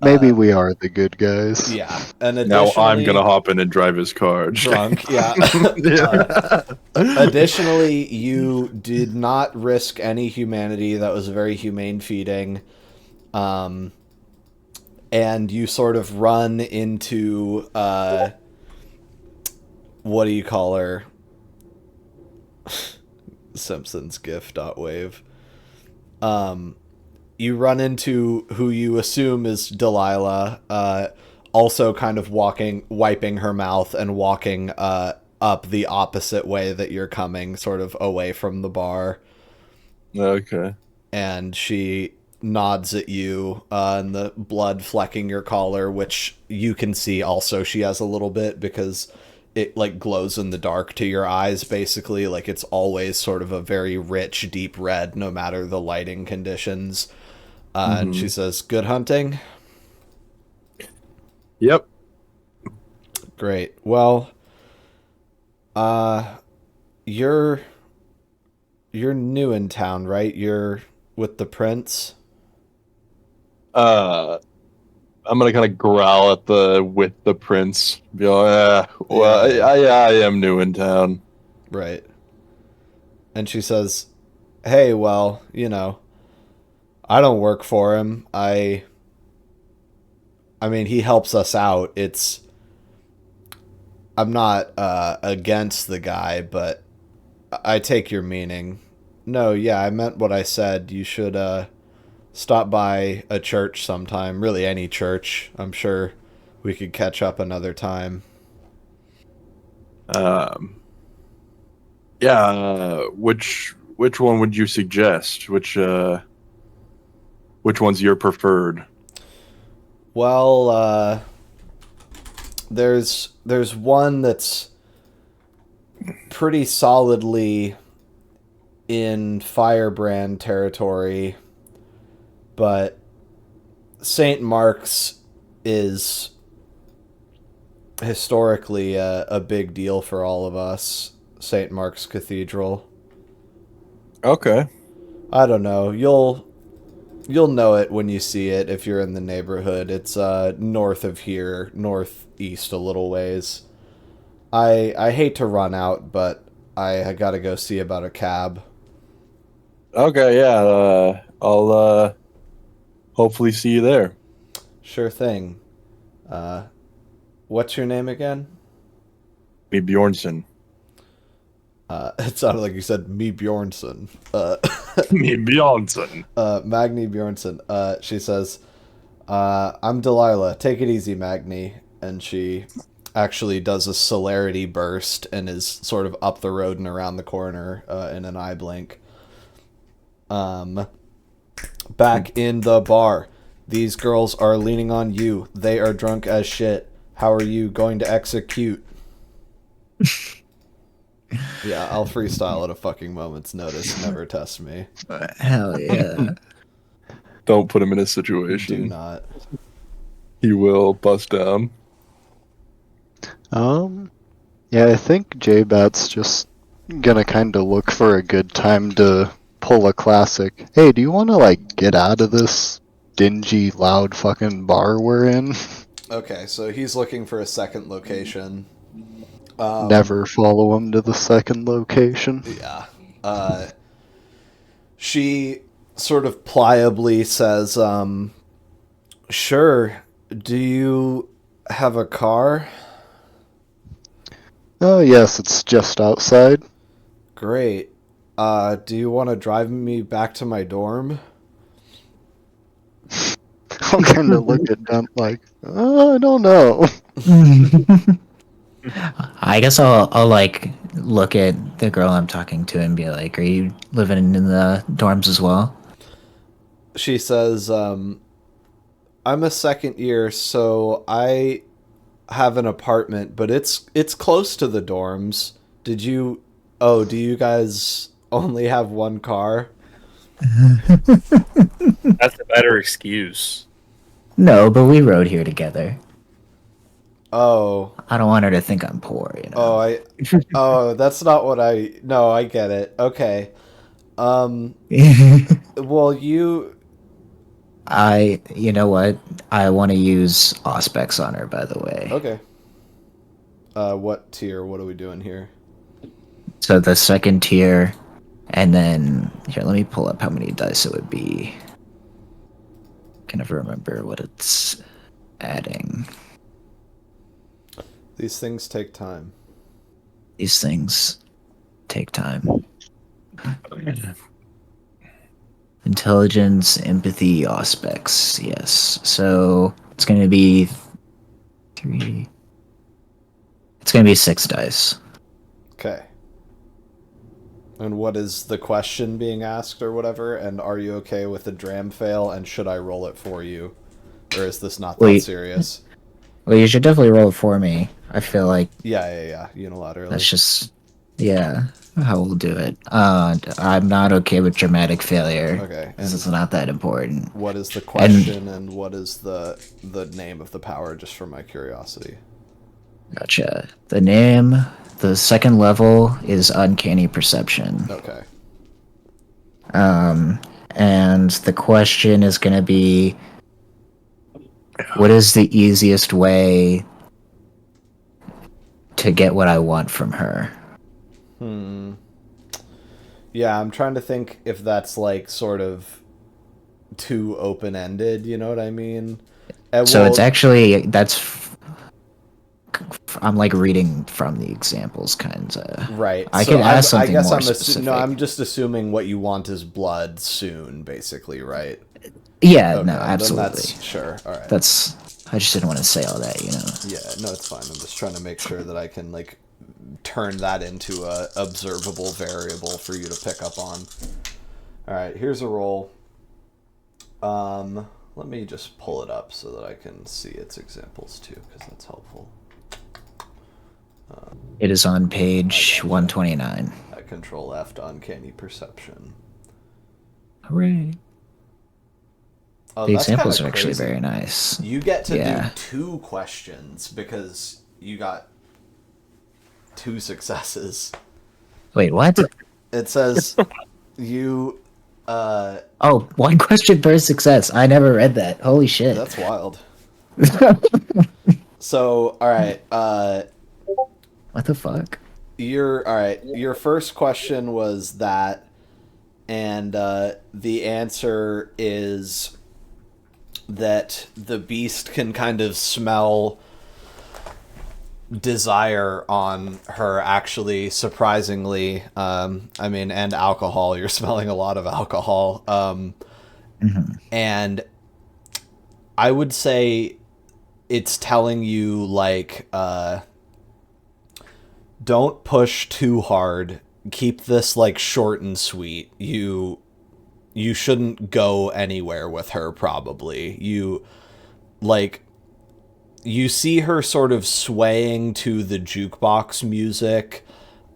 Maybe we are the good guys. yeah, and Now I'm additionally, gonna hop in and drive his car. drunk. Yeah. Additionally, you did not risk any humanity. That was very humane feeding. And you sort of run into what do you call her? Simpsons gif.wave. You run into who you assume is Delilah, also kind of wiping her mouth and walking up the opposite way that you're coming, sort of away from the bar. Okay. And she nods at you, and the blood flecking your collar, which you can see also she has a little bit because it like glows in the dark to your eyes, basically. Like it's always sort of a very rich, deep red, no matter the lighting conditions. And she says, "Good hunting." Yep. Great. Well, you're new in town, right? You're with the prince. I'm gonna kind of growl at with the prince. Be like, well, Yeah. I am new in town. Right. And she says, "Hey, well, you know, I don't work for him. I mean, he helps us out. I'm not against the guy, but I take your meaning. No, yeah, I meant what I said. You should stop by a church sometime. Really, any church. I'm sure we could catch up another time." Yeah. Which one would you suggest? Which one's your preferred? Well, there's one that's pretty solidly in Firebrand territory, but St. Mark's is historically a big deal for all of us. St. Mark's Cathedral. Okay. I don't know. You'll know it when you see it if you're in the neighborhood. It's north of here, northeast a little ways. I hate to run out, but I gotta go see about a cab. Okay, yeah. I'll hopefully see you there. Sure thing. What's your name again? Me Bjornson. It sounded like you said me Bjornson. Me Bjornson. Magni Bjornson. She says, "I'm Delilah. Take it easy, Magni." And she actually does a celerity burst and is sort of up the road and around the corner in an eye blink. Back in the bar. These girls are leaning on you. They are drunk as shit. How are you going to execute? Yeah, I'll freestyle at a fucking moment's notice. Never test me. Hell yeah. Don't put him in a situation. Do not. He will bust down. Yeah, I think J-Bat's just gonna kind of look for a good time to pull a classic. Hey, do you want to, like, get out of this dingy, loud fucking bar we're in? Okay, so he's looking for a second location. Never follow him to the second location. Yeah. She sort of pliably says, sure, do you have a car? Oh, yes, it's just outside. Great. Do you want to drive me back to my dorm? I'll kind of look at Dent like, I don't know. I guess I'll like look at the girl I'm talking to and be like, "Are you living in the dorms as well?" She says, I'm a second year, so I have an apartment, but it's close to the dorms. Do you guys only have one car? That's a better excuse. No, but we rode here together. Oh. I don't want her to think I'm poor, you know. Oh, that's not what no, I get it. Okay. Well, you know what? I want to use Auspex on her, by the way. Okay. What tier? What are we doing here? So the second tier, and then here, let me pull up how many dice it would be. Can never remember what it's adding. These things take time. These things take time. Intelligence, empathy, Auspex. Yes. So it's going to be 3. It's going to be 6 dice. Okay. And what is the question being asked or whatever? And are you okay with the dram fail? And should I roll it for you? Or is this not that serious? Well, you should definitely roll it for me. I feel like... Yeah. Unilaterally. That's just... Yeah, how we'll do it. I'm not okay with dramatic failure. Okay. Because it's not that important. What is the question and what is the name of the power, just for my curiosity? Gotcha. The name... The second level is Uncanny Perception. Okay. And the question is going to be, what is the easiest way to get what I want from her? Yeah, I'm trying to think if that's like sort of too open-ended, you know what I mean? So it's actually, I'm like reading from the examples, kind of. Right. I could ask something more specific. No, I'm just assuming what you want is blood soon, basically, right? Yeah, okay, no, absolutely. Sure, all right. I just didn't want to say all that, you know. Yeah, no, it's fine. I'm just trying to make sure that I can like turn that into a observable variable for you to pick up on. All right, here's a roll. Let me just pull it up so that I can see its examples too, because that's helpful. It is on page 129. Control F, Uncanny Perception. Hooray. Oh, the examples are actually very nice. You get to do 2 questions because you got 2 successes. Wait, what? It says you... Oh, 1 question per success. I never read that. Holy shit. That's wild. So, alright, what the fuck? Your first question was that, and the answer is that the beast can kind of smell desire on her, actually, surprisingly. And alcohol. You're smelling a lot of alcohol. And I would say it's telling you, like, don't push too hard. Keep this, like, short and sweet. You you shouldn't go anywhere with her, probably. You see her sort of swaying to the jukebox music,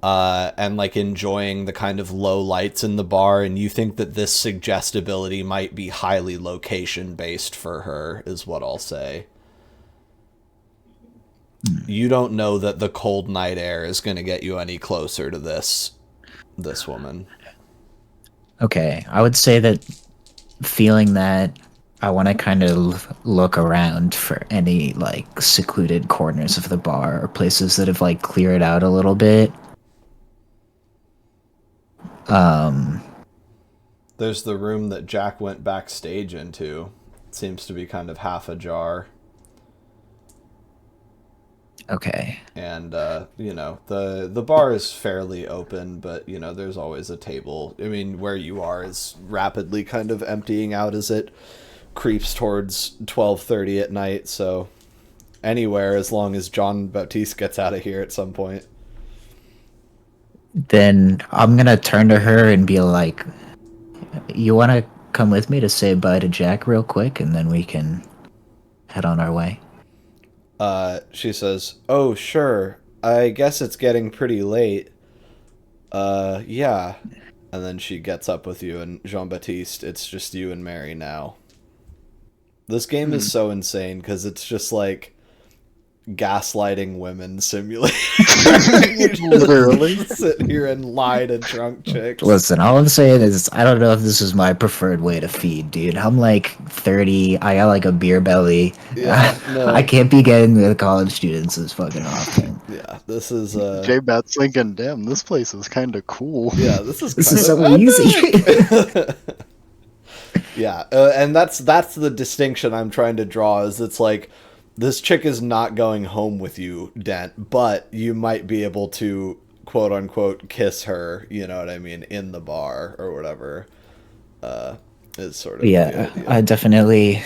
and like enjoying the kind of low lights in the bar, and you think that this suggestibility might be highly location based for her, is what I'll say. You don't know that the cold night air is going to get you any closer to this woman. Okay, I would say that feeling that, I want to kind of look around for any like secluded corners of the bar or places that have like cleared out a little bit. There's the room that Jack went backstage into. It seems to be kind of half ajar. Okay. And, the bar is fairly open, but, there's always a table. I mean, where you are is rapidly kind of emptying out as it creeps towards 12:30 at night, so anywhere as long as Jean-Baptiste gets out of here at some point. Then I'm going to turn to her and be like, you want to come with me to say bye to Jack real quick, and then we can head on our way? She says, "Oh, sure. I guess it's getting pretty late. Yeah." And then she gets up with you, and Jean-Baptiste, it's just you and Mary now. This game is so insane, because it's just like gaslighting women simulator. Literally. Sit here and lie to drunk chicks. Listen, all I'm saying is, I don't know if this is my preferred way to feed, dude. I'm like 30, I got like a beer belly. Yeah, no. I can't be getting the college students as fucking often. Yeah, this is J-Bat's thinking, damn, this place is kind of cool. Yeah, this is so easy. Yeah, and that's the distinction I'm trying to draw, is it's like, this chick is not going home with you, Dent, but you might be able to, quote unquote, kiss her, you know what I mean, in the bar or whatever. Is sort of yeah, I definitely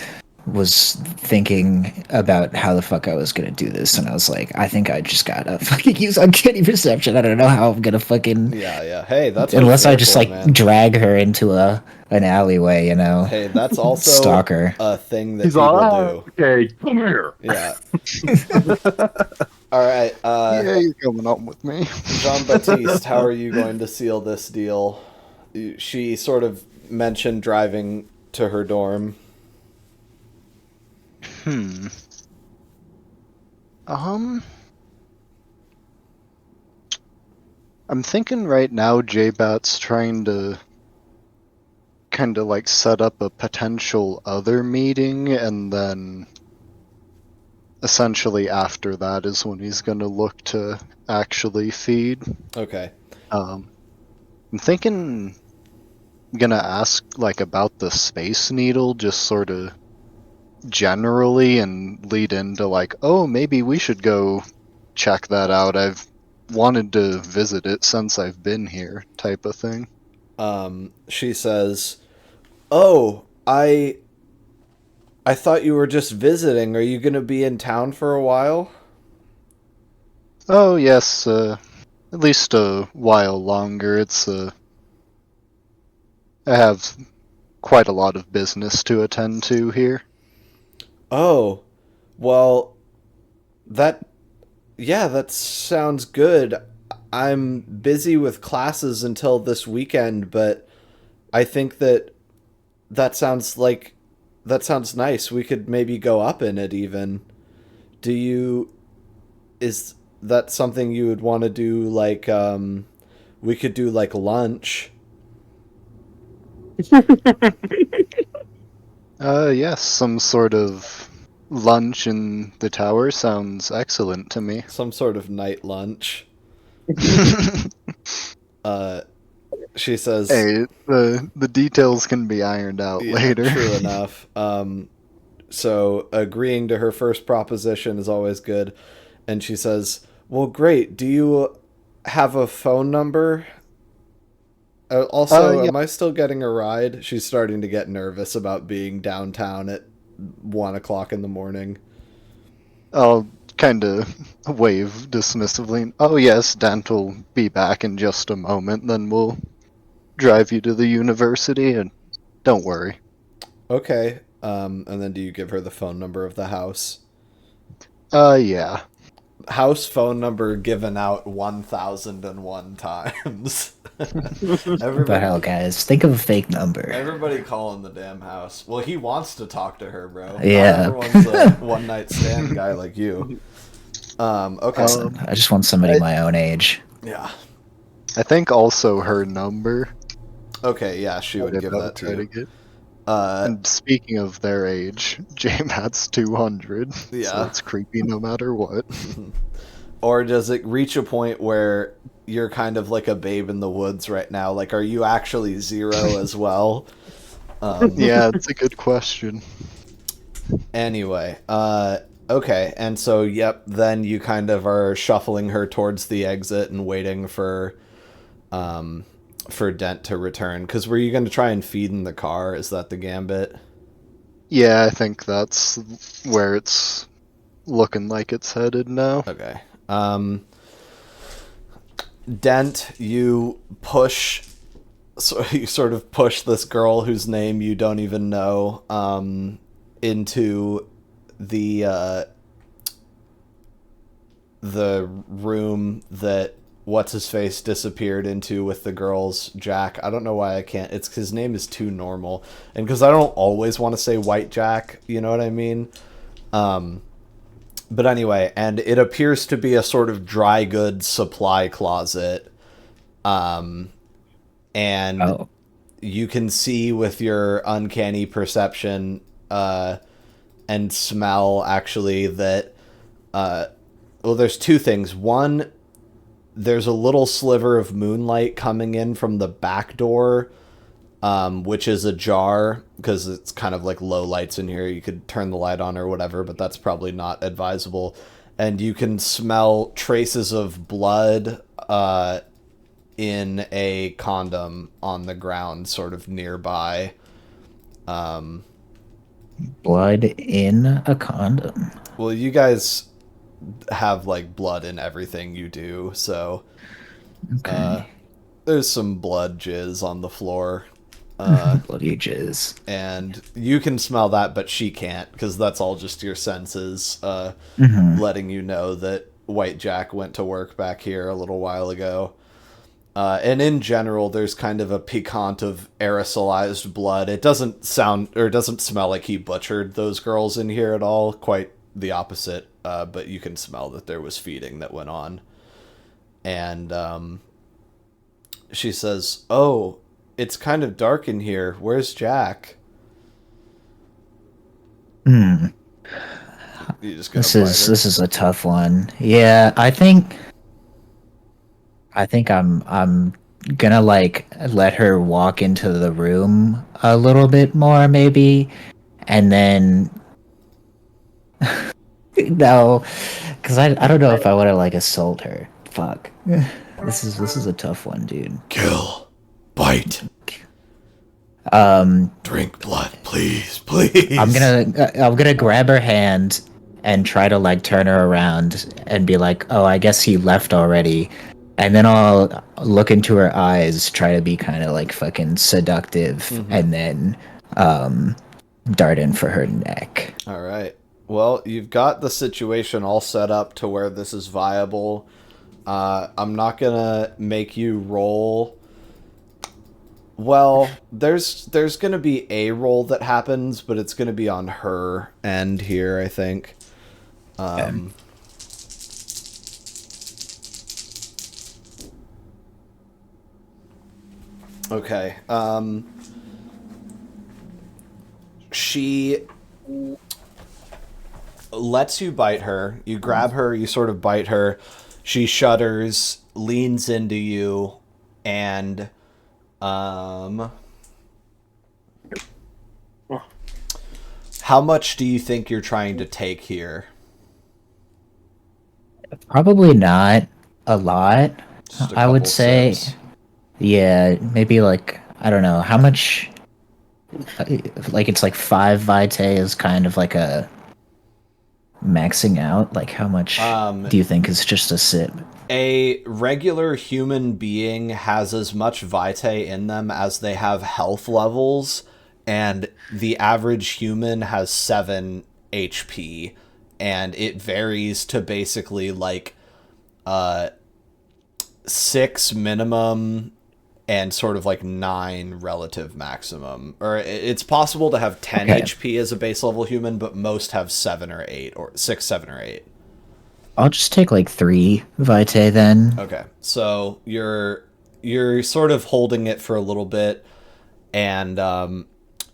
was thinking about how the fuck I was gonna do this, and I was like, I think I just gotta fucking use uncanny perception. I don't know how I'm gonna fucking... Yeah. Hey, that's unless I just drag her into an alleyway, Hey, that's also stalker. A thing that people do. Okay, come here. Yeah. All right. Yeah, you're coming on with me. Jean-Baptiste, how are you going to seal this deal? She sort of mentioned driving to her dorm. I'm thinking right now J-Bat's trying to kind of like set up a potential other meeting, and then essentially after that is when he's going to look to actually feed. Okay. I'm thinking I'm gonna ask like about the Space Needle, just sort of generally, and lead into like, oh, maybe we should go check that out. I've wanted to visit it since I've been here, type of thing. She says, "Oh, I thought you were just visiting. Are you gonna be in town for a while?" Oh yes, at least a while longer. I have quite a lot of business to attend to here. Oh, well, that sounds good. I'm busy with classes until this weekend, but I think that sounds nice. We could maybe go up in it even. Is that something you would want to do? Like, we could do like lunch. Yes, some sort of lunch in the tower sounds excellent to me. Some sort of night lunch. She says, "Hey, the details can be ironed out later." True enough. So agreeing to her first proposition is always good. And she says, "Well, great. Do you have a phone number? Also, yeah. am I still getting a ride?" She's starting to get nervous about being downtown at 1 o'clock in the morning. I'll kind of wave dismissively. "Oh yes, Dent will be back in just a moment, then we'll drive you to the university." And Don't worry. Okay. And then do you give her the phone number of the house? Yeah. House phone number given out 1,001 times. What the hell, guys? Think of a fake number. Everybody calling the damn house. Well, he wants to talk to her, bro. Yeah. Not everyone's a one-night stand guy like you. Okay. Listen, I just want somebody my own age. Yeah. I think also her number. Okay, yeah, she would give that to you. And speaking of their age, J-Mat's 200. Yeah. So it's creepy no matter what. Or does it reach a point where you're kind of like a babe in the woods right now? Like, are you actually 0 as well? Yeah, it's a good question. Anyway, okay, and so, yep, then you kind of are shuffling her towards the exit and waiting for Dent to return. Because were you going to try and feed in the car? Is that the gambit? Yeah, I think that's where it's looking like it's headed now. Okay. Dent, you push... So you sort of push this girl whose name you don't even know into the room that what's-his-face disappeared into with the girls, Jack. I don't know why I can't. It's 'cause his name is too normal. And because I don't always want to say White Jack, you know what I mean? But anyway, and it appears to be a sort of dry goods supply closet. And you can see with your uncanny perception and smell, actually, that... well, there's two things. One, there's a little sliver of moonlight coming in from the back door, which is ajar, because it's kind of like low lights in here. You could turn the light on or whatever, but that's probably not advisable. And you can smell traces of blood in a condom on the ground sort of nearby. Blood in a condom. Well, you guys have like blood in everything you do, so there's some blood jizz on the floor. Bloody jizz. And you can smell that, but she can't, because that's all just your senses letting you know that White Jack went to work back here a little while ago. And in general, there's kind of a piquant of aerosolized blood. It doesn't smell like he butchered those girls in here at all. Quite the opposite. But you can smell that there was feeding that went on. And she says, "Oh, it's kind of dark in here. Where's Jack?" This is a tough one. Yeah, I think I'm gonna like let her walk into the room a little bit more, maybe, and then no, because I don't know if I want to like assault her. Fuck, this is a tough one, dude. Kill, bite, drink blood, please. I'm gonna grab her hand and try to like turn her around and be like, oh, I guess he left already. And then I'll look into her eyes, try to be kind of like fucking seductive, and then dart in for her neck. All right. Well, you've got the situation all set up to where this is viable. I'm not gonna make you roll. Well, there's gonna be a roll that happens, but it's gonna be on her end here, I think. Okay. She lets you bite her. You grab her, you sort of bite her. She shudders, leans into you, and how much do you think you're trying to take here? Probably not a lot. I would say sips. Yeah, maybe like, I don't know, how much, like it's like 5 vitae is kind of like a maxing out, like how much do you think is just a sip? A regular human being has as much vitae in them as they have health levels, and the average human has 7 HP, and it varies to basically like 6 minimum and sort of like 9 relative maximum. Or it's possible to have 10 HP as a base level human, but most have 7 or 8, or 6, 7, or 8. I'll just take like 3 Vitae then. Okay, so you're sort of holding it for a little bit, and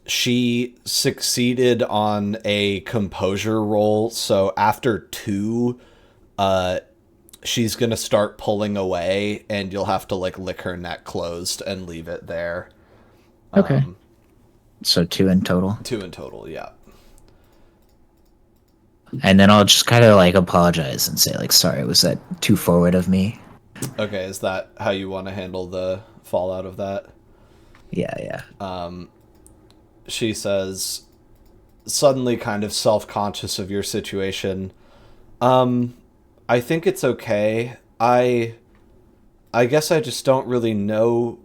she succeeded on a composure roll, so after 2, she's gonna start pulling away, and you'll have to like lick her neck closed and leave it there. Okay. So 2 in total. 2 in total, yeah. And then I'll just kind of like apologize and say like, sorry, was that too forward of me? Okay, is that how you want to handle the fallout of that? Yeah. She says, suddenly kind of self-conscious of your situation, I think it's okay. I guess I just don't really know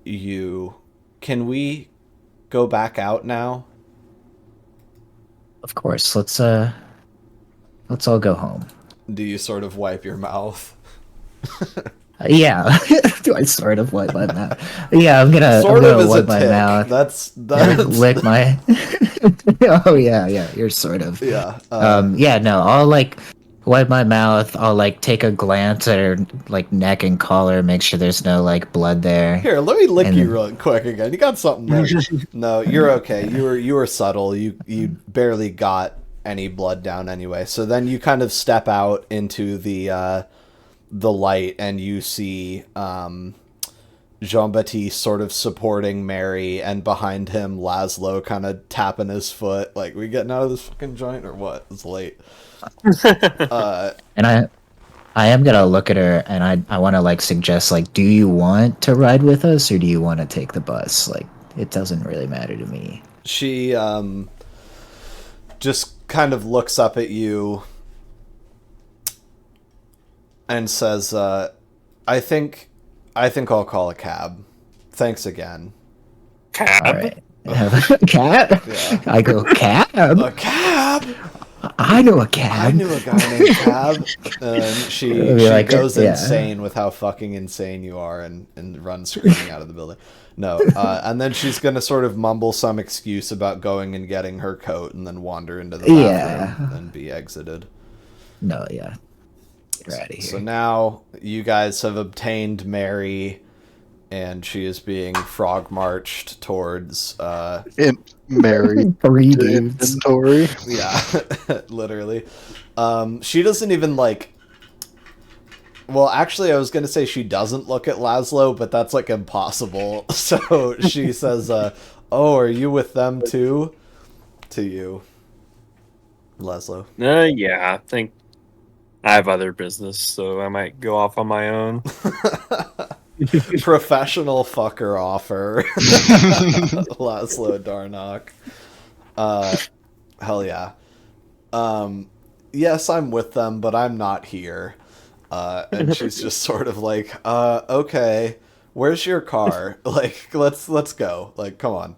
you. Can we go back out now? Of course. Let's all go home. Do you sort of wipe your mouth? Yeah. Do I sort of wipe my mouth? Yeah, I'm gonna wipe my mouth. That's lick my. Oh yeah. You're sort of. Yeah. No. I'll like wipe my mouth. I'll like take a glance at her like neck and collar, make sure there's no like blood there. Here, let me lick you real quick again. You got something there. No, you're okay. You were subtle. You barely got any blood down anyway. So then you kind of step out into the light, and you see Jean-Baptiste sort of supporting Mary, and behind him Laszlo kind of tapping his foot like, we getting out of this fucking joint or what? It's late. And I am gonna look at her, and I want to like suggest like, do you want to ride with us or do you want to take the bus? Like, it doesn't really matter to me. She just kind of looks up at you and says, I think I'll call a cab. Thanks again. Cab? All right. Cab? Yeah. I go, cab? A cab? I know a cab. I knew a guy named Cab. And she goes insane with how fucking insane you are, and runs screaming out of the building. No, and then she's going to sort of mumble some excuse about going and getting her coat, and then wander into the bathroom and be exited. No, yeah. Get out of here. So now you guys have obtained Mary, and she is being frog marched towards Mary 3 dudes. inventory. Yeah, literally. She doesn't even like. Well, actually, I was gonna say she doesn't look at Laszlo, but that's like impossible. So she says, "Oh, are you with them too?" To you, Laszlo. Yeah, I think I have other business, so I might go off on my own. Professional fucker offer. Laszlo Darnock. Hell yeah. Yes, I'm with them, but I'm not here. And she's just sort of like, okay, where's your car? Like, let's go. Like, come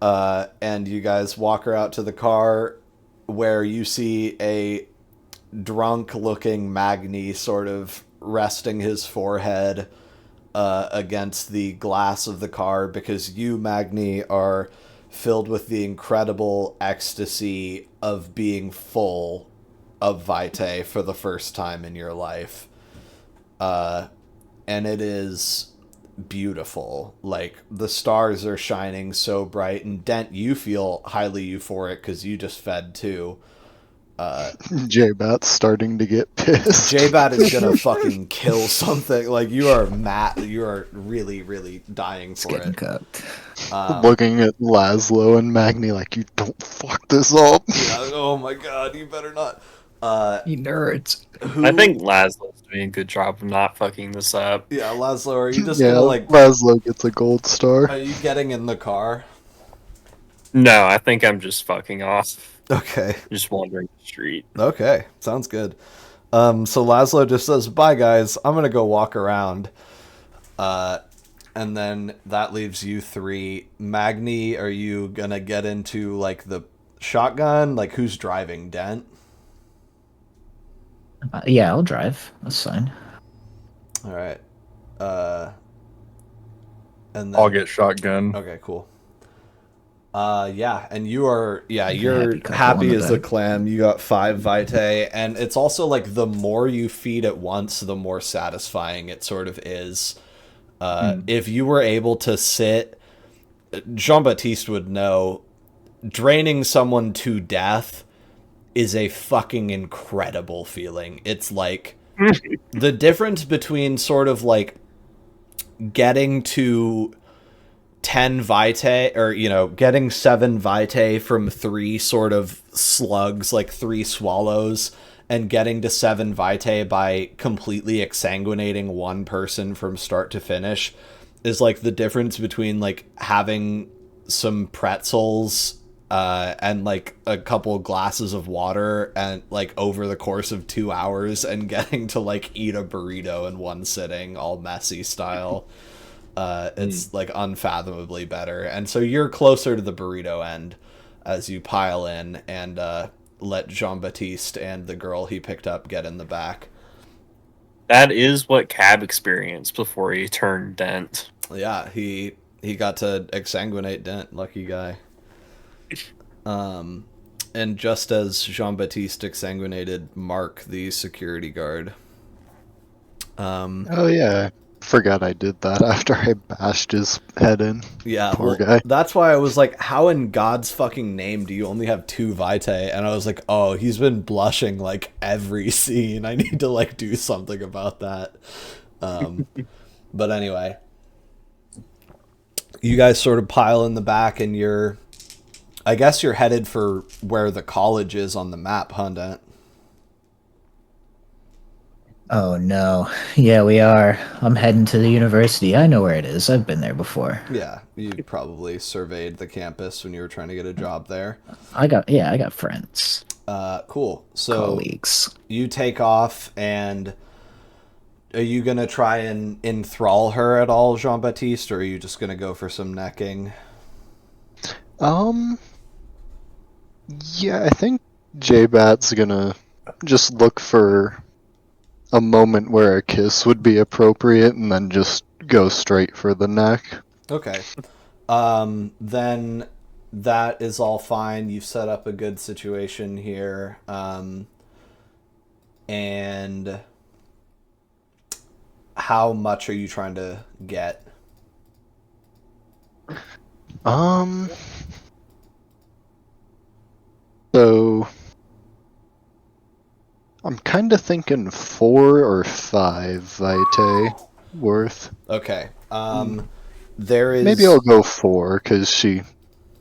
on. And you guys walk her out to the car, where you see a drunk-looking Magni sort of resting his forehead against the glass of the car, because you, Magni, are filled with the incredible ecstasy of being full of Vitae for the first time in your life. And it is beautiful. Like, the stars are shining so bright, and Dent, you feel highly euphoric because you just fed too. J-Bat's starting to get pissed. J-Bat is gonna fucking kill something. Like, you are mad. You are really, really dying for Getting it. cooked. Looking at Laszlo and Magni like, you don't fuck this up. Yeah, oh my god, you better not. You nerds. I think Laszlo's doing a good job of not fucking this up. Yeah, Laszlo, are you just Yeah, gonna like? Laszlo gets a gold star. Are you getting in the car? No, I think I'm just fucking off. Okay. Just wandering the street. Okay, sounds good. So Laszlo just says, "Bye, guys. I'm gonna go walk around." And And then that leaves you 3. Magni, are you gonna get into like the shotgun? Like who's driving? Dent? Yeah, I'll drive. That's fine. All right. And then, I'll get shotgun. Okay, cool. Yeah, and you're happy couple happy on the as a back. clam. You got 5 vitae, and it's also like the more you feed at once, the more satisfying it sort of is. If you were able to sit, Jean-Baptiste would know, draining someone to death is a fucking incredible feeling. It's like the difference between sort of like getting to 10 vitae, or getting 7 vitae from 3 sort of slugs, like 3 swallows, and getting to 7 vitae by completely exsanguinating one person from start to finish is like the difference between like having some pretzels and like a couple glasses of water and like over the course of 2 hours and getting to like eat a burrito in one sitting, all messy style. It's like unfathomably better. And so you're closer to the burrito end as you pile in and let Jean-Baptiste and the girl he picked up get in the back. That is what Cab experienced before he turned Dent. Yeah, he got to exsanguinate Dent. Lucky guy. And just as Jean-Baptiste exsanguinated Mark, the security guard. Oh yeah, forgot I did that after I bashed his head in. Yeah, Poor guy. That's why I was like, how in God's fucking name do you only have 2 vitae? And I was like, oh, he's been blushing like every scene. I need to like do something about that. But anyway, you guys sort of pile in the back, and I guess you're headed for where the college is on the map, huh, Dent? Oh no. Yeah, we are. I'm heading to the university. I know where it is. I've been there before. Yeah, you probably surveyed the campus when you were trying to get a job there. I got friends. Cool. So Colleagues. you take off, and are you going to try and enthrall her at all, Jean-Baptiste, or are you just going to go for some necking? Yeah, I think J-Bat's gonna just look for a moment where a kiss would be appropriate and then just go straight for the neck. Okay. Then that is all fine. You've set up a good situation here. And how much are you trying to get? So I'm kind of thinking 4 or 5 vitae worth. Okay. There is... Maybe I'll go 4, because she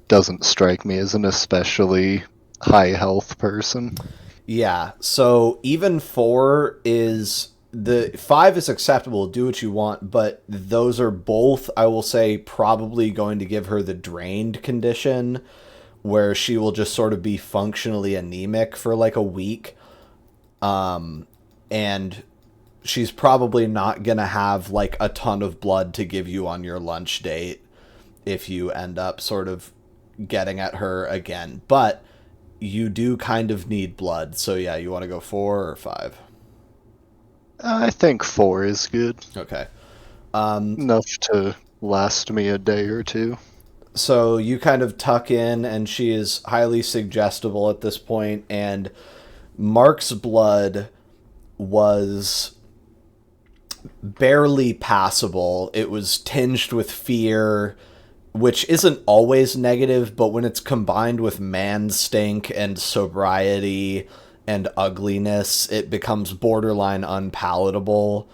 doesn't strike me as an especially high health person. Yeah, so even 4 is... The 5 is acceptable, do what you want, but those are both, I will say, probably going to give her the drained condition, where she will just sort of be functionally anemic for like a week. And she's probably not going to have like a ton of blood to give you on your lunch date if you end up sort of getting at her again. But you do kind of need blood. So yeah, you want to go 4 or 5? I think 4 is good. Okay. Enough to last me a day or 2. So you kind of tuck in, and she is highly suggestible at this point, and Mark's blood was barely passable. It was tinged with fear, which isn't always negative, but when it's combined with man stink and sobriety and ugliness, it becomes borderline unpalatable.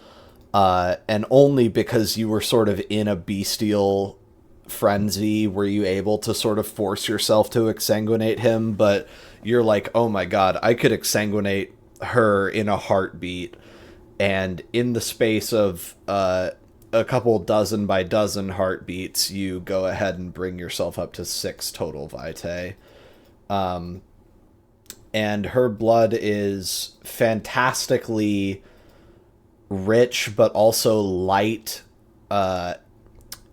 And only because you were sort of in a bestial frenzy were you able to sort of force yourself to exsanguinate him, but you're like, oh my god, I could exsanguinate her in a heartbeat. And in the space of a couple dozen by dozen heartbeats, you go ahead and bring yourself up to 6 total vitae. And her blood is fantastically rich, but also light,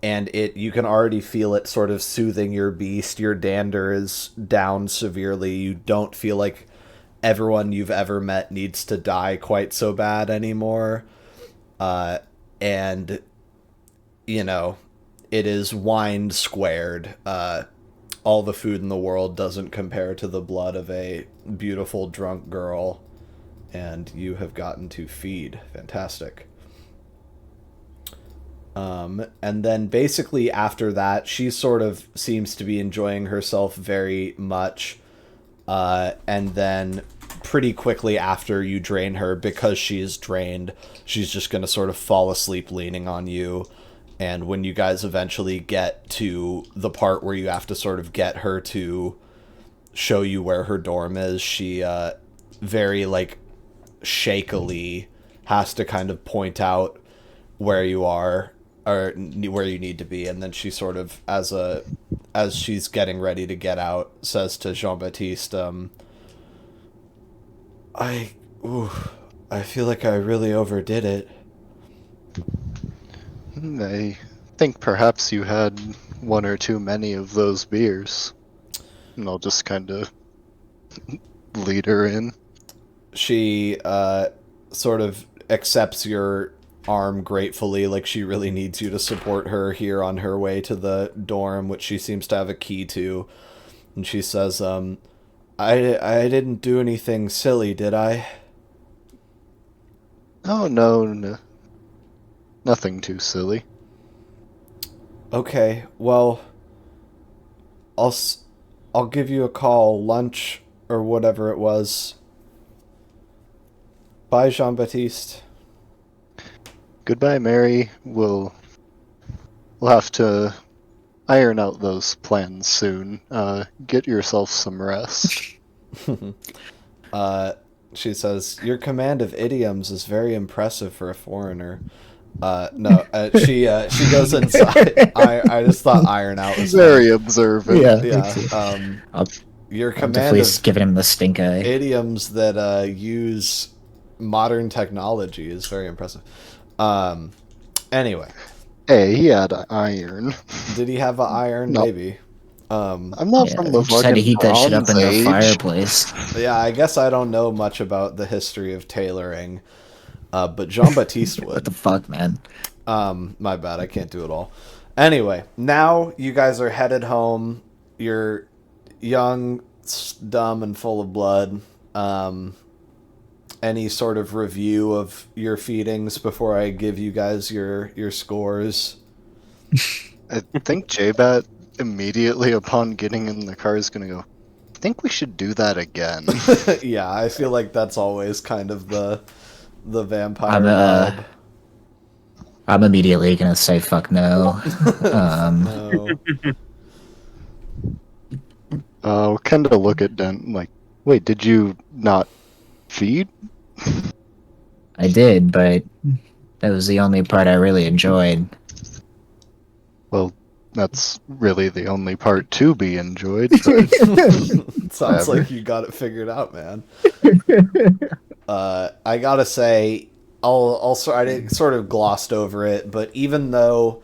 and you can already feel it sort of soothing your beast. Your dander is down severely. You don't feel like everyone you've ever met needs to die quite so bad anymore. And, you know, it is wind squared. All the food in the world doesn't compare to the blood of a beautiful drunk girl, and you have gotten to feed. Fantastic. And then basically after that, she sort of seems to be enjoying herself very much. And then pretty quickly after you drain her, because she is drained, she's just going to sort of fall asleep leaning on you. And when you guys eventually get to the part where you have to sort of get her to show you where her dorm is, she very, like, shakily has to kind of point out where you are, or where you need to be. And then she sort of, as she's getting ready to get out, says to Jean-Baptiste, I feel like I really overdid it. I think perhaps you had one or too many of those beers. And I'll just kind of lead her in. She sort of accepts your arm gratefully, like she really needs you to support her here on her way to the dorm, which she seems to have a key to. And she says, I didn't do anything silly, did I? Oh, no. Nothing too silly. Okay, well, I'll give you a call, lunch, or whatever it was. Bye, Jean-Baptiste. Goodbye, Mary. We'll have to iron out those plans soon. Get yourself some rest. She says, your command of idioms is very impressive for a foreigner. No, she goes inside. I just thought iron out was very observant. Yeah. Your command of giving him the stink eye. Idioms that use modern technology is very impressive. Anyway. Hey, he had iron. Did he have an iron? No. Maybe. I'm not from the just had to heat that shit up in the fireplace. Yeah, I guess I don't know much about the history of tailoring. But Jean-Baptiste would. What the fuck, man? My bad, I can't do it all. Anyway, now you guys are headed home. You're young, dumb, and full of blood. Any sort of review of your feedings before I give you guys your scores? I think J-Bat immediately upon getting in the car is going to go, I think we should do that again. Yeah, I feel like that's always kind of the vampire vibe. I'm immediately gonna say fuck no. No. I'll kind of look at Dent like, wait, did you not feed? I did, but that was the only part I really enjoyed. Well, that's really the only part to be enjoyed. Sounds like you got it figured out, man. I gotta say, I sort of glossed over it, but even though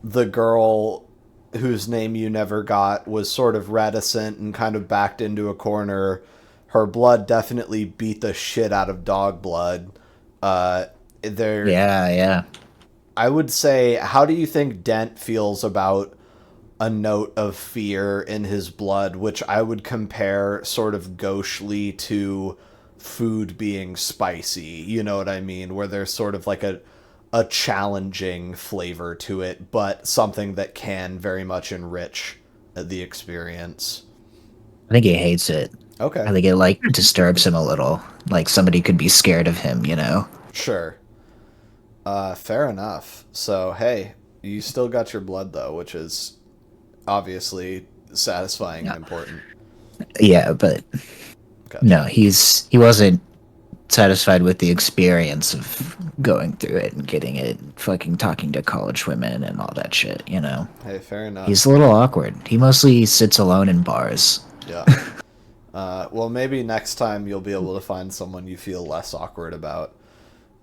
the girl whose name you never got was sort of reticent and kind of backed into a corner, her blood definitely beat the shit out of dog blood. Yeah. I would say, how do you think Dent feels about a note of fear in his blood, which I would compare sort of gauchely to food being spicy, you know what I mean, where there's sort of like a challenging flavor to it, but something that can very much enrich the experience. I think he hates it. Okay. I think it like disturbs him a little, like somebody could be scared of him, you know. Sure. Fair enough. So hey, you still got your blood though, which is obviously satisfying and important. Yeah, but gotcha. No, he wasn't satisfied with the experience of going through it and getting it, fucking talking to college women and all that shit, you know. Hey, fair enough. He's a little awkward. He mostly sits alone in bars. Yeah. Well, maybe next time you'll be able to find someone you feel less awkward about.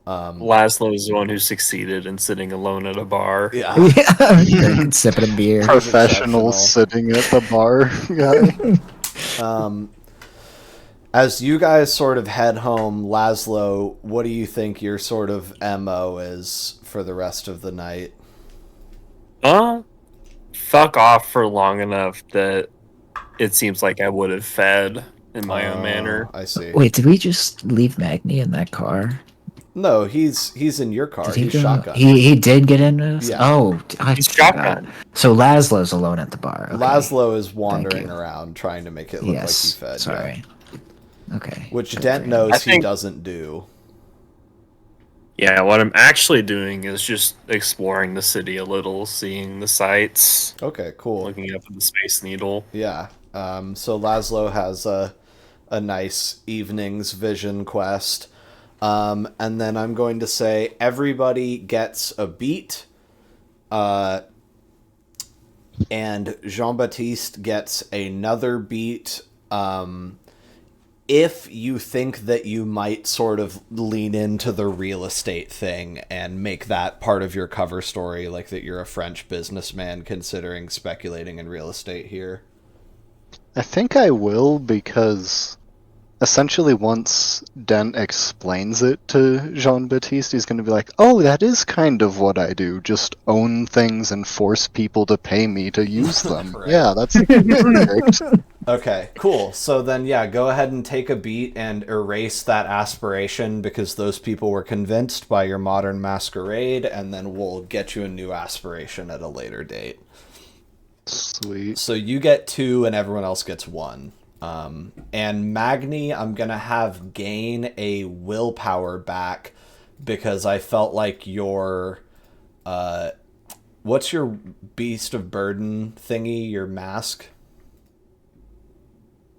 Laszlo is the one who succeeded in sitting alone at a bar. Yeah. Drinking, sipping a beer. Professional exceptional. sitting at the bar guy. As you guys sort of head home, Laszlo, what do you think your sort of MO is for the rest of the night? Fuck off for long enough that it seems like I would have fed in my own manner. I see. Wait, did we just leave Magni in that car? No, he's in your car. Did he He's go? shotgun. He did get in with us? Yeah. Oh, I He's forgot. shotgun. So Laszlo's alone at the bar. Okay. Laszlo is wandering you. around trying to make it look like he fed. Sorry. Yeah. Okay. Which Good Dent for him. knows I he think- doesn't do. Yeah, what I'm actually doing is just exploring the city a little, seeing the sights, Okay, cool. looking up at the Space Needle. Yeah. So Laszlo has a nice evening's vision quest. And then I'm going to say everybody gets a beat. And Jean-Baptiste gets another beat. If you think that you might sort of lean into the real estate thing and make that part of your cover story, like that you're a French businessman considering speculating in real estate here. I think I will, because essentially once Dent explains it to Jean-Baptiste, he's going to be like, oh, that is kind of what I do. Just own things and force people to pay me to use them. Right. Yeah, that's perfect. Okay, cool. So then, yeah, go ahead and take a beat and erase that aspiration because those people were convinced by your modern masquerade, and then we'll get you a new aspiration at a later date. Sweet. So you get 2 and everyone else gets 1. And Magni, I'm going to have gain a willpower back because I felt like your... what's your Beast of Burden thingy, your mask?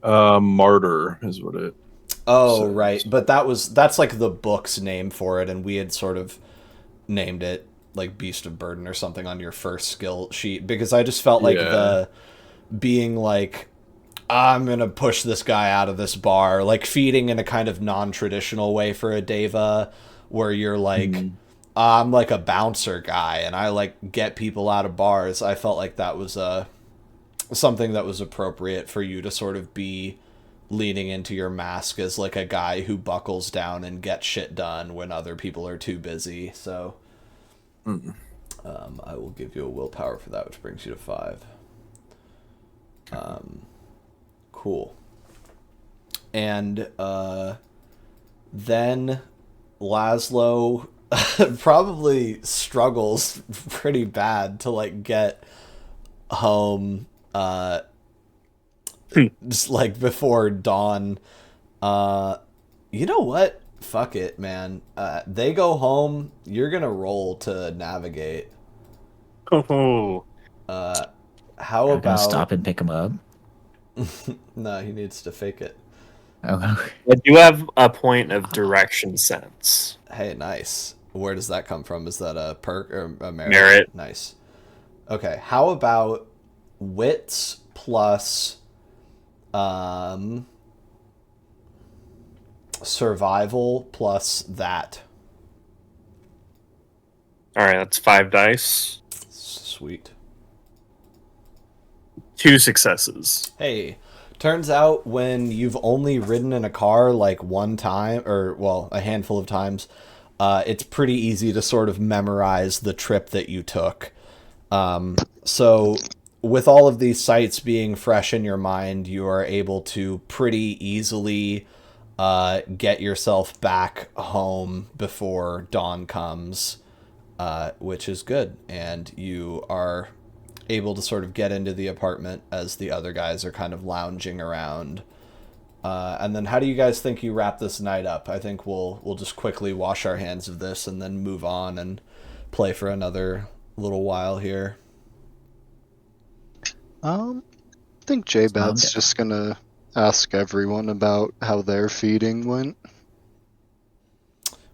Martyr is what it. Oh, says. right. But that's like the book's name for it, and we had sort of named it like Beast of Burden or something on your first skill sheet because I just felt like the being like, I'm gonna push this guy out of this bar, like feeding in a kind of non-traditional way for a Deva, where you're like, I'm like a bouncer guy and I like get people out of bars. I felt like that was something that was appropriate for you to sort of be leaning into your mask as like a guy who buckles down and gets shit done when other people are too busy. So I will give you a willpower for that, which brings you to 5. Cool. And then Laszlo probably struggles pretty bad to like get home just like before dawn. You know what? Fuck it, man. They go home. You're gonna roll to navigate. Oh, How We're about gonna stop and pick him up. No, he needs to fake it. Oh, I do have a point of direction sense. Hey, nice. Where does that come from? Is that a perk or a merit? Merit. Nice. Okay, how about wits plus survival plus that? All right, that's 5 dice. Sweet. 2 successes. Hey, turns out when you've only ridden in a car like one time, or well, a handful of times, it's pretty easy to sort of memorize the trip that you took. So with all of these sites being fresh in your mind, you are able to pretty easily get yourself back home before dawn comes, which is good. And you are able to sort of get into the apartment as the other guys are kind of lounging around. And then how do you guys think you wrap this night up? I think we'll just quickly wash our hands of this and then move on and play for another little while here. I think J-Bat's just gonna ask everyone about how their feeding went.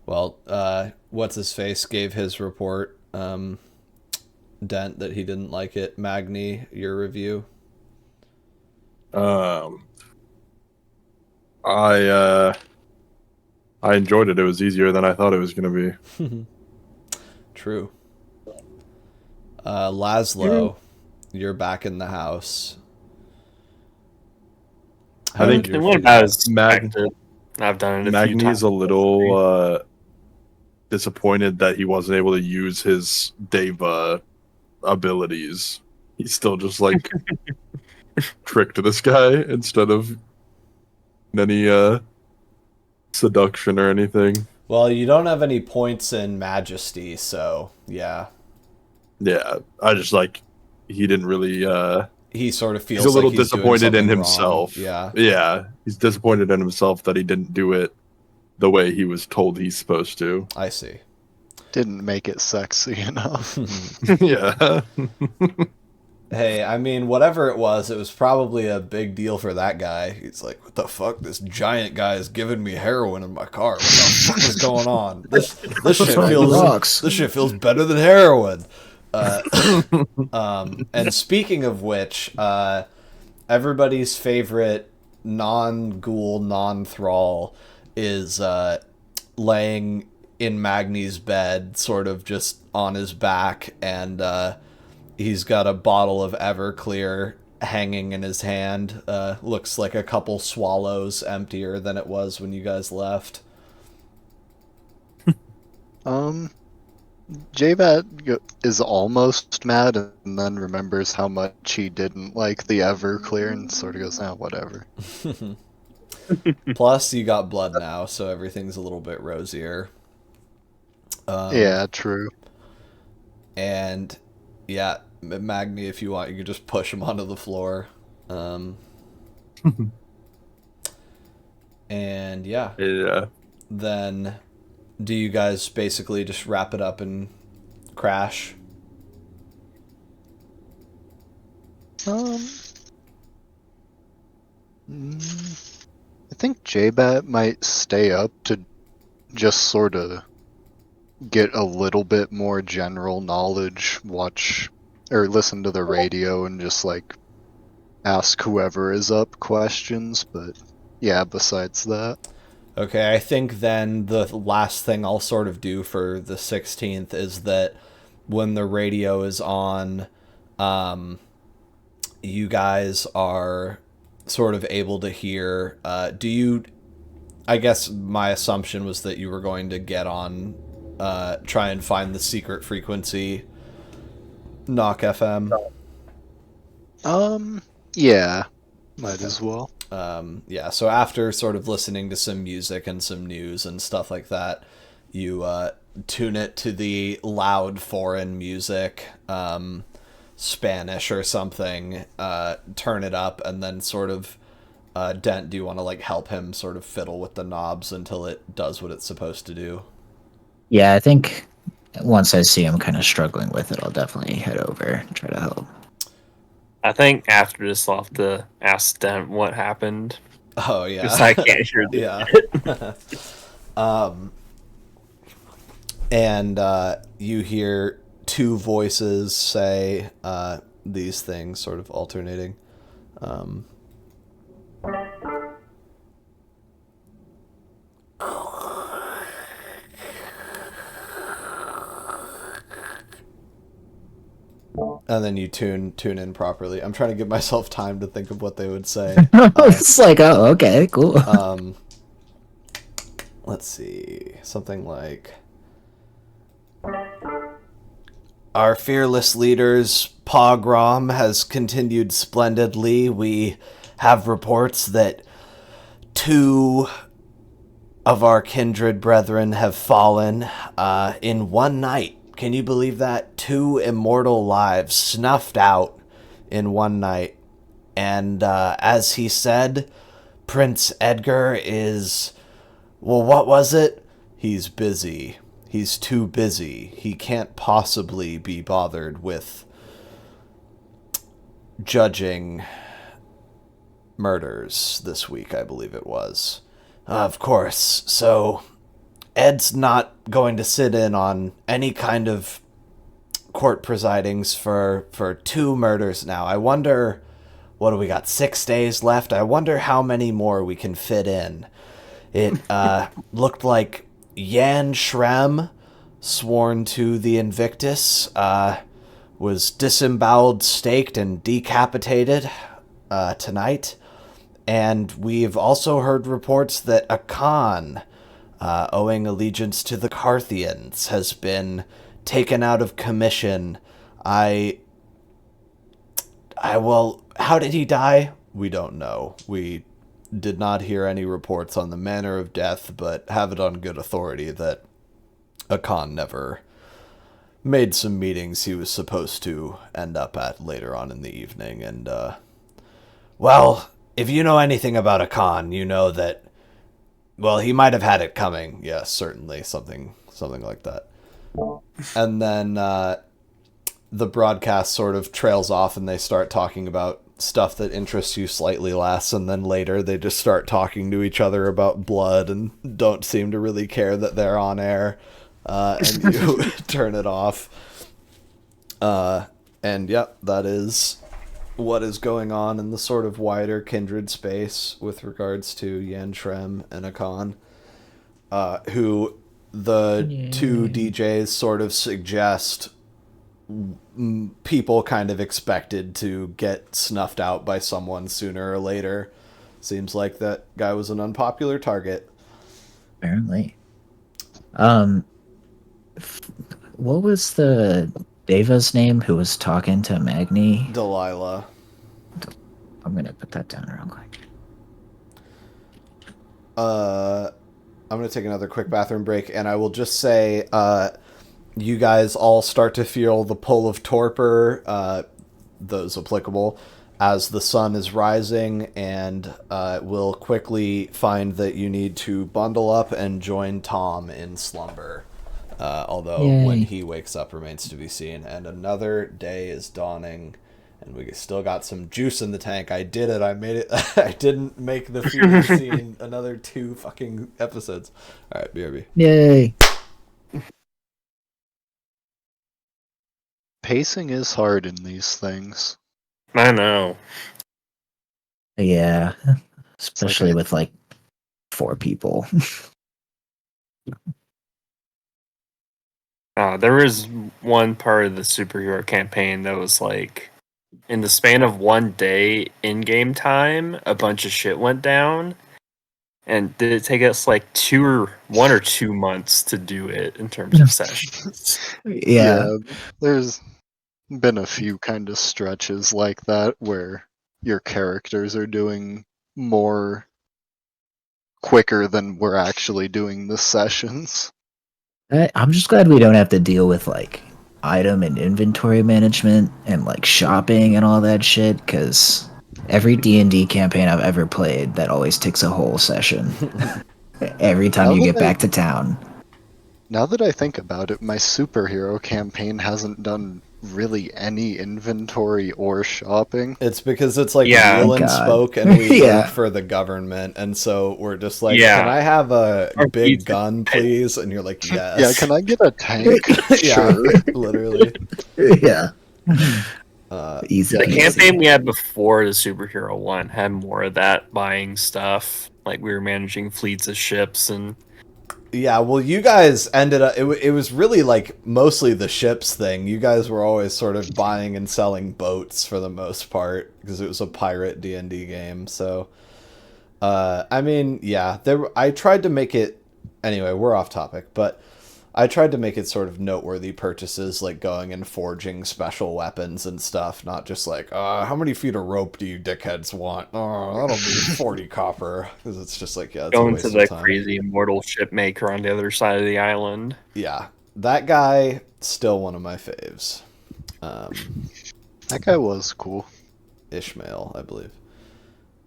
Well, what's his face gave his report. Dent that he didn't like it. Magni, your review. I I enjoyed it. It was easier than I thought it was going to be. True. Laszlo, you're back in the house. I think it went as expected. I've done it a few Magni's times. a little disappointed that he wasn't able to use his Deva abilities. He's still just like tricked this guy instead of any seduction or anything. Well, you don't have any points in Majesty, so yeah. Yeah, I just like he didn't really. He sort of feels he's a little like he's disappointed doing in something himself. wrong. Yeah, he's disappointed in himself that he didn't do it the way he was told he's supposed to. I see. Didn't make it sexy enough. Yeah. Hey, I mean, whatever it was probably a big deal for that guy. He's like, what the fuck? This giant guy is giving me heroin in my car. What the fuck is going on? This shit feels better than heroin. And speaking of which, everybody's favorite non-ghoul, non-thrall is laying in Magni's bed, sort of just on his back, and he's got a bottle of Everclear hanging in his hand. Looks like a couple swallows emptier than it was when you guys left. J-Bat is almost mad and then remembers how much he didn't like the Everclear and sort of goes, whatever. Plus, you got blood now, so everything's a little bit rosier. Yeah, true. And, yeah, Magni, if you want, you can just push him onto the floor. And, yeah. Then, do you guys basically just wrap it up and crash? I think J-Bat might stay up to just sort of get a little bit more general knowledge, watch or listen to the radio and just like ask whoever is up questions, but yeah, besides that. Okay, I think then the last thing I'll sort of do for the 16th is that when the radio is on, you guys are sort of able to hear, I guess my assumption was that you were going to get on, try and find the secret frequency, Knock FM. Yeah, might as well. Yeah, so after sort of listening to some music and some news and stuff like that, you tune it to the loud foreign music, Spanish or something, turn it up, and then sort of, Dent, do you want to like help him sort of fiddle with the knobs until it does what it's supposed to do? Yeah, I think once I see him kind of struggling with it, I'll definitely head over and try to help. I think after this, I'll have to ask Dent what happened. Oh, yeah. Because I can't hear the Yeah. And you hear two voices say these things, sort of alternating. And then you tune in properly. I'm trying to give myself time to think of what they would say. It's like, oh, okay, cool. Let's see. Something like, our fearless leader's pogrom has continued splendidly. We have reports that 2 of our kindred brethren have fallen in one night. Can you believe that? 2 immortal lives snuffed out in one night. And as he said, Prince Edgar is... Well, what was it? He's busy. He's too busy. He can't possibly be bothered with judging murders this week, I believe it was. Of course. So Ed's not going to sit in on any kind of court presidings for 2 murders now. I wonder, what do we got, 6 days left? I wonder how many more we can fit in. It looked like Jan Shrem, sworn to the Invictus, was disemboweled, staked, and decapitated tonight. And we've also heard reports that a Khan, owing allegiance to the Carthians, has been taken out of commission. Well, how did he die? We don't know. We did not hear any reports on the manner of death, but have it on good authority that Akan never made some meetings he was supposed to end up at later on in the evening. And, well, if you know anything about Akan, you know that, well, he might have had it coming. Yes, certainly. Something like that. And then, the broadcast sort of trails off and they start talking about stuff that interests you slightly less, and then later they just start talking to each other about blood and don't seem to really care that they're on air, and you turn it off. And yep, that is what is going on in the sort of wider kindred space with regards to Yan Shrem and Akan, who the two DJs sort of suggest people kind of expected to get snuffed out by someone sooner or later. Seems like that guy was an unpopular target. Apparently. What was the Deva's name who was talking to Magni? Delilah. I'm gonna put that down real quick. I'm gonna take another quick bathroom break, and I will just say, you guys all start to feel the pull of torpor, those applicable, as the sun is rising, and will quickly find that you need to bundle up and join Tom in slumber. Although when he wakes up remains to be seen, and another day is dawning, and we still got some juice in the tank. I did it. I made it. I didn't make the feudal scene another 2 fucking episodes. All right, BRB. Yay. Pacing is hard in these things. I know. Yeah. Especially with like 4 people. There was one part of the superhero campaign that was like, in the span of one day in-game time, a bunch of shit went down. And did it take us like 1 or 2 months to do it in terms of sessions? Yeah. There's been a few kind of stretches like that where your characters are doing more quicker than we're actually doing the sessions. I'm just glad we don't have to deal with like item and inventory management and like shopping and all that shit, because every D&D campaign I've ever played, that always takes a whole session. Every time you get back to town. Now that I think about it, my superhero campaign hasn't done really any inventory or shopping. It's because it's like real and spoke, and we work for the government, and so we're just like, can I have a big gun, please? And you're like, yes. Yeah, can I get a tank? Yeah, sure. literally. Yeah. Easy. The campaign we had before the superhero one had more of that buying stuff. Like we were managing fleets of ships and... Yeah, well, you guys ended up... It was really, like, mostly the ships thing. You guys were always sort of buying and selling boats for the most part, because it was a pirate D&D game, so... I mean, yeah, I tried to make it... Anyway, we're off topic, but I tried to make it sort of noteworthy purchases, like going and forging special weapons and stuff, not just like, how many feet of rope do you dickheads want? Oh, that'll be 40 copper. Because it's just like, yeah, it's going a waste to the of time. crazy immortal ship maker on the other side of the island. Yeah, that guy, still one of my faves. That guy was cool. Ishmael, I believe.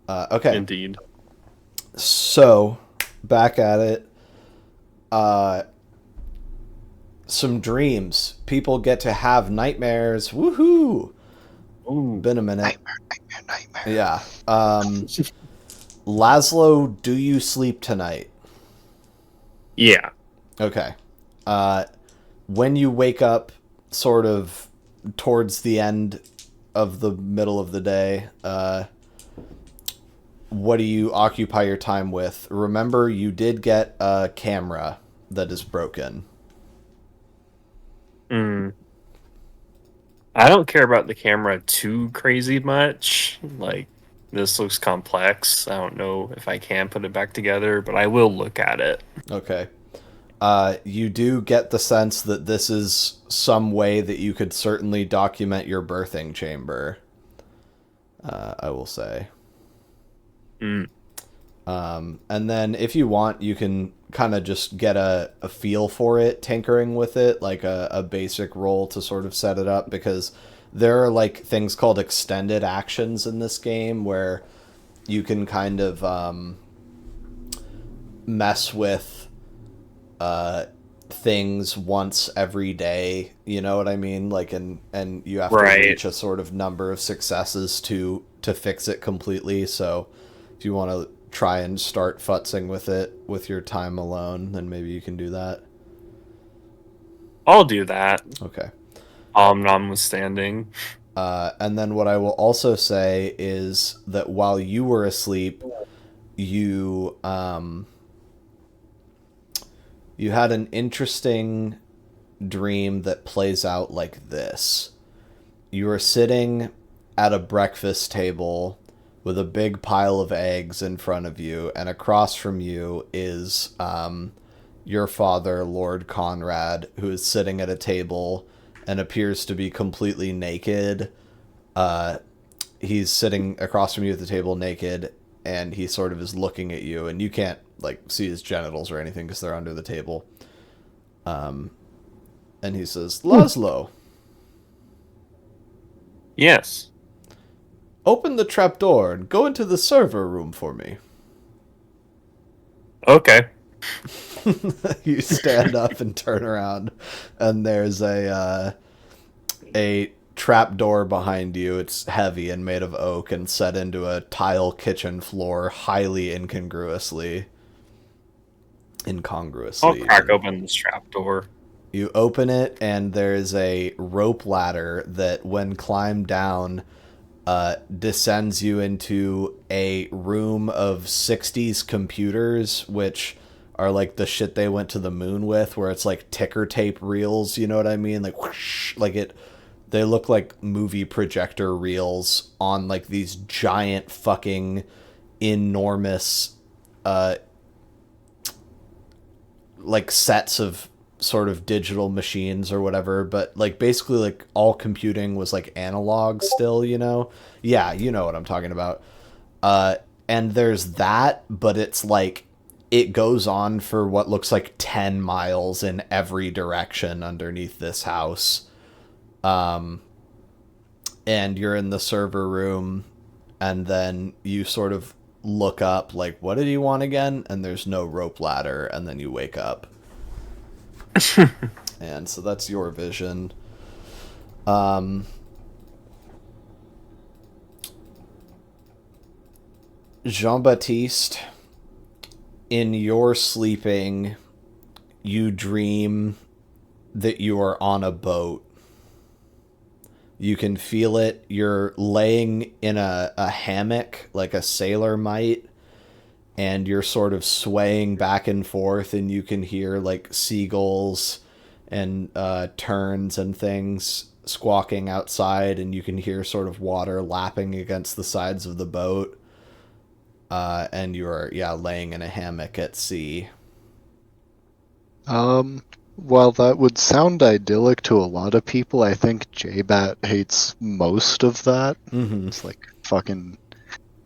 Okay. Indeed. So, back at it. Some dreams. People get to have nightmares. Woohoo! Ooh. Been a minute. Nightmare. Yeah. Laszlo, do you sleep tonight? Yeah. Okay. When you wake up sort of towards the end of the middle of the day, what do you occupy your time with? Remember, you did get a camera that is broken. I don't care about the camera too crazy much. Like, this looks complex. I don't know if I can put it back together, but I will look at it. Okay. You do get the sense that this is some way that you could certainly document your birthing chamber. I will say. And then if you want, you can kind of just get a feel for it, tinkering with it, like a basic roll to sort of set it up, because there are like things called extended actions in this game where you can kind of mess with things once every day, you know what I mean? Like, and you have to reach a sort of number of successes to fix it completely. So if you want to try and start futzing with it with your time alone, then maybe you can do that. I'll do that. Okay. Notwithstanding. And then what I will also say is that while you were asleep, you had an interesting dream that plays out like this. You were sitting at a breakfast table with a big pile of eggs in front of you, and across from you is your father, Lord Conrad, who is sitting at a table and appears to be completely naked. He's sitting across from you at the table naked, and he sort of is looking at you, and you can't like see his genitals or anything because they're under the table. And he says, "Laszlo." Yes. "Open the trapdoor and go into the server room for me." Okay. You stand up and turn around, and there's a trapdoor behind you. It's heavy and made of oak and set into a tile kitchen floor, highly incongruously. I'll crack open this trapdoor. You open it, and there's a rope ladder that, when climbed down, descends you into a room of 60s computers, which are like the shit they went to the moon with, where it's like ticker tape reels, you know what I mean? Like whoosh, they look like movie projector reels on like these giant fucking enormous like sets of sort of digital machines or whatever, but like basically like all computing was like analog still, you know? Yeah, you know what I'm talking about. And there's that, but it's like it goes on for what looks like 10 miles in every direction underneath this house. And you're in the server room, and then you sort of look up like, what did he want again? And there's no rope ladder, and then you wake up. And so that's your vision. Jean-Baptiste, in your sleeping, you dream that you are on a boat. You can feel it. You're laying in a hammock like a sailor might, and you're sort of swaying back and forth, and you can hear like seagulls and terns and things squawking outside, and you can hear sort of water lapping against the sides of the boat. And you're, laying in a hammock at sea. While that would sound idyllic to a lot of people, I think J-Bat hates most of that. Mm-hmm. It's like fucking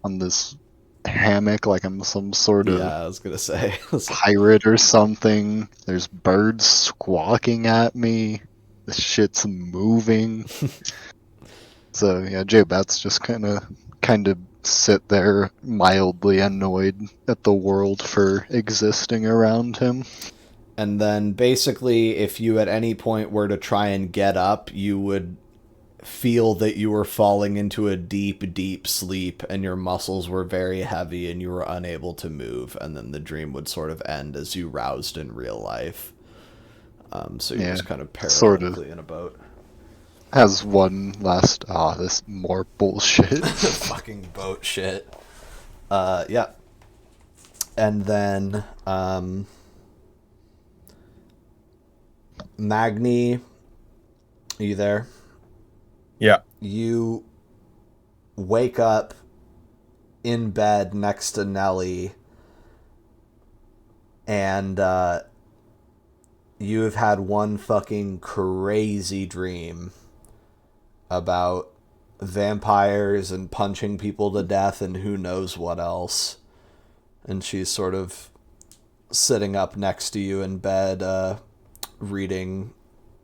on this hammock like I'm some sort of I was gonna say pirate or something. There's birds squawking at me. This shit's moving. So yeah, J-Bat's just kind of sit there mildly annoyed at the world for existing around him. And then basically, if you at any point were to try and get up, you would feel that you were falling into a deep, deep sleep, and your muscles were very heavy and you were unable to move. And then the dream would sort of end as you roused in real life. So you're just kind of paralytically in a boat. Has one last... this more bullshit. Fucking boat shit. Yeah. And then, Magni, are you there? Yeah. You wake up in bed next to Nellie, and you have had one fucking crazy dream about vampires and punching people to death and who knows what else. And she's sort of sitting up next to you in bed, reading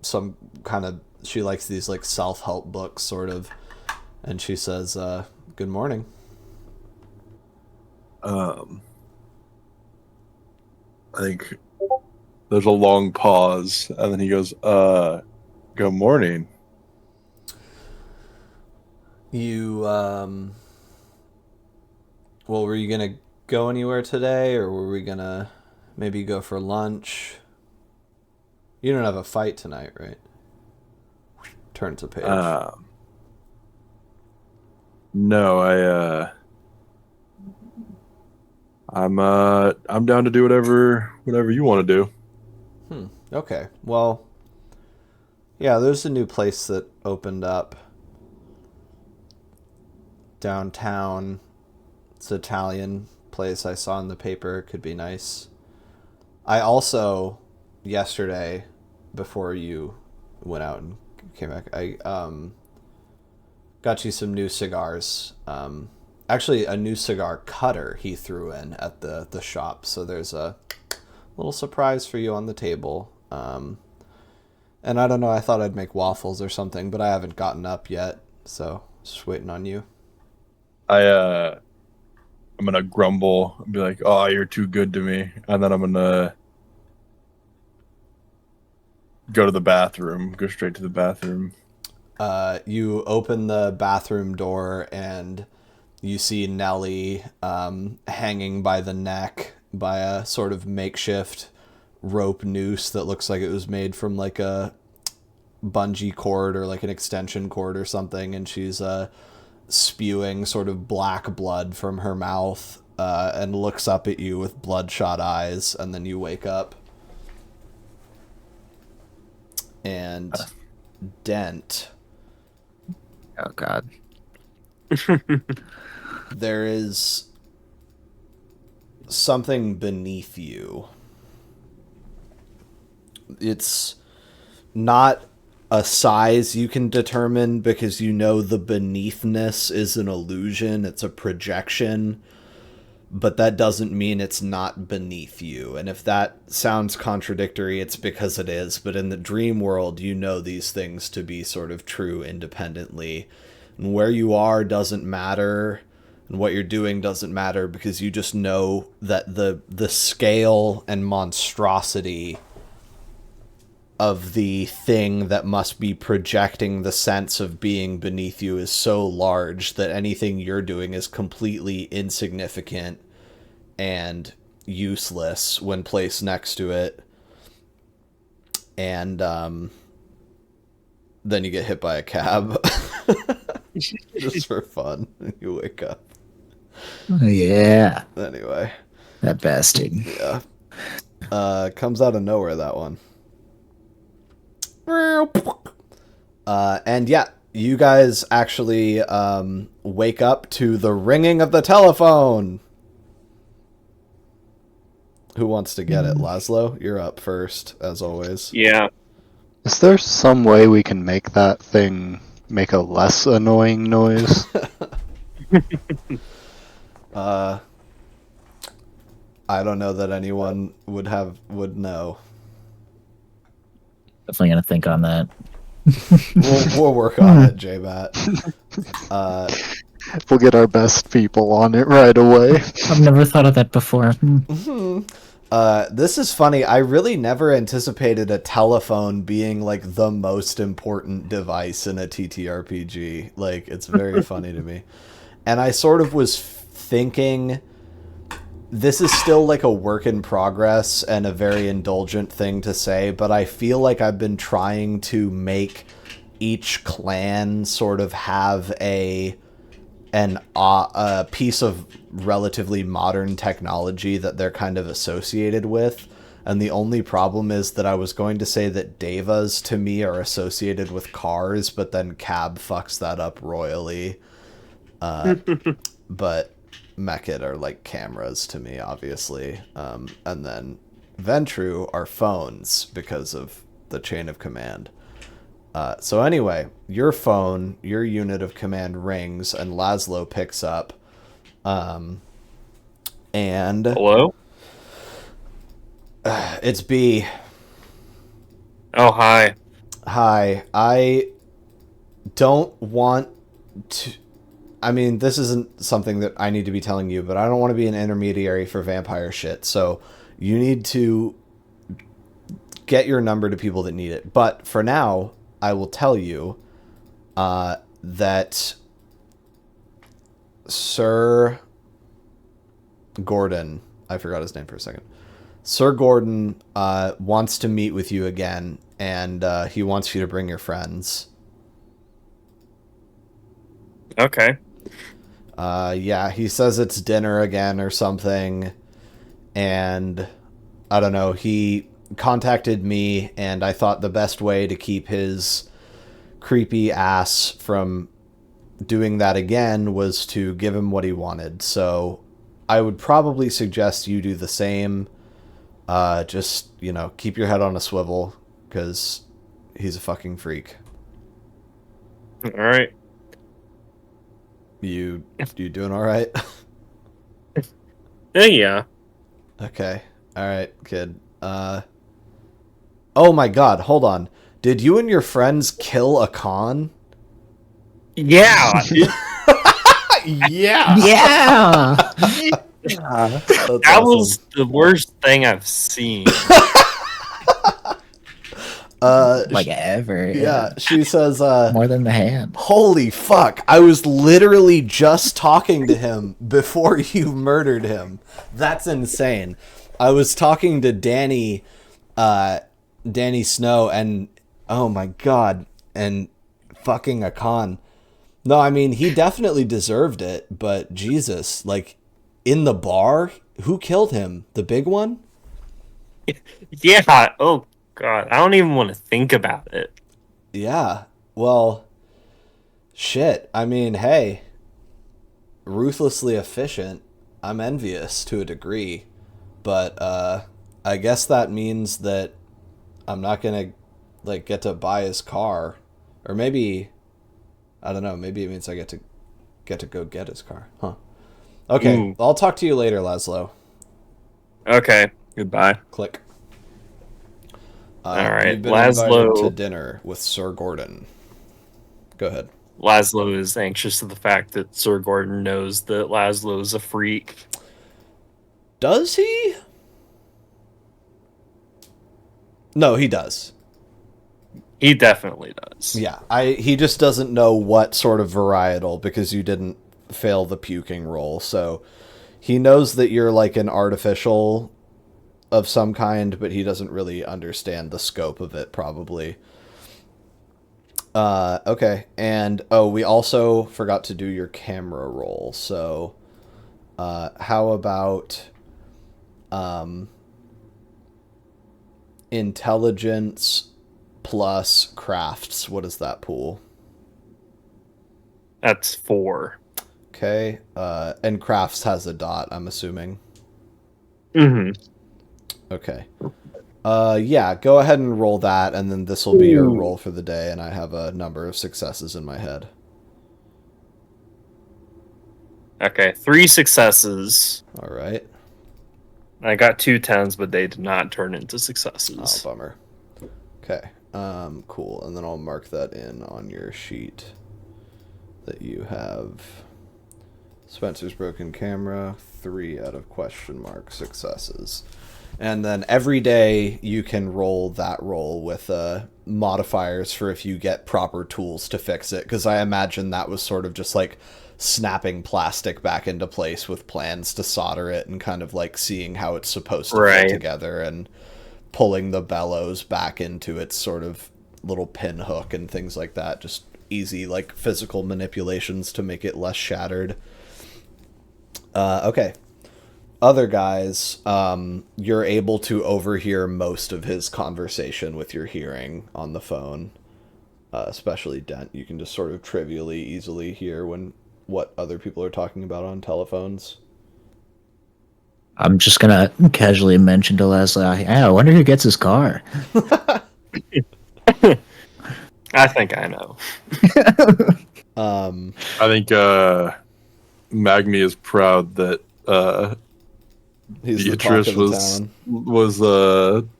some kind of, she likes these like self-help books sort of, and she says, good morning. I think there's a long pause, and then he goes, good morning. You, well, were you gonna go anywhere today, or were we gonna maybe go for lunch? You don't have a fight tonight, right? Turn to page. No, I'm down to do whatever you want to do. Okay. Well, yeah, there's a new place that opened up downtown. It's an Italian place I saw in the paper. Could be nice. I also, yesterday, before you went out and came back, I got you some new cigars. Actually, a new cigar cutter he threw in at the shop. So there's a little surprise for you on the table. And I don't know, I thought I'd make waffles or something, but I haven't gotten up yet. So just waiting on you. I'm gonna grumble and be like, "Oh, you're too good to me," and then I'm gonna go to the bathroom. Go straight to the bathroom. You open the bathroom door and you see Nellie hanging by the neck by a sort of makeshift rope noose that looks like it was made from like a bungee cord or like an extension cord or something, and she's spewing sort of black blood from her mouth and looks up at you with bloodshot eyes, and then you wake up. And Dent. Oh, God. There is something beneath you. It's not a size you can determine because you know the beneathness is an illusion. It's a projection. But that doesn't mean it's not beneath you. And if that sounds contradictory, it's because it is. But in the dream world, you know these things to be sort of true independently. And where you are doesn't matter. And what you're doing doesn't matter because you just know that the scale and monstrosity of the thing that must be projecting the sense of being beneath you is so large that anything you're doing is completely insignificant and useless when placed next to it. And then you get hit by a cab just for fun. You wake up. Oh, yeah. Anyway. That bastard. Yeah. Comes out of nowhere, that one. And yeah, you guys actually wake up to the ringing of the telephone. Who wants to get it? Laszlo, you're up first, as always. Yeah. Is there some way we can make that thing make a less annoying noise? I don't know that anyone would know. Definitely gonna think on that. We'll work on it, J-Bat. We'll get our best people on it right away. I've never thought of that before. This is funny. I really never anticipated a telephone being like the most important device in a TTRPG. Like, it's very funny to me. And I sort of was thinking this is still like a work in progress and a very indulgent thing to say, but I feel like I've been trying to make each clan sort of have a a piece of relatively modern technology that they're kind of associated with. And the only problem is that I was going to say that devas to me are associated with cars, but then Cab fucks that up royally. But Mechit are like cameras to me, obviously. And then Ventru are phones because of the chain of command. So anyway, your phone, your unit of command rings, and Laszlo picks up. And Hello? It's B. Oh, hi. Hi. I don't want to... I mean, this isn't something that I need to be telling you, but I don't want to be an intermediary for vampire shit. So you need to get your number to people that need it. But for now, I will tell you that Sir Gordon... I forgot his name for a second. Sir Gordon wants to meet with you again, and he wants you to bring your friends. Okay. Yeah, he says it's dinner again or something, and I don't know, he contacted me, and I thought the best way to keep his creepy ass from doing that again was to give him what he wanted. So I would probably suggest you do the same. Just, keep your head on a swivel, because he's a fucking freak. All right. You doing all right? Yeah. Okay. All right, kid. Oh my god, hold on. Did you and your friends kill a con? Yeah. Yeah. Yeah. That was the worst thing I've seen. Like ever. Yeah, she says, More than the hand. holy fuck, I was literally just talking to him before you murdered him. That's insane. I was talking to Danny Snow, and oh my god, and fucking a con. No, I mean, he definitely deserved it, but Jesus, like, in the bar, who killed him? The big one? Yeah. Oh, God. I don't even want to think about it. Yeah. Well, shit. I mean, hey, ruthlessly efficient. I'm envious to a degree, but I guess that means that I'm not gonna get to buy his car, or maybe I don't know. Maybe it means I get to go get his car, huh? Okay, Ooh. I'll talk to you later, Laszlo. Okay. Goodbye. Click. All right, You've been Laszlo. invited to dinner with Sir Gordon. Go ahead. Laszlo is anxious to the fact that Sir Gordon knows that Laszlo is a freak. Does he? No, he does. He definitely does. Yeah, he just doesn't know what sort of varietal, because you didn't fail the puking roll. So he knows that you're like an artificial of some kind, but he doesn't really understand the scope of it, probably. Okay, and we also forgot to do your camera roll. So how about intelligence plus crafts? What is that pool? That's 4. Okay, and crafts has a dot, I'm assuming. Mm-hmm. Okay. Yeah, go ahead and roll that, and then this will be your roll for the day, and I have a number of successes in my head. Okay, 3 successes. All right. I got 2 10s, but they did not turn into Oh, successes. bummer. Okay, cool, and then I'll mark that in on your sheet that you have Spencer's broken camera, 3 out of question mark successes. And then every day you can roll that roll with modifiers for if you get proper tools to fix it, because I imagine that was sort of just like snapping plastic back into place with plans to solder it and kind of like seeing how it's supposed to fit together and pulling the bellows back into its sort of little pin hook and things like that. Just easy like physical manipulations to make it less shattered. Okay. Other guys, you're able to overhear most of his conversation with your hearing on the phone. Especially Dent. You can just sort of trivially, easily hear what other people are talking about on telephones. I'm just gonna casually mention to Laszlo, hey, I wonder who gets his car. I think I know. I think Magni is proud that He's the talk of the town. was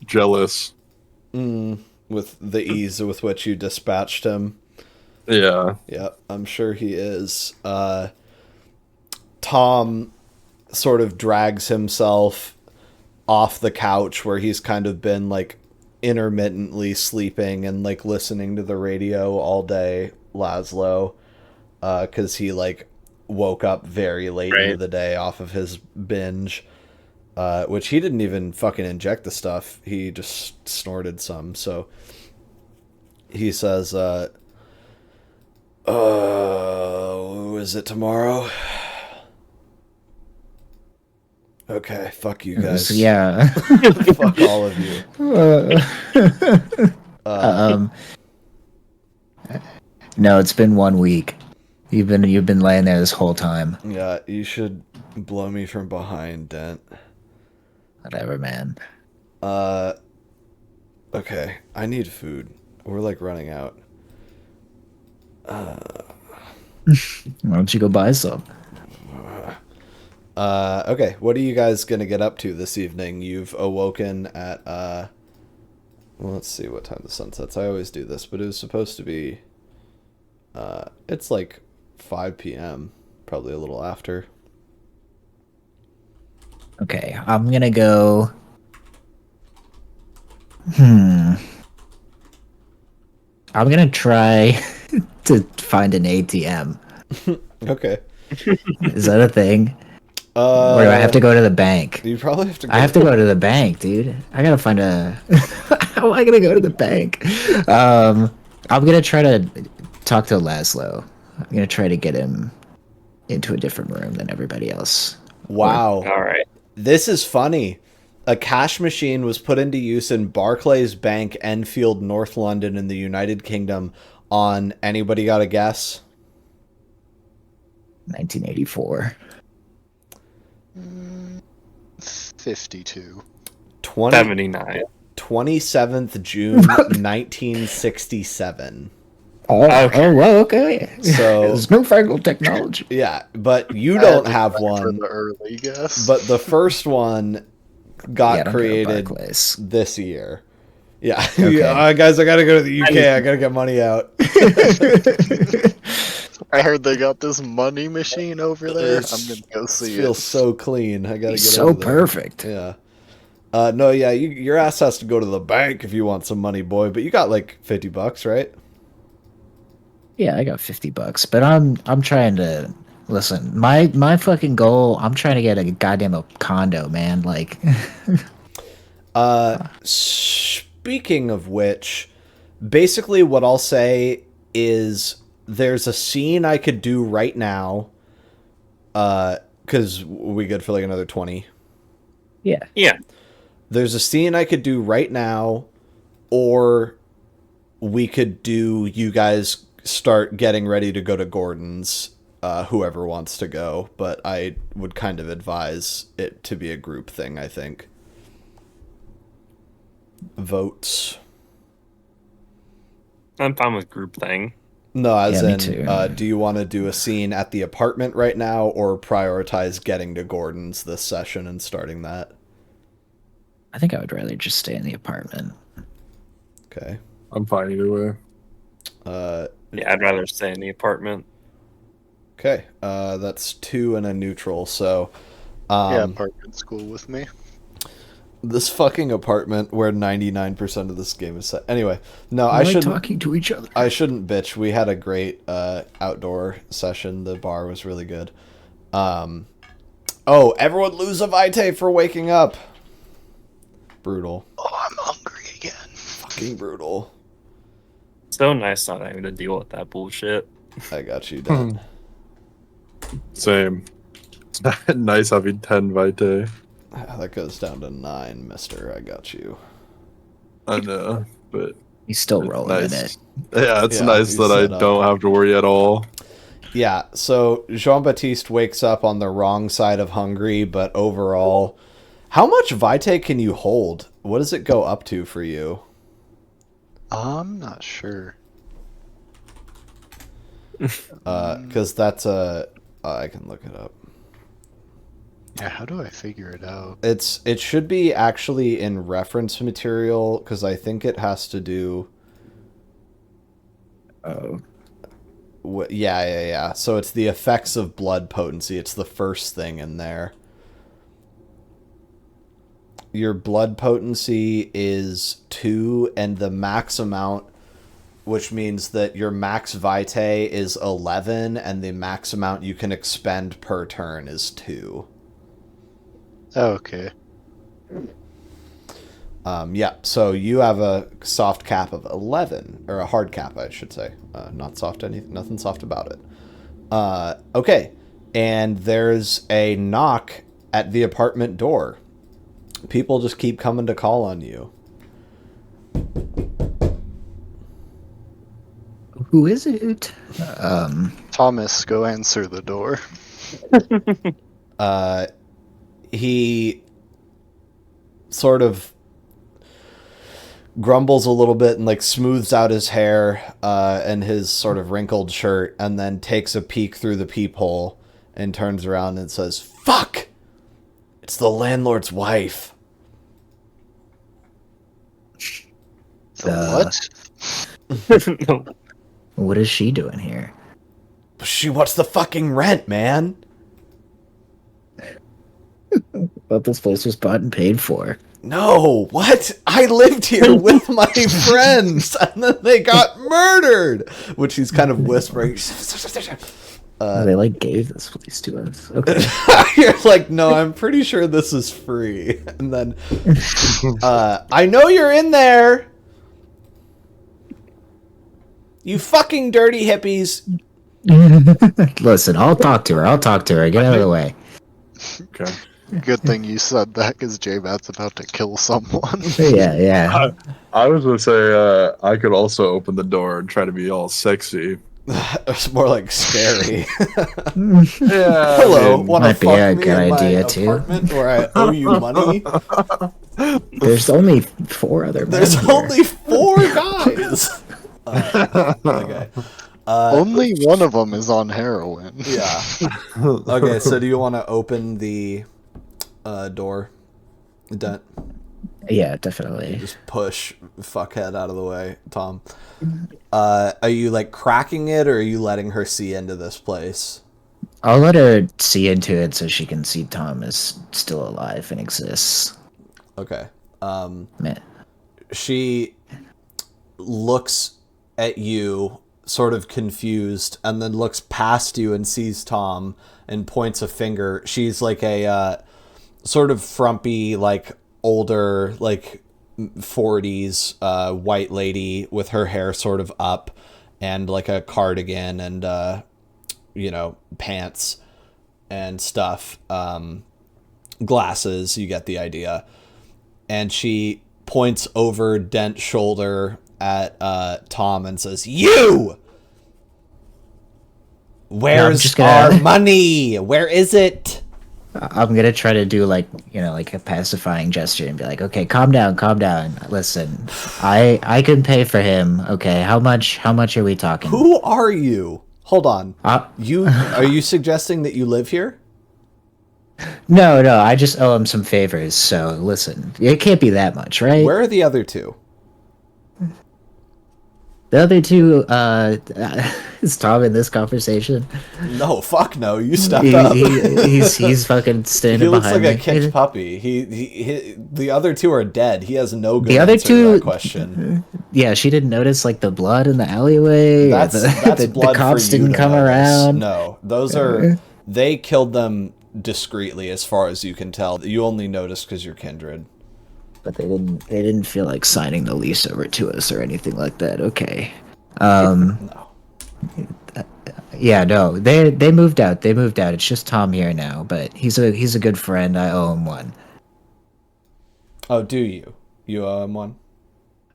jealous. With the ease with which you dispatched him. Yeah. Yeah, I'm sure he is. Tom sort of drags himself off the couch where he's kind of been like intermittently sleeping and like listening to the radio all day, Laszlo, because he like woke up very late into the day off of his binge, which he didn't even fucking inject the stuff. He just snorted some. So he says, is it tomorrow? Okay, fuck you guys. Yeah. Fuck all of you. No, it's been 1 week. You've been laying there this whole time. Yeah, you should blow me from behind, Dent. Whatever, man. Okay, I need food. We're like running out. Why don't you go buy some? Okay, what are you guys gonna get up to this evening? You've awoken at well, let's see what time the sun sets. I always do this, but it was supposed to be it's like 5 p.m., probably a little after. Okay, I'm gonna go. I'm gonna try to find an ATM. Okay. Is that a thing? Or do I have to go to the bank? You probably have to go. I have to go to the bank, dude. I gotta find a... How am I gonna go to the bank? I'm gonna try to talk to Laszlo. I'm gonna try to get him into a different room than everybody else. Wow. All right. This is funny. A cash machine was put into use in Barclays Bank, Enfield, North London in the United Kingdom on, anybody got a guess? 1984. 52. 79. 27th June 1967. Oh, well, okay. So there's no newfangled technology. Yeah, but you don't have one. For the early guess. But the first one got Yeah, I don't go to created Barclays. this year. Yeah. Okay. Guys, I gotta go to the UK. I gotta get money out. I heard they got this money machine over there. It's- I'm gonna go see It it. feels so clean. I gotta get So over there. perfect. Yeah. No, yeah, your ass has to go to the bank if you want some money, boy. But you got like $50, right? Yeah, I got $50, but I'm trying to listen. My fucking goal. I'm trying to get a goddamn condo, man. Like, Speaking of which, basically what I'll say is there's a scene I could do right now. Because we good for like another 20. yeah. Yeah. There's a scene I could do right now, or we could do you guys start getting ready to go to Gordon's, whoever wants to go, but I would kind of advise it to be a group thing, I think. Votes. I'm fine with group thing. No, as Yeah, me in, too. do you want to do a scene at the apartment right now, or prioritize getting to Gordon's this session and starting that? I think I would rather just stay in the apartment. Okay. I'm fine either way. Yeah, I'd rather stay in the apartment. Okay. That's 2 and a neutral, so... Yeah, apartment school with me. This fucking apartment where 99% of this game is set. Anyway, no, I I like shouldn't. talking to each other. I shouldn't bitch. We had a great outdoor session. The bar was really good. Oh, everyone lose a vitae for waking up. Brutal. Oh, I'm hungry again. Fucking brutal. So nice not having to deal with that bullshit. I got you, Dent. Same. Nice having 10 vitae. That goes down to 9, mister. I got you. I know, but He's still rolling nice. in it. Yeah, it's Yeah, nice he's that I set up. don't have to worry at all. Yeah, so Jean-Baptiste wakes up on the wrong side of hungry, but overall, how much vitae can you hold? What does it go up to for you? I'm not sure. Because that's a... I can look it up. Yeah, how do I figure it out? It should be actually in reference material, because I think it has to do... Oh. Yeah. So it's the effects of blood potency. It's the first thing in there. Your blood potency is 2, and the max amount, which means that your max vitae is 11, and the max amount you can expend per turn is 2. Okay. Yeah, so you have a soft cap of 11, or a hard cap, I should say. Not soft, nothing soft about it. Okay, and there's a knock at the apartment door. People just keep coming to call on you. Who is it? Thomas, go answer the door. He sort of grumbles a little bit and like smooths out his hair and his sort of wrinkled shirt, and then takes a peek through the peephole and turns around and says, "Fuck! It's the landlord's wife." What? What is she doing here? She wants the fucking rent, man. But this place was bought and paid for. No, what? I lived here with my friends, and then they got murdered. Which he's kind of whispering. They like gave this place to us. Okay. You're like, no, I'm pretty sure this is free. And then, I know you're in there. You fucking dirty hippies. Listen, I'll talk to her. Get out of the way. Okay. Good thing you said that, because J-Bat's about to kill someone. Yeah. I was gonna say I could also open the door and try to be all sexy. It's more like scary. Yeah. Hello, wanna might be fuck a me good in my idea, too. apartment where I owe you money? There's only 4 other men There's here. only 4 guys. Okay. Only one of them is on heroin. Yeah. Okay, so do you want to open the door? Dent. Yeah, definitely. Just push fuckhead out of the way, Tom. Are you like cracking it, or are you letting her see into this place? I'll let her see into it so she can see Tom is still alive and exists. Okay. Man. She looks at you, sort of confused, and then looks past you and sees Tom and points a finger. She's like a sort of frumpy, like older, like 40s white lady with her hair sort of up and like a cardigan and pants and stuff, glasses, you get the idea. And she points over Dent's shoulder at Tom and says, "You! Where's our money? Where is it?" I'm gonna try to do like a pacifying gesture and be like, "Okay, calm down. Listen, I can pay for him. Okay, how much are we talking?" Who are you? Hold on. Are you suggesting that you live here? No, I just owe him some favors. So listen, it can't be that much, right? Where are the other 2? The other 2, is Tom in this conversation? No, fuck no. You stepped up. He's fucking standing behind me. He looks like a kicked puppy. He the other 2 are dead. He has no good the other answer 2 to that question. Yeah, she didn't notice like the blood in the alleyway. That's the blood cops for you didn't to come notice. around. No, those are they killed them discreetly, as far as you can tell. You only noticed because you're kindred. But they didn't feel like signing the lease over to us or anything like that. Okay. No. Yeah, no, they moved out. They moved out. It's just Tom here now, but he's a good friend. I owe him one. Oh, do you? You owe him one?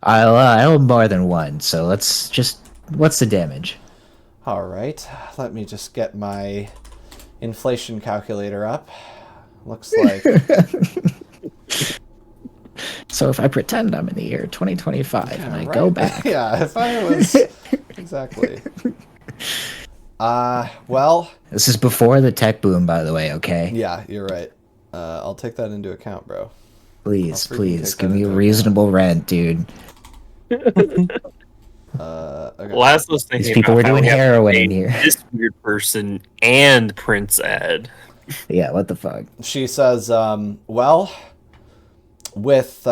I owe him more than one. So let's just. What's the damage? All right. Let me just get my inflation calculator up. Looks like. So if I pretend I'm in the year 2025 and I go back. Yeah, if I was exactly. Well. This is before the tech boom, by the way. Okay. Yeah, you're right. I'll take that into account, bro. Please give me a reasonable rent, dude. Okay. Laszlo's thinking These people about were how doing we have to heroin pay in here. This weird person and Prince Ed. Yeah, what the fuck? She says, well, with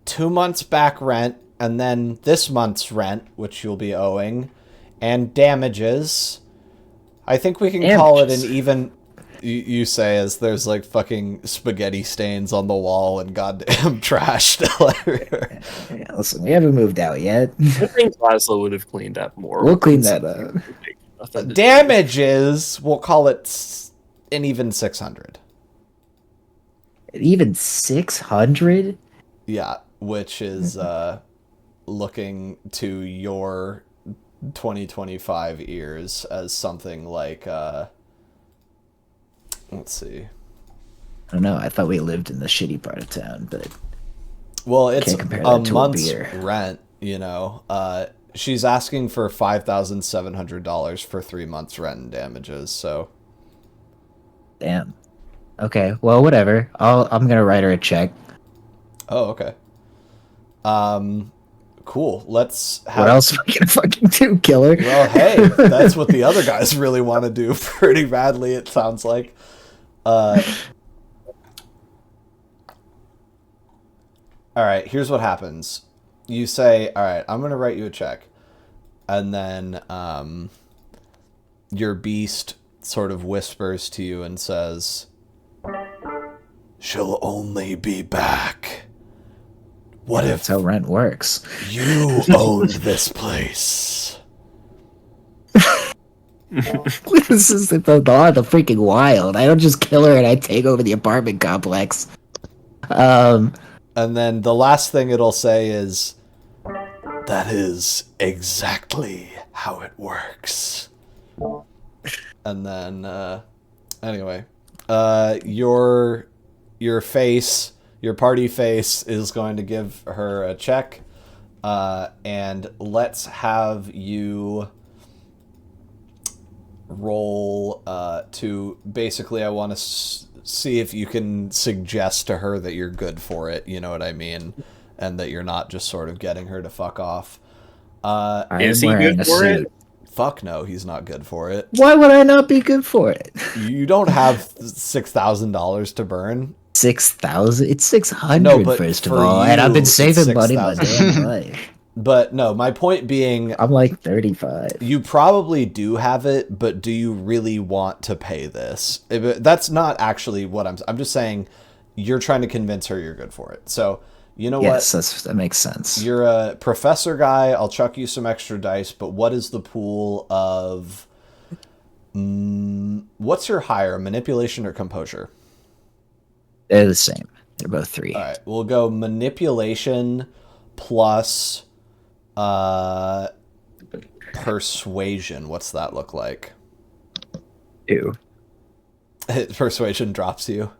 2 months back rent, and then this month's rent, which you'll be owing, and damages, I think we can call it an even... You say as there's like fucking spaghetti stains on the wall and goddamn trash still everywhere. Yeah, listen, we haven't moved out yet. I think Laszlo would have cleaned up more. We'll clean that up. Damages, we'll call it an even 600. Even 600? Yeah, which is looking to your 2025 ears as something like let's see. I don't know. I thought we lived in the shitty part of town, but well, it's a month's beer. rent. You know, she's asking for $5,700 for 3 months rent and damages. So, damn. Okay, well, whatever. I'm gonna write her a check. Oh, okay. Cool. Let's have... What else am I gonna fucking do? Kill her? Well, hey, that's what the other guys really want to do pretty badly, it sounds like. Alright, here's what happens. You say, alright, I'm going to write you a check. And then your beast sort of whispers to you and says, she'll only be back. What if... That's how rent works. You owned this place? This is the freaking wild. I don't just kill her and I take over the apartment complex. And then the last thing it'll say is, that is exactly how it works. And then, anyway, your face, your party face is going to give her a check. And let's have you roll to basically, I want to see if you can suggest to her that you're good for it, you know what I mean, and that you're not just sort of getting her to fuck off. Is he good for it? Fuck no, he's not good for it. Why would I not be good for it? You don't have $6,000 to burn. 6,000? It's 600, no, but first of all, and I've been saving money my damn life. But no, my point being... I'm like 35. You probably do have it, but do you really want to pay this? That's not actually what I'm just saying you're trying to convince her you're good for it. So, you know what? Yes, that makes sense. You're a professor guy. I'll chuck you some extra dice, but what is the pool of... what's your higher, manipulation or composure? They're the same. They're both 3. All right, we'll go manipulation plus... persuasion. What's that look like? 2. Persuasion drops you.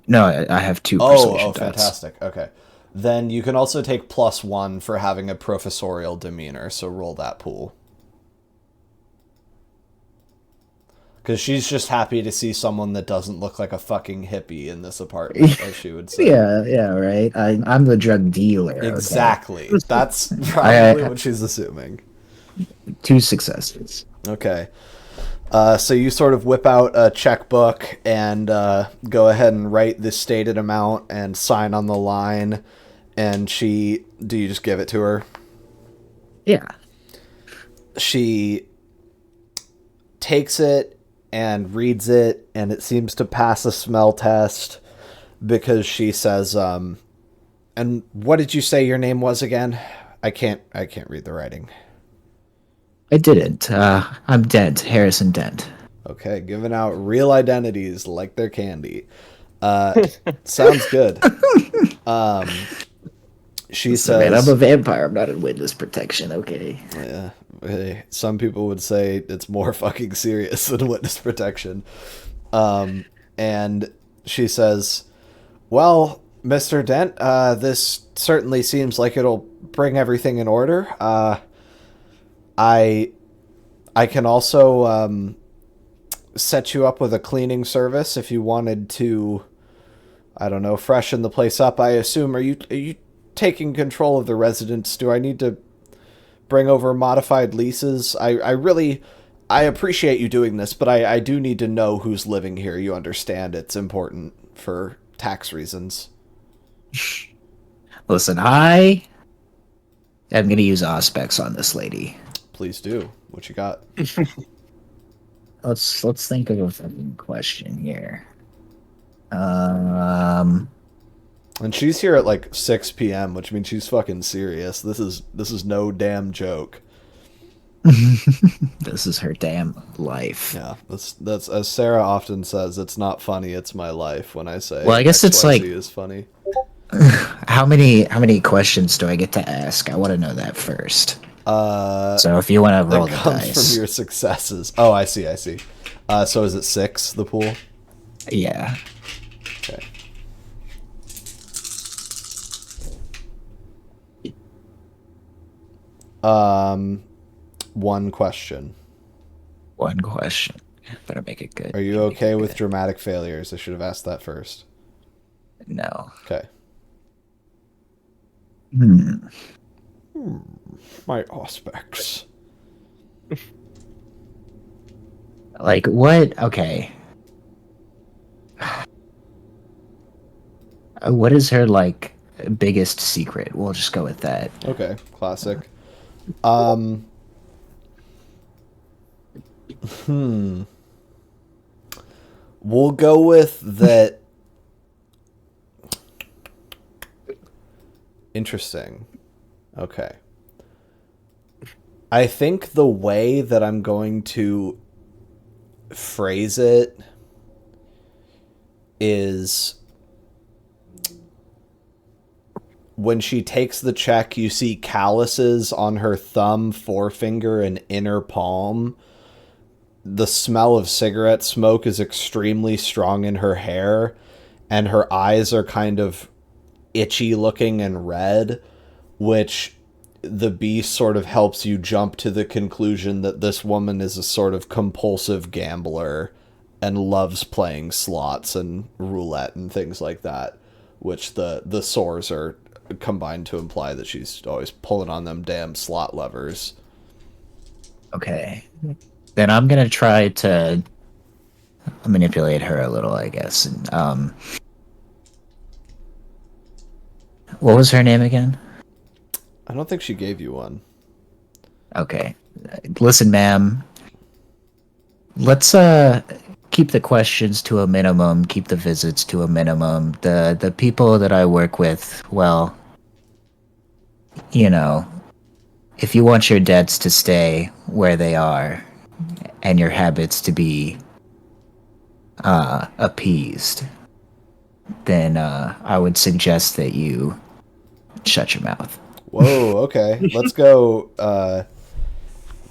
No, I have 2 persuasion dice. Fantastic. Okay. Then you can also take +1 for having a professorial demeanor, so roll that pool. Because she's just happy to see someone that doesn't look like a fucking hippie in this apartment, as she would say. Yeah, right. I'm the drug dealer. Exactly. Okay? That's probably what she's assuming. 2 successes. Okay. So you sort of whip out a checkbook and go ahead and write the stated amount and sign on the line. And do you just give it to her? Yeah. She takes it and reads it, and it seems to pass a smell test because she says, And what did you say your name was again? I can't read the writing. I didn't. I'm Dent, Harrison Dent. Okay, giving out real identities like they're candy. Sounds good. She says, Man, I'm a vampire. I'm not in witness protection, okay? Yeah, hey, some people would say it's more fucking serious than witness protection. And she says, well, Mr. Dent, this certainly seems like it'll bring everything in order. I can also set you up with a cleaning service if you wanted to, I don't know, freshen the place up. I assume, are you taking control of the residents? Do I need to bring over modified leases? I appreciate you doing this, but I do need to know who's living here. You understand it's important for tax reasons. Listen, I am going to use Auspex on this lady. Please do. What you got? Let's think of a fucking question here. And she's here at like 6 p.m., which means she's fucking serious. This is no damn joke. This is her damn life. Yeah, that's as Sarah often says, it's not funny, it's my life. When I say, well, I guess it's XYZ like is funny. How many questions do I get to ask? I want to know that first. So if you want to roll the dice from your successes. Oh, I see. So is it 6, the pool? Yeah. Okay. One question. One question. Better make it good. Are you okay with dramatic failures? I should have asked that first. No. Okay. My aspects. Like what? Okay. What is her like biggest secret? We'll just go with that. Okay, classic. We'll go with that. Interesting. Okay. I think the way that I'm going to phrase it is when she takes the check, you see calluses on her thumb, forefinger, and inner palm. The smell of cigarette smoke is extremely strong in her hair, and her eyes are kind of itchy looking and red, which the beast sort of helps you jump to the conclusion that this woman is a sort of compulsive gambler and loves playing slots and roulette and things like that, which the sores are combined to imply that she's always pulling on them damn slot levers. Okay. Then I'm going to try to manipulate her a little, I guess. And, what was her name again? I don't think she gave you one. Okay. Listen, ma'am. Let's keep the questions to a minimum, keep the visits to a minimum. The people that I work with, well, you know, if you want your debts to stay where they are and your habits to be appeased, then I would suggest that you shut your mouth. Whoa, okay. Let's go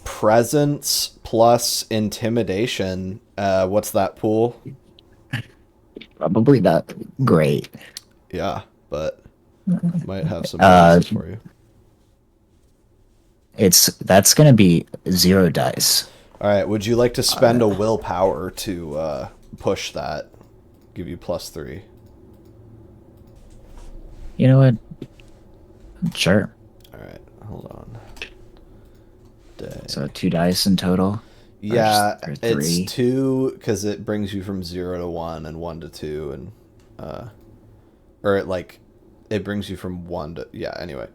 presence plus intimidation. What's that pool? Probably not great. Yeah, but might have some bonuses for you. That's gonna be 0 dice. All right, would you like to spend a willpower to push that? Give you +3. You know what? Sure. All right, hold on. So 2 dice in total? Yeah, or it's 3? 2 because it brings you from 0 to 1 and 1 to 2, and or it brings you from 1 to anyway.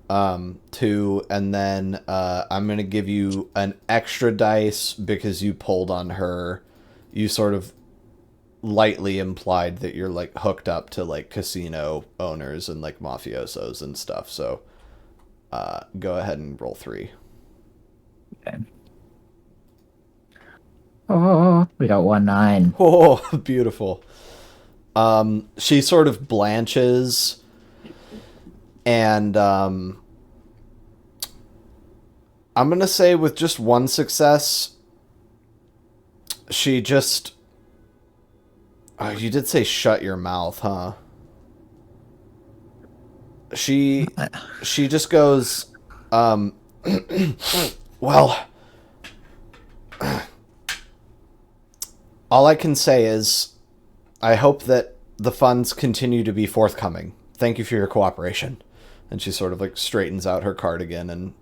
2, and then I'm gonna give you an extra dice because you pulled on her. You sort of lightly implied that you're like hooked up to like casino owners and like mafiosos and stuff. So go ahead and roll 3. Okay. Oh, we got 1-9. Oh, beautiful. She sort of blanches, and I'm gonna say with just 1 success, she just. Oh, you did say shut your mouth, huh? She just goes, well, all I can say is I hope that the funds continue to be forthcoming. Thank you for your cooperation. And she sort of like straightens out her cardigan and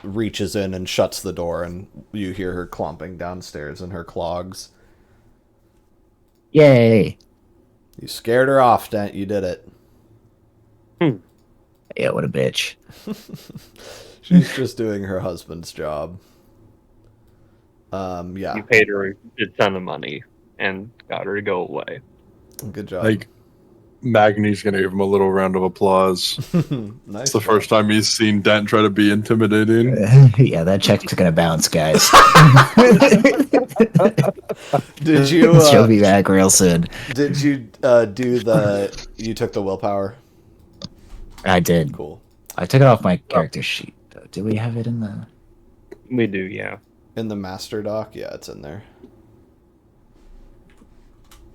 reaches in and shuts the door, and you hear her clomping downstairs in her clogs. Yay! You scared her off, Dent. You did it. Yeah, what a bitch. She's just doing her husband's job. Yeah. You paid her a ton of money and got her to go away. Good job. Like, Magni's gonna give him a little round of applause. Nice. It's the first time he's seen Dent try to be intimidating. Yeah, that check's gonna bounce, guys. Did you? She'll be back real soon. Did you You took the willpower? I did. Cool. I took it off my character sheet, though. Do we have it in the... We do, yeah. In the master doc? Yeah, it's in there.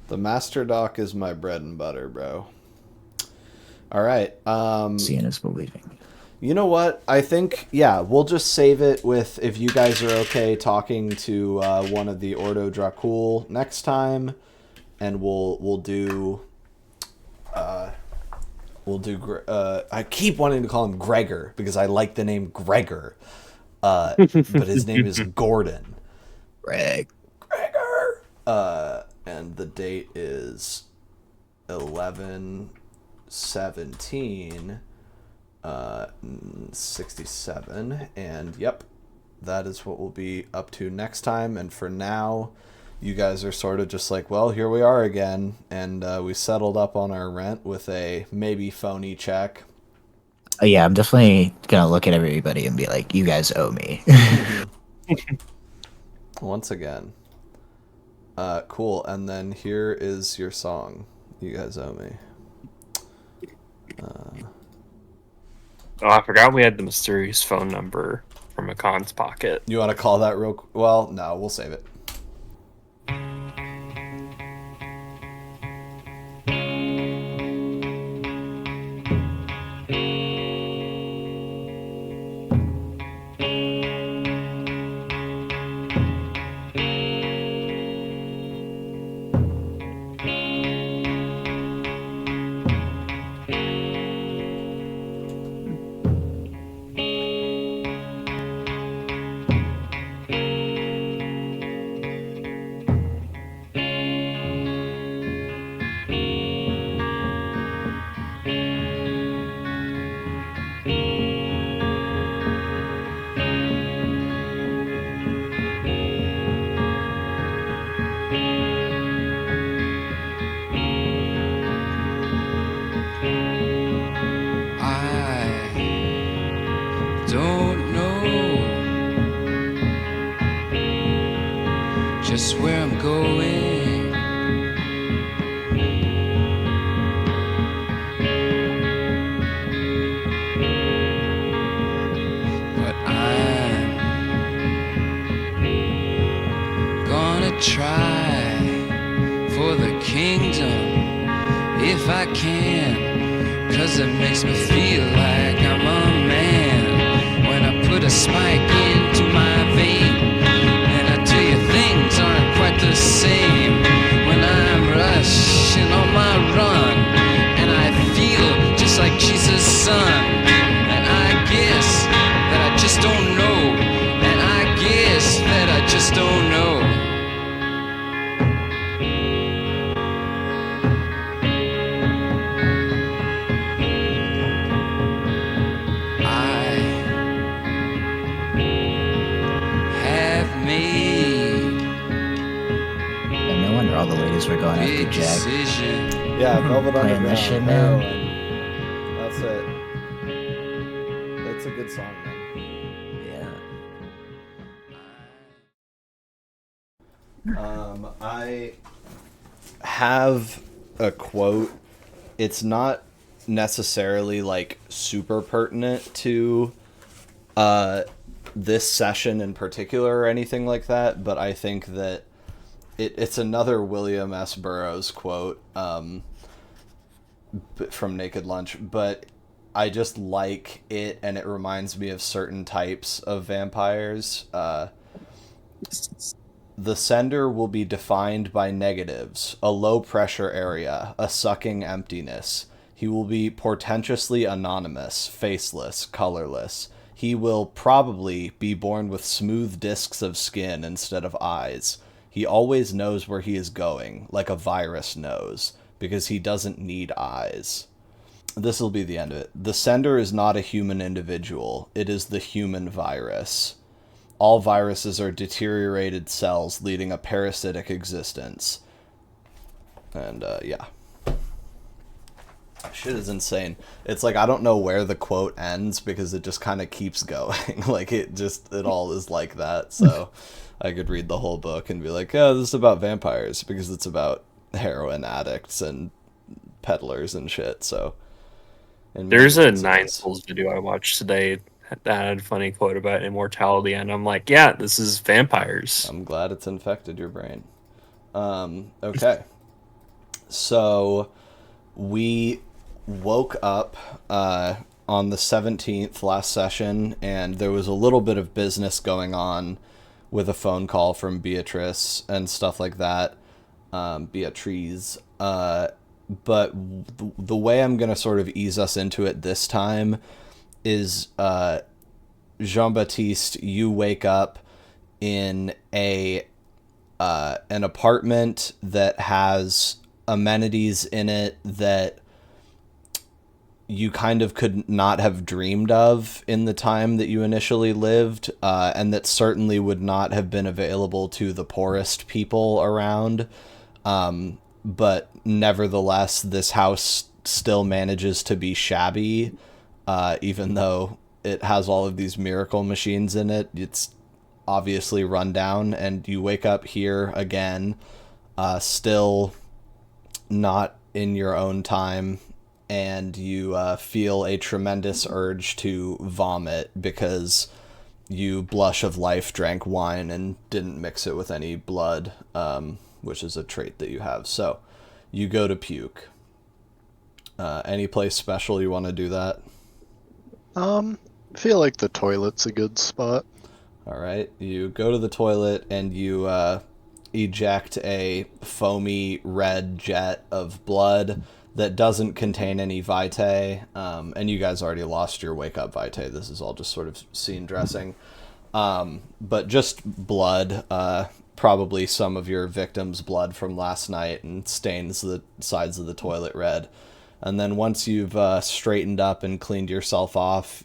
The master doc is my bread and butter, bro. All right. Seeing is believing. You know what? I think, yeah, we'll just save it with, if you guys are okay talking to one of the Ordo Dracul next time, and we'll do I keep wanting to call him Gregor because I like the name Gregor, but his name is Gordon. Gregor. And the date is 11/17. 67, and yep, that is what we'll be up to next time. And for now, you guys are sort of just like, well, here we are again, and we settled up on our rent with a maybe phony check. Yeah, I'm definitely gonna look at everybody and be like, you guys owe me. Once again. Cool, and then here is your song. You guys owe me. Oh, I forgot we had the mysterious phone number from Akon's pocket. You want to call that real? Well, no, we'll save it. Just where I'm going. But I'm gonna try for the kingdom if I can, 'cause it makes me feel like I'm a man when I put a spike into my vein. Things aren't quite the same when I'm rushing on my run, and I feel just like Jesus' son. And I guess that I just don't know, and I guess that I just don't know. going after Jack. Decision. Yeah, Velvet Playing Underground. this shit, man. Heroin. That's it. It's a good song, man. Yeah. I have a quote. It's not necessarily like super pertinent to this session in particular or anything like that, but I think that it's another William S. Burroughs quote from Naked Lunch, but I just like it, and it reminds me of certain types of vampires. The sender will be defined by negatives, a low-pressure area, a sucking emptiness. He will be portentously anonymous, faceless, colorless. He will probably be born with smooth discs of skin instead of eyes. He always knows where he is going, like a virus knows, because he doesn't need eyes. This will be the end of it. The sender is not a human individual. It is the human virus. All viruses are deteriorated cells leading a parasitic existence. And, yeah. Shit is insane. It's like, I don't know where the quote ends because it just kind of keeps going. Like, it all is like that. So I could read the whole book and be like, oh, this is about vampires because it's about heroin addicts and peddlers and shit. So There's a Nine Souls video I watched today that had a funny quote about immortality, and I'm like, yeah, this is vampires. I'm glad it's infected your brain. Okay. So we woke up on the 17th last session, and there was a little bit of business going on with a phone call from Beatrice and stuff like that. Beatrice. But the way I'm going to sort of ease us into it this time is Jean-Baptiste, you wake up in an apartment that has amenities in it that you kind of could not have dreamed of in the time that you initially lived, and that certainly would not have been available to the poorest people around. But nevertheless, this house still manages to be shabby, even though it has all of these miracle machines in it. It's obviously run down, and you wake up here again, still not in your own time, and you feel a tremendous urge to vomit because you blush of life drank wine and didn't mix it with any blood, which is a trait that you have. So you go to puke. Any place special you want to do that? I feel like the toilet's a good spot. All right. You go to the toilet and you eject a foamy red jet of blood that doesn't contain any vitae. And you guys already lost your wake up vitae. This is all just sort of scene dressing. But just blood, probably some of your victim's blood from last night, and stains the sides of the toilet red. And then once you've straightened up and cleaned yourself off,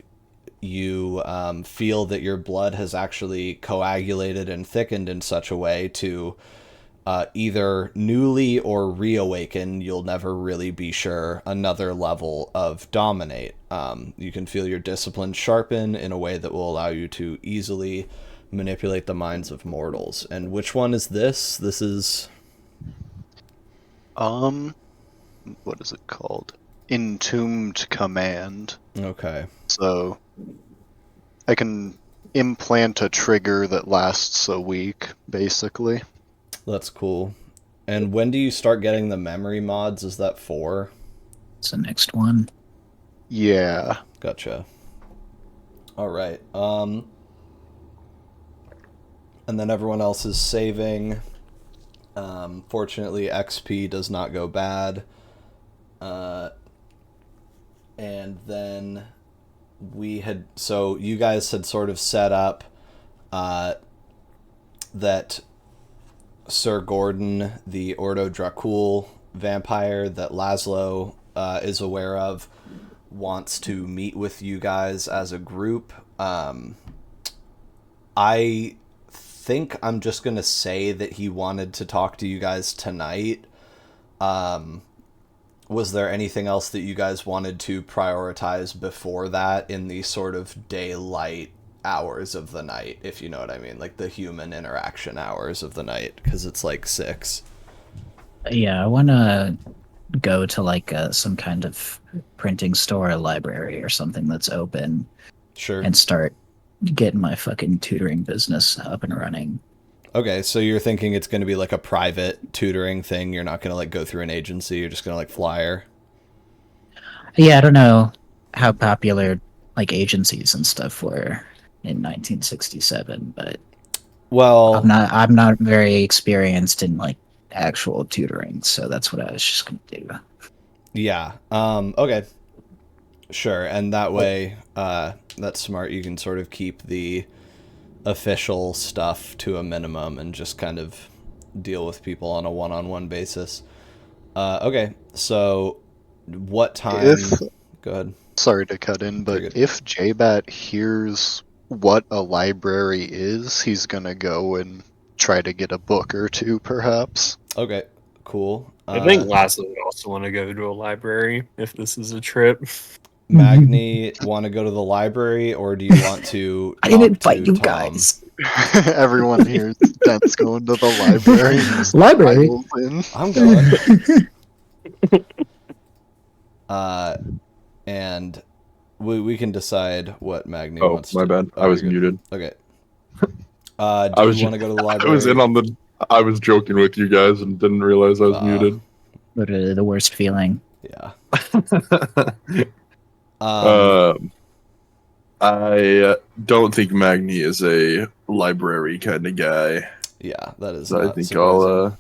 you feel that your blood has actually coagulated and thickened in such a way to either newly or reawaken, you'll never really be sure, another level of dominate. You can feel your discipline sharpen in a way that will allow you to easily manipulate the minds of mortals. And which one is this? This is... what is it called? Entombed Command. Okay. So I can implant a trigger that lasts a week, basically. That's cool. And when do you start getting the memory mods? Is that 4? It's the next one. Yeah. Gotcha. All right. And then everyone else is saving. Fortunately, XP does not go bad. And then so you guys had sort of set up that Sir Gordon, the Ordo Dracul vampire that Laszlo is aware of, wants to meet with you guys as a group. I think I'm just going to say that he wanted to talk to you guys tonight, Was there anything else that you guys wanted to prioritize before that in the sort of daylight hours of the night, if you know what I mean? Like the human interaction hours of the night, because it's like 6. Yeah, I want to go to like some kind of printing store or library or something that's open. Sure. And start getting my fucking tutoring business up and running. Okay, so you're thinking it's going to be like a private tutoring thing. You're not going to like go through an agency. You're just going to like flyer. Yeah, I don't know how popular like agencies and stuff were in 1967, but well, I'm not very experienced in like actual tutoring, so that's what I was just going to do. Yeah. Okay. Sure. And that way, that's smart. You can sort of keep the official stuff to a minimum and just kind of deal with people on a one-on-one basis. Okay, so what time... Go ahead. Sorry to cut in, but if J-Bat hears what a library is, he's gonna go and try to get a book or two, perhaps. Okay, cool. I think Laszlo would also want to go to a library if this is a trip. Magni, want to go to the librry, or do you want to I didn't invite you guys. Everyone here, Dent's going to the library. Library? I'm going. And we can decide what Magni wants to do. Oh, my bad. I was muted. Okay. Do you want to go to the library? I was in on the... I was joking with you guys and didn't realize I was muted. Literally the worst feeling. Yeah. I don't think Magni is a library kind of guy. Yeah, that is. So I think I'll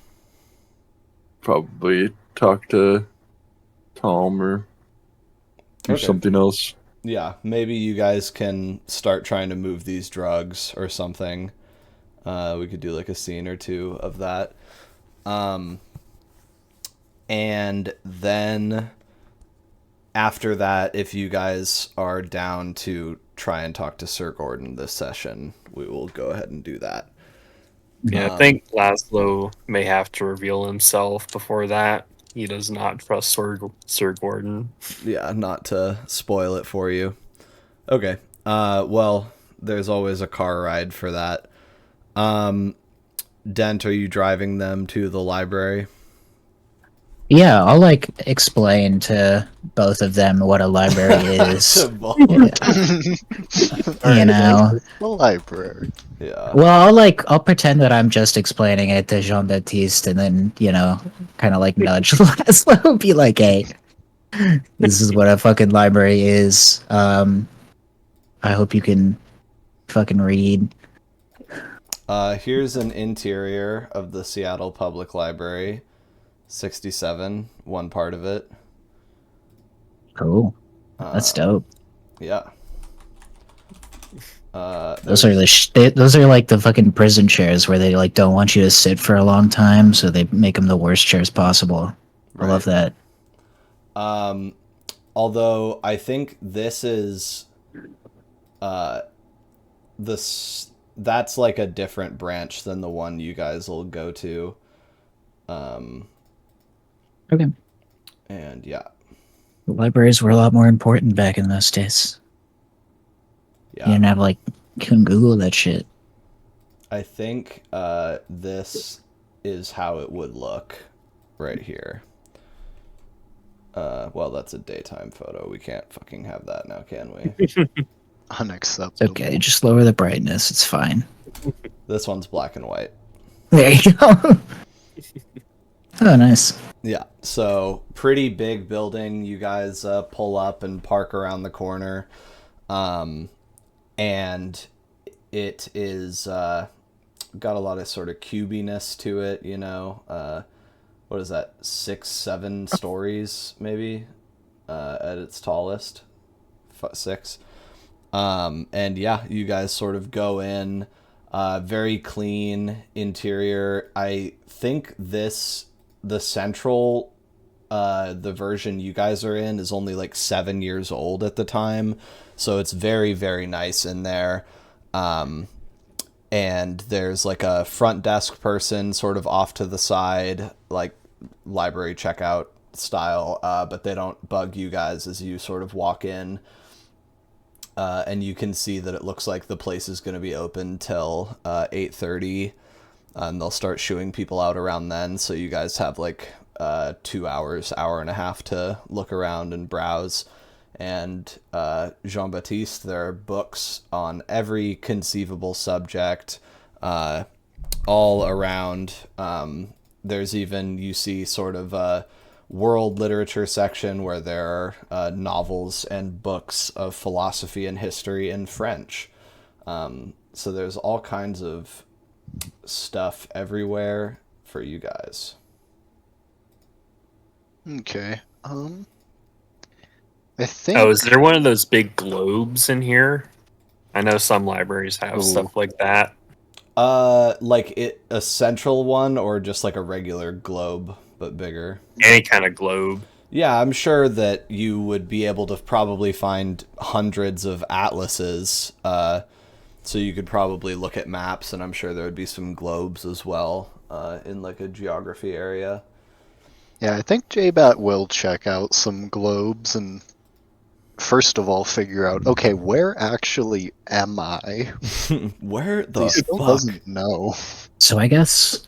probably talk to Tom or do something else. Yeah, maybe you guys can start trying to move these drugs or something. We could do like a scene or two of that. And then after that, if you guys are down to try and talk to Sir Gordon this session, we will go ahead and do that. Yeah, I think Laszlo may have to reveal himself before that. He does not trust Sir Gordon. Yeah, not to spoil it for you. Okay. Well, there's always a car ride for that. Dent, are you driving them to the library? Yeah, I'll like explain to both of them what a library is. You know, the library. Yeah. Well, I'll pretend that I'm just explaining it to Jean-Baptiste, and then kind of like nudge Laszlo, be like, "Hey, this is what a fucking library is. I hope you can fucking read." Here's an interior of the Seattle Public Library. 67, one part of it. Cool. That's dope. Yeah. Those are like the fucking prison chairs where they like don't want you to sit for a long time, so they make them the worst chairs possible. Right. I love that. Although I think this is that's like a different branch than the one you guys will go to. Okay. And yeah. The libraries were a lot more important back in those days. Yeah. You didn't have you couldn't Google that shit. I think this is how it would look right here. Well, that's a daytime photo. We can't fucking have that now, can we? Unacceptable. Okay, just lower the brightness. It's fine. This one's black and white. There you go. Oh, nice. Yeah, so pretty big building. You guys pull up and park around the corner. And it is got a lot of sort of cubiness to it, what is that, 6-7 stories maybe at its tallest, 6. And yeah, you guys sort of go in, very clean interior. I think the central the version you guys are in is only like 7 years old at the time, so it's very, very nice in there. And there's like a front desk person sort of off to the side, like library checkout style, but they don't bug you guys as you sort of walk in. And you can see that it looks like the place is going to be open till 8:30, and they'll start shooing people out around then. So you guys have like 2 hours, hour and a half to look around and browse. And Jean-Baptiste, there are books on every conceivable subject all around. There's even, you see sort of a world literature section where there are novels and books of philosophy and history in French. So there's all kinds of stuff everywhere for you guys. Okay. I think. Oh, is there one of those big globes in here? I know some libraries have stuff like that. Like a central one, or just like a regular globe but bigger? Any kind of globe. Yeah, I'm sure that you would be able to probably find hundreds of atlases. So you could probably look at maps, and I'm sure there would be some globes as well in like a geography area. Yeah, I think JBat will check out some globes and first of all figure out, okay, where actually am I? Where the He still fuck? doesn't know. So I guess,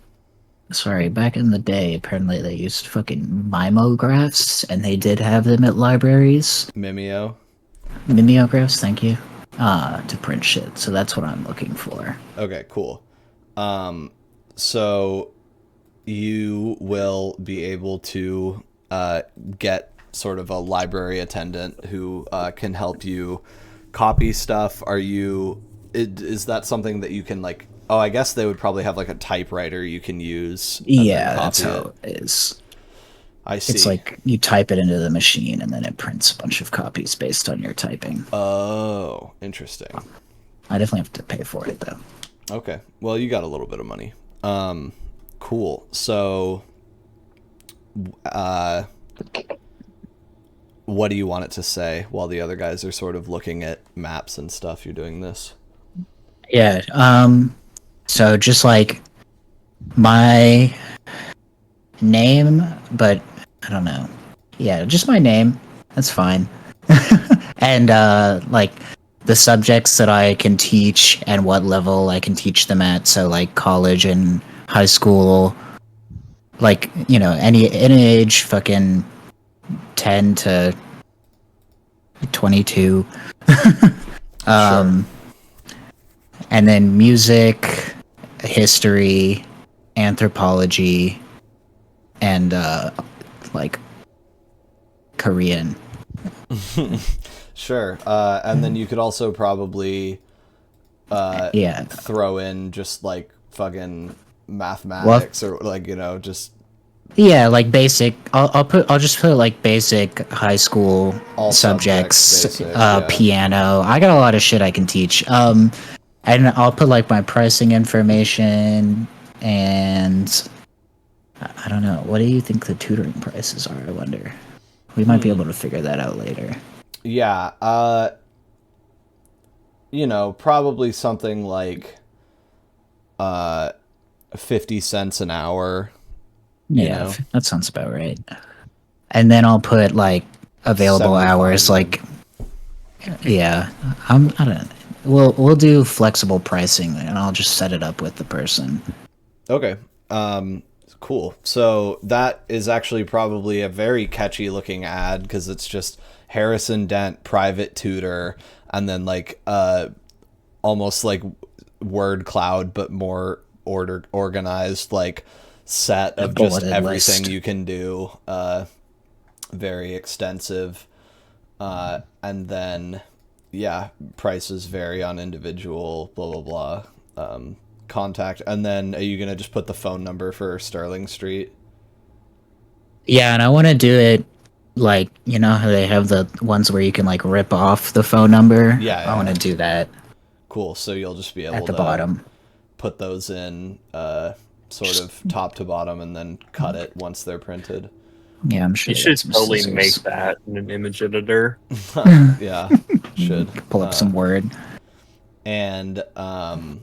sorry, back in the day, apparently they used fucking mimeographs, and they did have them at libraries. Mimeographs, thank you. To print shit. So that's what I'm looking for. Okay, cool. So you will be able to get sort of a library attendant who can help you copy stuff. Is that something that you can like, oh, I guess they would probably have like a typewriter you can use. Yeah, that's how it is. I see. It's like you type it into the machine and then it prints a bunch of copies based on your typing. Oh, interesting. I definitely have to pay for it though. Okay. Well, you got a little bit of money. Cool. So, what do you want it to say while the other guys are sort of looking at maps and stuff? You're doing this? Yeah. So just like my name, but I don't know. Yeah, just my name. That's fine. And like the subjects that I can teach and what level I can teach them at. So like college and high school, like, you know, any age, fucking 10 to 22. Sure. And then music, history, anthropology, and like Korean. Sure. And then you could also probably throw in just like fucking mathematics or like, you know, just like basic. I'll just put like basic high school all subjects, basic, piano. I got a lot of shit I can teach. And I'll put like my pricing information, and I don't know. What do you think the tutoring prices are? I wonder. We might be able to figure that out later. Yeah. You know, probably something like 50 cents an hour. Yeah, that sounds about right. And then I'll put like available hours, like I don't. We'll do flexible pricing, and I'll just set it up with the person. Okay. Cool. So that is actually probably a very catchy looking ad because it's just Harrison Dent, private tutor, and then like almost like word cloud, but more organized, like set of just everything you can do. Very extensive. And then prices vary on individual, blah, blah, blah. Contact. And then are you going to just put the phone number for Sterling Street? Yeah, and I want to do it like, you know how they have the ones where you can like rip off the phone number? Yeah. I want to do that. Cool. So you'll just be able at the to bottom put those in sort of top to bottom and then cut it once they're printed. Yeah, I'm sure. You should totally make that in an image editor. Yeah, should. Pull up some Word. And I'll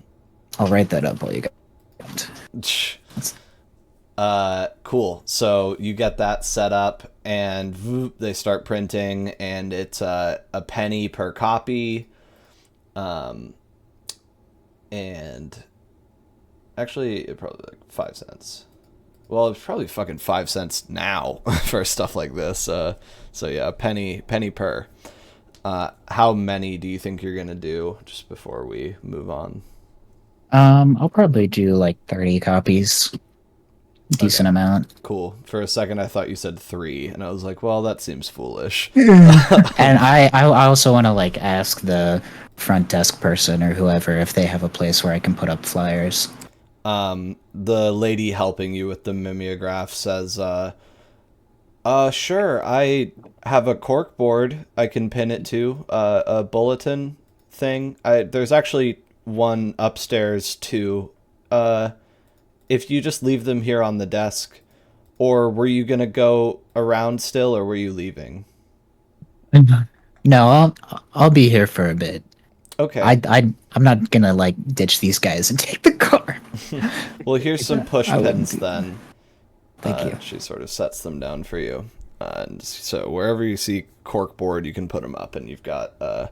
write that up while you go. Cool. So you get that set up, and they start printing, and it's a penny per copy. And actually, it probably like 5 cents. Well, it's probably fucking 5 cents now for stuff like this. So yeah, penny per. How many do you think you're gonna do just before we move on? I'll probably do like 30 copies. Decent amount. Cool. For a second, I thought you said 3, and I was like, well, that seems foolish. And I also want to like ask the front desk person or whoever if they have a place where I can put up flyers. The lady helping you with the mimeograph says, sure, I have a cork board I can pin it to, a bulletin thing. There's actually one upstairs too. If you just leave them here on the desk, or were you gonna go around still, or were you leaving? No, I'll be here for a bit. Okay. I'm not gonna like ditch these guys and take the car. Well, here's some push pins then. Thank you. She sort of sets them down for you. And so wherever you see corkboard, you can put them up, and you've got a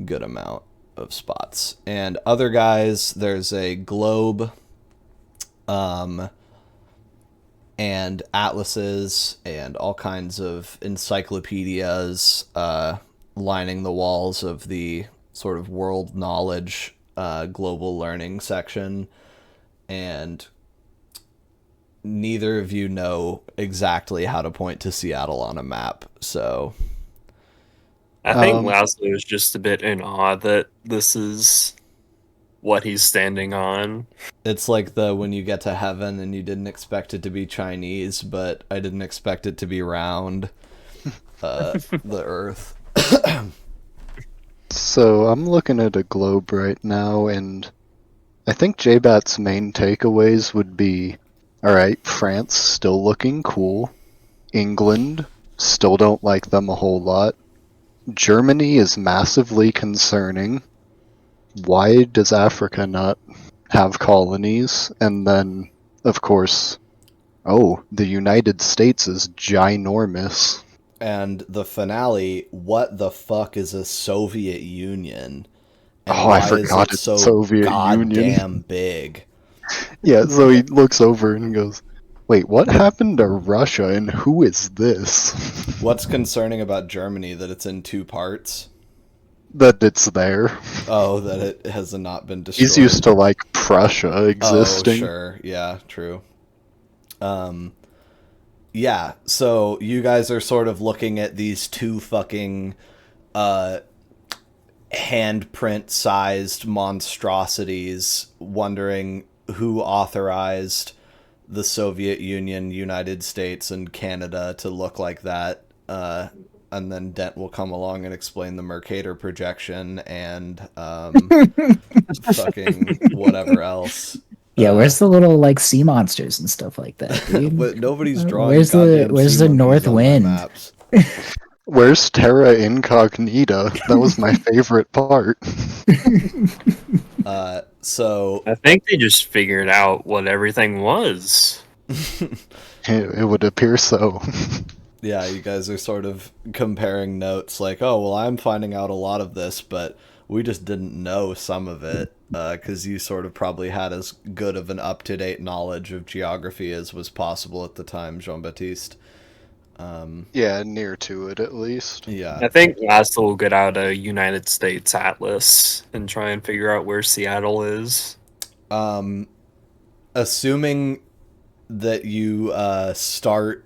good amount of spots. And other guys, there's a globe, and atlases, and all kinds of encyclopedias lining the walls of the sort of world knowledge, global learning section. And neither of you know exactly how to point to Seattle on a map, so I think Laszlo is just a bit in awe that this is what he's standing on. it's like the when you get to heaven and you didn't expect it to be Chinese, but I didn't expect it to be round. The Earth. So I'm looking at a globe right now, and I think J-Bat's main takeaways would be, alright, France still looking cool. England, still don't like them a whole lot. Germany is massively concerning. Why does Africa not have colonies? And then, of course, the United States is ginormous. And the finale, what the fuck is a Soviet Union? And I forgot it's Soviet Union. Goddamn big. Yeah, so he looks over and goes, wait, what happened to Russia, and who is this? What's concerning about Germany? That it's in 2 parts? That it's there. Oh, that it has not been destroyed. He's used to, like, Prussia existing. Oh, sure. Yeah, true. Yeah, so you guys are sort of looking at these 2 fucking handprint-sized monstrosities, wondering who authorized the Soviet Union, United States, and Canada to look like that. And then Dent will come along and explain the Mercator projection and fucking whatever else. Yeah, where's the little like sea monsters and stuff like that, dude? But nobody's drawing. Where's the north wind? Where's Terra Incognita? That was my favorite part. So I think they just figured out what everything was. It would appear so. Yeah, you guys are sort of comparing notes like, oh, well, I'm finding out a lot of this, but we just didn't know some of it, because you sort of probably had as good of an up-to-date knowledge of geography as was possible at the time, Jean-Baptiste. Yeah, near to it at least. Yeah. I think Laszlo will get out a United States atlas and try and figure out where Seattle is. Assuming that you start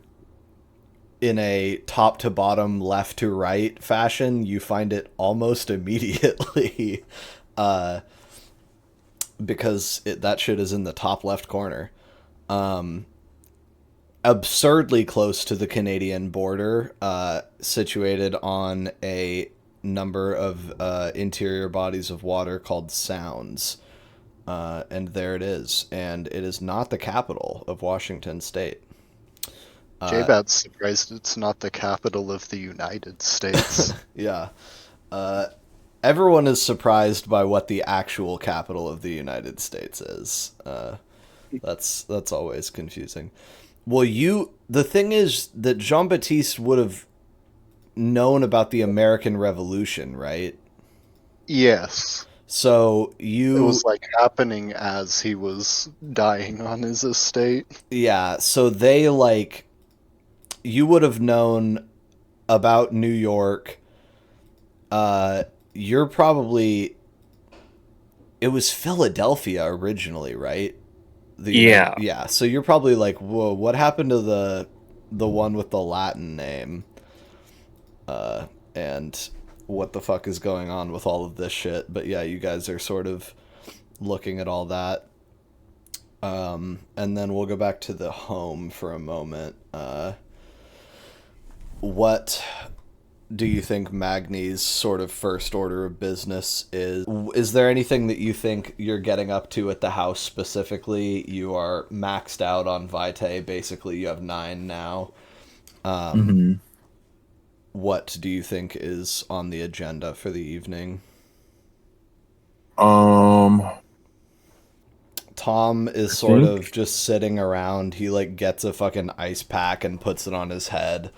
in a top to bottom, left to right fashion, you find it almost immediately, because that shit is in the top left corner. Absurdly close to the Canadian border, situated on a number of interior bodies of water called sounds. And there it is. And it is not the capital of Washington State. J-Bat's surprised it's not the capital of the United States. Yeah. Everyone is surprised by what the actual capital of the United States is. That's always confusing. Well, the thing is that Jean-Baptiste would have known about the American Revolution, right? Yes. So It was like happening as he was dying on his estate. Yeah, so they like you would have known about New York. You're probably it was Philadelphia originally, right? Yeah. Yeah, so you're probably like, "Whoa, what happened to the one with the Latin name?" And what the fuck is going on with all of this shit? But yeah, you guys are sort of looking at all that. And then we'll go back to the home for a moment. What do you think Magni's sort of first order of business is? Is there anything that you think you're getting up to at the house specifically? You are maxed out on Vitae. Basically, you have 9 now. What do you think is on the agenda for the evening? Tom is sort of just sitting around. He like gets a fucking ice pack and puts it on his head.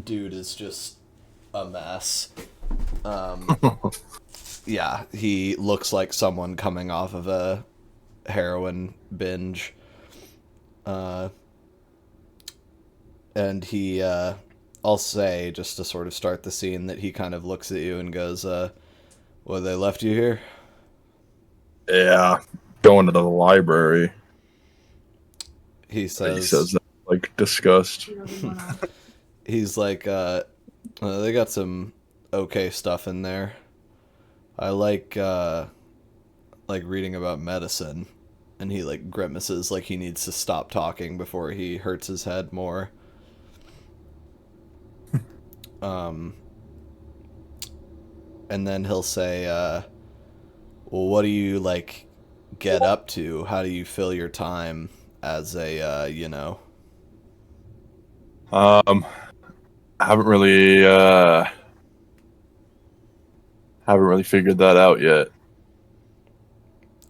Dude is just a mess. Yeah, he looks like someone coming off of a heroin binge. And he, I'll say, just to sort of start the scene, that he kind of looks at you and goes, well, they left you here? Yeah, going to the library. He says that, like, disgust. He's like, they got some okay stuff in there. I like reading about medicine. And he, like, grimaces like he needs to stop talking before he hurts his head more. And then he'll say, well, what do you, like, get up to? How do you fill your time as a, you know? I haven't really figured that out yet.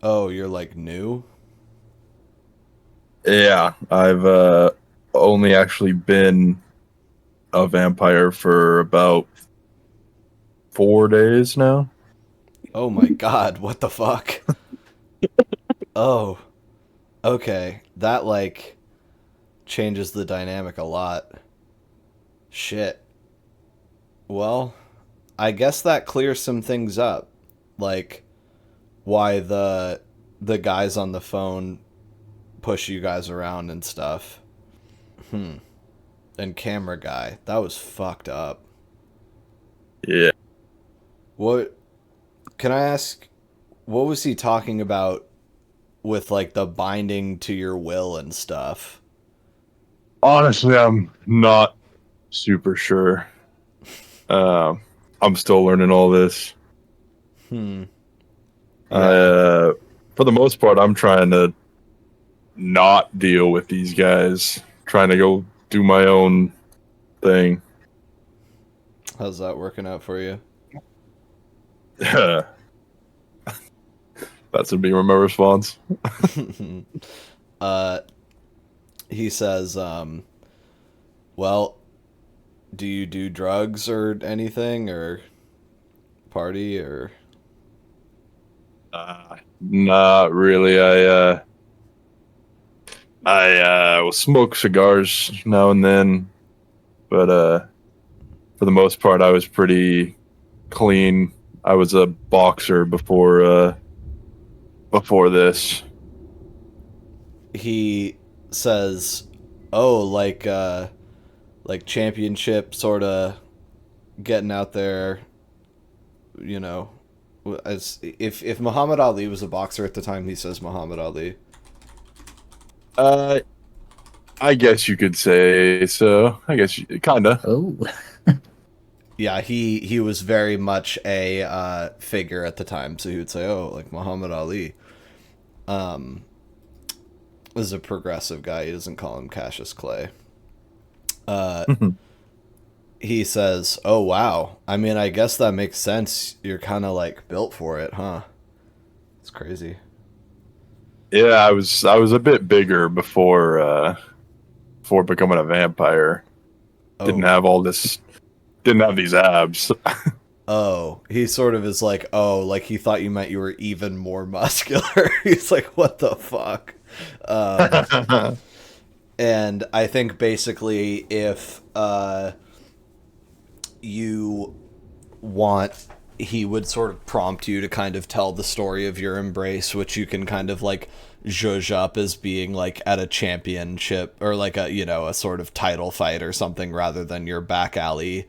Oh, you're, like, new? Yeah, I've only actually been a vampire for about 4 days now. Oh my god, what the fuck? Oh, okay. That, like, changes the dynamic a lot. Shit. Well, I guess that clears some things up. Like, why the guys on the phone push you guys around and stuff. And camera guy. That was fucked up. Yeah. What... Can I ask, what was he talking about with, like, the binding to your will and stuff? Honestly, I'm not super sure. I'm still learning all this. Yeah. For the most part, I'm trying to not deal with these guys. Trying to go do my own thing. How's that working out for you? That's would be my response. He says, well, do you do drugs or anything, or party, or? Not really. I will smoke cigars now and then, but for the most part, I was pretty clean. I was a boxer before this. He says, oh, like championship sort of getting out there, you know, as if Muhammad Ali was a boxer at the time, he says Muhammad Ali. I guess you could say so. I guess kinda. Oh. Yeah, he was very much a figure at the time, so he would say, oh, like Muhammad Ali. Is a progressive guy. He doesn't call him Cassius Clay. He says, oh, wow. I mean, I guess that makes sense. You're kind of, like, built for it, huh? It's crazy. Yeah, I was a bit bigger before becoming a vampire. Didn't have these abs. Oh, he sort of is like, oh, like he thought you meant you were even more muscular. He's like, what the fuck? And I think basically if you want, he would sort of prompt you to kind of tell the story of your embrace, which you can kind of like zhuzh up as being like at a championship or like a, you know, a sort of title fight or something rather than your back alley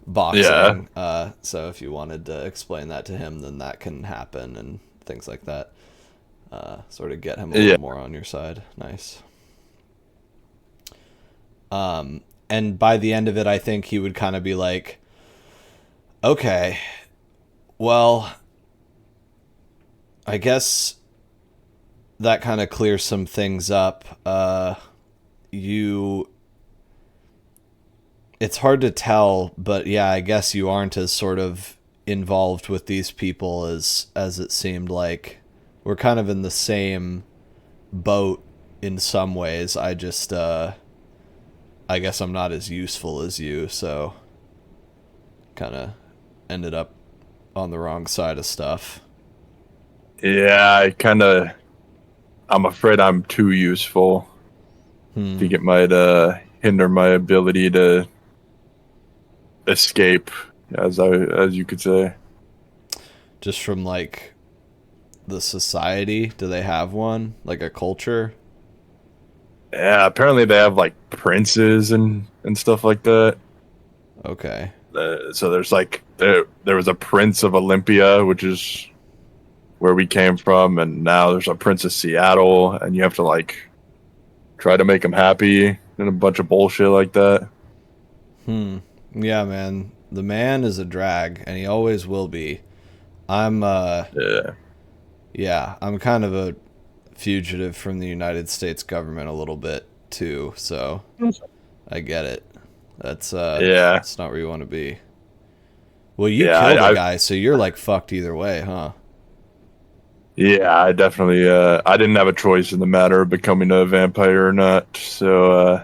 boxing. Yeah. So if you wanted to explain that to him, then that can happen and things like that. Sort of get him a little more on your side. Nice. And by the end of it, I think he would kind of be like, okay, well, I guess that kind of clears some things up. It's hard to tell, but yeah, I guess you aren't as sort of involved with these people as it seemed like. We're kind of in the same boat in some ways. I just, I guess I'm not as useful as you, so kind of ended up on the wrong side of stuff. Yeah, I'm afraid I'm too useful. I think it might hinder my ability to escape, as you could say. Just from like the society, do they have one, like a culture? Yeah, apparently they have like princes and stuff like that. Okay. So there's like there was a prince of Olympia, which is where we came from, and now there's a prince of Seattle, and you have to like try to make him happy and a bunch of bullshit like that. Yeah, man. The man is a drag, and he always will be. Yeah, I'm kind of a fugitive from the United States government a little bit too, so I get it. That's that's not where you want to be. Well, you killed a guy, so you're like fucked either way, huh? Yeah, I definitely I didn't have a choice in the matter of becoming a vampire or not, so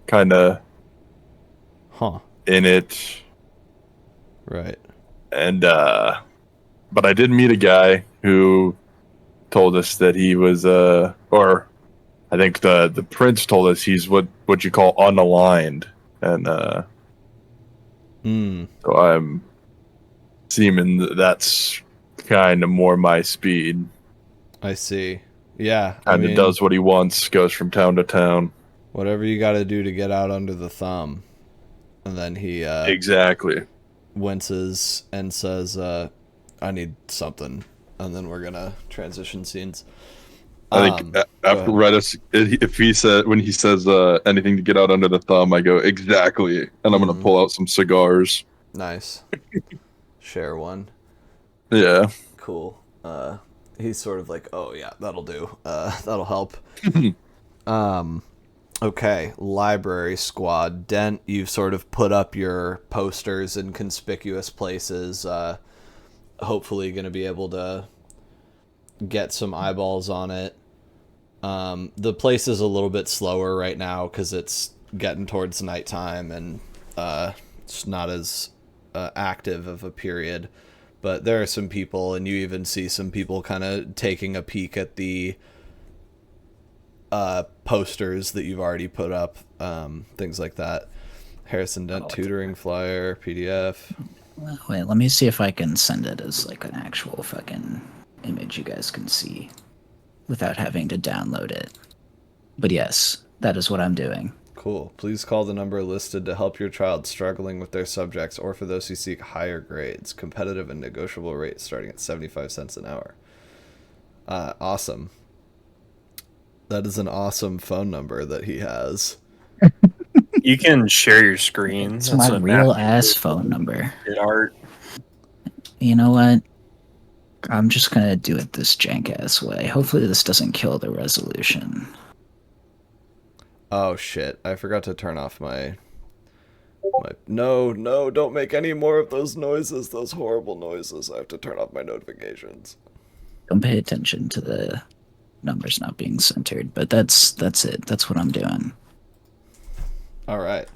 kind of in it. Right. And but I did meet a guy who told us that he was or I think the prince told us he's what you call unaligned, and so I'm seeming that's kind of more my speed. I see. Yeah, Kind of does what he wants, goes from town to town. Whatever you got to do to get out under the thumb. And then he exactly winces and says, I need something. And then we're gonna transition scenes. I think after Redis, when he says anything to get out under the thumb, I go exactly, and I'm gonna pull out some cigars. Nice. Share one. Yeah. Cool. He's sort of like, oh yeah, that'll do. That'll help. Okay, library squad. Dent, you've sort of put up your posters in conspicuous places. Hopefully going to be able to get some eyeballs on it. The place is a little bit slower right now because it's getting towards nighttime and it's not as active of a period. But there are some people, and you even see some people kind of taking a peek at the posters that you've already put up, things like that. Harrison Dent tutoring flyer, PDF. Wait, let me see if I can send it as like an actual fucking image you guys can see without having to download it. But yes, that is what I'm doing. Cool. Please call the number listed to help your child struggling with their subjects or for those who seek higher grades. Competitive and negotiable rates starting at 75 cents an hour. Awesome. That is an awesome phone number that he has. You can share your screen. It's my real ass phone number. Good art. You know what? I'm just gonna do it this jank ass way. Hopefully this doesn't kill the resolution. Oh shit, I forgot to turn off my No, don't make any more of those noises, those horrible noises. I have to turn off my notifications. Don't pay attention to the numbers not being centered, but that's it. That's what I'm doing. All right.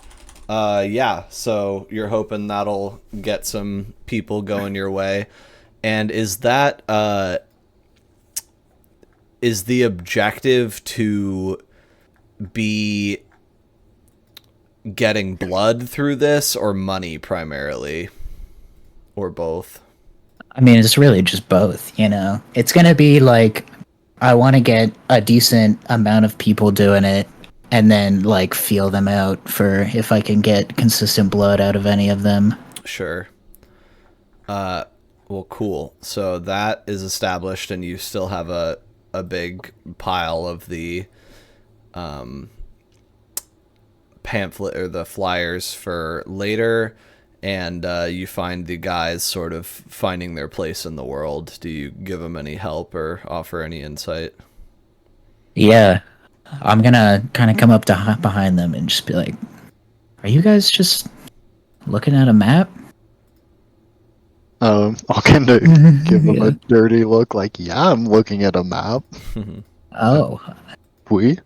Yeah, so you're hoping that'll get some people going your way. And is that is the objective to be getting blood through this, or money primarily, or both? I mean, it's really just both, you know? It's gonna be like, I want to get a decent amount of people doing it, and then, like, feel them out for if I can get consistent blood out of any of them. Sure. Well, cool. So that is established, and you still have a big pile of the pamphlet or the flyers for later, and you find the guys sort of finding their place in the world. Do you give them any help or offer any insight? Yeah. I'm gonna kind of come up to behind them and just be like, are you guys just looking at a map? I'll kind of give them a dirty look, like, yeah, I'm looking at a map. Oh. We?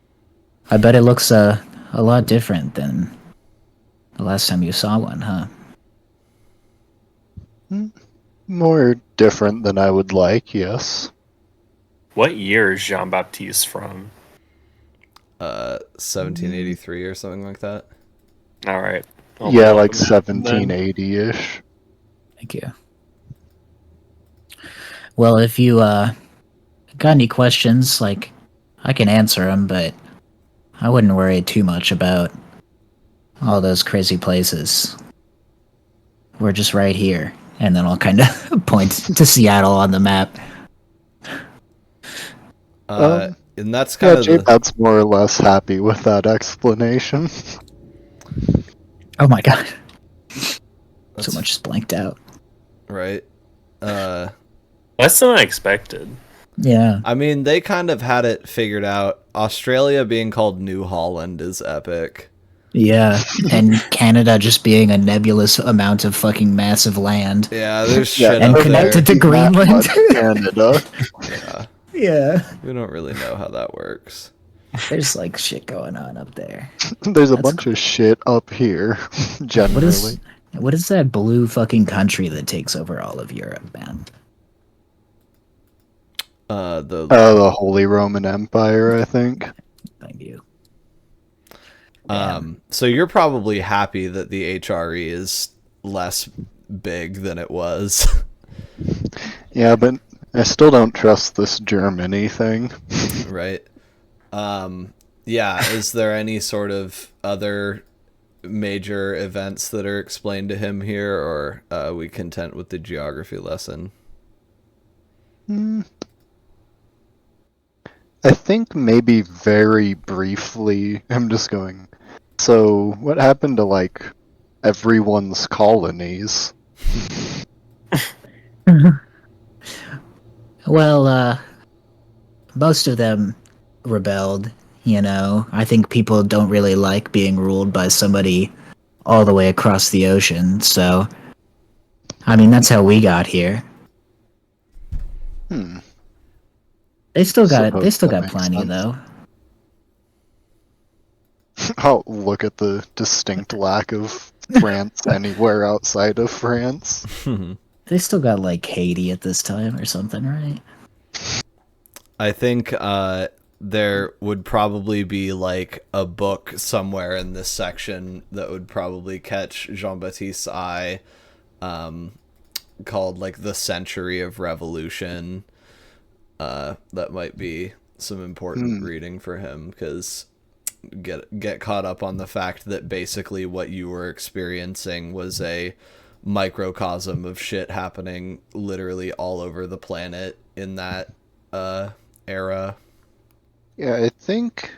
I bet it looks a lot different than the last time you saw one, huh? More different than I would like, yes. What year is Jean-Baptiste from? 1783 or something like that. All right. Yeah, like 1780-ish. Thank you. Well, if you got any questions, like, I can answer them, but I wouldn't worry too much about all those crazy places. We're just right here. And then I'll kind of point to Seattle on the map. And that's kind of J-Pad's more or less happy with that explanation. Oh my god. So much is blanked out. Right. That's unexpected. Yeah. I mean, they kind of had it figured out. Australia being called New Holland is epic. Yeah, and Canada just being a nebulous amount of fucking massive land. Yeah, there's shit and up connected there. to Greenland. Canada. Yeah. Yeah. We don't really know how that works. There's like shit going on up there. There's a bunch of shit up here, generally. What is that blue fucking country that takes over all of Europe, man? The Holy Roman Empire, I think. Thank you. So you're probably happy that the HRE is less big than it was. Yeah, but I still don't trust this Germany thing. Right. Yeah, is there any sort of other major events that are explained to him here, or are we content with the geography lesson? I think maybe very briefly, I'm just going, so what happened to, like, everyone's colonies? Well, most of them rebelled, you know. I think people don't really like being ruled by somebody all the way across the ocean, so I mean, that's how we got here. They still got plenty though. Oh, look at the distinct lack of France anywhere outside of France. They still got like Haiti at this time or something, right? I think there would probably be like a book somewhere in this section that would probably catch Jean-Baptiste's eye, called like The Century of Revolution. That might be some important reading for him, because get caught up on the fact that basically what you were experiencing was a microcosm of shit happening literally all over the planet in that era. Yeah, I think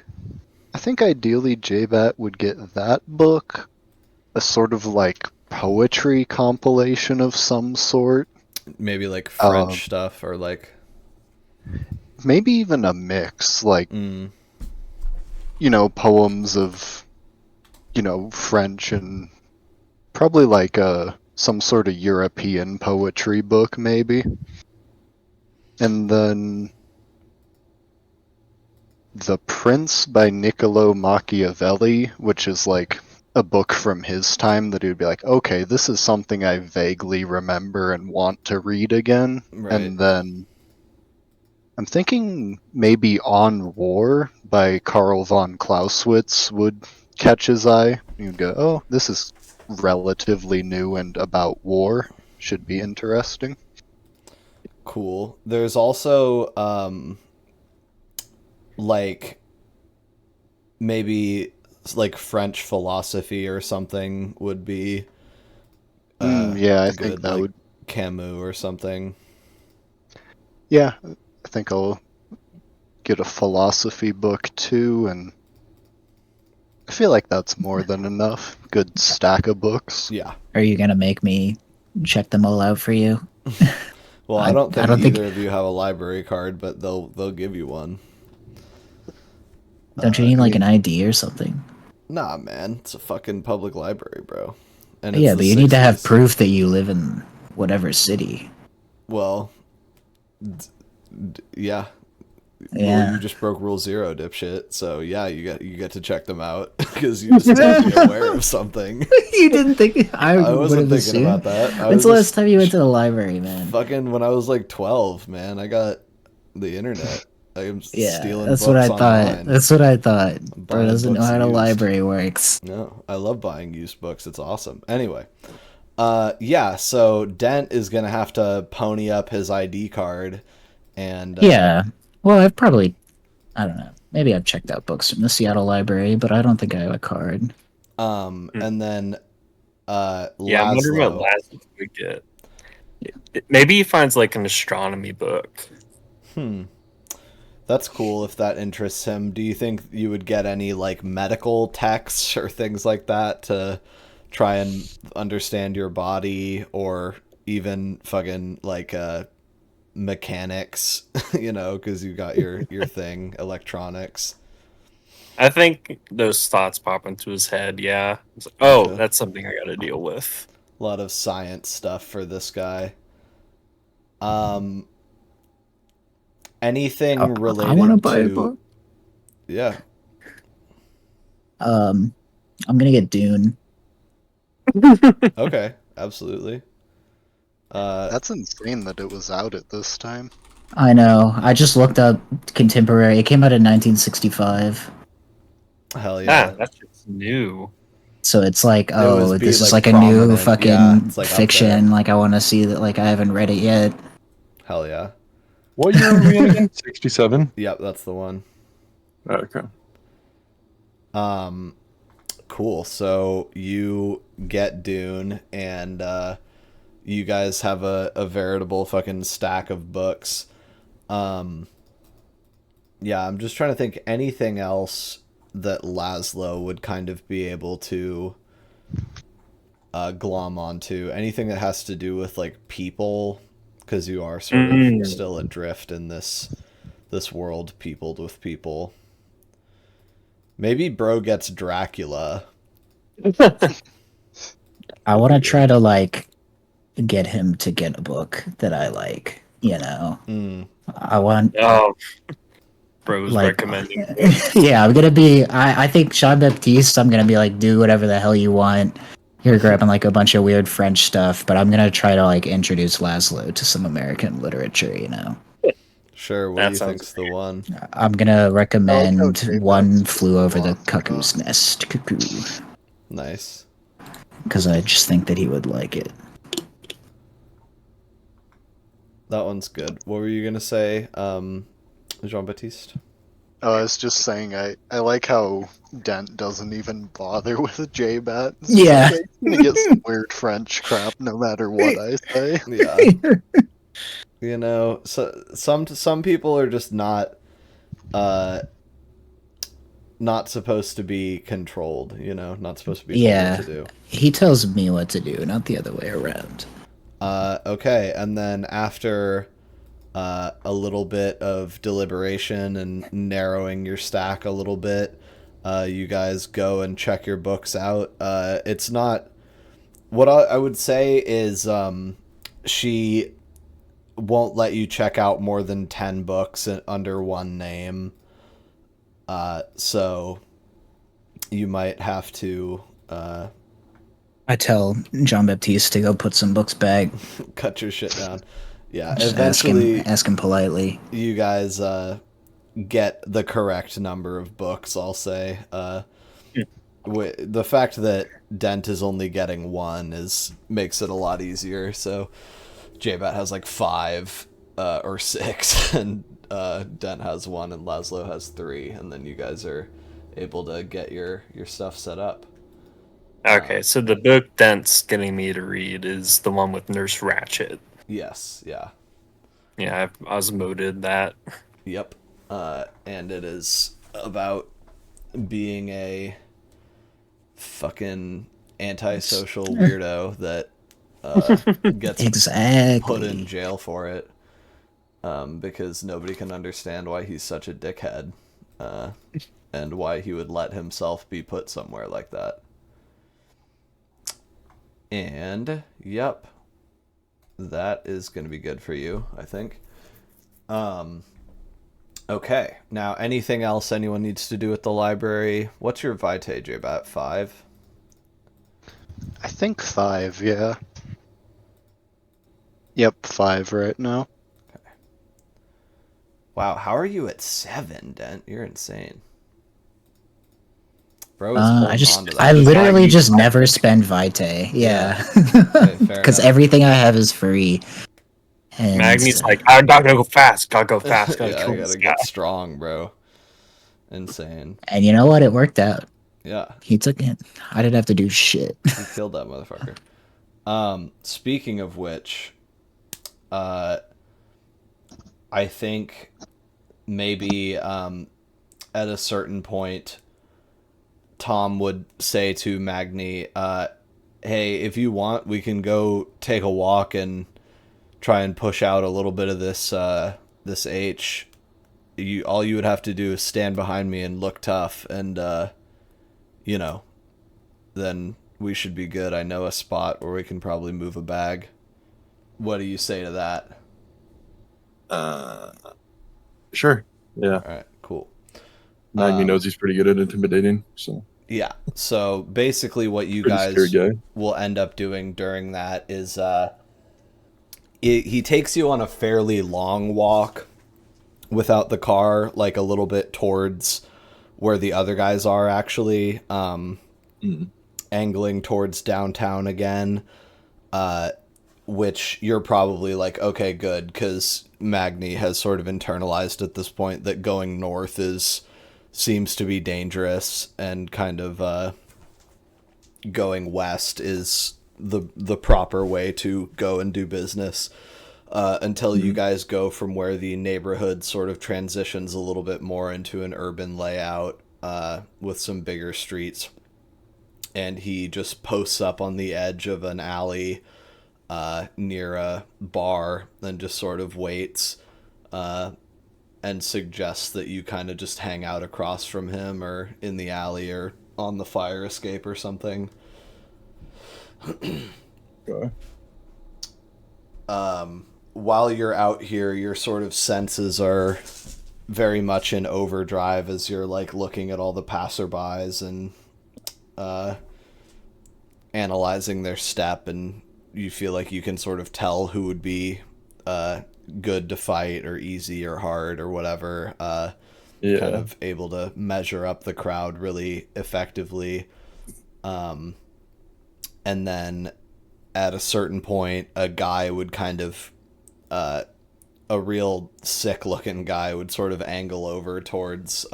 ideally J-Bat would get that book, a sort of like poetry compilation of some sort. Maybe like French stuff, or like maybe even a mix, like you know, poems of, you know, French and probably like some sort of European poetry book, maybe. And then The Prince by Niccolo Machiavelli, which is like a book from his time that he would be like, okay, this is something I vaguely remember and want to read again. Right. And then I'm thinking maybe On War by Karl von Clausewitz would catch his eye. You'd go, oh, this is relatively new and about war. Should be interesting. Cool. There's also like maybe like French philosophy or something would be yeah, I good, think that like would Camus or something. Yeah, I think I'll get a philosophy book too, and I feel like that's more than enough. Good stack of books. Yeah. Are you gonna make me check them all out for you? Well, I don't think think- either of you have a library card, but they'll give you one. Don't you need like an ID or something? Nah, man, it's a fucking public library, bro. And Yeah, it's but the you need to have 60s. proof that you live in whatever city. Well, yeah. Well, Yeah. you just broke Rule 0, dipshit. So yeah, you get to check them out because you just have to be aware of something. You didn't think I wasn't thinking about that. When's the last time you went to the library, man? Fucking when I was like 12, man. I got the internet. I'm Yeah, stealing that's books what I thought. online. That's what I thought. Bro Buying doesn't know books how a used. library works. No, I love buying used books. It's awesome. Anyway, yeah. So Dent is gonna have to pony up his ID card, and Yeah. Well, I don't know. Maybe I've checked out books from the Seattle Library, but I don't think I have a card. and then Yeah, I'm wondering what Laszlo. Laszlo would get. Maybe he finds like an astronomy book. That's cool if that interests him. Do you think you would get any like medical texts or things like that to try and understand your body, or even fucking like mechanics, you know, because you got your thing, electronics. I think those thoughts pop into his head. Yeah. It's like, oh, Okay. that's something I got to deal with. A lot of science stuff for this guy. Anything related I want to buy to a book. Yeah. I'm gonna get Dune. Okay, absolutely. That's insane that it was out at this time. I know. I just looked up contemporary. It came out in 1965. Hell Yeah, yeah. that's just new. So it's like, was oh, be, this is like, like a new prominent. fucking Yeah, it's, like, up fiction. there. Like I want to see that. Like I haven't read it yet. Hell yeah. What year are we in again? 67? Yep, that's the one. Okay. Cool. So you get Dune, and you guys have a veritable fucking stack of books. Yeah, I'm just trying to think anything else that Laszlo would kind of be able to glom onto. Anything that has to do with like people, because you are sort of still adrift in this world peopled with people. Maybe bro gets Dracula. I want to try to like get him to get a book that I like. You know, I want. Oh, bro's Like- recommending. Yeah, I'm gonna be. I think Jean-Baptiste. I'm gonna be like, do whatever the hell you want. You're grabbing like a bunch of weird French stuff, but I'm gonna try to like introduce Laszlo to some American literature. You know, Sure, what That do you sounds think's the one? I'm gonna recommend okay, One that's Flew Over the long Cuckoo's enough. Nest, Cuckoo, Nice. because I just think that he would like it. That one's good. What were you gonna say, Jean-Baptiste? I was just saying, I like how Dent doesn't even bother with a J-Bat. It's Yeah. like, I'm gonna get some weird French crap no matter what I say. Yeah. You know, so some people are just not supposed to be controlled, you know, not supposed to be told Yeah. what to do. He tells me what to do, not the other way around. Okay, and then after a little bit of deliberation and narrowing your stack a little bit, you guys go and check your books out. It's not... What I would say is she won't let you check out more than 10 books under one name. So you might have to I tell Jean-Baptiste to go put some books back. cut your shit down. Yeah, Just eventually ask him politely. you guys get the correct number of books, I'll say. The fact that Dent is only getting one makes it a lot easier. So J-Bat has like 5 or 6, and Dent has 1, and Laszlo has 3, and then you guys are able to get your stuff set up. Okay, so the book Dent's getting me to read is the one with Nurse Ratched. Yes, yeah. Yeah, I osmoted that. Yep. And it is about being a fucking antisocial weirdo that gets put in jail for it because nobody can understand why he's such a dickhead and why he would let himself be put somewhere like that. And, yep, that is going to be good for you, I think. Okay, now anything else anyone needs to do at the library? What's your Vitae, J-Bat? 5? I think 5, yeah. Yep, 5 right now. Okay. Wow, how are you at 7, Dent? You're insane. Bro, I literally just never spend Vitae. Yeah. Because everything I have is free. And Magni's like, I gotta go fast. Gotta go fast. I gotta get strong, bro. Insane. And you know what? It worked out. Yeah. He took it. I didn't have to do shit. He killed that motherfucker. Speaking of which, I think maybe at a certain point, Tom would say to Magni, hey, if you want, we can go take a walk and try and push out a little bit of this H. All you would have to do is stand behind me and look tough, and then we should be good. I know a spot where we can probably move a bag. What do you say to that? Sure. Yeah. All right, cool. Magni knows he's pretty good at intimidating, so. Yeah, so basically what you guys will end up doing during that is he takes you on a fairly long walk without the car, like a little bit towards where the other guys are actually, angling towards downtown again, which you're probably like, okay, good, because Magni has sort of internalized at this point that going north seems to be dangerous, and kind of going west is the proper way to go and do business until you guys go from where the neighborhood sort of transitions a little bit more into an urban layout with some bigger streets. And he just posts up on the edge of an alley near a bar and just sort of waits and suggests that you kind of just hang out across from him or in the alley or on the fire escape or something. Okay. While you're out here, your sort of senses are very much in overdrive as you're like looking at all the passerbys and analyzing their step, and you feel like you can sort of tell who would be good to fight or easy or hard or whatever. Kind of able to measure up the crowd really effectively. And then at a certain point, a guy would kind of, a real sick looking guy would sort of angle over towards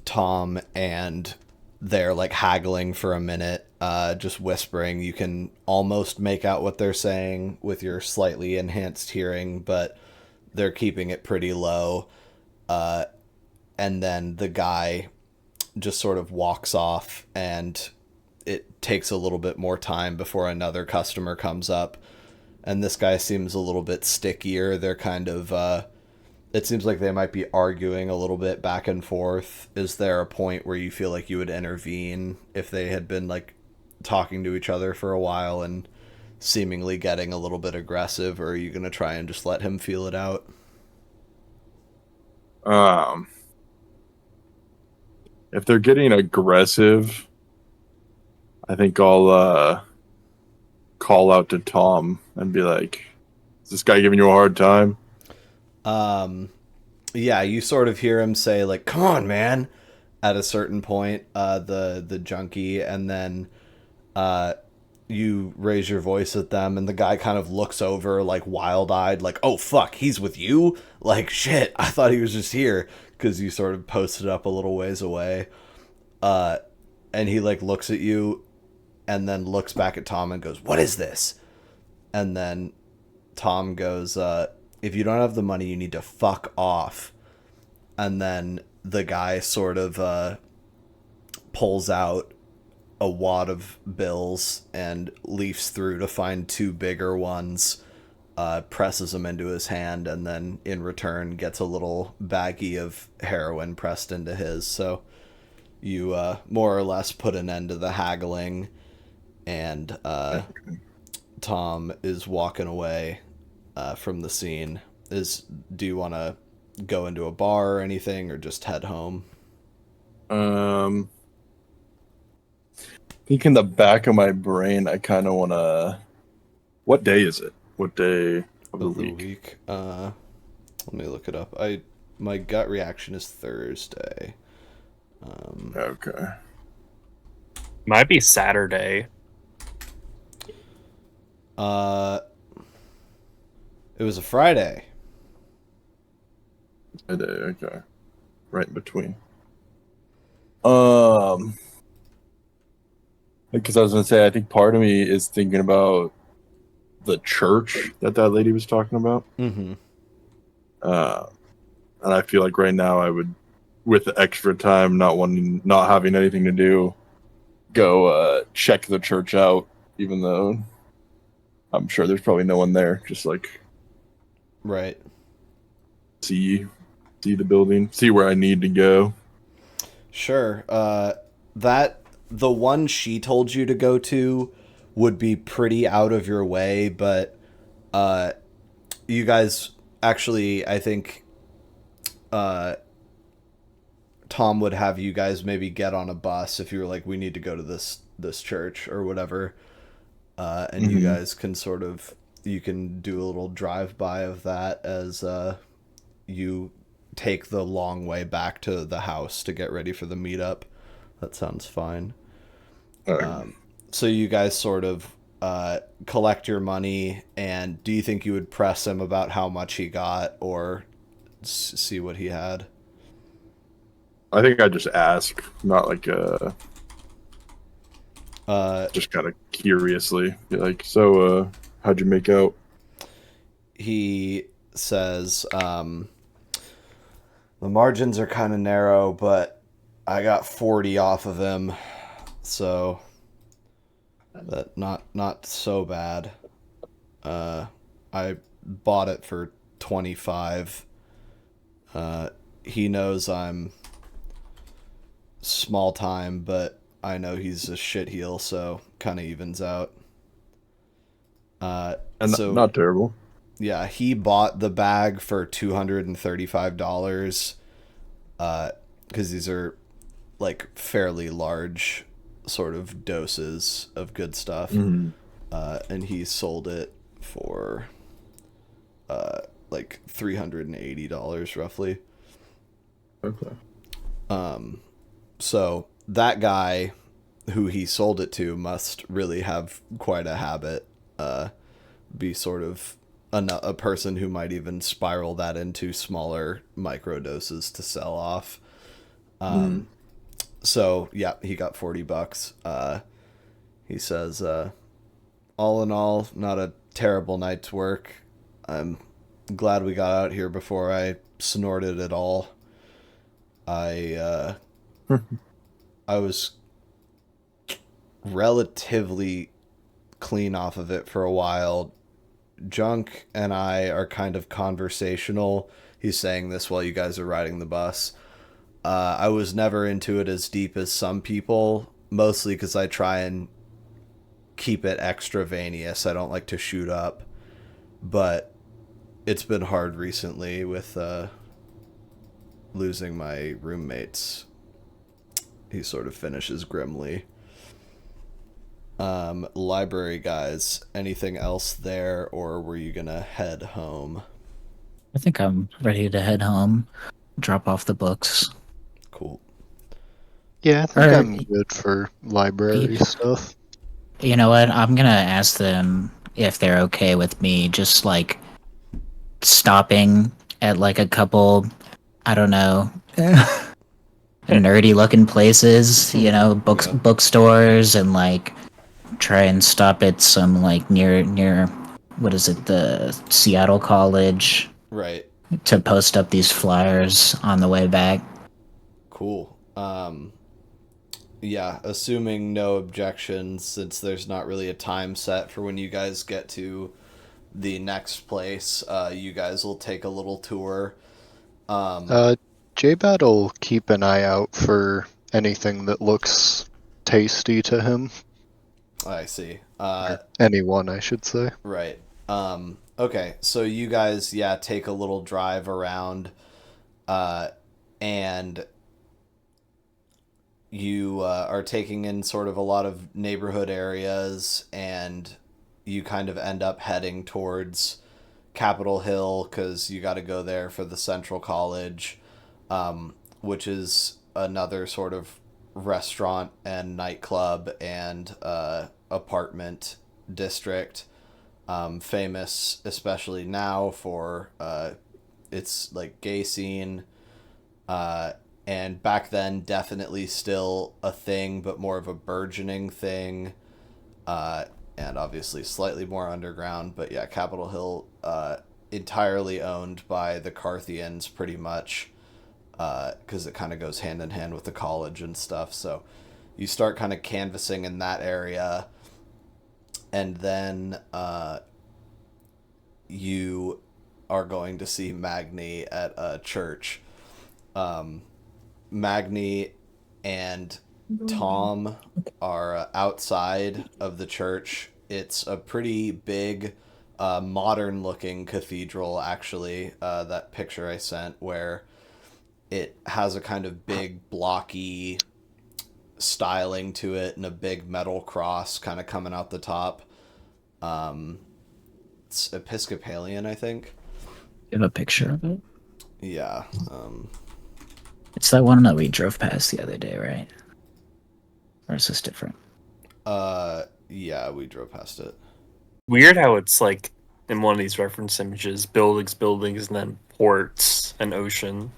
Tom, and they're like haggling for a minute, just whispering. You can almost make out what they're saying with your slightly enhanced hearing, but they're keeping it pretty low. And then the guy just sort of walks off, and it takes a little bit more time before another customer comes up. And this guy seems a little bit stickier. They're kind of, it seems like they might be arguing a little bit back and forth. Is there a point where you feel like you would intervene if they had been like talking to each other for a while and seemingly getting a little bit aggressive, or are you going to try and just let him feel it out? if they're getting aggressive, I think I'll call out to Tom and be like, "Is this guy giving you a hard time?" Yeah, you sort of hear him say like, "Come on, man," at a certain point, the junkie, and then you raise your voice at them, and the guy kind of looks over like wild-eyed, like, "Oh fuck, he's with you? Like shit, I thought he was just here," because you sort of posted up a little ways away. And he like looks at you and then looks back at Tom and goes, "What is this?" And then Tom goes, "If you don't have the money, you need to fuck off." And then the guy sort of pulls out a wad of bills and leafs through to find two bigger ones, presses them into his hand, and then in return gets a little baggie of heroin pressed into his. So you more or less put an end to the haggling, and Tom is walking away from the scene. Do you want to go into a bar or anything, or just head home? I think in the back of my brain, I kind of want to... What day is it? What day of the week? Let me look it up. My gut reaction is Thursday. Okay. Might be Saturday. It was a Friday. Friday, okay. Right in between. Because I was going to say, I think part of me is thinking about the church that lady was talking about. Mm-hmm. And I feel like right now I would, with the extra time, not having anything to do, go check the church out, even though I'm sure there's probably no one there. Just like, right. See the building, see where I need to go. Sure. The one she told you to go to would be pretty out of your way, but you guys actually, I think Tom would have you guys maybe get on a bus if you were like, "We need to go to this church," or whatever, and you guys can you can do a little drive-by of that as you take the long way back to the house to get ready for the meetup. That sounds fine. So you guys sort of collect your money, and do you think you would press him about how much he got, or see what he had? I think I just ask, not like just kind of curiously, be like, "So, how'd you make out?" He says, "The margins are kind of narrow, but I got 40 off of him, so that not so bad. I bought it for 25. He knows I'm small time, but I know he's a shitheel, so kind of evens out." And so not terrible. Yeah, he bought the bag for $235, because these are like fairly large sort of doses of good stuff. And he sold it for like $380 roughly. Okay. So that guy who he sold it to must really have quite a habit, be sort of a person who might even spiral that into smaller micro doses to sell off. So yeah, he got $40. He says, all in all, not a terrible night's work. I'm glad we got out here before I snorted it all. I was relatively clean off of it for a while. Junk and I are kind of conversational. He's saying this while you guys are riding the bus. I was never into it as deep as some people, mostly because I try and keep it extraneous. I don't like to shoot up, but it's been hard recently with losing my roommates. he sort of finishes grimly. Library guys, anything else there, or were you gonna head home? I think I'm ready to head home, drop off the books. Cool. Yeah, I think I'm good for library Yeah. stuff. You know what? I'm gonna ask them if they're okay with me just like stopping at like a couple, I don't know, nerdy looking places, you know, bookstores, and like try and stop at some like near what is it, the Seattle College, Right. to post up these flyers on the way back. Cool. Yeah, assuming no objections, since there's not really a time set for when you guys get to the next place, you guys will take a little tour. J-Bat will keep an eye out for anything that looks tasty to him. I see. Or anyone, I should say. Right. Okay, so you guys, take a little drive around, and you are taking in sort of a lot of neighborhood areas, and you kind of end up heading towards Capitol Hill because you got to go there for the Central College, which is another sort of restaurant and nightclub and apartment district, famous especially now for its like gay scene, and back then definitely still a thing, but more of a burgeoning thing, and obviously slightly more underground. But yeah, Capitol Hill, entirely owned by the Carthians pretty much, because it kind of goes hand in hand with the college and stuff. So you start kind of canvassing in that area, and then you are going to see Magni at a church. Magni and Tom are outside of the church. It's a pretty big, modern looking cathedral, actually, that picture I sent, where it has a kind of big blocky styling to it and a big metal cross kind of coming out the top. It's Episcopalian, I think. You have a picture of it? Yeah. It's that one that we drove past the other day, right? Or is this different? Yeah, we drove past it. Weird how it's like in one of these reference images, buildings, and then ports and ocean.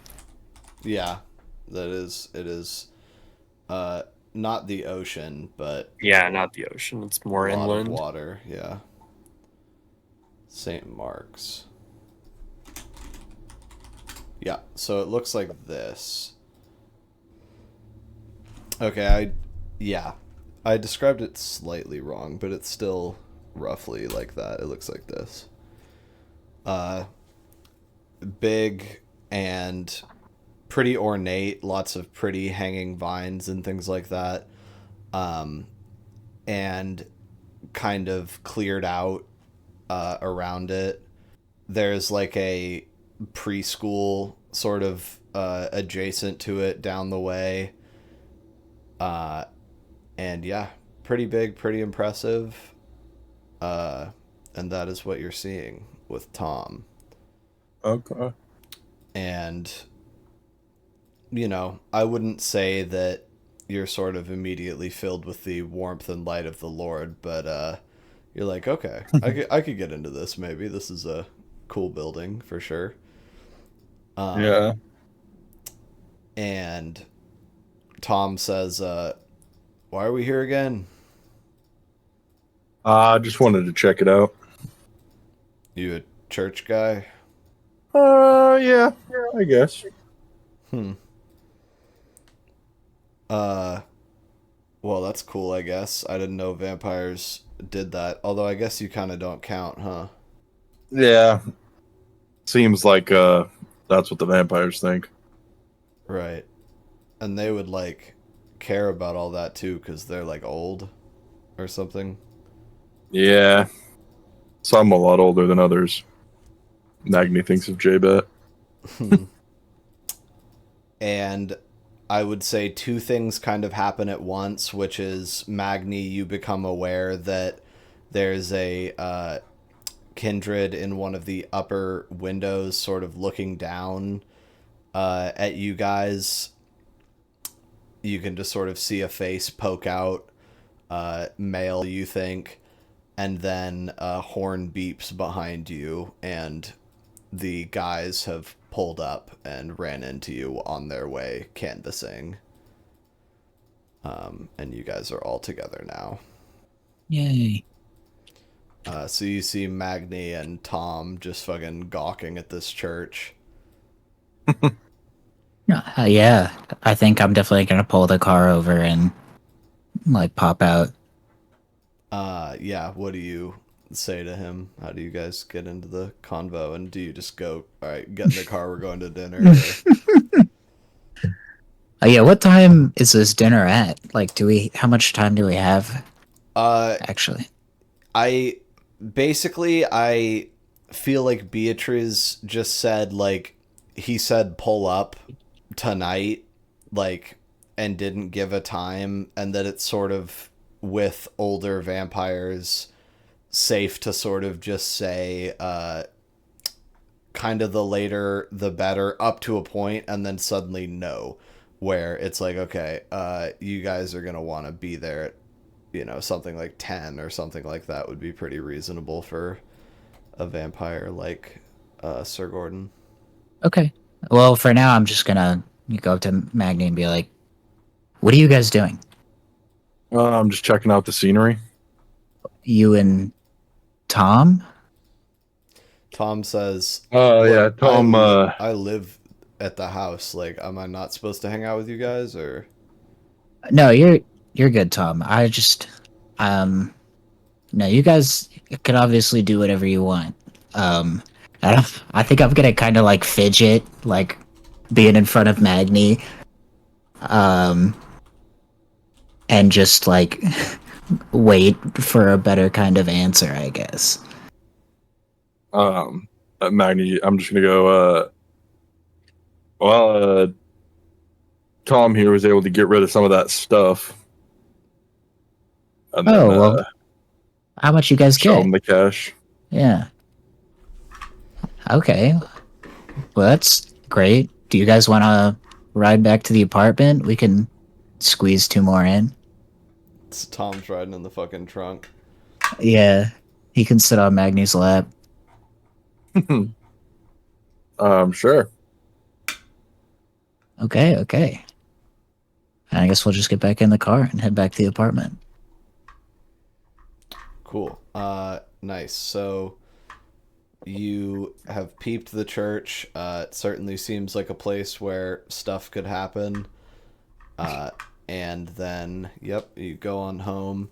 Yeah, it is. Not the ocean, but Yeah, not the ocean. It's more a lot inland. of water. Yeah. St. Mark's. Yeah, so it looks like this. Okay, I described it slightly wrong, but it's still roughly like that. It looks like this. Big and pretty ornate, lots of pretty hanging vines and things like that. And kind of cleared out around it. There's like a preschool sort of adjacent to it down the way. And yeah, pretty big, pretty impressive. And that is what you're seeing with Tom. Okay. And, I wouldn't say that you're sort of immediately filled with the warmth and light of the Lord, but you're like, okay, I could get into this maybe. This is a cool building for sure. Yeah. And Tom says, why are we here again? I just wanted to check it out. You a church guy? Yeah, I guess. Well, that's cool, I guess. I didn't know vampires did that. Although I guess you kind of don't count, huh? Yeah. Seems like that's what the vampires think. Right. And they would, care about all that, too, because they're, old or something. Yeah. Some a lot older than others. Magni thinks of J-Bet. And I would say two things kind of happen at once, which is Magni, you become aware that there's a kindred in one of the upper windows sort of looking down at you guys. You can just sort of see a face poke out, male, you think, and then a horn beeps behind you, and the guys have pulled up and ran into you on their way canvassing. And you guys are all together now. Yay. So you see Magni and Tom just fucking gawking at this church. Yeah, I think I'm definitely gonna pull the car over and like pop out. Yeah, what do you say to him? How do you guys get into the convo? And do you just go, all right, get in the car, we're going to dinner? Yeah, what time is this dinner at? Like, how much time do we have? Actually. I feel like Beatrice just said, like, he said pull up tonight, like, and didn't give a time, and that it's sort of, with older vampires, safe to sort of just say, kind of the later the better, up to a point, and then suddenly no, where it's like, okay, you guys are gonna want to be there at, you know, something like 10 or something like that would be pretty reasonable for a vampire like Sir Gordon. Okay. Well, for now, I'm just gonna go up to Magni and be like, what are you guys doing? I'm just checking out the scenery. You and Tom? Tom says, Oh, yeah, Tom, I live at the house. Like, am I not supposed to hang out with you guys, or? No, you're good, Tom. I just, no, you guys can obviously do whatever you want. I think I'm gonna kind of like fidget, like being in front of Magni, and just like wait for a better kind of answer, I guess. Magni, I'm just gonna go, Tom here was able to get rid of some of that stuff. And then, well, how much you guys show get? him the cash. Yeah. Okay. Well, that's great. Do you guys want to ride back to the apartment? We can squeeze 2 more in. It's Tom's riding in the fucking trunk. Yeah. He can sit on Magni's lap. Sure. Okay. I guess we'll just get back in the car and head back to the apartment. Cool. Nice. So you have peeped the church. It certainly seems like a place where stuff could happen. And then, yep, you go on home.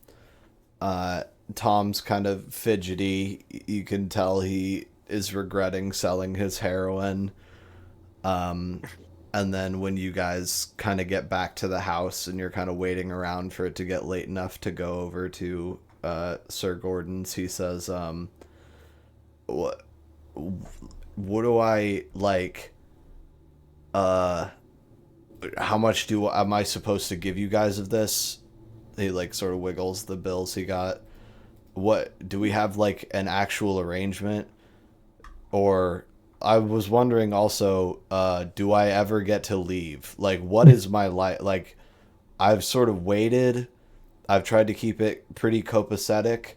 Tom's kind of fidgety. You can tell he is regretting selling his heroin. And then when you guys kind of get back to the house and you're kind of waiting around for it to get late enough to go over to Sir Gordon's, he says, what do I, like, how much am I supposed to give you guys of this? He, like, sort of wiggles the bills he got. What, do we have, like, an actual arrangement? Or, I was wondering also, do I ever get to leave? Like, what is my life? Like, I've sort of waited. I've tried to keep it pretty copacetic.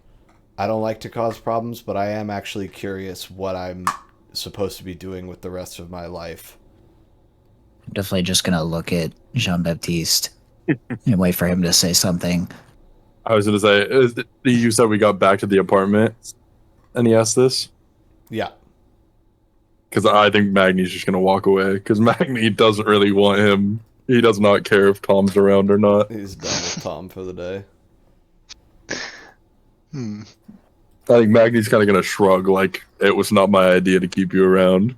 I don't like to cause problems, but I am actually curious what I'm supposed to be doing with the rest of my life. I'm definitely just gonna look at Jean-Baptiste and wait for him to say something. I was gonna say, you said we got back to the apartment, and he asked this? Yeah. Because I think Magni's just gonna walk away, because Magni doesn't really want him. He does not care if Tom's around or not. He's done with Tom for the day. I think Magni's kind of gonna shrug, like, it was not my idea to keep you around.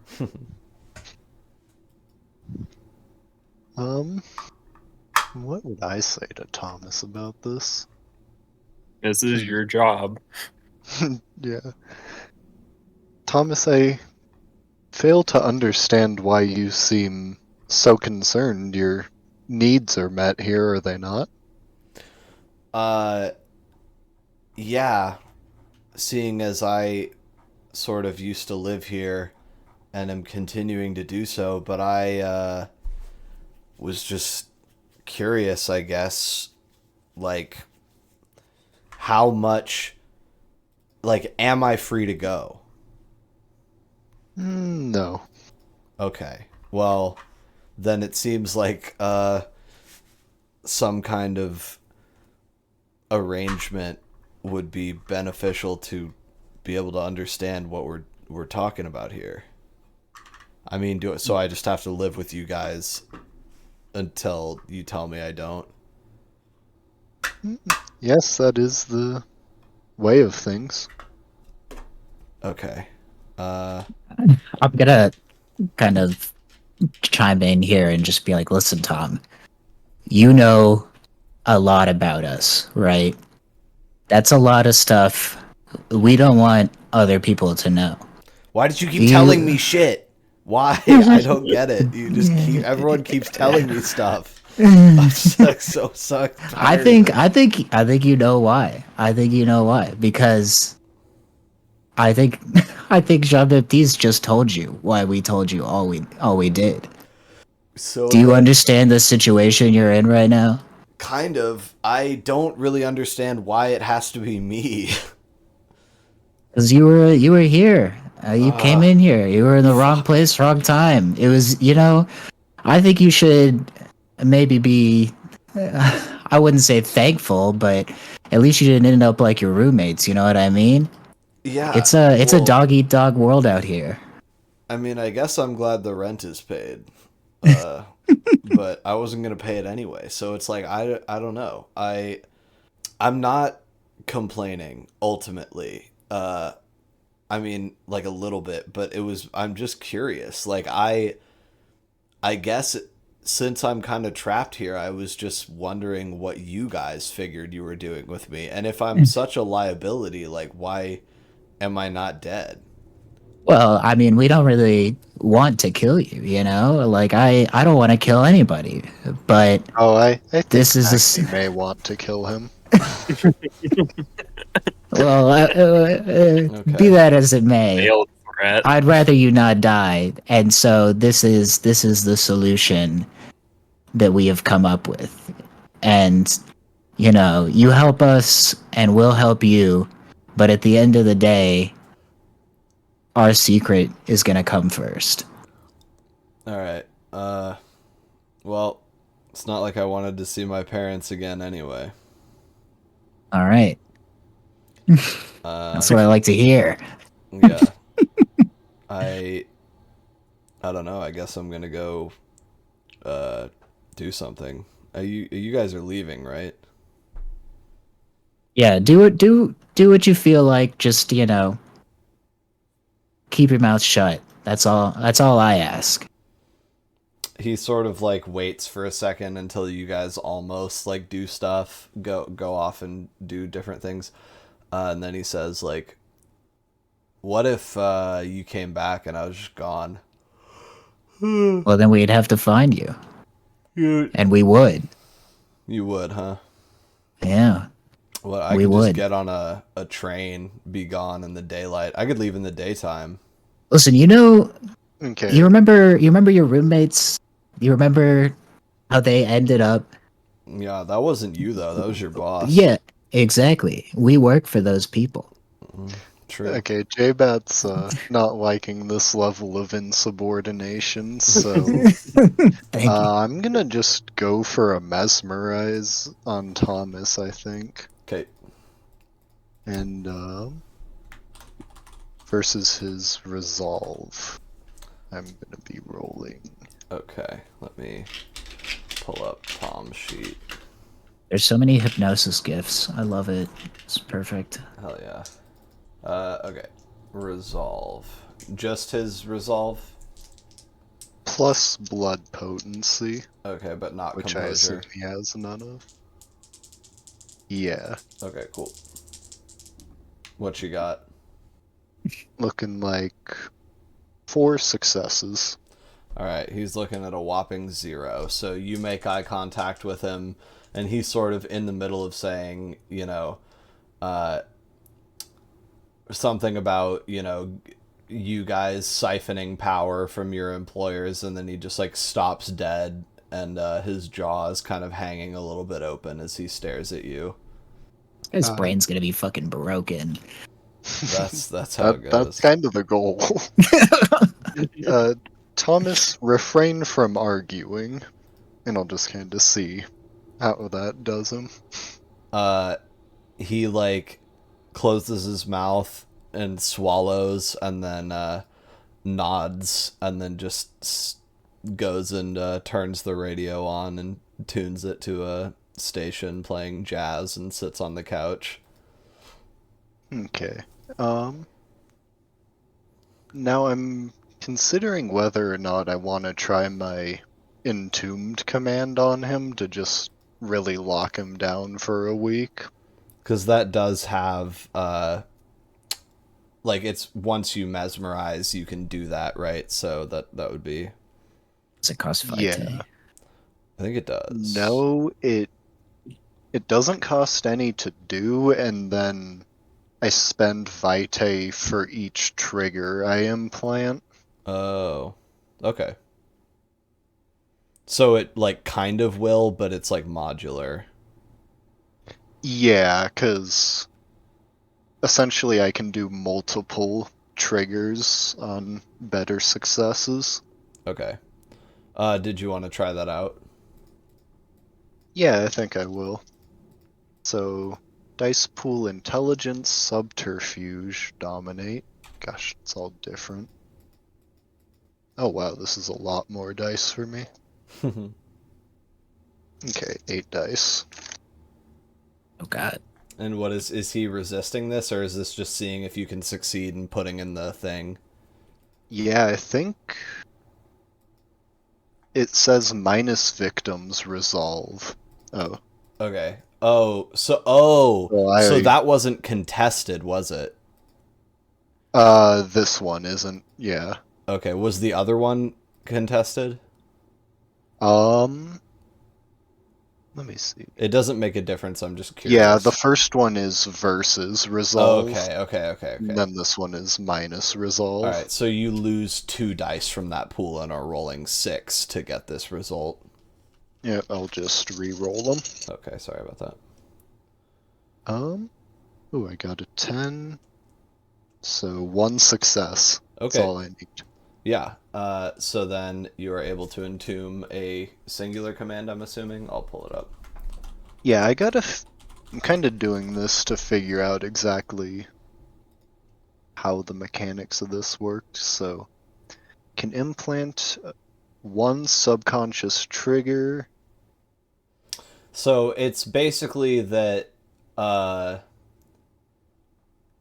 What would I say to Thomas about this? This is your job. Yeah. Thomas, I fail to understand why you seem so concerned. You're needs are met here, are they not? Yeah. Seeing as I sort of used to live here and am continuing to do so, but I was just curious, I guess, like, how much, like, am I free to go? No. Okay. Well, then it seems like some kind of arrangement would be beneficial to be able to understand what we're talking about here. I mean, so I just have to live with you guys until you tell me I don't? Yes, that is the way of things. Okay. I'm gonna kind of chime in here and just be like, listen, Tom, you know a lot about us, right? That's a lot of stuff we don't want other people to know. Why did you keep telling me shit? Why? I don't get it. You just everyone keeps telling me stuff. I'm just like so tired. I think you know why. I think you know why, because I think Jean-Baptiste just told you why we told you all we did. So do you understand the situation you're in right now? Kind of. I don't really understand why it has to be me. Because you were here. You came in here. You were in the wrong place, wrong time. It was, I think you should maybe be, I wouldn't say thankful, but at least you didn't end up like your roommates. You know what I mean? Yeah. It's a dog eat dog world out here. I mean, I guess I'm glad the rent is paid. But I wasn't going to pay it anyway. So it's like, I don't know. I'm not complaining ultimately. I mean, like a little bit, but I'm just curious. Like I guess since I'm kind of trapped here, I was just wondering what you guys figured you were doing with me. And if I'm such a liability, like why am I not dead? Well, I mean, we don't really want to kill you, Like I don't want to kill anybody, but I think this is Magni may want to kill him. Well, Okay. be that as it may, Failed threat. I'd rather you not die, and so this is the solution that we have come up with, and you help us, and we'll help you, but at the end of the day, our secret is gonna come first. All right. Well, it's not like I wanted to see my parents again anyway. All right. That's what I like to hear. Yeah. I don't know. I guess I'm gonna go do something. You guys are leaving, right? Yeah, do what you feel like. Just keep your mouth shut. That's all I ask. He sort of like waits for a second until you guys almost like do stuff, go off and do different things, and then he says like, "What if you came back and I was just gone?" Well, then we'd have to find you, and we would. You would, huh? Yeah. Well, I could just get on a train, be gone in the daylight. I could leave in the daytime. Listen, Okay. You remember your roommates? You remember how they ended up? Yeah, that wasn't you though. That was your boss. Yeah, exactly. We work for those people. True. Okay, J-Bat's not liking this level of insubordination, so Thank you. I'm gonna just go for a mesmerize on Thomas, I think. Okay. And versus his resolve. I'm gonna be rolling. Okay, let me pull up Tom's sheet. There's so many hypnosis gifts. I love it. It's perfect. Hell yeah. Okay. Resolve. Just his resolve? Plus blood potency, Okay, but not which I assume composure. he has none of. Yeah, Okay, cool. What you got? looking like 4 successes. All right, he's looking at a whopping 0. So you make eye contact with him, and he's sort of in the middle of saying, something about, you guys siphoning power from your employers, and then he just like stops dead, and his jaw is kind of hanging a little bit open as he stares at you. His brain's gonna be fucking broken. That's how it goes. That's kind of the goal. Thomas, refrain from arguing, and I'll just kind of see how that does him. He like closes his mouth and swallows, and then nods, and then just goes and turns the radio on and tunes it to a station playing jazz and sits on the couch. Okay. Now I'm considering whether or not I want to try my entombed command on him to just really lock him down for a week. Because that does have, like, it's once you mesmerize, you can do that, right? So that would be... Does it cost 5 Yeah. I think it does. No, it doesn't cost any to do, and then I spend vitae for each trigger I implant. Oh, okay. So it, like, kind of will, but it's, like, modular. Yeah, because essentially I can do multiple triggers on better successes. Okay. Did you want to try that out? Yeah, I think I will. So, dice pool intelligence, subterfuge, dominate. Gosh, it's all different. Oh wow, this is a lot more dice for me. Okay, 8 dice. Oh god. And what is he resisting this, or is this just seeing if you can succeed in putting in the thing? Yeah, I think it says minus victims resolve. Oh. Okay. So Well, that wasn't contested, was it? This one isn't, yeah. Okay, was the other one contested? Let me see. It doesn't make a difference, I'm just curious. Yeah, the first one is versus resolve. Okay. And then this one is minus resolve. Alright, so you lose 2 dice from that pool and are rolling 6 to get this result. Yeah, I'll just re-roll them. Okay, sorry about that. Oh, I got a 10. So 1 success. Okay. That's all I need. Yeah, so then you are able to entomb a singular command, I'm assuming? I'll pull it up. Yeah, I'm kind of doing this to figure out exactly how the mechanics of this worked. So, can implant 1 subconscious trigger. So it's basically that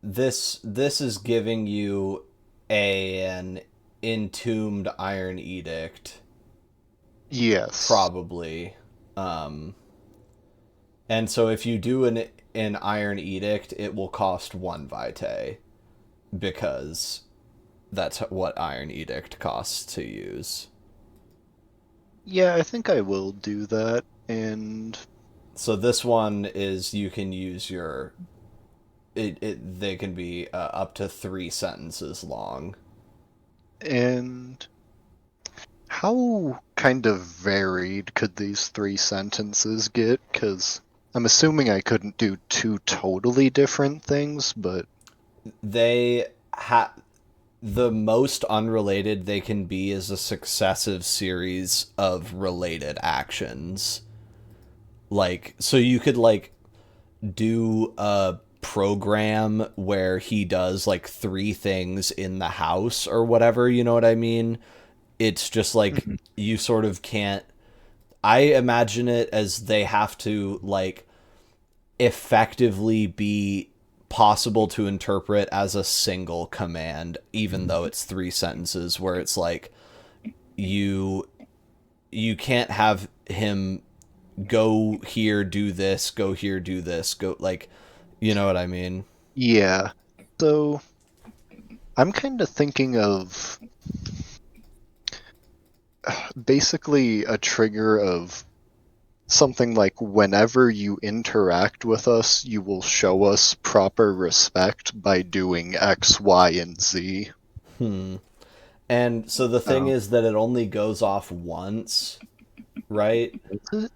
this is giving you an entombed Iron Edict. Yes. Probably. And so if you do an Iron Edict, it will cost 1 vitae, because that's what Iron Edict costs to use. Yeah, I think I will do that, and... So this one is, you can use your... They can be up to 3 sentences long. And how kind of varied could these 3 sentences get? Because I'm assuming I couldn't do 2 totally different things, but... The most unrelated they can be is a successive series of related actions. Like, so you could, like, do a program where he does, like, 3 things in the house or whatever, you know what I mean? It's just, like, you sort of can't... I imagine it as they have to, like, effectively be possible to interpret as a single command, even though it's 3 sentences, where it's like, you can't have him go here, do this, go here, do this, go, like, you know what I mean? Yeah. So, I'm kind of thinking of basically a trigger of something like whenever you interact with us, you will show us proper respect by doing X, Y, and Z. And so the thing Oh. is that it only goes off once, right? Is it?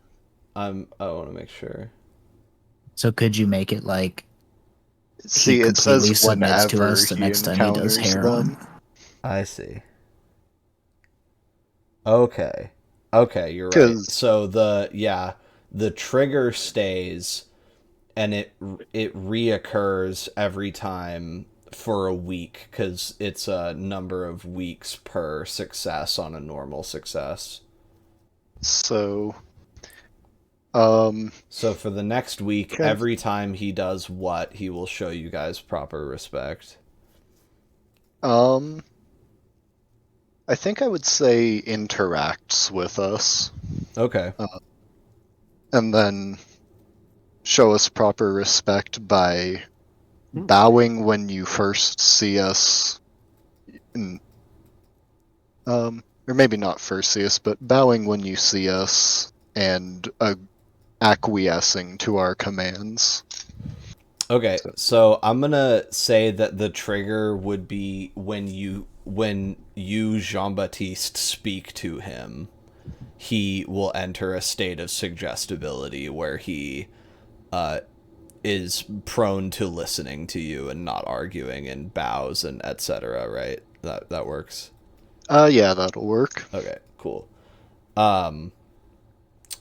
I want to make sure. So could you make it like See, he it completely says submits to whenever us the he next time he does encounters heroin? them. I see. Okay. Okay, you're right. 'Cause- So the trigger stays and it reoccurs every time for a week because it's a number of weeks per success on a normal success. So, So for the next week, Okay. every time he does what, he will show you guys proper respect. I think I would say interacts with us, Okay. and then show us proper respect by bowing when you first see us, or maybe not first see us, but bowing when you see us and acquiescing to our commands. Okay, so I'm gonna say that the trigger would be when you Jean-Baptiste speak to him, he will enter a state of suggestibility where he is prone to listening to you and not arguing and bows and etc. Right? That works. Yeah, that'll work. Okay, cool.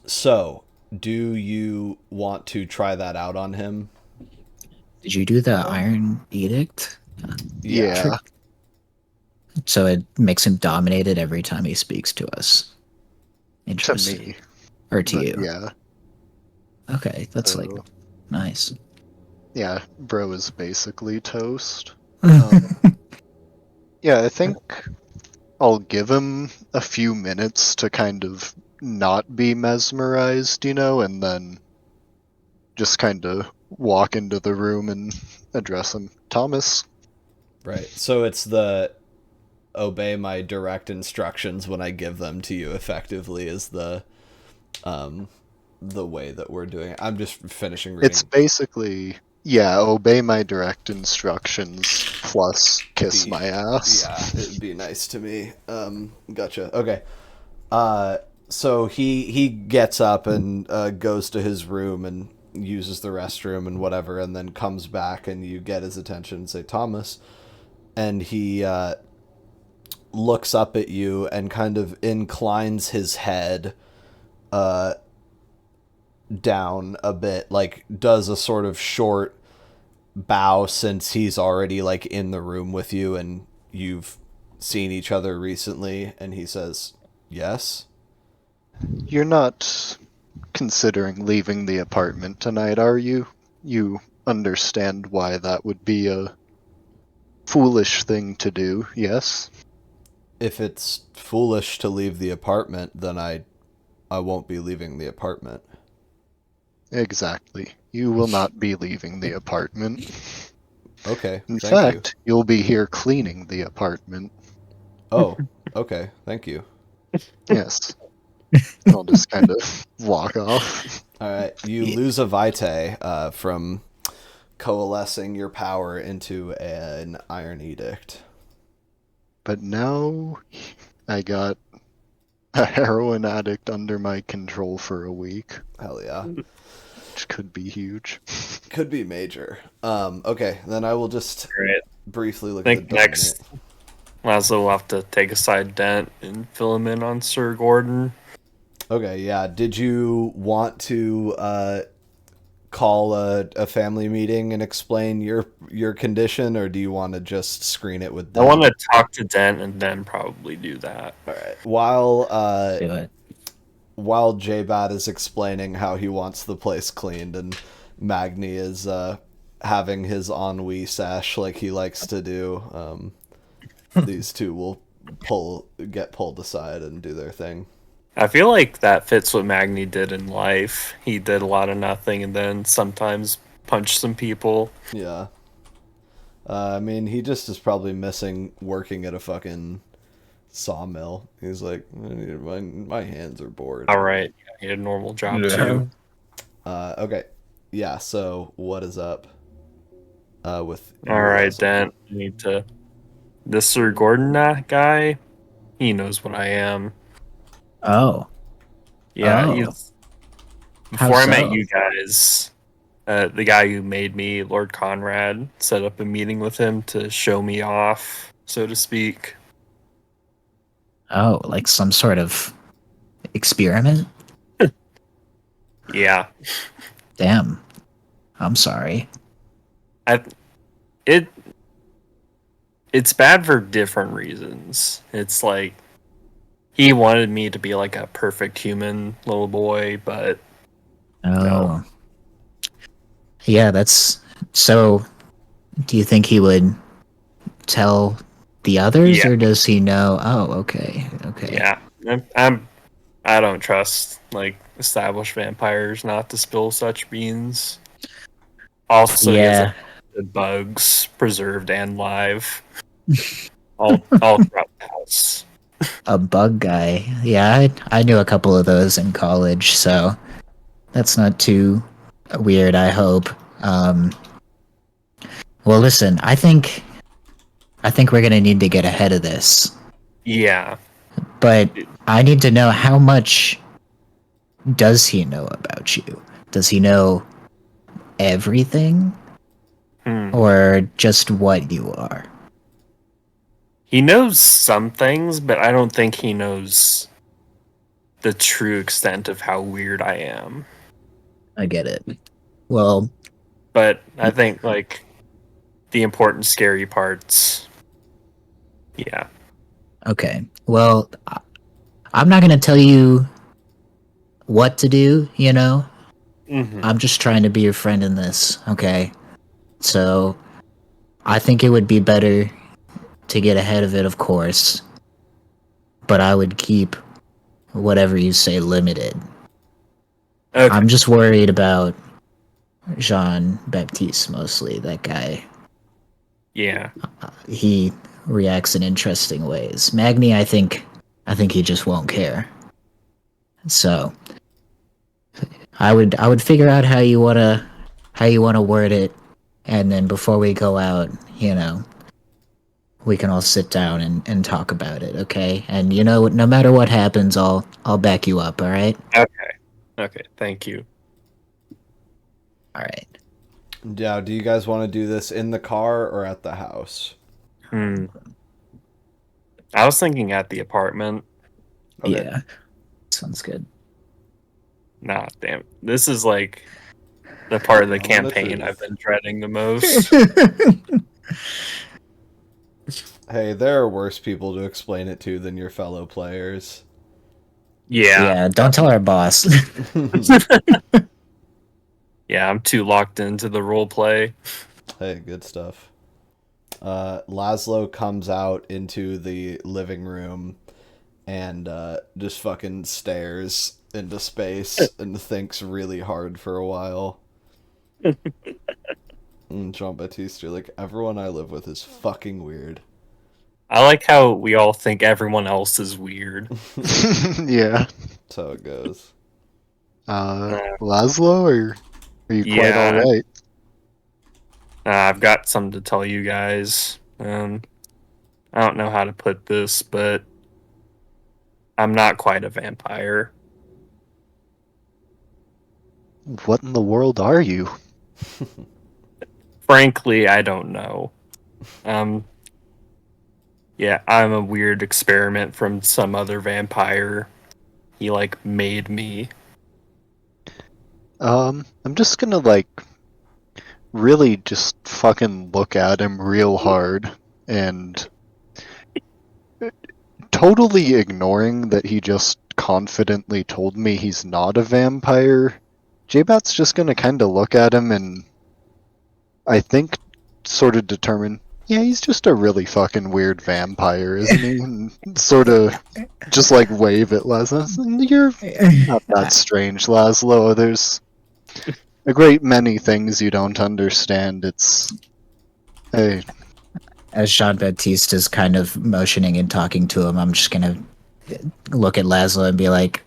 So do you want to try that out on him? Did you do the Iron Edict? Yeah. So it makes him dominated every time he speaks to us. To Interesting. me. Or to But you. yeah. Okay, that's So, like nice. yeah, bro is basically toast. Yeah, I think I'll give him a few minutes to kind of not be mesmerized, and then just kind of walk into the room and address him. Thomas. Right. So it's the obey my direct instructions when I give them to you effectively is the way that we're doing it. I'm just finishing reading. It's basically, yeah, obey my direct instructions plus kiss my ass. Yeah, it'd be nice to me. Gotcha. Okay. So he gets up and goes to his room and uses the restroom and whatever, and then comes back and you get his attention and say, Thomas. And he looks up at you and kind of inclines his head down a bit, like does a sort of short bow since he's already like in the room with you and you've seen each other recently, and he says, yes? You're not considering leaving the apartment tonight, are you? You understand why that would be a foolish thing to do, yes? If it's foolish to leave the apartment, then I won't be leaving the apartment. Exactly. You will not be leaving the apartment. Okay. In thank fact, you'll be here cleaning the apartment. Oh, okay. Thank you. Yes. I'll just kind of walk off. All right. You lose a vitae from coalescing your power into an Iron Edict. But now I got a heroin addict under my control for a week, Hell yeah. which could be huge. Could be major. Okay, then I will just Great. briefly look I at think the next Laszlo will have to take aside Dent and fill him in on Sir Gordon. Okay, yeah. Did you want to call a family meeting and explain your condition, or do you want to just screen it with I Dent? want to talk to Dent and then probably do that. All right. While Do it. while J-Bat is explaining how he wants the place cleaned and Magni is having his ennui sash like he likes to do, these two will get pulled aside and do their thing. I feel like that fits what Magni did in life. He did a lot of nothing and then sometimes punched some people. Yeah. I mean, he just is probably missing working at a fucking sawmill. He's like, my hands are bored. All right, he had a normal job Yeah. too. Okay. Yeah, so what is up with you, All right, Laszlo? Dent. You need to. This Sir Gordon guy, he knows what I am. Oh. Yeah, Oh. he's. How Before I met so? you guys, the guy who made me, Lord Conrad, set up a meeting with him to show me off, so to speak. Oh, like some sort of experiment? Yeah, Damn. I'm sorry. It's bad for different reasons. It's like he wanted me to be like a perfect human little boy, but Oh. No. Yeah, that's so. Do you think he would tell the others, Yeah. or does he know? Oh, okay, okay. yeah, I don't trust like established vampires not to spill such beans. Also, he has Yeah. the bugs preserved and live, all throughout the house. A bug guy. Yeah, I knew a couple of those in college, so that's not too weird, I hope. Well, listen, I think we're gonna need to get ahead of this, Yeah, but I need to know how much does he know about you? Does he know everything, or just what you are? he knows some things, but I don't think he knows the true extent of how weird I am. I get it. Well, But I think like the important scary parts. Yeah. okay. Well, I'm not gonna tell you what to do, you know? I'm just trying to be your friend in this, okay? So, I think it would be better to get ahead of it, of course. But I would keep whatever you say limited. Okay. I'm just worried about Jean-Baptiste mostly, that guy. Yeah. He reacts in interesting ways. Magni, I think he just won't care. So I would figure out how you wanna word it, and then before we go out, you know, we can all sit down and talk about it, okay? And you know, no matter what happens, I'll back you up, all right? Okay. Thank you. All right. Yeah, do you guys want to do this in the car or at the house? I was thinking at the apartment. Okay. Yeah. Sounds good. Nah, damn. This is like the part of the Telling the campaign truth. I've been dreading the most. Hey, there are worse people to explain it to than your fellow players. Yeah. Don't tell our boss. Yeah, I'm too locked into the role play. Hey, good stuff. Laszlo comes out into the living room and just fucking stares into space and thinks really hard for a while. And Jean-Baptiste, you're like, everyone I live with is fucking weird. I like how we all think everyone else is weird. Yeah. That's how it goes. Laszlo, or are you quite Yeah. alright? I've got something to tell you guys. I don't know how to put this, but I'm not quite a vampire. What in the world are you? Frankly, I don't know. Yeah, I'm a weird experiment from some other vampire. He like made me. I'm just gonna like really just fucking look at him real hard and totally ignoring that he just confidently told me he's not a vampire. J-Bat's just gonna kinda look at him and I think sort of determine, yeah, he's just a really fucking weird vampire, isn't he? And sort of just like wave at Laszlo. You're not that strange, Laszlo. There's a great many things you don't understand. Hey, as Jean-Baptiste is kind of motioning and talking to him, I'm just gonna look at Laszlo and be like,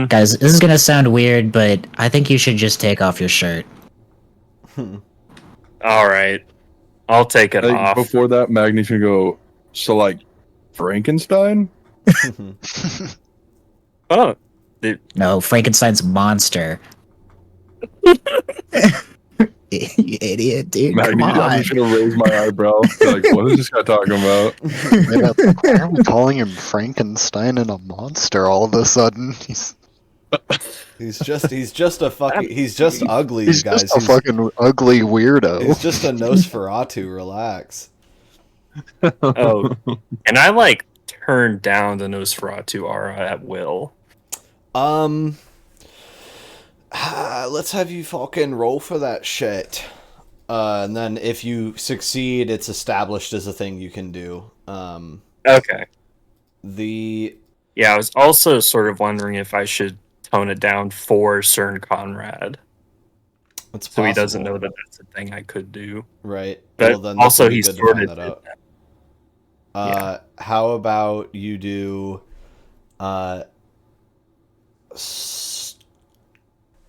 guys, this is gonna sound weird, but I think you should just take off your shirt. All right, I'll take it off. Before that, Magni's gonna go, so like, Frankenstein? Oh, No, Frankenstein's a monster. You idiot, dude. Magni, Come on. I'm just gonna raise my eyebrow. Like, what is this guy talking about? Why are we calling him Frankenstein and a monster all of a sudden? He's just ugly, He's you guys. just a fucking ugly weirdo. He's just a Nosferatu. Relax. oh, and I like turned down the Nosferatu aura at will. Let's have you fucking roll for that shit. And then if you succeed, it's established as a thing you can do. Okay. Yeah, I was also sort of wondering if I should tone it down for Cern Conrad. it's So he possible. doesn't know that that's a thing I could do. Right. But Well, then this also would be he's good to sort find of that out. How about you do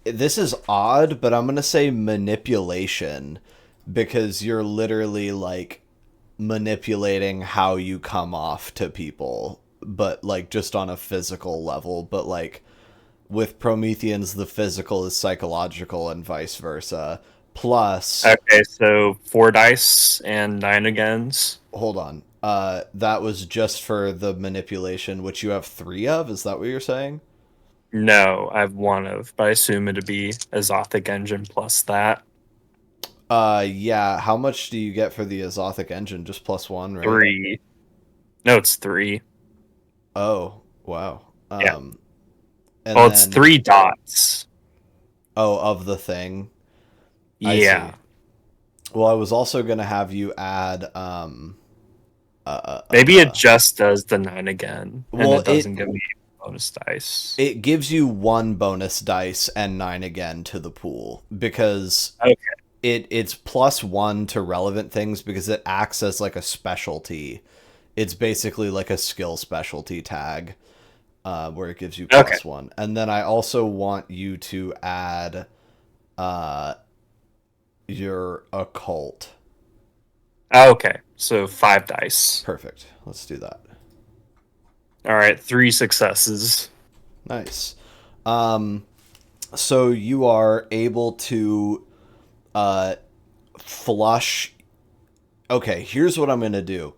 this is odd, but I'm going to say manipulation, because you're literally like manipulating how you come off to people, but like just on a physical level. But like with Prometheans, the physical is psychological and vice versa. Plus, Okay, so 4 dice and 9 agains. hold on. That was just for the manipulation, which you have 3 of. Is that what you're saying? No, I have 1 of, but I assume it'd be Azothic Engine plus that. Yeah. How much do you get for the Azothic Engine? Just +1, right? 3. No, it's 3. Oh, wow. Yeah. And Well, it's then- 3 dots. Oh, of the thing. I Yeah. see. Well, I was also gonna have you add Maybe it just does the 9 again, and Well, it doesn't give me bonus dice. It gives you 1 bonus dice and 9 again to the pool, because Okay. it's +1 to relevant things because it acts as like a specialty. It's basically like a skill specialty tag, where it gives you +1. And then I also want you to add your occult. Okay, so 5 dice. Perfect. Let's do that. All right, 3 successes. Nice. So you are able to flush. Okay, here's what I'm going to do.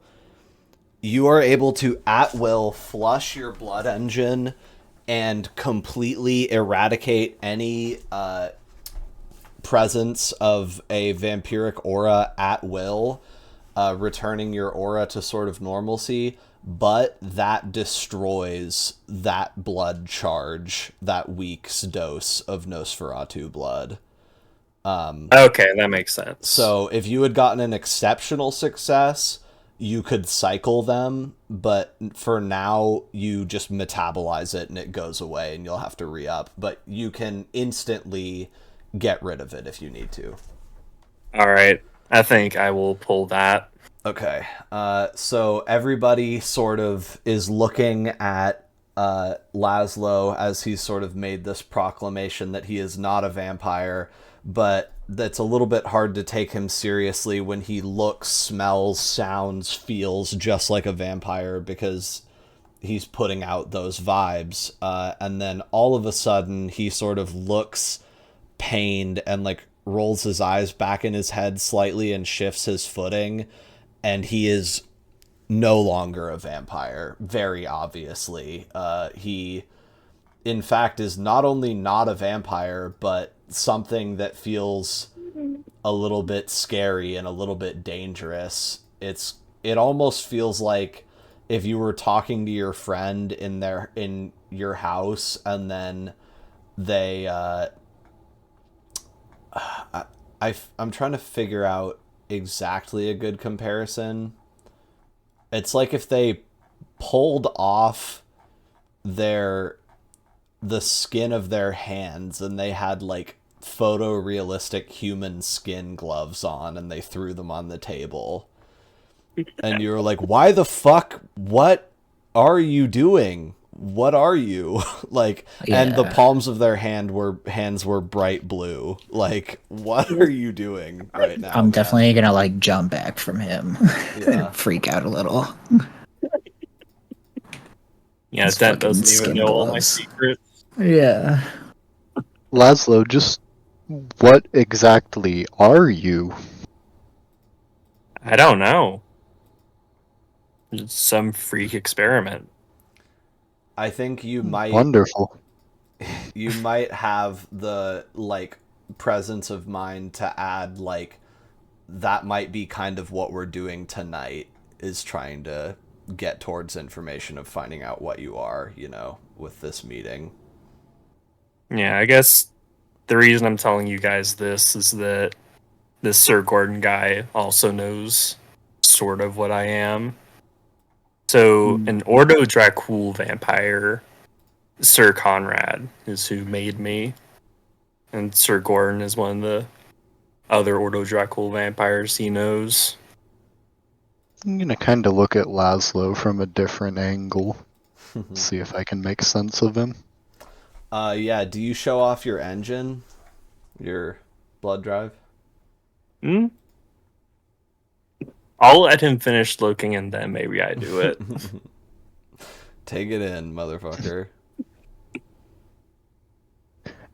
You are able to, at will, flush your blood engine and completely eradicate any presence of a vampiric aura at will, returning your aura to sort of normalcy. But that destroys that blood charge, that week's dose of Nosferatu blood. Okay, that makes sense. So if you had gotten an exceptional success, you could cycle them, but for now, you just metabolize it and it goes away and you'll have to re-up. But you can instantly get rid of it if you need to. All right, I think I will pull that. Okay, so everybody sort of is looking at Laszlo as he's sort of made this proclamation that he is not a vampire, but that's a little bit hard to take him seriously when he looks, smells, sounds, feels just like a vampire, because he's putting out those vibes. And then all of a sudden he sort of looks pained and like rolls his eyes back in his head slightly and shifts his footing. And he is no longer a vampire, very obviously. He, in fact, is not only not a vampire, but something that feels a little bit scary and a little bit dangerous. It almost feels like if you were talking to your friend in your house, and then they I'm trying to figure out exactly a good comparison. It's like if they pulled off the skin of their hands and they had like photorealistic human skin gloves on and they threw them on the table. And you were like, why the fuck? What are you doing? What are you? Like, and the palms of their hands were bright blue. Like, what are you doing right now? I'm definitely gonna like jump back from him. Yeah. Freak out a little. Yeah, His Dent fucking doesn't even skin know all my gloves. secrets. Yeah. Laszlo, just what exactly are you? I don't know. It's some freak experiment. I think you might Wonderful. you might have the like presence of mind to add like that might be kind of what we're doing tonight, is trying to get towards information of finding out what you are, you know, with this meeting. Yeah, I guess the reason I'm telling you guys this is that this Sir Gordon guy also knows sort of what I am. So, an Ordo Dracul vampire, Sir Conrad, is who made me. And Sir Gordon is one of the other Ordo Dracul vampires he knows. I'm gonna kind of look at Laszlo from a different angle. See if I can make sense of him. Yeah, do you show off your engine? Your blood drive? I'll let him finish looking and then maybe I do it. Take it in, motherfucker.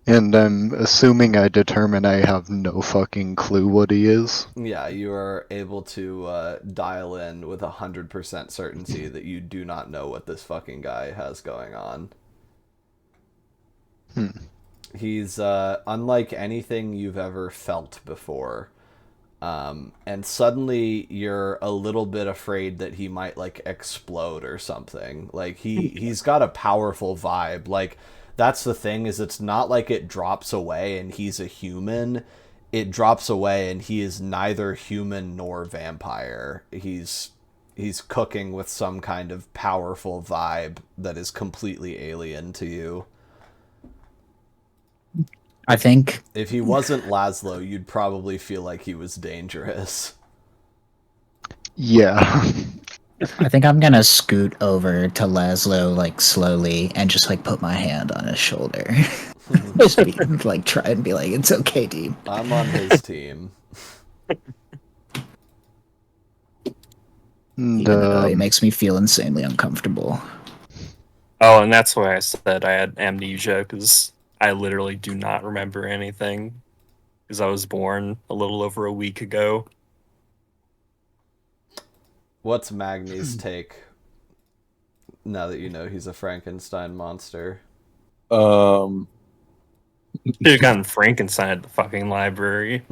And I'm assuming I determine I have no fucking clue what he is. Yeah, you are able to dial in with 100% certainty that you do not know what this fucking guy has going on. He's unlike anything you've ever felt before. And suddenly you're a little bit afraid that he might like explode or something. Like he's got a powerful vibe. Like that's the thing, is it's not like it drops away and he's a human. It drops away and he is neither human nor vampire. He's cooking with some kind of powerful vibe that is completely alien to you. I think If he wasn't Laszlo, you'd probably feel like he was dangerous. Yeah. I think I'm gonna scoot over to Laszlo like slowly and just like put my hand on his shoulder. Just be, like try and be like, it's okay, dude. I'm on his team. And, Even though it makes me feel insanely uncomfortable. Oh, and that's why I said I had amnesia, because I literally do not remember anything, because I was born a little over a week ago. What's Magni's take now that you know he's a Frankenstein monster? Should have gotten Frankenstein at the fucking library.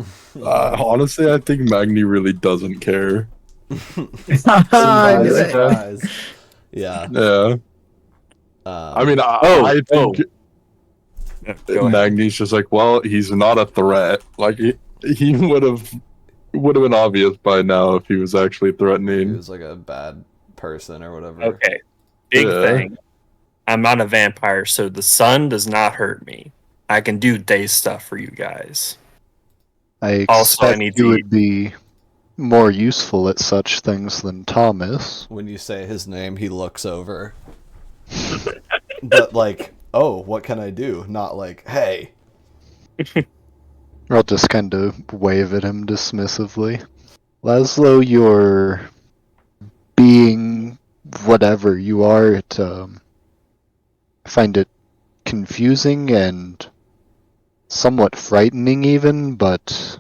Honestly, I think Magni really doesn't care. I knew it. Surprise. Yeah. Yeah. I mean, I think Go ahead. Magni's just like, well, he's not a threat. Like he would have been obvious by now if he was actually He threatening. was like a bad person or whatever. Okay, big Yeah. thing. I'm not a vampire, so the sun does not hurt me. I can do day stuff for you guys. I Also, I expect need you to would be more useful at such things than Thomas. When you say his name, he looks over. But like, oh, what can I do? Not like, hey. I'll just kind of wave at him dismissively. Laszlo, you're being whatever you are. I find it confusing and somewhat frightening even, but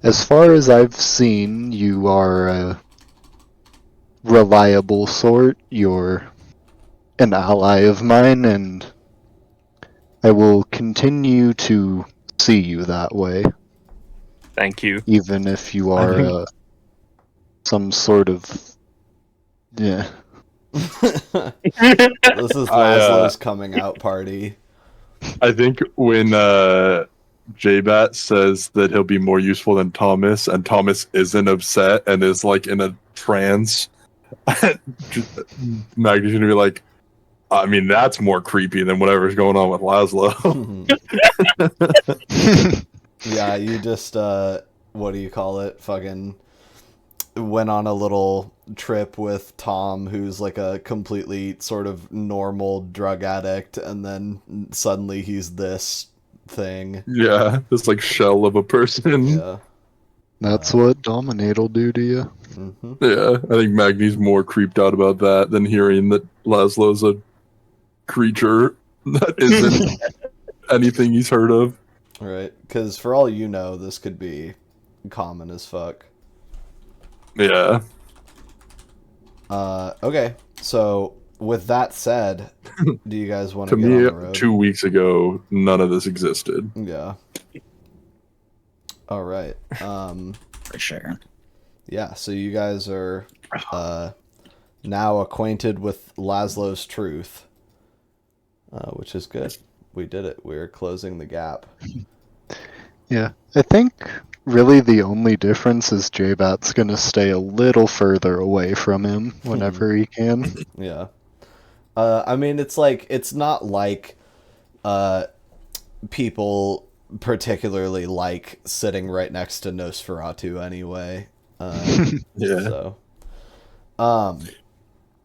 as far as I've seen, you are a reliable sort. You're an ally of mine, and I will continue to see you that way, Thank you. even if you are some sort of yeah. This is Laszlo's coming out party. I think when J-Bat says that he'll be more useful than Thomas, and Thomas isn't upset and is like in a trance, Magni's gonna be like, I mean, that's more creepy than whatever's going on with Laszlo. Yeah, you just what do you call it? Fucking went on a little trip with Tom, who's like a completely sort of normal drug addict, and then suddenly he's this thing. Yeah, this like shell of a person. Yeah. That's what Dominate'll do to you. Mm-hmm. Yeah, I think Magni's more creeped out about that than hearing that Laszlo's a creature that isn't anything he's heard of. Right, because for all you know, this could be common as fuck. Yeah. Okay, so with that said, do you guys want To to get on me, the road? 2 weeks ago, none of this existed. Yeah. All right. For sure. Yeah, so you guys are now acquainted with Laszlo's truth, which is good. We did it. We're closing the gap. Yeah, I think really the only difference is J-Bat's gonna stay a little further away from him whenever he can. Yeah. I mean, it's not like people particularly like sitting right next to Nosferatu anyway. Yeah. So,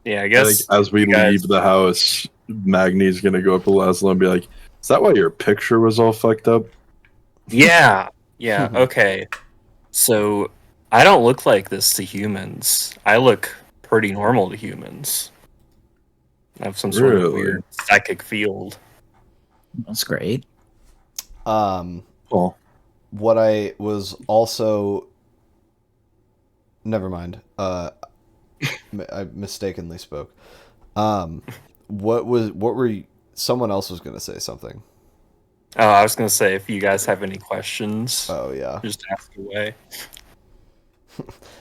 Yeah, I I guess think as we you guys- leave the house, Magni's gonna go up to Laszlo and be like, "Is that why your picture was all fucked up?" Yeah, okay. So I don't look like this to humans. I look pretty normal to humans. I have some sort of Really? weird psychic field. That's great. Oh, what I was also... Never mind. I mistakenly spoke. What were you... Someone else was going to say something. Oh, I was gonna say if you guys have any questions, Oh, yeah. just ask away.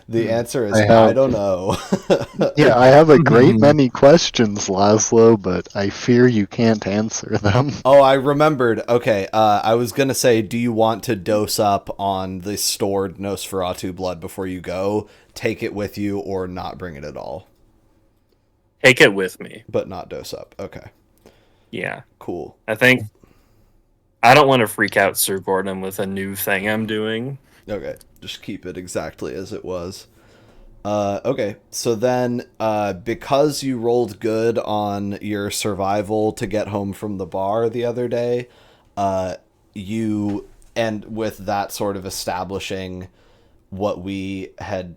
The answer is, I have- I don't know. Yeah, I have a great many questions, Laszlo, but I fear you can't answer them. Oh, I remembered. Okay, I was going to say, do you want to dose up on the stored Nosferatu blood before you go? Take it with you or not bring it at all? Take it with me. But not dose up. Okay, Yeah, cool. I think I don't want to freak out Sir Gordon with a new thing I'm doing. Okay, just keep it exactly as it was. Okay, so then, because you rolled good on your survival to get home from the bar the other day, and with that sort of establishing what we had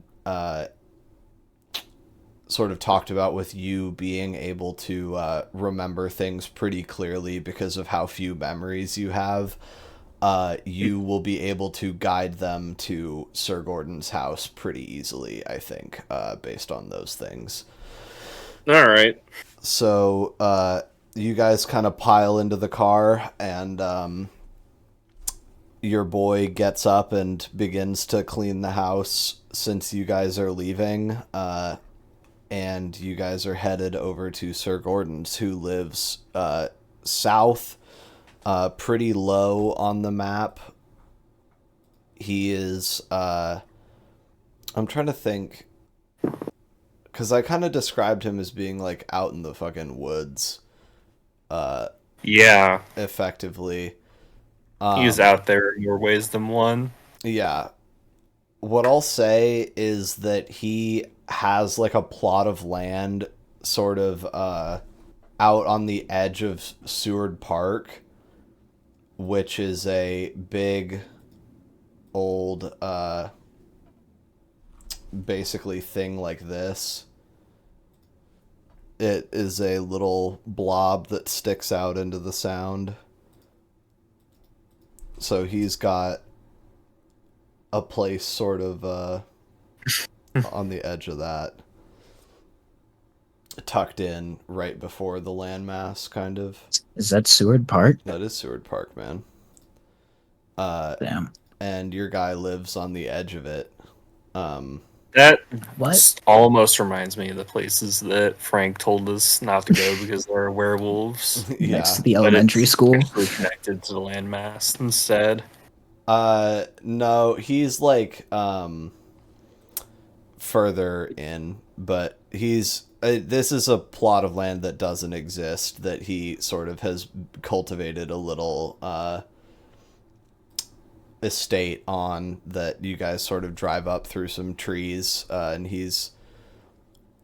sort of talked about with you being able to remember things pretty clearly because of how few memories you have, you will be able to guide them to Sir Gordon's house pretty easily, I think, based on those things. All right. So you guys kind of pile into the car, and your boy gets up and begins to clean the house since you guys are leaving. And you guys are headed over to Sir Gordon's, who lives south, pretty low on the map. He is... I'm trying to think... Because I kind of described him as being, like, out in the fucking woods. Yeah, Effectively. he's out there in more ways than one. Yeah. What I'll say is that he has like a plot of land sort of out on the edge of Seward Park, which is a big old basically thing like this. It is a little blob that sticks out into the sound. So he's got a place sort of on the edge of that, tucked in right before the landmass, kind of. Is that Seward Park? That is Seward Park, man. Damn. And your guy lives on the edge of it. That What? almost reminds me of the places that Frank told us not to go because there are werewolves. Yeah. Next to the But elementary it's school? actually connected to the landmass instead. No, he's like further in, but he's this is a plot of land that doesn't exist, that he sort of has cultivated a little estate on that you guys sort of drive up through some trees, and he's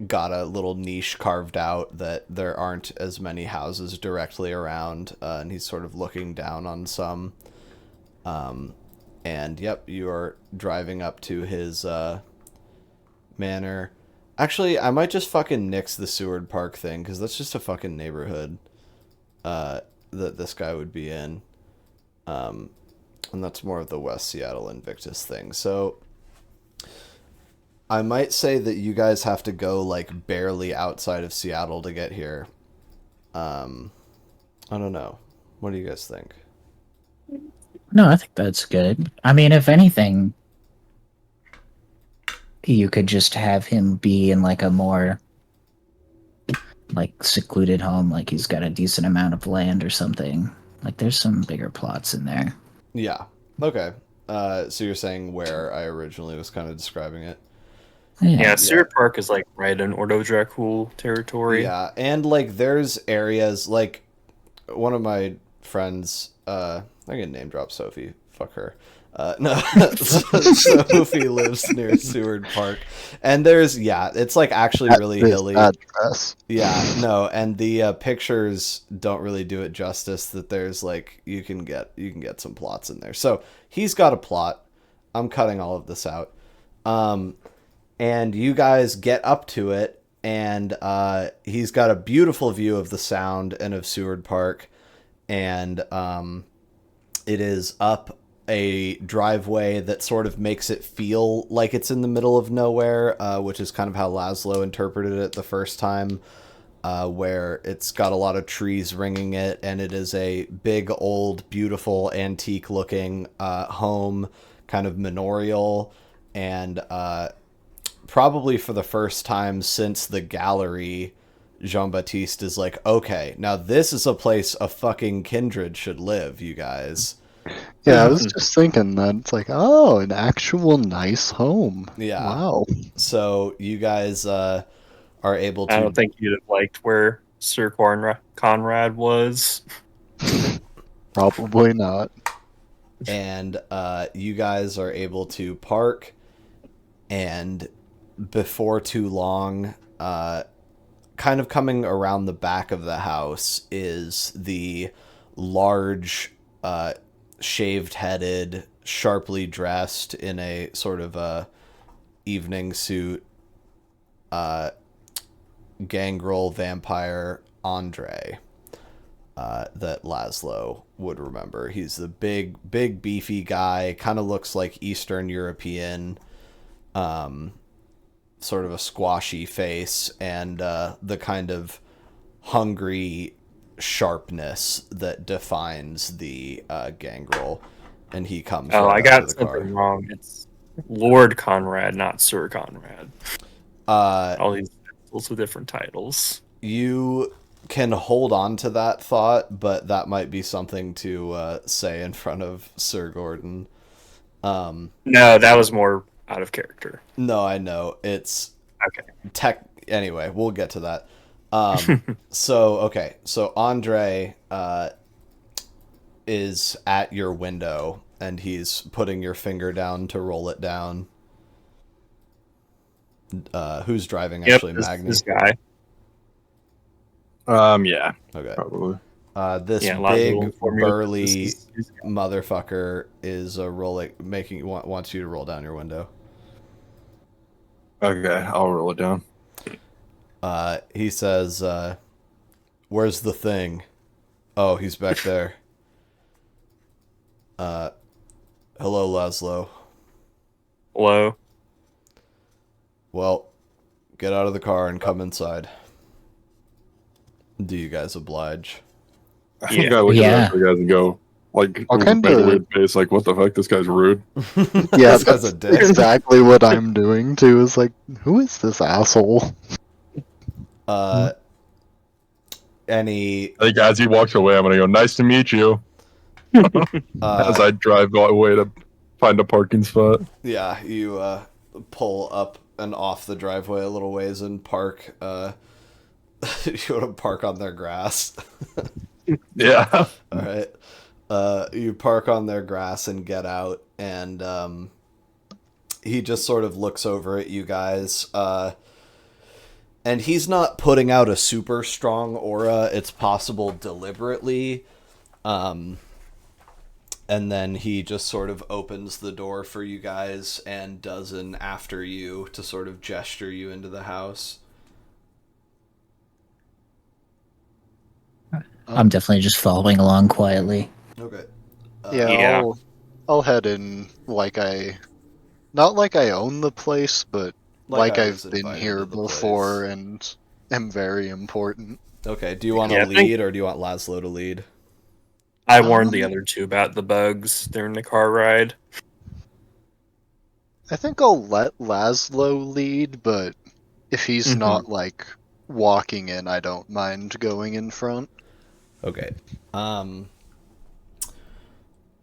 got a little niche carved out that there aren't as many houses directly around, and he's sort of looking down on some. And yep, you are driving up to his manor. Actually, I might just fucking nix the Seward Park thing, because that's just a fucking neighborhood that this guy would be in. And that's more of the West Seattle Invictus thing. So I might say that you guys have to go like barely outside of Seattle to get here. I don't know. What do you guys think? No, I think that's good. I mean, if anything, you could just have him be in like a more like secluded home, like he's got a decent amount of land or something. Like there's some bigger plots in there. Yeah. Okay. So you're saying where I originally was kind of describing it. Yeah, Seward Park is like right in Ordo Dracul territory. Yeah, and like there's areas like one of my friends, I can name drop Sophie. Fuck her. No, Sophie lives near Seward Park, and there's it's like actually really hilly. Address. Yeah, no, and the pictures don't really do it justice. That there's like you can get some plots in there. So he's got a plot. I'm cutting all of this out. And you guys get up to it, and he's got a beautiful view of the Sound and of Seward Park, and it is up a driveway that sort of makes it feel like it's in the middle of nowhere, which is kind of how Laszlo interpreted it the first time, where it's got a lot of trees ringing it, and it is a big, old, beautiful, antique-looking home, kind of manorial, and probably for the first time since the gallery, Jean-Baptiste is like, okay, now this is a place a fucking kindred should live, you guys. Yeah, I was just thinking that. It's like, oh, an actual nice home. Yeah. Wow. So you guys are able to... I don't think you'd have liked where Sir Conrad was. Probably not. And you guys are able to park, and before too long, kind of coming around the back of the house is the large, shaved-headed, sharply dressed in a sort of a evening suit, gangrel vampire Andre, that Laszlo would remember. He's the big beefy guy, kind of looks like Eastern European, sort of a squashy face, and the kind of hungry sharpness that defines the gangrel. And he comes. Oh, right I got out of the something car. wrong. It's Lord Conrad, not Sir Conrad. All these titles with different titles. You can hold on to that thought, but that might be something to say in front of Sir Gordon. No, that was more out of character. No, I know. It's okay. Anyway, we'll get to that. So Andre is at your window, and he's putting your finger down to roll it down. Who's driving? Actually, Magni. This guy. Yeah. Okay. Probably. This big burly motherfucker is wants you to roll down your window. Okay, I'll roll it down. He says, "Where's the thing?" Oh, he's back there. Hello, Laszlo. Hello. Well, get out of the car and come inside. Do you guys oblige? I think I look at you guys and go, like, kind with a of weird face, like, what the fuck? This guy's rude. Yeah, This guy's a dick. exactly what I'm doing too. Is like, who is this asshole? Any? I think as he walks away, I'm gonna go, nice to meet you. As I drive away to find a parking spot. Yeah, you pull up and off the driveway a little ways and park. You want to park on their grass. Yeah. All right. You park on their grass and get out, and he just sort of looks over at you guys, and he's not putting out a super strong aura. It's possible deliberately. And then he just sort of opens the door for you guys and does an after you to sort of gesture you into the house. I'm definitely just following along quietly. Okay. Yeah. I'll head in not like I own the place, but like I was I've been invited here to the before place. and am very important. Okay, do you want to Yeah, I think- lead or do you want Laszlo to lead? I warned the other two about the bugs during the car ride. I think I'll let Laszlo lead, but if he's not like walking in, I don't mind going in front. Okay.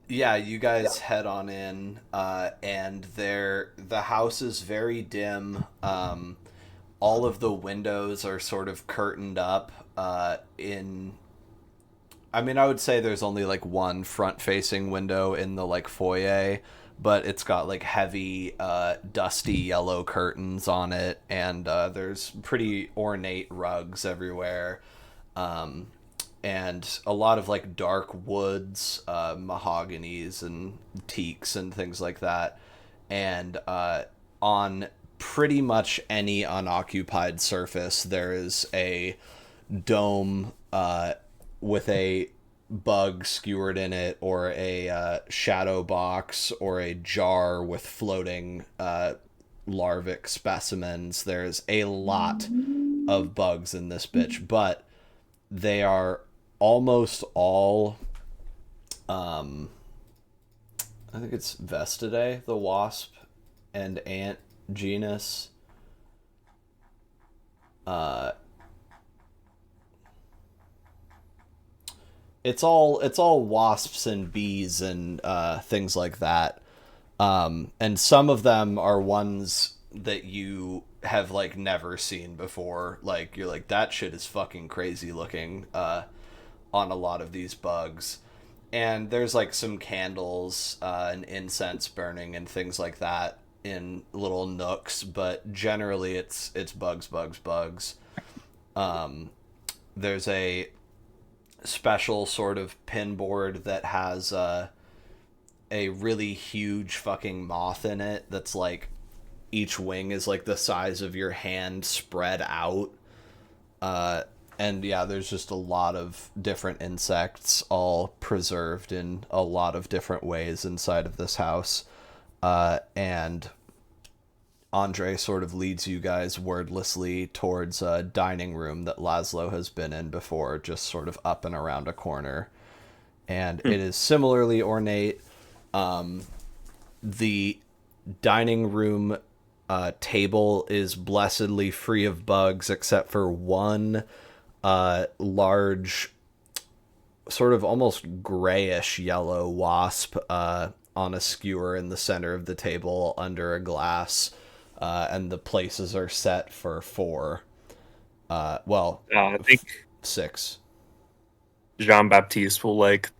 Yeah, you guys head on in, and the house is very dim. All of the windows are sort of curtained up. I would say there's only like one front-facing window in the like foyer, but it's got like heavy, dusty yellow curtains on it, and there's pretty ornate rugs everywhere. And a lot of like dark woods, mahoganies and teaks and things like that. And on pretty much any unoccupied surface, there is a dome with a bug skewered in it, or a shadow box, or a jar with floating larvic specimens. There's a lot of bugs in this bitch, but they are almost all I think it's Vestidae, the wasp and ant genus. It's all wasps and bees and things like that. And some of them are ones that you have like never seen before. Like you're like, that shit is fucking crazy looking on a lot of these bugs. And there's like some candles and incense burning and things like that in little nooks, but generally it's bugs. There's a special sort of pinboard that has a really huge fucking moth in it that's like, each wing is like the size of your hand spread out. And yeah, there's just a lot of different insects all preserved in a lot of different ways inside of this house. And Andre sort of leads you guys wordlessly towards a dining room that Laszlo has been in before, just sort of up and around a corner. And it is similarly ornate. The dining room table is blessedly free of bugs except for one large, sort of almost grayish yellow wasp on a skewer in the center of the table under a glass, and the places are set for 4. I think 6. Jean-Baptiste will like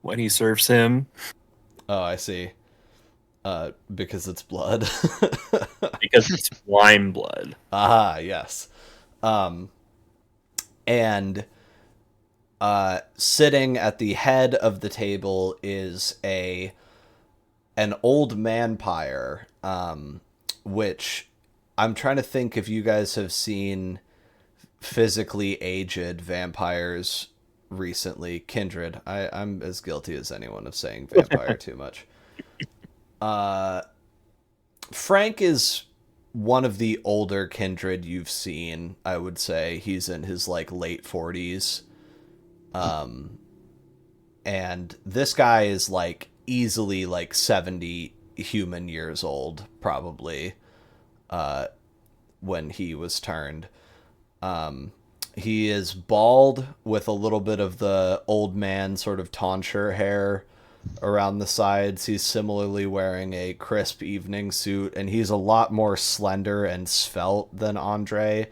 when he serves him. Oh, I see. Because it's blood. Because it's wine blood. Ah, yes. And sitting at the head of the table is an old manpire, which I'm trying to think if you guys have seen physically aged vampires recently. Kindred. I'm as guilty as anyone of saying vampire too much. Frank is one of the older kindred you've seen, I would say. He's in his like late 40s. And this guy is like easily like 70 human years old, probably, when he was turned. He is bald with a little bit of the old man sort of tonsure hair around the sides. He's similarly wearing a crisp evening suit, and he's a lot more slender and svelte than Andre,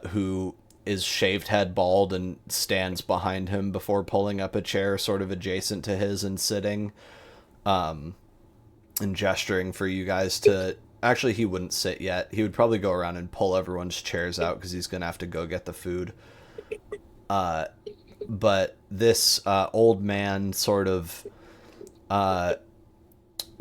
who is shaved head bald and stands behind him before pulling up a chair sort of adjacent to his and sitting. and gesturing for you guys to... Actually, he wouldn't sit yet. He would probably go around and pull everyone's chairs out because he's going to have to go get the food. But this old man sort of...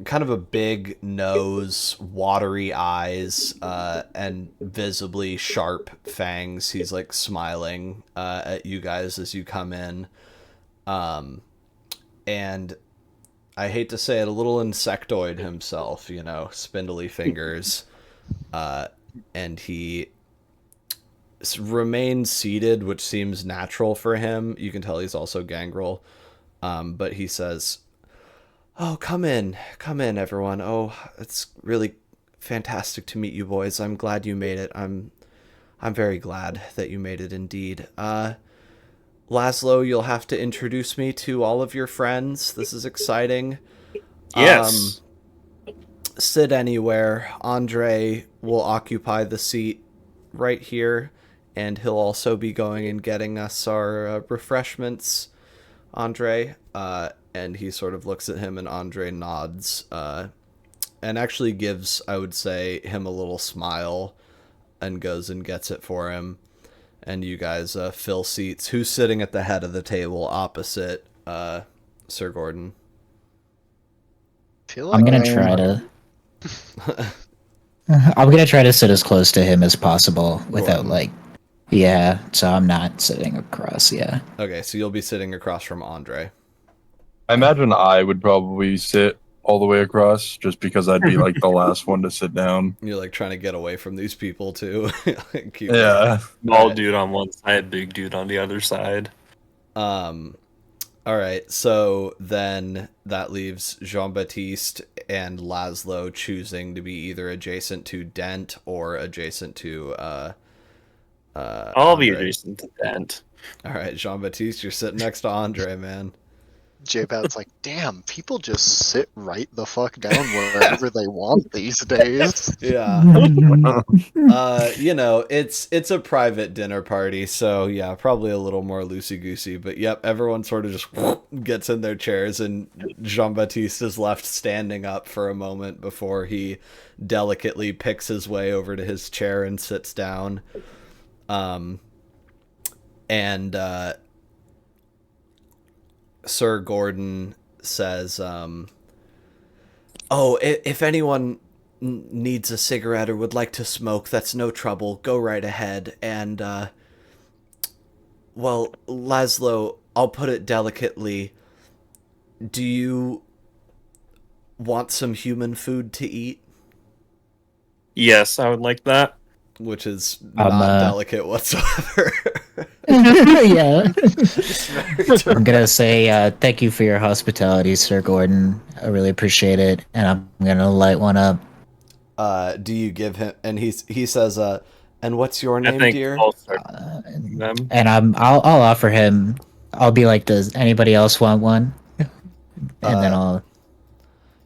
kind of a big nose, watery eyes, and visibly sharp fangs. He's like smiling at you guys as you come in. And I hate to say it, a little insectoid himself, you know, spindly fingers. And he remains seated, which seems natural for him. You can tell he's also gangrel. But he says... Oh, come in, everyone. Oh, it's really fantastic to meet you boys. I'm glad you made it. I'm very glad that you made it indeed. Laszlo, you'll have to introduce me to all of your friends. This is exciting. Yes. Sit anywhere. Andre will occupy the seat right here, and he'll also be going and getting us our refreshments. Andre, and he sort of looks at him, and Andre nods, and actually gives, I would say, him a little smile, and goes and gets it for him. And you guys fill seats. Who's sitting at the head of the table opposite Sir Gordon? I'm gonna try to. I'm gonna try to sit as close to him as possible without so I'm not sitting across. Yeah. Okay, so you'll be sitting across from Andre. I imagine I would probably sit all the way across, just because I'd be like the last one to sit down. You're like trying to get away from these people too. Yeah. Small dude on one side, big dude on the other side. All right, so then that leaves Jean-Baptiste and Laszlo choosing to be either adjacent to Dent or adjacent to I'll be Andre. adjacent to Dent. All right, Jean-Baptiste, you're sitting next to Andre, man. J-Bad's like, damn, people just sit right the fuck down wherever they want these days. Yeah. You know, it's a private dinner party, so yeah, probably a little more loosey-goosey, but yep, everyone sort of just gets in their chairs, and Jean-Baptiste is left standing up for a moment before he delicately picks his way over to his chair and sits down. Sir Gordon says, if anyone needs a cigarette or would like to smoke, that's no trouble. Go right ahead. And, well, Laszlo, I'll put it delicately. Do you want some human food to eat? Yes, I would like that. Which is not delicate whatsoever. Yeah. I'm gonna say thank you for your hospitality, Sir Gordon. I really appreciate it, and I'm gonna light one up. Do you give him? And he says, "And what's your name, dear?" And I'll offer him. I'll be like, "Does anybody else want one?" And then I'll.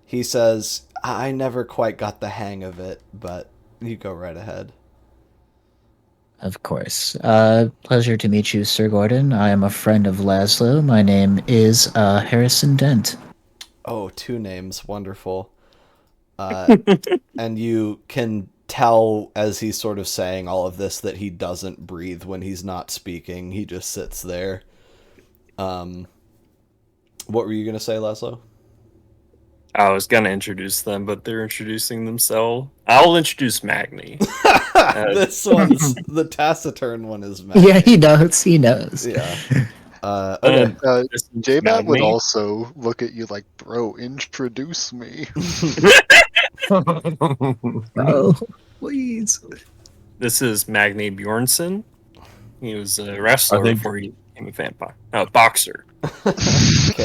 He says, "I never quite got the hang of it, but you go right ahead." Of course. Pleasure to meet you, Sir Gordon. I am a friend of Laszlo. My name is Harrison Dent. Oh, 2 names. Wonderful. And you can tell as he's sort of saying all of this that he doesn't breathe when he's not speaking. He just sits there. What were you going to say, Laszlo? I was going to introduce them, but they're introducing themselves. I'll introduce Magni. This one's the taciturn one is Magni. Yeah, he knows. Yeah. J-Bat would also look at you like, bro, introduce me. Oh, please. This is Magni Bjornson. He was a wrestler before he became a vampire. No, boxer.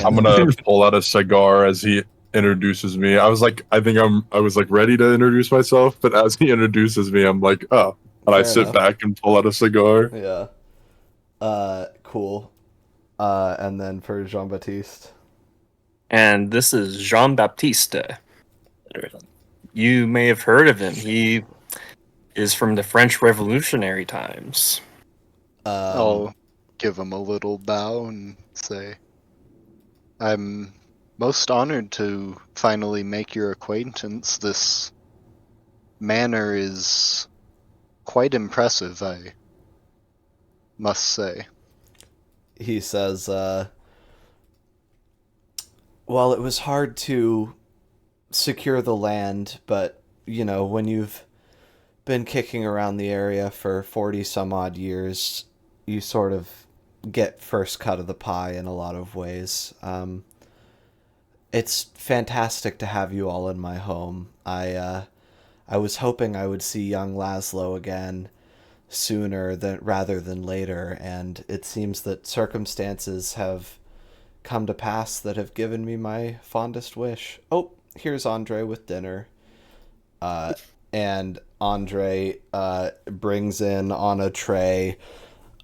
I'm gonna pull out a cigar as he introduces me. I was like ready to introduce myself, but as he introduces me, I'm like, oh. And I sit back and pull out a cigar. Yeah. Cool. And then for Jean-Baptiste. And this is Jean-Baptiste. You may have heard of him. He is from the French Revolutionary times. I'll give him a little bow and say, I'm Most honored to finally make your acquaintance. This manor is quite impressive, I must say. He says, well, it was hard to secure the land, but, you know, when you've been kicking around the area for 40 some odd years, you sort of get first cut of the pie in a lot of ways. It's fantastic to have you all in my home. I was hoping I would see young Laszlo again sooner rather than later, and it seems that circumstances have come to pass that have given me my fondest wish. Oh, here's Andre with dinner. And Andre brings in on a tray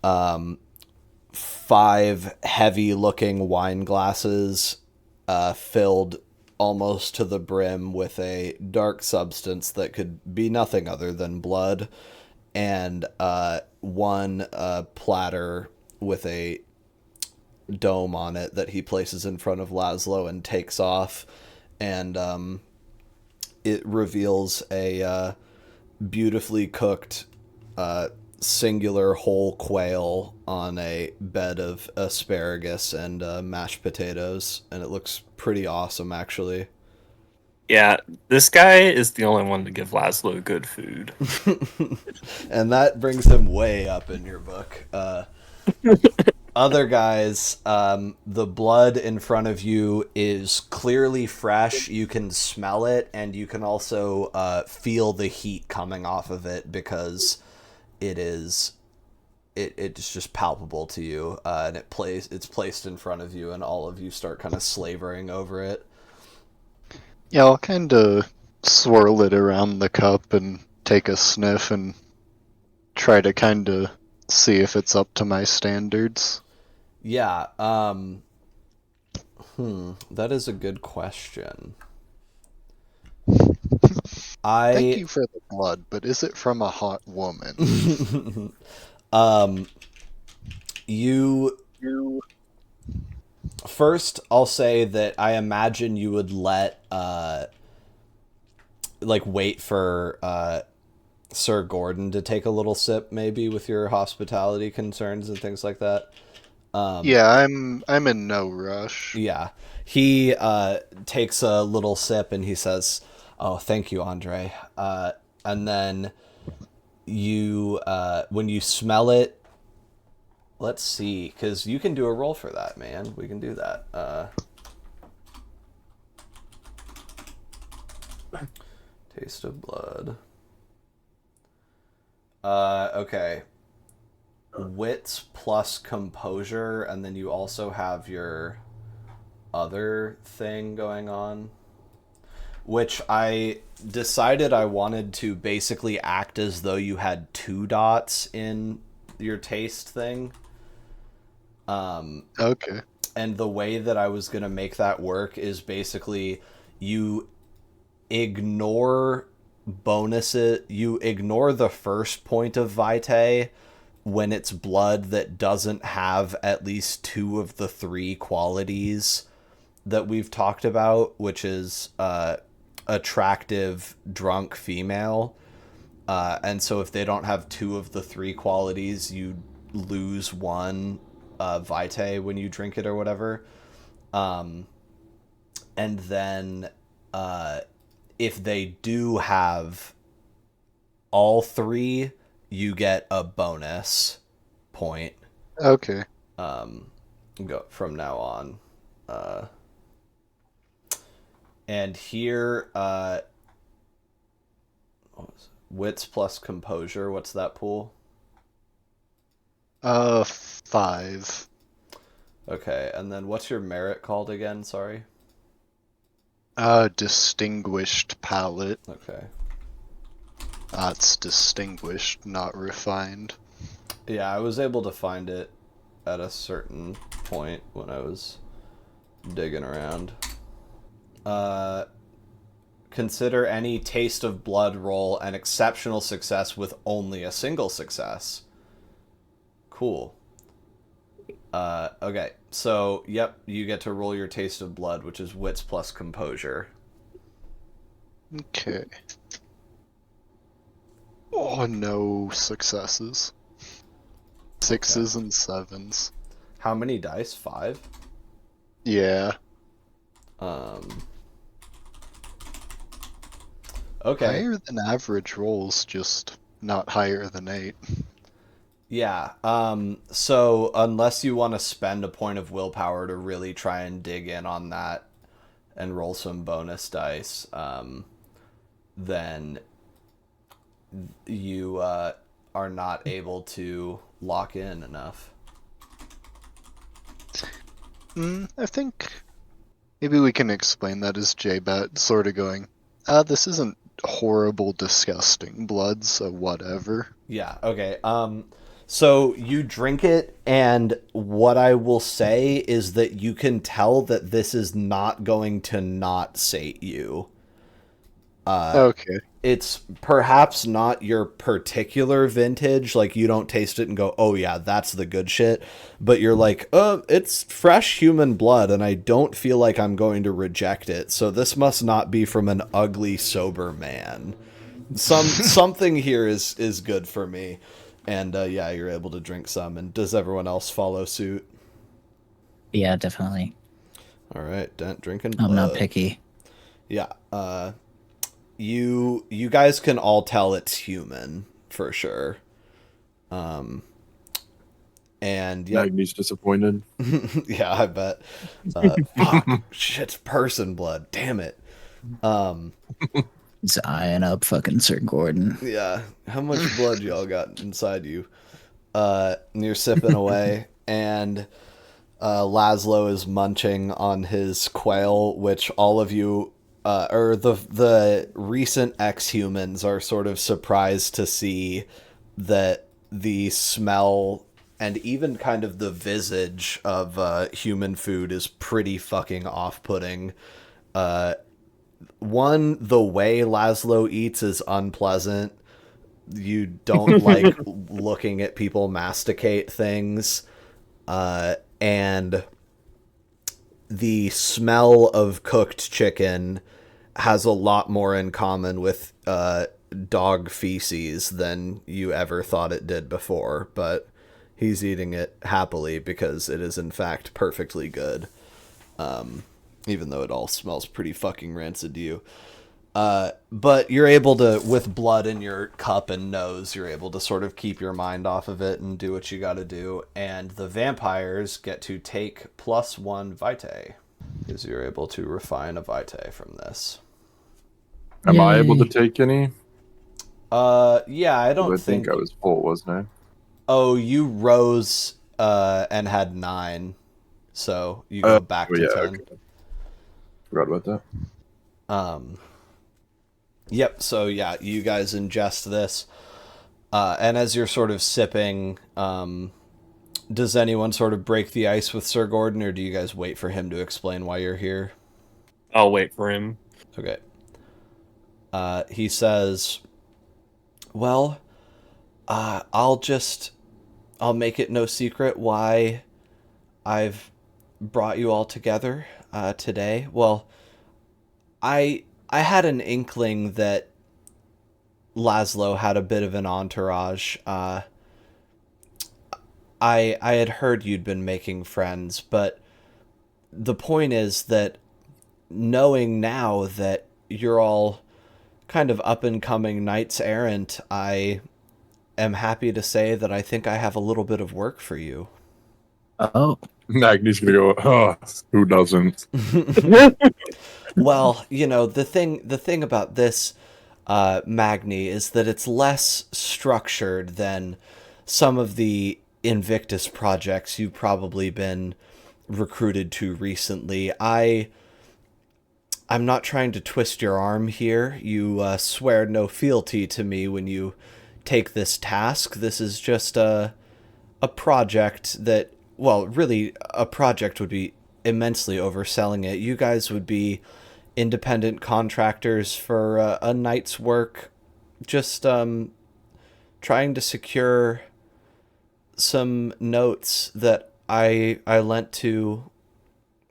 5 heavy-looking wine glasses filled almost to the brim with a dark substance that could be nothing other than blood, and one platter with a dome on it that he places in front of Laszlo and takes off, and it reveals a beautifully cooked singular whole quail on a bed of asparagus and mashed potatoes, and it looks pretty awesome, actually. Yeah, this guy is the only one to give Laszlo good food. And that brings him way up in your book. Other guys, the blood in front of you is clearly fresh. You can smell it, and you can also feel the heat coming off of it because it's just palpable to you, and it's placed in front of you, and all of you start kind of slavering over it. Yeah, I'll kind of swirl it around the cup and take a sniff and try to kind of see if it's up to my standards. Yeah, that is a good question. Thank you for the blood, but is it from a hot woman? You first, I'll say that I imagine you would let wait for Sir Gordon to take a little sip, maybe, with your hospitality concerns and things like that. Yeah, I'm in no rush. Yeah, he takes a little sip and he says, "Oh, thank you, Andre." And then you, when you smell it, let's see, because you can do a roll for that, man. We can do that. Taste of blood. Okay. Wits plus composure, and then you also have your other thing going on, which I decided I wanted to basically act as though you had 2 dots in your taste thing. Okay. And the way that I was going to make that work is basically you ignore bonuses, you ignore the first point of vitae when it's blood that doesn't have at least 2 of the 3 qualities that we've talked about, which is attractive, drunk female. And so if they don't have 2 of the 3 qualities, you lose 1 vitae when you drink it or whatever. And then if they do have all 3, you get a bonus point. Okay. Go from now on. And here, wits plus composure. What's that pool? 5. Okay, and then what's your merit called again? Sorry. Distinguished palate. Okay. It's distinguished, not refined. Yeah, I was able to find it at a certain point when I was digging around. Consider any taste of blood roll an exceptional success with only a single success. Cool. Okay, so, yep, you get to roll your taste of blood, which is wits plus composure. Okay. Oh, no successes. Sixes and sevens. How many dice? 5? Yeah. Okay. Higher than average rolls, just not higher than 8. Yeah. So unless you want to spend a point of willpower to really try and dig in on that and roll some bonus dice, then you are not able to lock in enough. I think maybe we can explain that as J-Bat sort of going, this isn't horrible, disgusting blood, so whatever. Yeah, okay. So you drink it, and what I will say is that you can tell that this is not going to not sate you. Okay. It's perhaps not your particular vintage, like you don't taste it and go, oh yeah, that's the good shit, but you're like, it's fresh human blood, and I don't feel like I'm going to reject it, so this must not be from an ugly, sober man. Something here is good for me. And yeah, you're able to drink some. And does everyone else follow suit? Yeah, definitely. All right, Dent drinking blood. I'm not picky. Yeah. You guys can all tell it's human for sure. And yeah, Magni's disappointed. yeah, I bet. Fuck, shit's person blood. Damn it. He's eyeing up fucking Sir Gordon. Yeah, how much blood y'all got inside you? And you're sipping away, and Laszlo is munching on his quail, which all of you, or the recent ex-humans are sort of surprised to see that the smell and even kind of the visage of human food is pretty fucking off-putting. One, the way Laszlo eats is unpleasant. You don't like looking at people masticate things. And the smell of cooked chicken has a lot more in common with dog feces than you ever thought it did before. But he's eating it happily because it is in fact perfectly good. Even though it all smells pretty fucking rancid to you. But you're able to, with blood in your cup and nose, you're able to sort of keep your mind off of it and do what you gotta do. And the vampires get to take +1 vitae, because you're able to refine a vitae from this. Am I able to take any? Yeah, I don't think I was full, wasn't I? Oh, you rose and had 9, so you go back to 10. Okay. Forgot about that. Yep, so yeah, you guys ingest this. And as you're sort of sipping, does anyone sort of break the ice with Sir Gordon, or do you guys wait for him to explain why you're here? I'll wait for him. Okay. He says, well, I'll make it no secret why I've brought you all together today. Well, I had an inkling that Laszlo had a bit of an entourage. I had heard you'd been making friends, but the point is that knowing now that you're all kind of up-and-coming knights errant, I am happy to say that I think I have a little bit of work for you. Oh. Magni's gonna go, who doesn't? Well, you know, the thing about this, Magni, is that it's less structured than some of the Invictus projects you've probably been recruited to recently. I'm not trying to twist your arm here. You swear no fealty to me when you take this task. This is just a project that, well, really, a project would be immensely overselling it. You guys would be independent contractors for a night's work, just trying to secure some notes that I lent to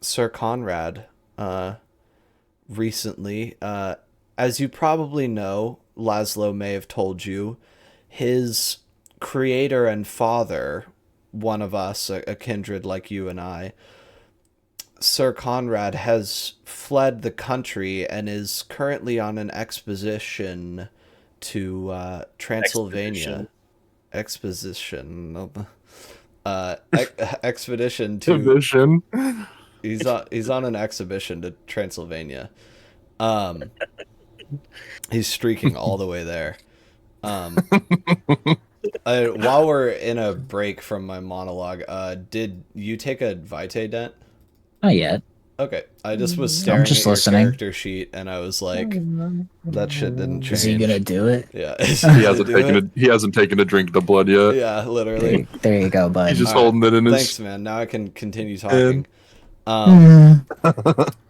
Sir Conrad recently. As you probably know, Laszlo may have told you, his creator and father, one of us, a kindred like you and I, Sir Conrad, has fled the country and is currently on an expedition to Transylvania. Expedition to Division. he's on an exhibition to Transylvania. He's streaking all the way there. While we're in a break from my monologue, did you take a Vitae Dent? Not yet. Okay, I just was staring at your character sheet, and I was like, that shit didn't change. Is he gonna do it? Yeah, He hasn't taken a drink of the blood yet. Yeah, literally. There you go, bud. He's just holding it in his. Thanks, man. Now I can continue talking.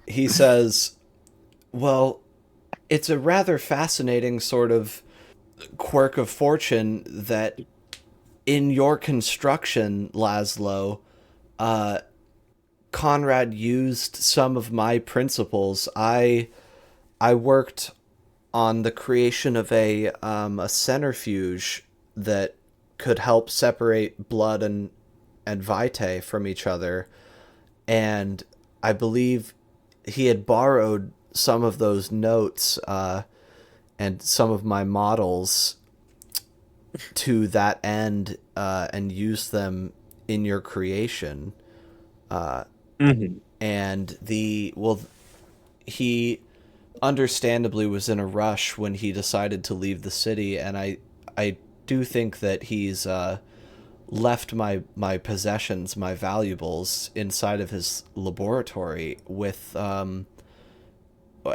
He says, well, it's a rather fascinating sort of quirk of fortune that in your construction, Laszlo, Conrad used some of my principles. I worked on the creation of a centrifuge that could help separate blood and vitae from each other, and I believe he had borrowed some of those notes and some of my models to that end and used them in your creation. And he understandably was in a rush when he decided to leave the city, and I do think that he's left my possessions, my valuables, inside of his laboratory with,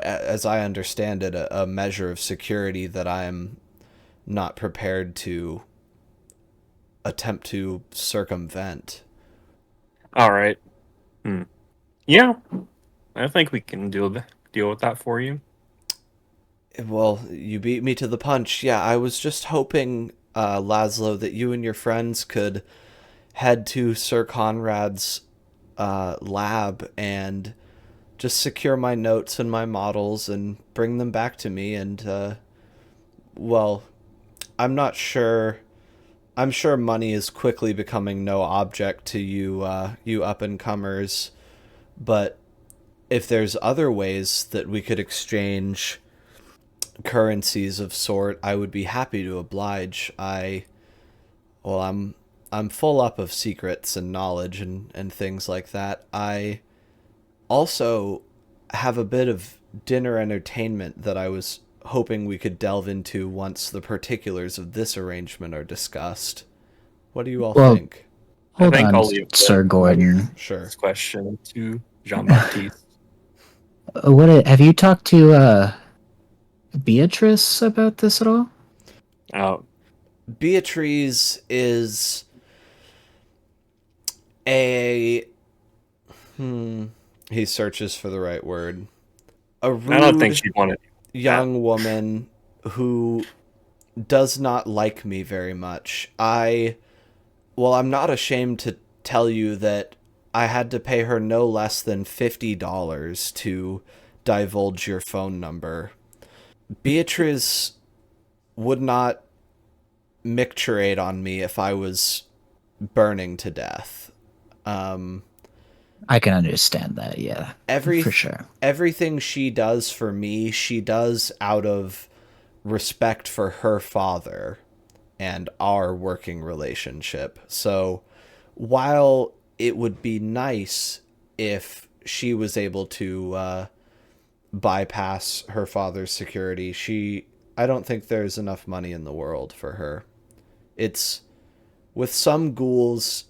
as I understand it, a measure of security that I'm not prepared to attempt to circumvent. All right. Yeah, I think we can deal with that for you. Well, you beat me to the punch. Yeah, I was just hoping, Laszlo, that you and your friends could head to Sir Conrad's lab and just secure my notes and my models and bring them back to me. And, well, I'm not sure. I'm sure money is quickly becoming no object to you, you up-and-comers. But if there's other ways that we could exchange currencies of sort, I would be happy to oblige. I'm full up of secrets and knowledge and things like that. I also have a bit of dinner entertainment that I was hoping we could delve into once the particulars of this arrangement are discussed. What do you all think? Hold I think on, I'll leave Sir Gordon. Sure. this question to Jean-Baptiste. Have you talked to Beatrice about this at all? Beatrice is a he searches for the right word. A rude, I don't think she'd want it. young woman who does not like me very much. I'm not ashamed to tell you that I had to pay her no less than $50 to divulge your phone number. Beatrice would not micturate on me if I was burning to death. I can understand that, yeah. For sure. Everything she does for me, she does out of respect for her father and our working relationship. So while it would be nice if she was able to bypass her father's security, I don't think there's enough money in the world for her. It's, with some ghouls,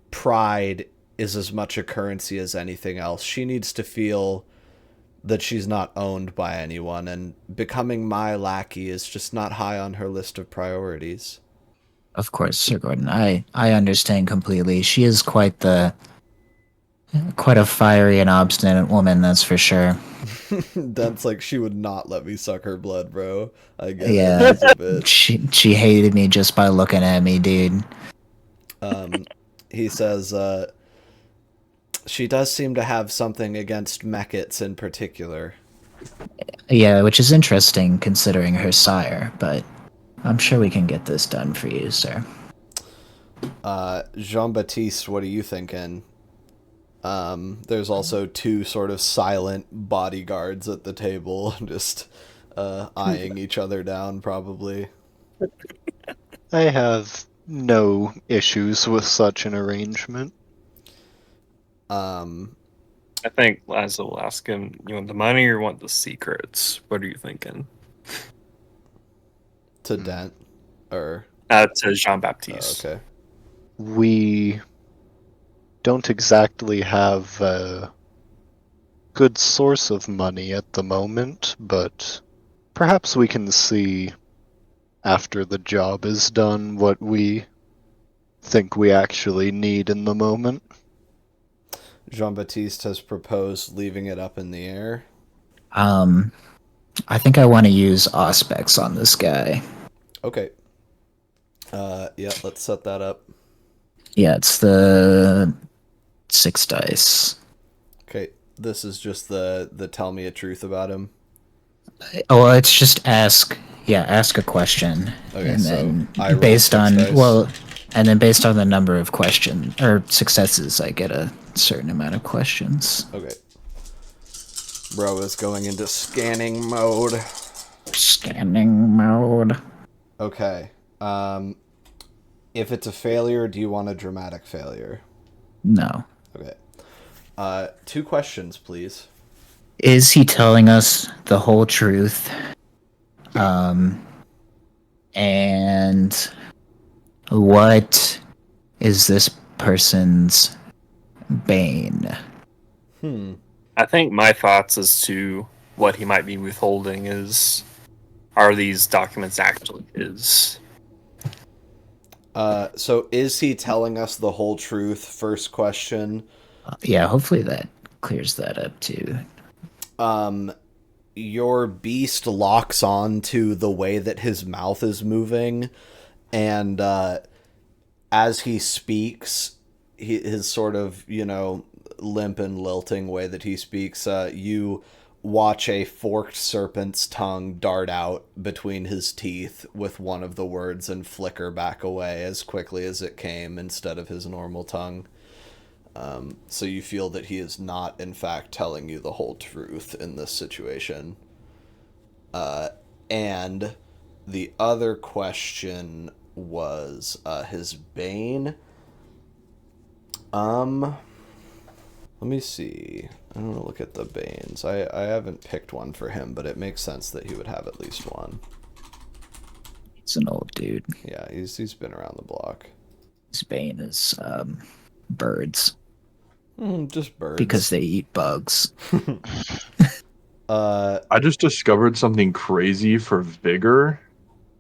pride is as much a currency as anything else. She needs to feel that she's not owned by anyone, and becoming my lackey is just not high on her list of priorities. Of course, Sir Gordon. I understand completely. She is quite a fiery and obstinate woman, that's for sure. That's like, she would not let me suck her blood, bro. I guess. Yeah, she hated me just by looking at me, dude. He says, She does seem to have something against Meckets in particular. Yeah, which is interesting considering her sire, but I'm sure we can get this done for you, sir. Jean-Baptiste, what are you thinking? There's also two sort of silent bodyguards at the table, just eyeing each other down, probably. I have no issues with such an arrangement. I think Laszlo will ask him, you want the money or want the secrets? What are you thinking? To Dent? Or... to Jean-Baptiste. Okay. We don't exactly have a good source of money at the moment, but perhaps we can see after the job is done what we think we actually need in the moment. Jean-Baptiste has proposed leaving it up in the air. I think I want to use Auspex on this guy. Okay. Yeah, let's set that up. Yeah, it's the 6 dice. Okay, this is just the tell me a truth about him. Oh, it's just ask a question. Okay, and so then I roll based 6 on dice. and then based on the number of questions or successes, I get a certain amount of questions. Okay. Bro is going into scanning mode. Scanning mode. Okay. If it's a failure, do you want a dramatic failure? No. Okay. 2 questions, please. Is he telling us the whole truth? And what is this person's bane? I think my thoughts as to what he might be withholding is, are these documents actually his? So is he telling us the whole truth? First question. Yeah, hopefully that clears that up too. Your beast locks on to the way that his mouth is moving, and as he speaks, his sort of, limp and lilting way that he speaks, you watch a forked serpent's tongue dart out between his teeth with one of the words and flicker back away as quickly as it came instead of his normal tongue. So you feel that he is not, in fact, telling you the whole truth in this situation. And the other question was his bane. Let me see. I don't want to look at the banes. I haven't picked one for him, but it makes sense that he would have at least one. He's an old dude. Yeah, he's been around the block. His bane is birds. Just birds. Because they eat bugs. I just discovered something crazy for vigor.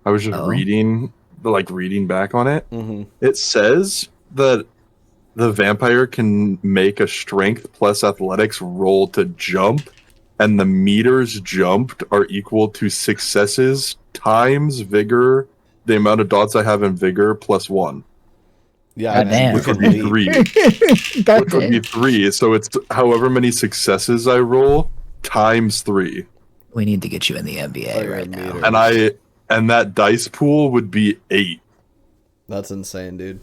I was just reading back on it. Mm-hmm. It says that the vampire can make a strength plus athletics roll to jump, and the meters jumped are equal to successes times vigor, the amount of dots I have in vigor plus 1. Yeah, which would be 3. Which would be 3. So it's however many successes I roll times 3. We need to get you in the NBA right now. And that dice pool would be 8. That's insane, dude.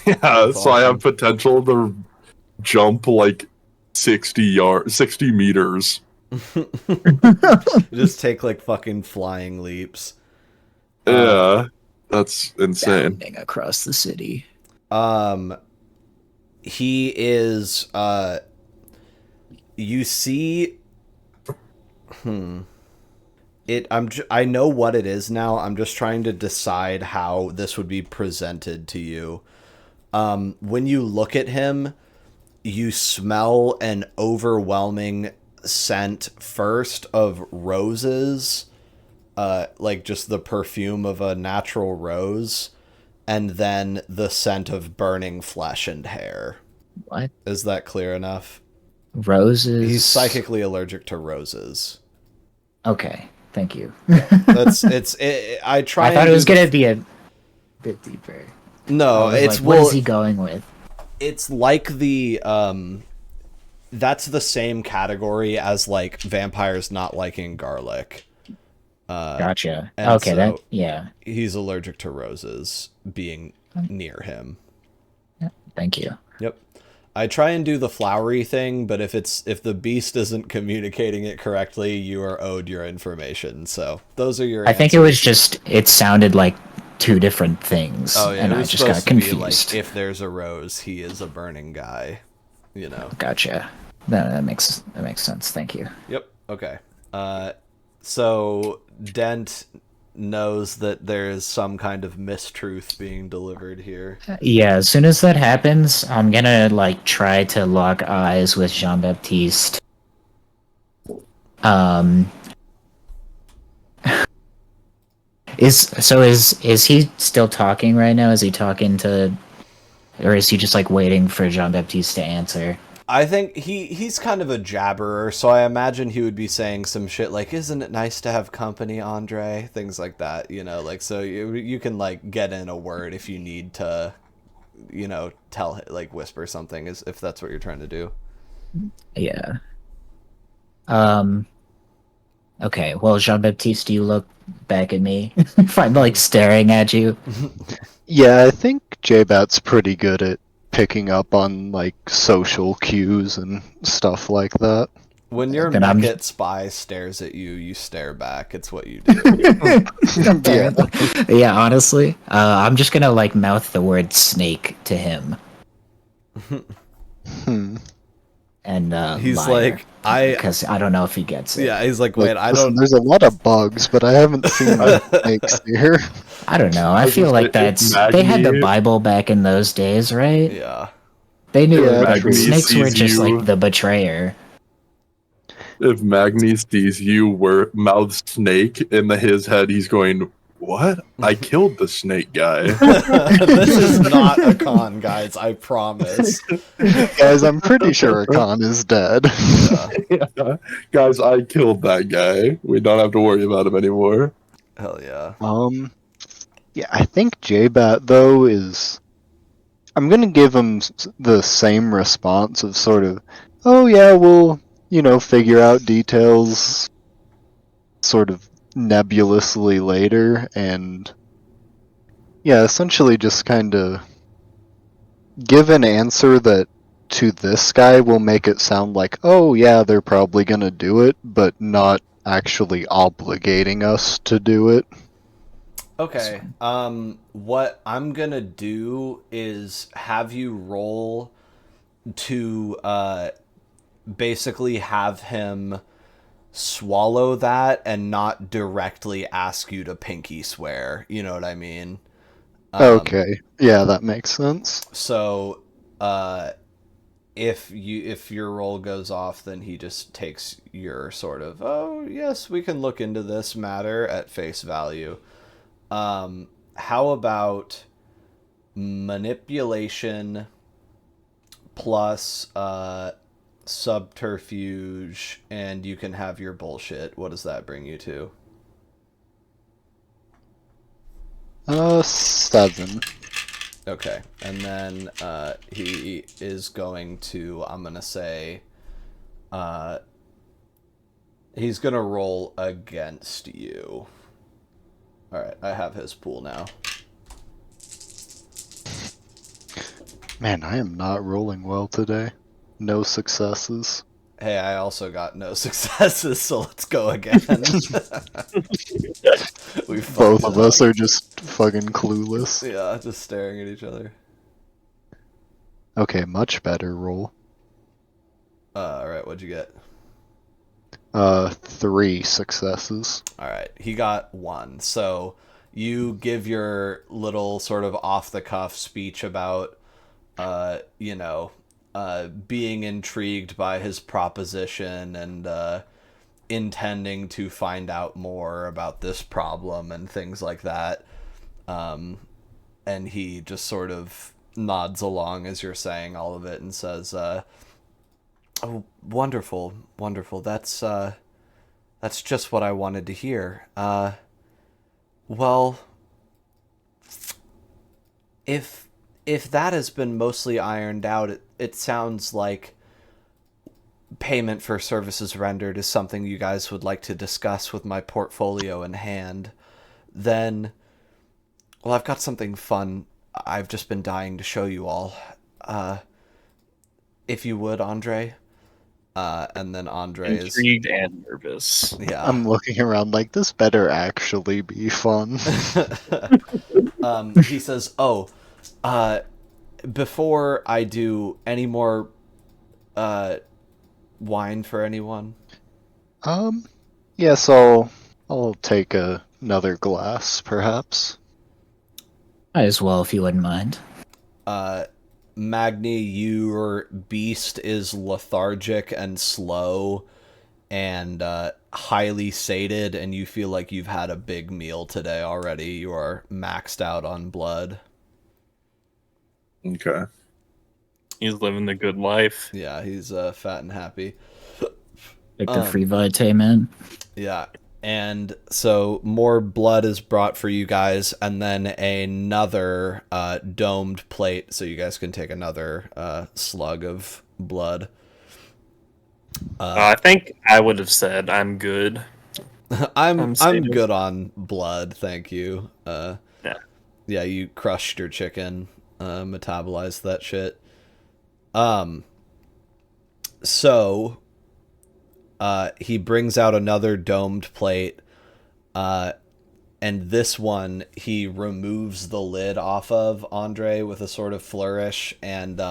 Yeah, That's so awesome. I have potential to jump like 60 meters. Just take like fucking flying leaps. Yeah, that's insane. Bounding across the city. He is you see I know what it is now. I'm just trying to decide how this would be presented to you. When you look at him, you smell an overwhelming scent first of roses, like just the perfume of a natural rose, and then the scent of burning flesh and hair. What? Is that clear enough? Roses? He's psychically allergic to roses. Okay, thank you. I thought it was going to be a bit deeper. No, it's like, what is he going with? it's like the that's the same category as like vampires not liking garlic. Gotcha. and Okay, so that yeah. he's allergic to roses being near him. Thank you. Yep. I try and do the flowery thing, but if the beast isn't communicating it correctly, you are owed your information. So those are your I answers. think it was just it sounded like two different things, Oh yeah, and it I was just got supposed to be confused. like if there's a rose, he is a burning guy. You know. Gotcha. That makes sense. Thank you. Yep. Okay. So Dent knows that there's some kind of mistruth being delivered here. Yeah, as soon as that happens, I'm gonna like try to lock eyes with Jean-Baptiste. Is he still talking right now? Is he talking to, or is he just like waiting for Jean-Baptiste to answer? I think he's kind of a jabberer, so I imagine he would be saying some shit like, "Isn't it nice to have company, Andre?" Things like that, you know, like, so you can like get in a word if you need to, you know, tell, like, whisper something, if that's what you're trying to do. Yeah. Okay, well, Jean-Baptiste, do you look back at me if I'm like staring at you? Yeah, I think J-Bat's pretty good at picking up on like social cues and stuff like that. When your Then I'm- Mechat spy stares at you, you stare back. It's what you do. Yeah, honestly, I'm just gonna like mouth the word snake to him. And He's liar, like, I because I don't know if he gets it. yeah. He's like, wait, I Listen, don't. there's a lot of bugs, but I haven't seen the snakes here. I don't know. I was feel gonna like say, that's if they had the Magni- Bible back in those days, right? Yeah. They knew Yeah, like, true. snakes were Sees just you. like the betrayer. If Magni sees you were mouth snake in his head, he's going, "What? I killed the snake guy." This is not a con, guys. I promise. Guys, I'm pretty sure Akon is dead. Yeah. Guys, I killed that guy. We don't have to worry about him anymore. Hell yeah. Yeah, I think J-Bat though is. I'm gonna give him the same response of sort of, oh yeah, we'll figure out details, sort of nebulously later, and yeah, essentially just kind of give an answer that to this guy will make it sound like, oh yeah, they're probably gonna do it, but not actually obligating us to do it. Okay. What I'm gonna do is have you roll to basically have him swallow that and not directly ask you to pinky swear. You know what I mean? Okay, yeah, that makes sense. So, if your roll goes off, then he just takes your sort of, oh yes, we can look into this matter at face value. How about manipulation plus subterfuge, and you can have your bullshit. What does that bring you to? 7. Okay, and then he is going to, I'm gonna say, he's gonna roll against you. Alright, I have his pool now. Man, I am not rolling well today. No successes. Hey, I also got no successes, so let's go again. We Both fucked of it us up. are just fucking clueless. Yeah, just staring at each other. Okay, much better roll. Alright, what'd you get? 3 successes. Alright, he got 1. So you give your little sort of off-the-cuff speech about, being intrigued by his proposition and intending to find out more about this problem and things like that. And he just sort of nods along as you're saying all of it and says, oh, wonderful, wonderful. That's just what I wanted to hear. Well, if if that has been mostly ironed out, it sounds like payment for services rendered is something you guys would like to discuss with my portfolio in hand. Then, well, I've got something fun I've just been dying to show you all. If you would, Andre. And then Andre is intrigued and nervous. Yeah. I'm looking around like this better actually be fun. He says, "Oh, before I do any more wine for anyone." Yeah, so I'll take another glass, perhaps. Might as well, if you wouldn't mind. Magni, your beast is lethargic and slow and highly sated, and you feel like you've had a big meal today already. You are maxed out on blood. Okay. He's living the good life. Yeah, he's fat and happy. Like the free vitae, man. Yeah. And so more blood is brought for you guys, and then another domed plate, so you guys can take another slug of blood. I think I would have said I'm good. I'm good on blood, thank you. Yeah, you crushed your chicken, metabolized that shit. So he brings out another domed plate, and this one he removes the lid off of, Andre, with a sort of flourish, and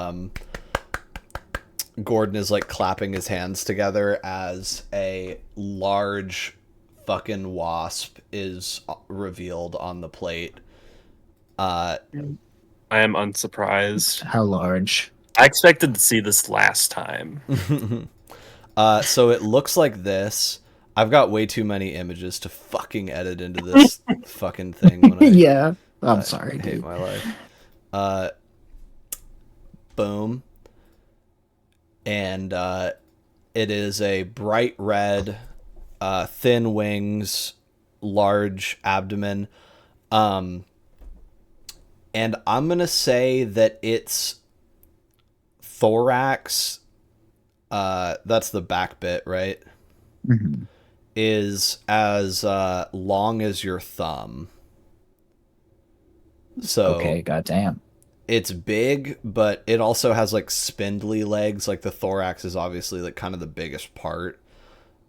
Gordon is like clapping his hands together as a large fucking wasp is revealed on the plate. I am unsurprised. How large? I expected to see this last time. So it looks like this. I've got way too many images to fucking edit into this fucking thing. When Yeah. I'm sorry, hate dude. my life. Boom. And it is a bright red, thin wings, large abdomen. And I'm going to say that its thorax, that's the back bit, right? Mm-hmm. Is as long as your thumb. So Okay, goddamn. it's big, but it also has like spindly legs. Like the thorax is obviously like kind of the biggest part.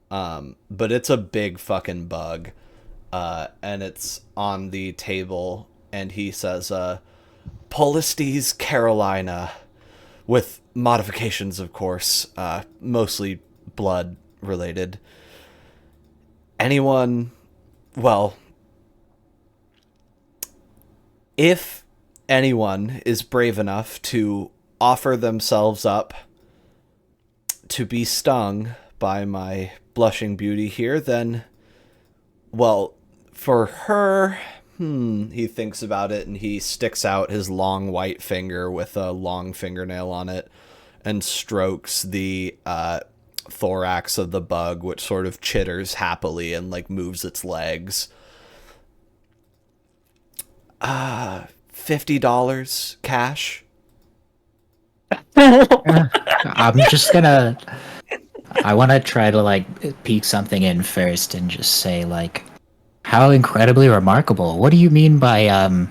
But it's a big fucking bug. And it's on the table, and he says, Polistes Carolina, with modifications, of course, mostly blood related. Anyone, well, if anyone is brave enough to offer themselves up to be stung by my blushing beauty here, then, well, for her, he thinks about it, and he sticks out his long white finger with a long fingernail on it and strokes the thorax of the bug, which sort of chitters happily and like moves its legs. $50 cash. I'm just gonna. I want to try to like peek something in first and just say like, how incredibly remarkable. What do you mean by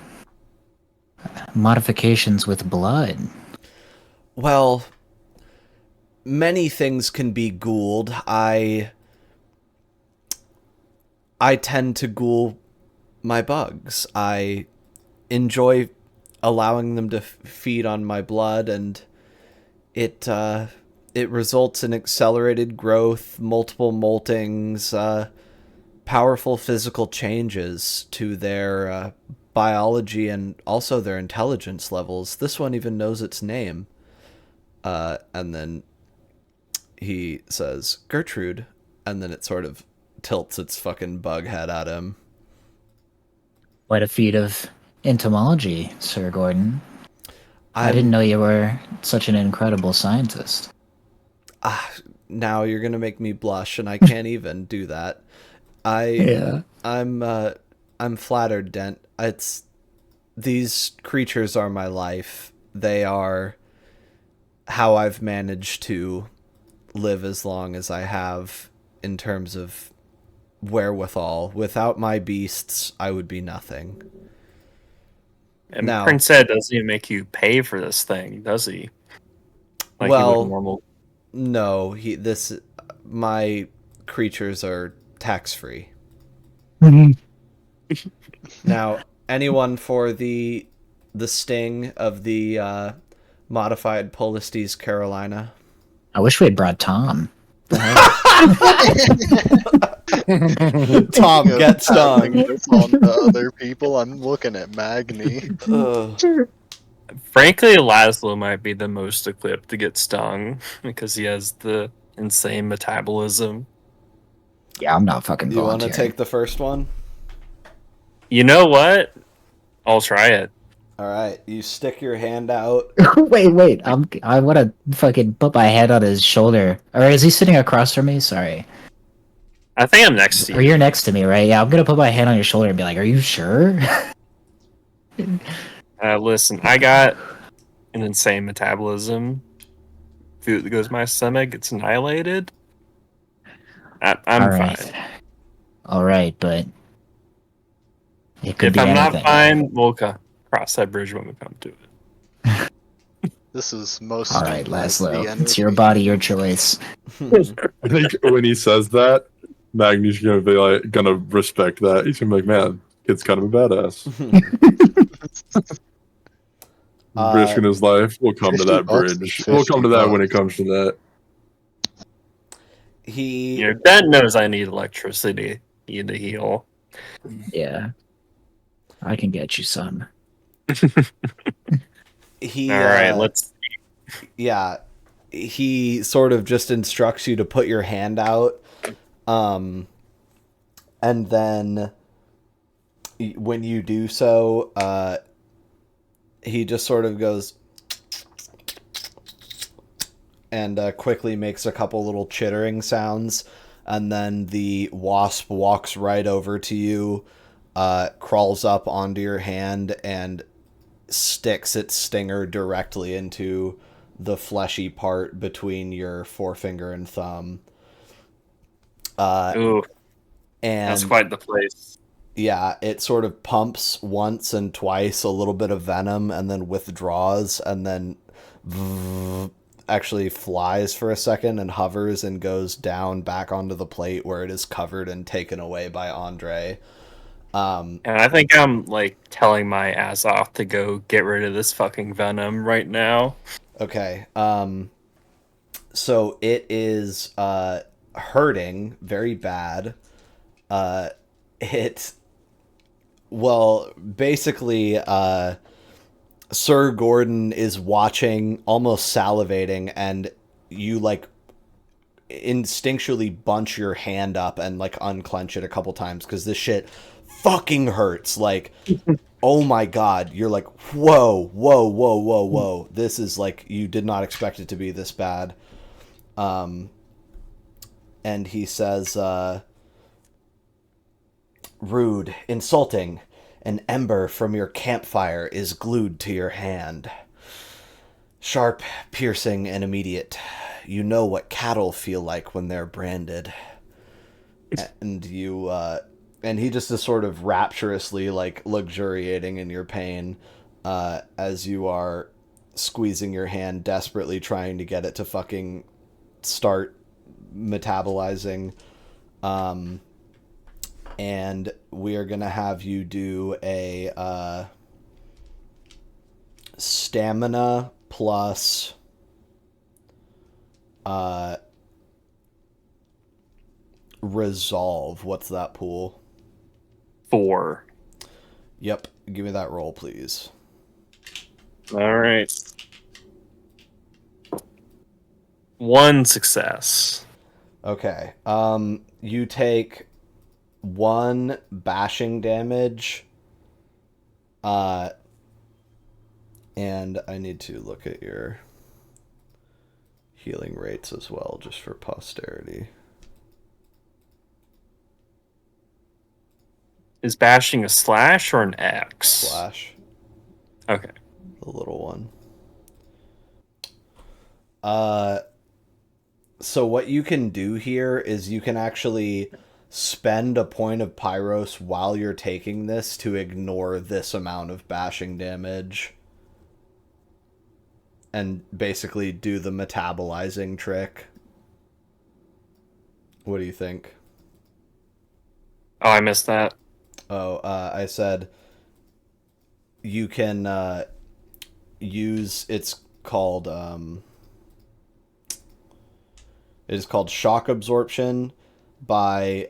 modifications with blood? Well, many things can be ghouled. I tend to ghoul my bugs. I enjoy allowing them to feed on my blood, and it results in accelerated growth, multiple moltings, powerful physical changes to their biology and also their intelligence levels. This one even knows its name. And then he says, Gertrude, and then it sort of tilts its fucking bug head at him. Quite a feat of entomology, Sir Gordon. I didn't know you were such an incredible scientist. Now you're gonna make me blush, and I can't even do that. I'm flattered, Dent. these creatures are my life. They are how I've managed to live as long as I have in terms of wherewithal. Without my beasts, I would be nothing. And Now, Prince Ed doesn't even make you pay for this thing, does he? Like he would normal. No, my creatures are tax-free. Now, anyone for the sting of the modified Polistes Carolina? I wish we had brought Tom. Tom, get stung. This on to other people. I'm looking at Magni. Frankly, Laszlo might be the most equipped to get stung because he has the insane metabolism. Yeah, I'm not fucking You want to volunteering. take the first one? You know what? I'll try it. All right, you stick your hand out. wait. I want to fucking put my head on his shoulder. Or is he sitting across from me? Sorry. I think I'm next to Or you. you're next to me, right? Yeah, I'm gonna put my hand on your shoulder and be like, "Are you sure?" Listen, I got an insane metabolism. Food that goes in my stomach gets annihilated. I'm fine. All right, but it could If be I'm anything. not fine, we'll cross that bridge when we come to it. This is most. All right, like Laszlo, the it's your enemy. body, your choice. I think when he says that, Magni's gonna respect that. He's gonna be like, man, kid's kind of a badass. Risking his life. We'll come to that $50 bridge. is We'll come to that when $50. it comes to that. Dent knows I need electricity to heal. Yeah, I can get you some. He All right, let's. Yeah, he sort of just instructs you to put your hand out, and then when you do so, he just sort of goes and quickly makes a couple little chittering sounds, and then the wasp walks right over to you, crawls up onto your hand, and sticks its stinger directly into the fleshy part between your forefinger and thumb. Ooh, And that's quite the place. yeah, it sort of pumps once and twice a little bit of venom and then withdraws and then actually flies for a second and hovers and goes down back onto the plate where it is covered and taken away by Andre. And I think I'm like telling my ass off to go get rid of this fucking venom right now. Okay. So it is hurting very bad. Basically, Sir Gordon is watching, almost salivating, and you like instinctually bunch your hand up and like unclench it a couple times because this shit fucking hurts. Like, oh my god, you're like, whoa. This is like, you did not expect it to be this bad. And he says, rude, insulting. An ember from your campfire is glued to your hand. Sharp, piercing, and immediate. You know what cattle feel like when they're branded. And you, and he just is sort of rapturously, like, luxuriating in your pain, as you are squeezing your hand, desperately trying to get it to fucking start metabolizing. And we are going to have you do a stamina plus resolve. What's that pool? 4. Yep. Give me that roll, please. All right. 1 success. Okay. You take 1 bashing damage. And I need to look at your healing rates as well, just for posterity. Is bashing a slash or an X? Slash. Okay. The little one. So what you can do here is you can actually spend a point of Pyros while you're taking this to ignore this amount of bashing damage. And basically do the metabolizing trick. What do you think? Oh, I missed that. Oh, I said you can use, it's called shock absorption by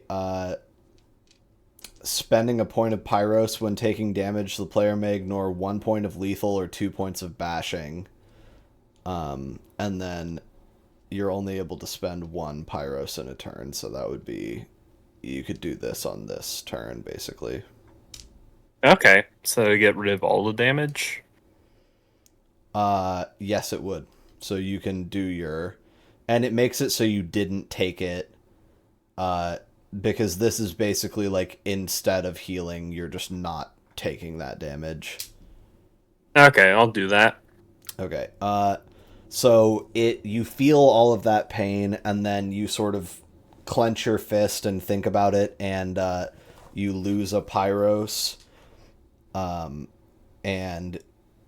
spending a point of Pyros when taking damage. The player may ignore 1 point of lethal or 2 points of bashing. And then you're only able to spend 1 Pyros in a turn, so that would be, you could do this on this turn, basically. Okay, so to get rid of all the damage? Yes, it would. So you can do your... And it makes it so you didn't take it, because this is basically like, instead of healing, you're just not taking that damage. Okay, I'll do that. Okay, so you feel all of that pain, and then you sort of clench your fist and think about it, and you lose a Pyros, and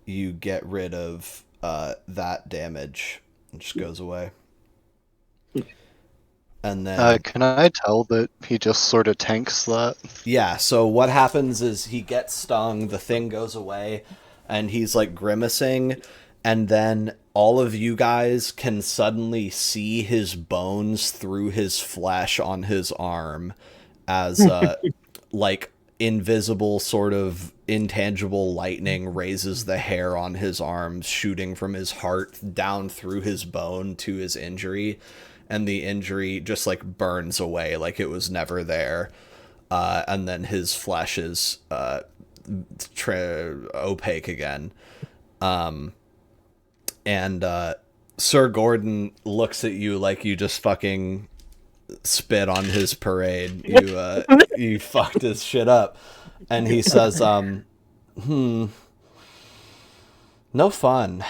you get rid of that damage. It just goes away. And then Can I tell that he just sort of tanks that? yeah, so what happens is he gets stung, the thing goes away, and he's like grimacing, and then all of you guys can suddenly see his bones through his flesh on his arm as like invisible, sort of intangible lightning raises the hair on his arms, shooting from his heart down through his bone to his injury, and the injury just like burns away like it was never there, and then his flesh is opaque again, and Sir Gordon looks at you like you just fucking spit on his parade. You fucked his shit up. And he says, no fun.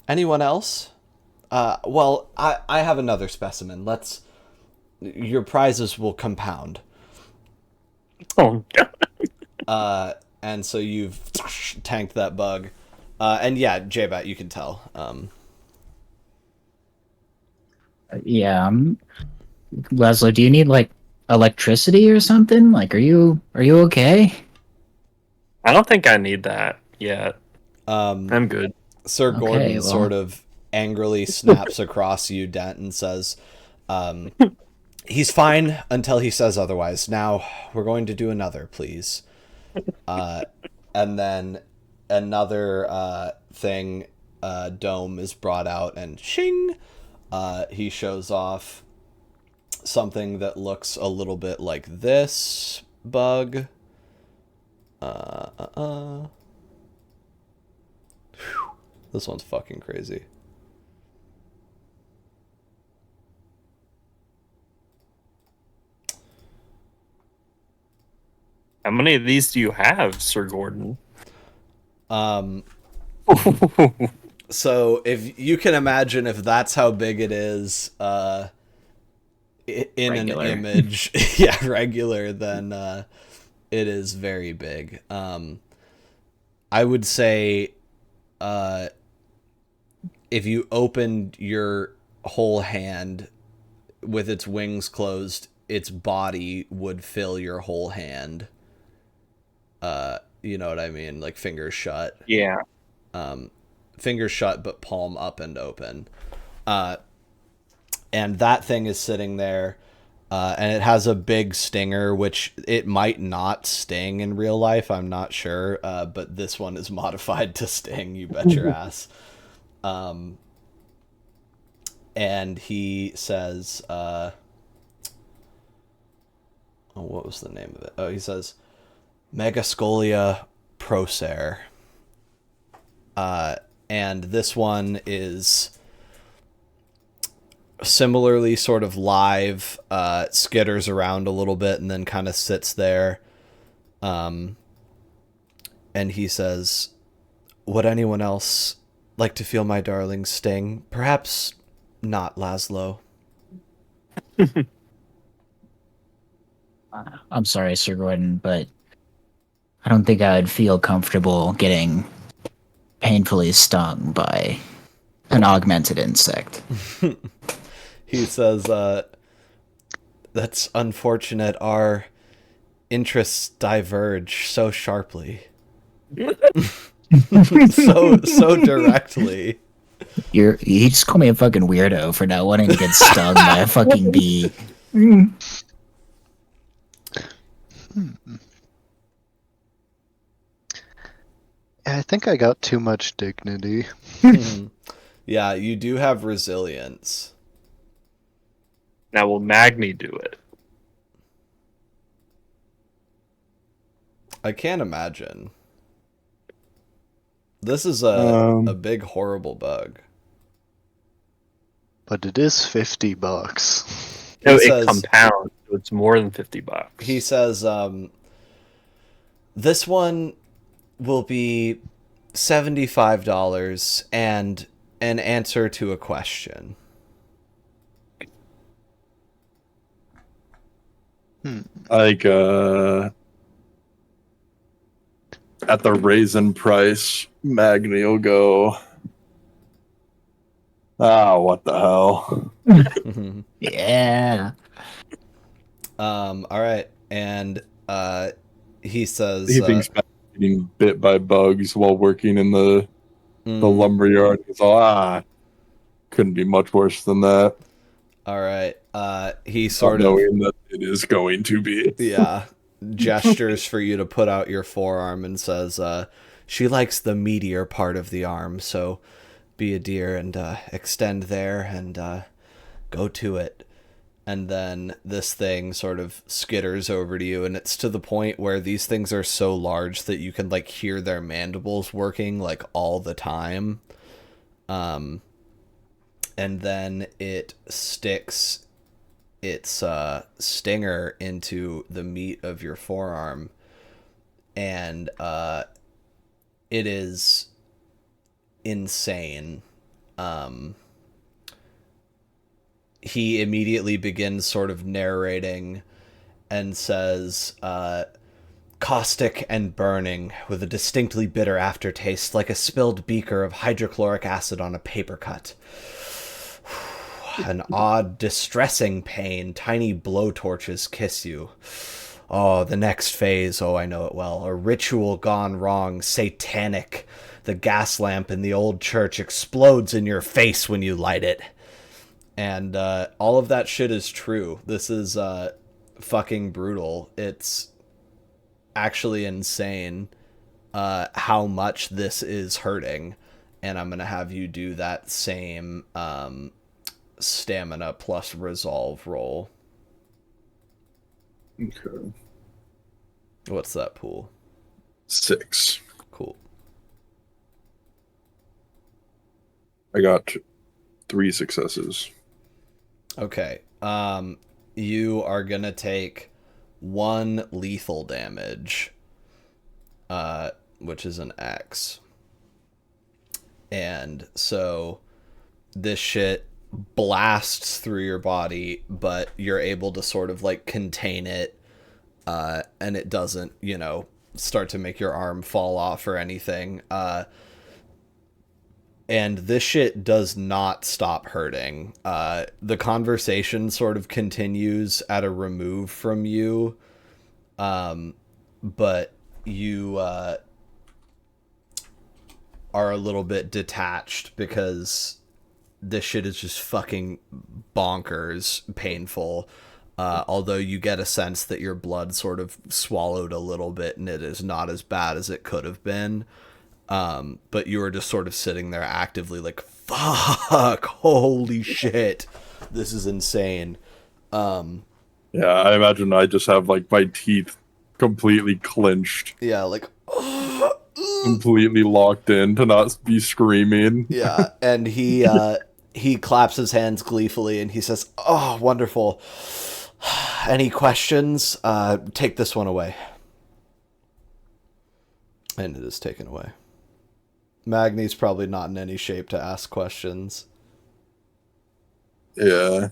Anyone else? Well, I have another specimen. Your prizes will compound. Oh, And so you've tanked that bug. And yeah, J-Bat, you can tell. Yeah, Laszlo, do you need like electricity or something? Like, are you okay? I don't think I need that yet. I'm good. Sir Okay, Gordon well. sort of angrily snaps across you, Dent, and says, he's fine until he says otherwise. Now, we're going to do another, please. And then another thing, dome is brought out, and shing! He shows off something that looks a little bit like this bug. Whew. This one's fucking crazy. How many of these do you have, Sir Gordon? So if you can imagine, if that's how big it is, in Regular. an image, yeah, regular, then it is very big. I would say, if you opened your whole hand with its wings closed, its body would fill your whole hand. You know what I mean? Like fingers shut. Yeah. Fingers shut, but palm up and open. And that thing is sitting there, and it has a big stinger, which it might not sting in real life. I'm not sure, but this one is modified to sting. You bet your ass. And he says, oh, what was the name of it? Oh, he says, Megascolia procer. And this one is similarly sort of live, skitters around a little bit and then kind of sits there. And he says, Would anyone else like to feel my darling's sting? Perhaps not, Laszlo. I'm sorry, Sir Gordon, but I don't think I would feel comfortable getting painfully stung by an augmented insect. He says, that's unfortunate. Our interests diverge so sharply. so directly. You just call me a fucking weirdo for not wanting to get stung by a fucking bee. I think I got too much dignity. Yeah, you do have resilience. Now will Magni do it? I can't imagine. This is a big horrible bug. But it is $50. No, He it says- compounds. So it's more than $50. He says, this one will be $75 and an answer to a question. Like, at the raisin price, Magni will go, what the hell? Yeah. All right. And he says, He thinks Magni's getting bit by bugs while working in the lumberyard. He's all, couldn't be much worse than that. all right. He sort of, knowing that it is going to be. yeah, gestures for you to put out your forearm and says, she likes the meatier part of the arm, so be a dear and extend there and go to it. And then this thing sort of skitters over to you, and it's to the point where these things are so large that you can like hear their mandibles working like all the time. And then it sticks its stinger into the meat of your forearm, and it is insane. He immediately begins sort of narrating and says, caustic and burning, with a distinctly bitter aftertaste, like a spilled beaker of hydrochloric acid on a paper cut. An odd, distressing pain. Tiny blowtorches kiss you. Oh, the next phase. Oh, I know it well. A ritual gone wrong. Satanic. The gas lamp in the old church explodes in your face when you light it. And all of that shit is true. This is fucking brutal. It's actually insane how much this is hurting. And I'm going to have you do that same stamina plus resolve roll. Okay. What's that pool? 6. Cool. I got 3 successes. Okay. You are going to take 1 lethal damage, which is an X. And so this shit blasts through your body, but you're able to sort of like contain it, and it doesn't, start to make your arm fall off or anything. And this shit does not stop hurting. The conversation sort of continues at a remove from you, but you are a little bit detached because this shit is just fucking bonkers painful. Although you get a sense that your blood sort of swallowed a little bit and it is not as bad as it could have been. But you were just sort of sitting there actively like, fuck, holy shit, this is insane. Yeah, I imagine I just have like my teeth completely clenched. Yeah, like, completely locked in to not be screaming. Yeah, and he claps his hands gleefully and he says, oh, wonderful. Any questions? Take this one away. And it is taken away. Magni's probably not in any shape to ask questions. Yeah.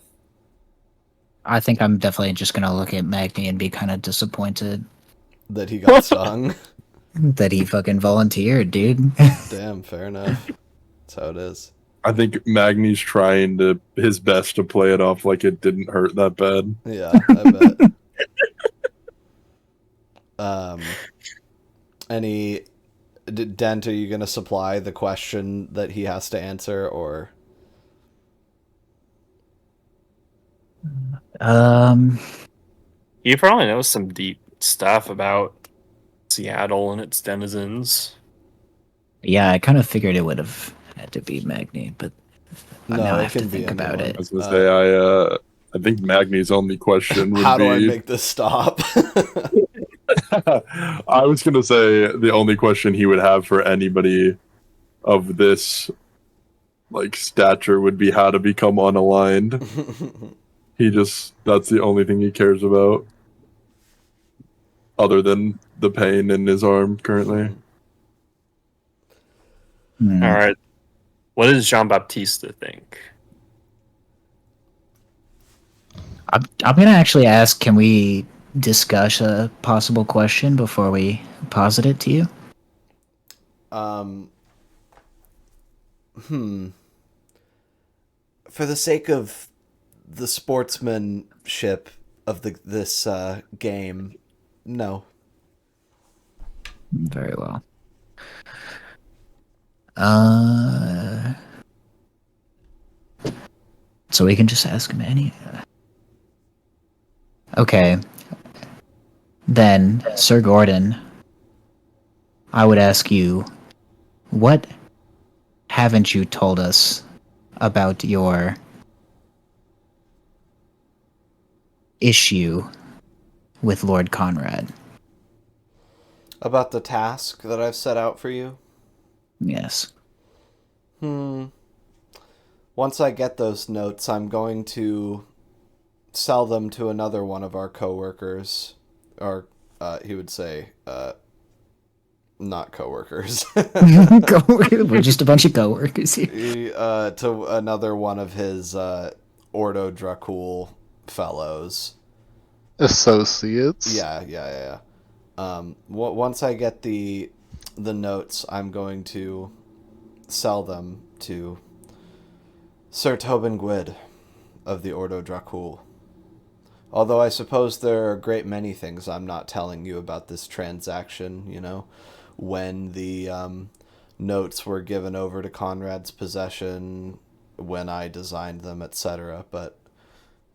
I think I'm definitely just gonna look at Magni and be kind of disappointed That he got stung. that he fucking volunteered, dude. Damn, fair enough. That's how it is. I think Magni's trying his best to play it off like it didn't hurt that bad. Yeah, I bet. Dent, are you going to supply the question that he has to answer, or? He probably knows some deep stuff about Seattle and its denizens. Yeah, I kind of figured it would have had to be Magni, but No, now I it have to can be think about anyone. it. I was gonna say I think Magni's only question would How be do I make this stop? I was gonna say the only question he would have for anybody of this like stature would be how to become unaligned. That's the only thing he cares about. Other than the pain in his arm currently. Hmm. All right. What does Jean-Baptiste think? I'm gonna actually ask, can we discuss a possible question before we posit it to you? For the sake of the sportsmanship of this game, no. Very well. So we can just ask him any. Okay. Then, Sir Gordon, I would ask you, what haven't you told us about your issue with Lord Conrad? About the task that I've set out for you? Yes. Once I get those notes, I'm going to sell them to another one of our coworkers. Or, he would say, not coworkers. We're just a bunch of coworkers here. To another one of his Ordo Dracul fellows. Associates. Yeah. Once I get the notes, I'm going to sell them to Sir Tobin Gwyd of the Ordo Dracul. Although I suppose there are a great many things I'm not telling you about this transaction, when the notes were given over to Conrad's possession, when I designed them, etc. But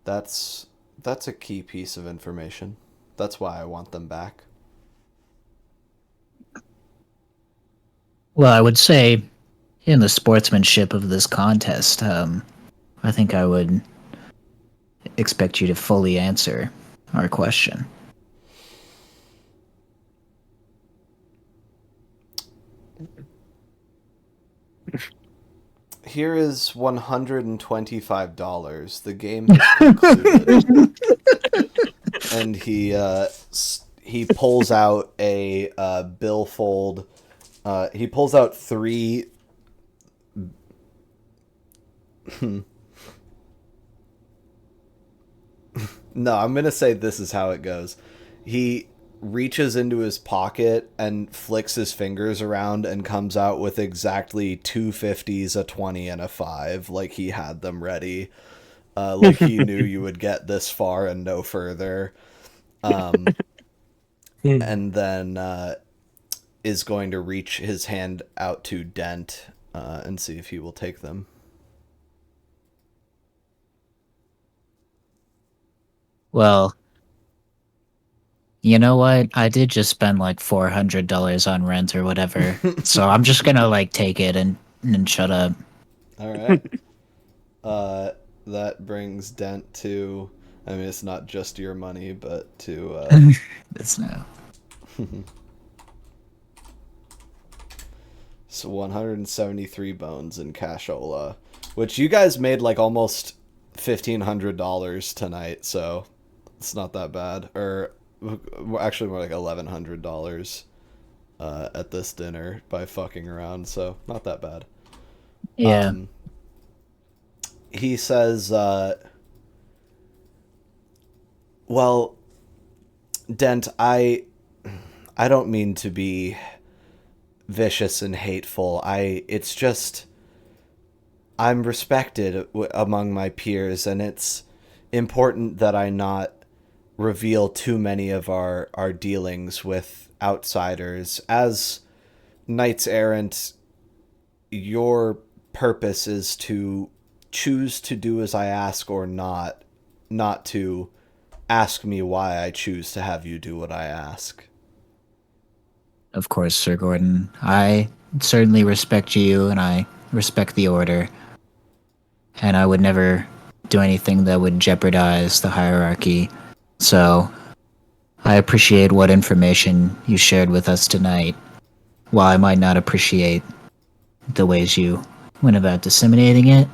that's a key piece of information. That's why I want them back. Well, I would say, in the sportsmanship of this contest, I think I would expect you to fully answer our question. Here is $125. The game is concluded. And he pulls out a billfold. He pulls out 3. No, I'm gonna say this is how it goes. He reaches into his pocket and flicks his fingers around and comes out with exactly 2 50s, a 20, and a 5, like he had them ready. Like he knew you would get this far and no further. And then is going to reach his hand out to Dent and see if he will take them. Well, you know what? I did just spend like $400 on rent or whatever, so I'm just gonna take it and shut up. All right. That brings Dent to. I mean, it's not just your money, but to. It's no. So 173 bones in cashola, which you guys made like almost $1,500 tonight, so it's not that bad. Or actually more like $1,100. at this dinner by fucking around, so not that bad. Yeah. He says, well, Dent, I don't mean to be vicious and hateful. It's just, I'm respected among my peers, and it's important that I not reveal too many of our dealings with outsiders. As knights errant, your purpose is to choose to do as I ask or not to ask me why I choose to have you do what I ask. Of course, Sir Gordon. I certainly respect you, and I respect the Order. And I would never do anything that would jeopardize the hierarchy. So, I appreciate what information you shared with us tonight. While I might not appreciate the ways you went about disseminating it,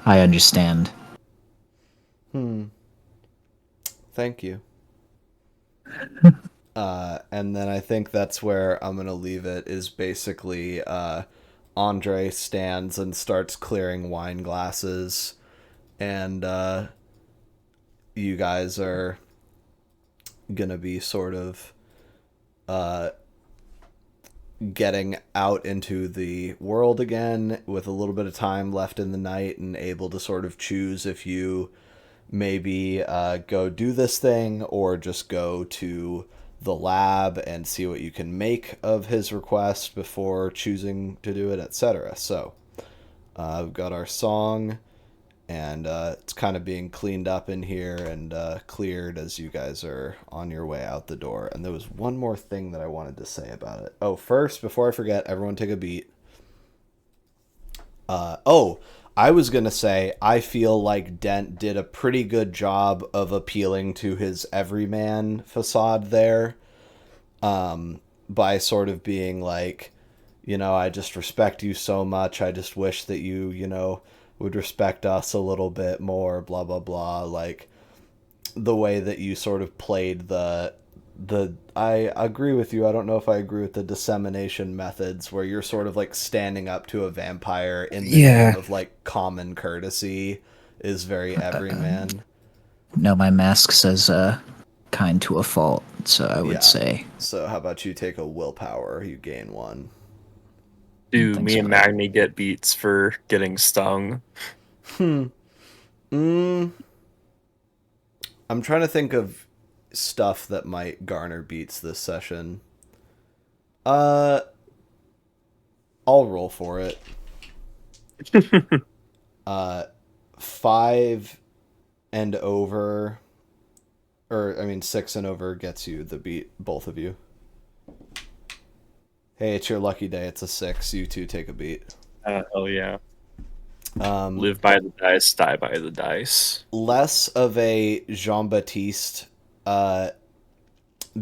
I understand. Thank you. And then I think that's where I'm going to leave it, is basically Andre stands and starts clearing wine glasses, and you guys are going to be sort of getting out into the world again with a little bit of time left in the night and able to sort of choose if you maybe go do this thing or just go to the lab and see what you can make of his request before choosing to do it, etc. So we've got our song, and it's kind of being cleaned up in here and cleared as you guys are on your way out the door. And there was one more thing that I wanted to say about it. Oh, first, before I forget, everyone take a beat. I was going to say, I feel like Dent did a pretty good job of appealing to his everyman facade there, by sort of being like, I just respect you so much. I just wish that you, would respect us a little bit more, blah, blah, blah. Like, the way that you sort of played I agree with you. I don't know if I agree with the dissemination methods where you're sort of like standing up to a vampire in the name of like common courtesy is very everyman. No, my mask says kind to a fault, so I would say. So how about you take a willpower? You gain 1. Do me and Magni get beats for getting stung? I'm trying to think of stuff that might garner beats this session. I'll roll for it. 5 and over, 6 and over gets you the beat, both of you. Hey, it's your lucky day. It's a 6. You two take a beat. Hell yeah. Live by the dice, die by the dice. Less of a Jean-Baptiste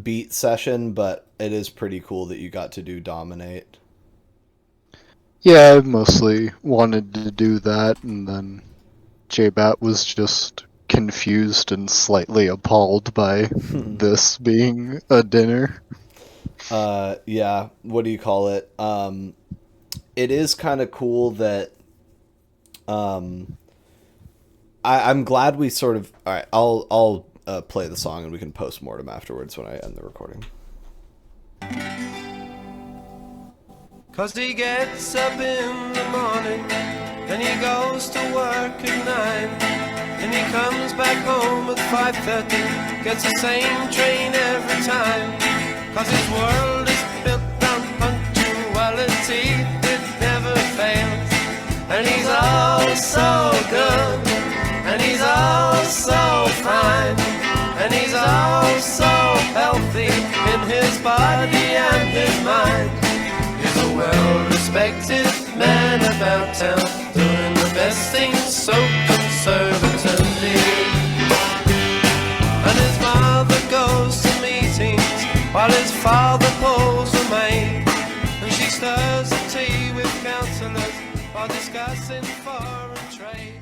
beat session, but it is pretty cool that you got to do dominate. Yeah, I mostly wanted to do that, and then J-Bat was just confused and slightly appalled by this being a dinner. Yeah, what do you call it? It is kind of cool that I'm glad we sort of... Alright, I'll play the song and we can post-mortem afterwards when I end the recording. 'Cause he gets up in the morning, then he goes to work at 9, and he comes back home at 5:30, gets the same train every time. 'Cause his world is built on punctuality, it never fails. And he's all so good, and he's all so fine, and he's all so healthy in his body and his mind. He's a well-respected man about town, doing the best things so conservatively. And his mother goes to meetings while his father pulls the maid, and she stirs the tea with counsellors while discussing foreign trade.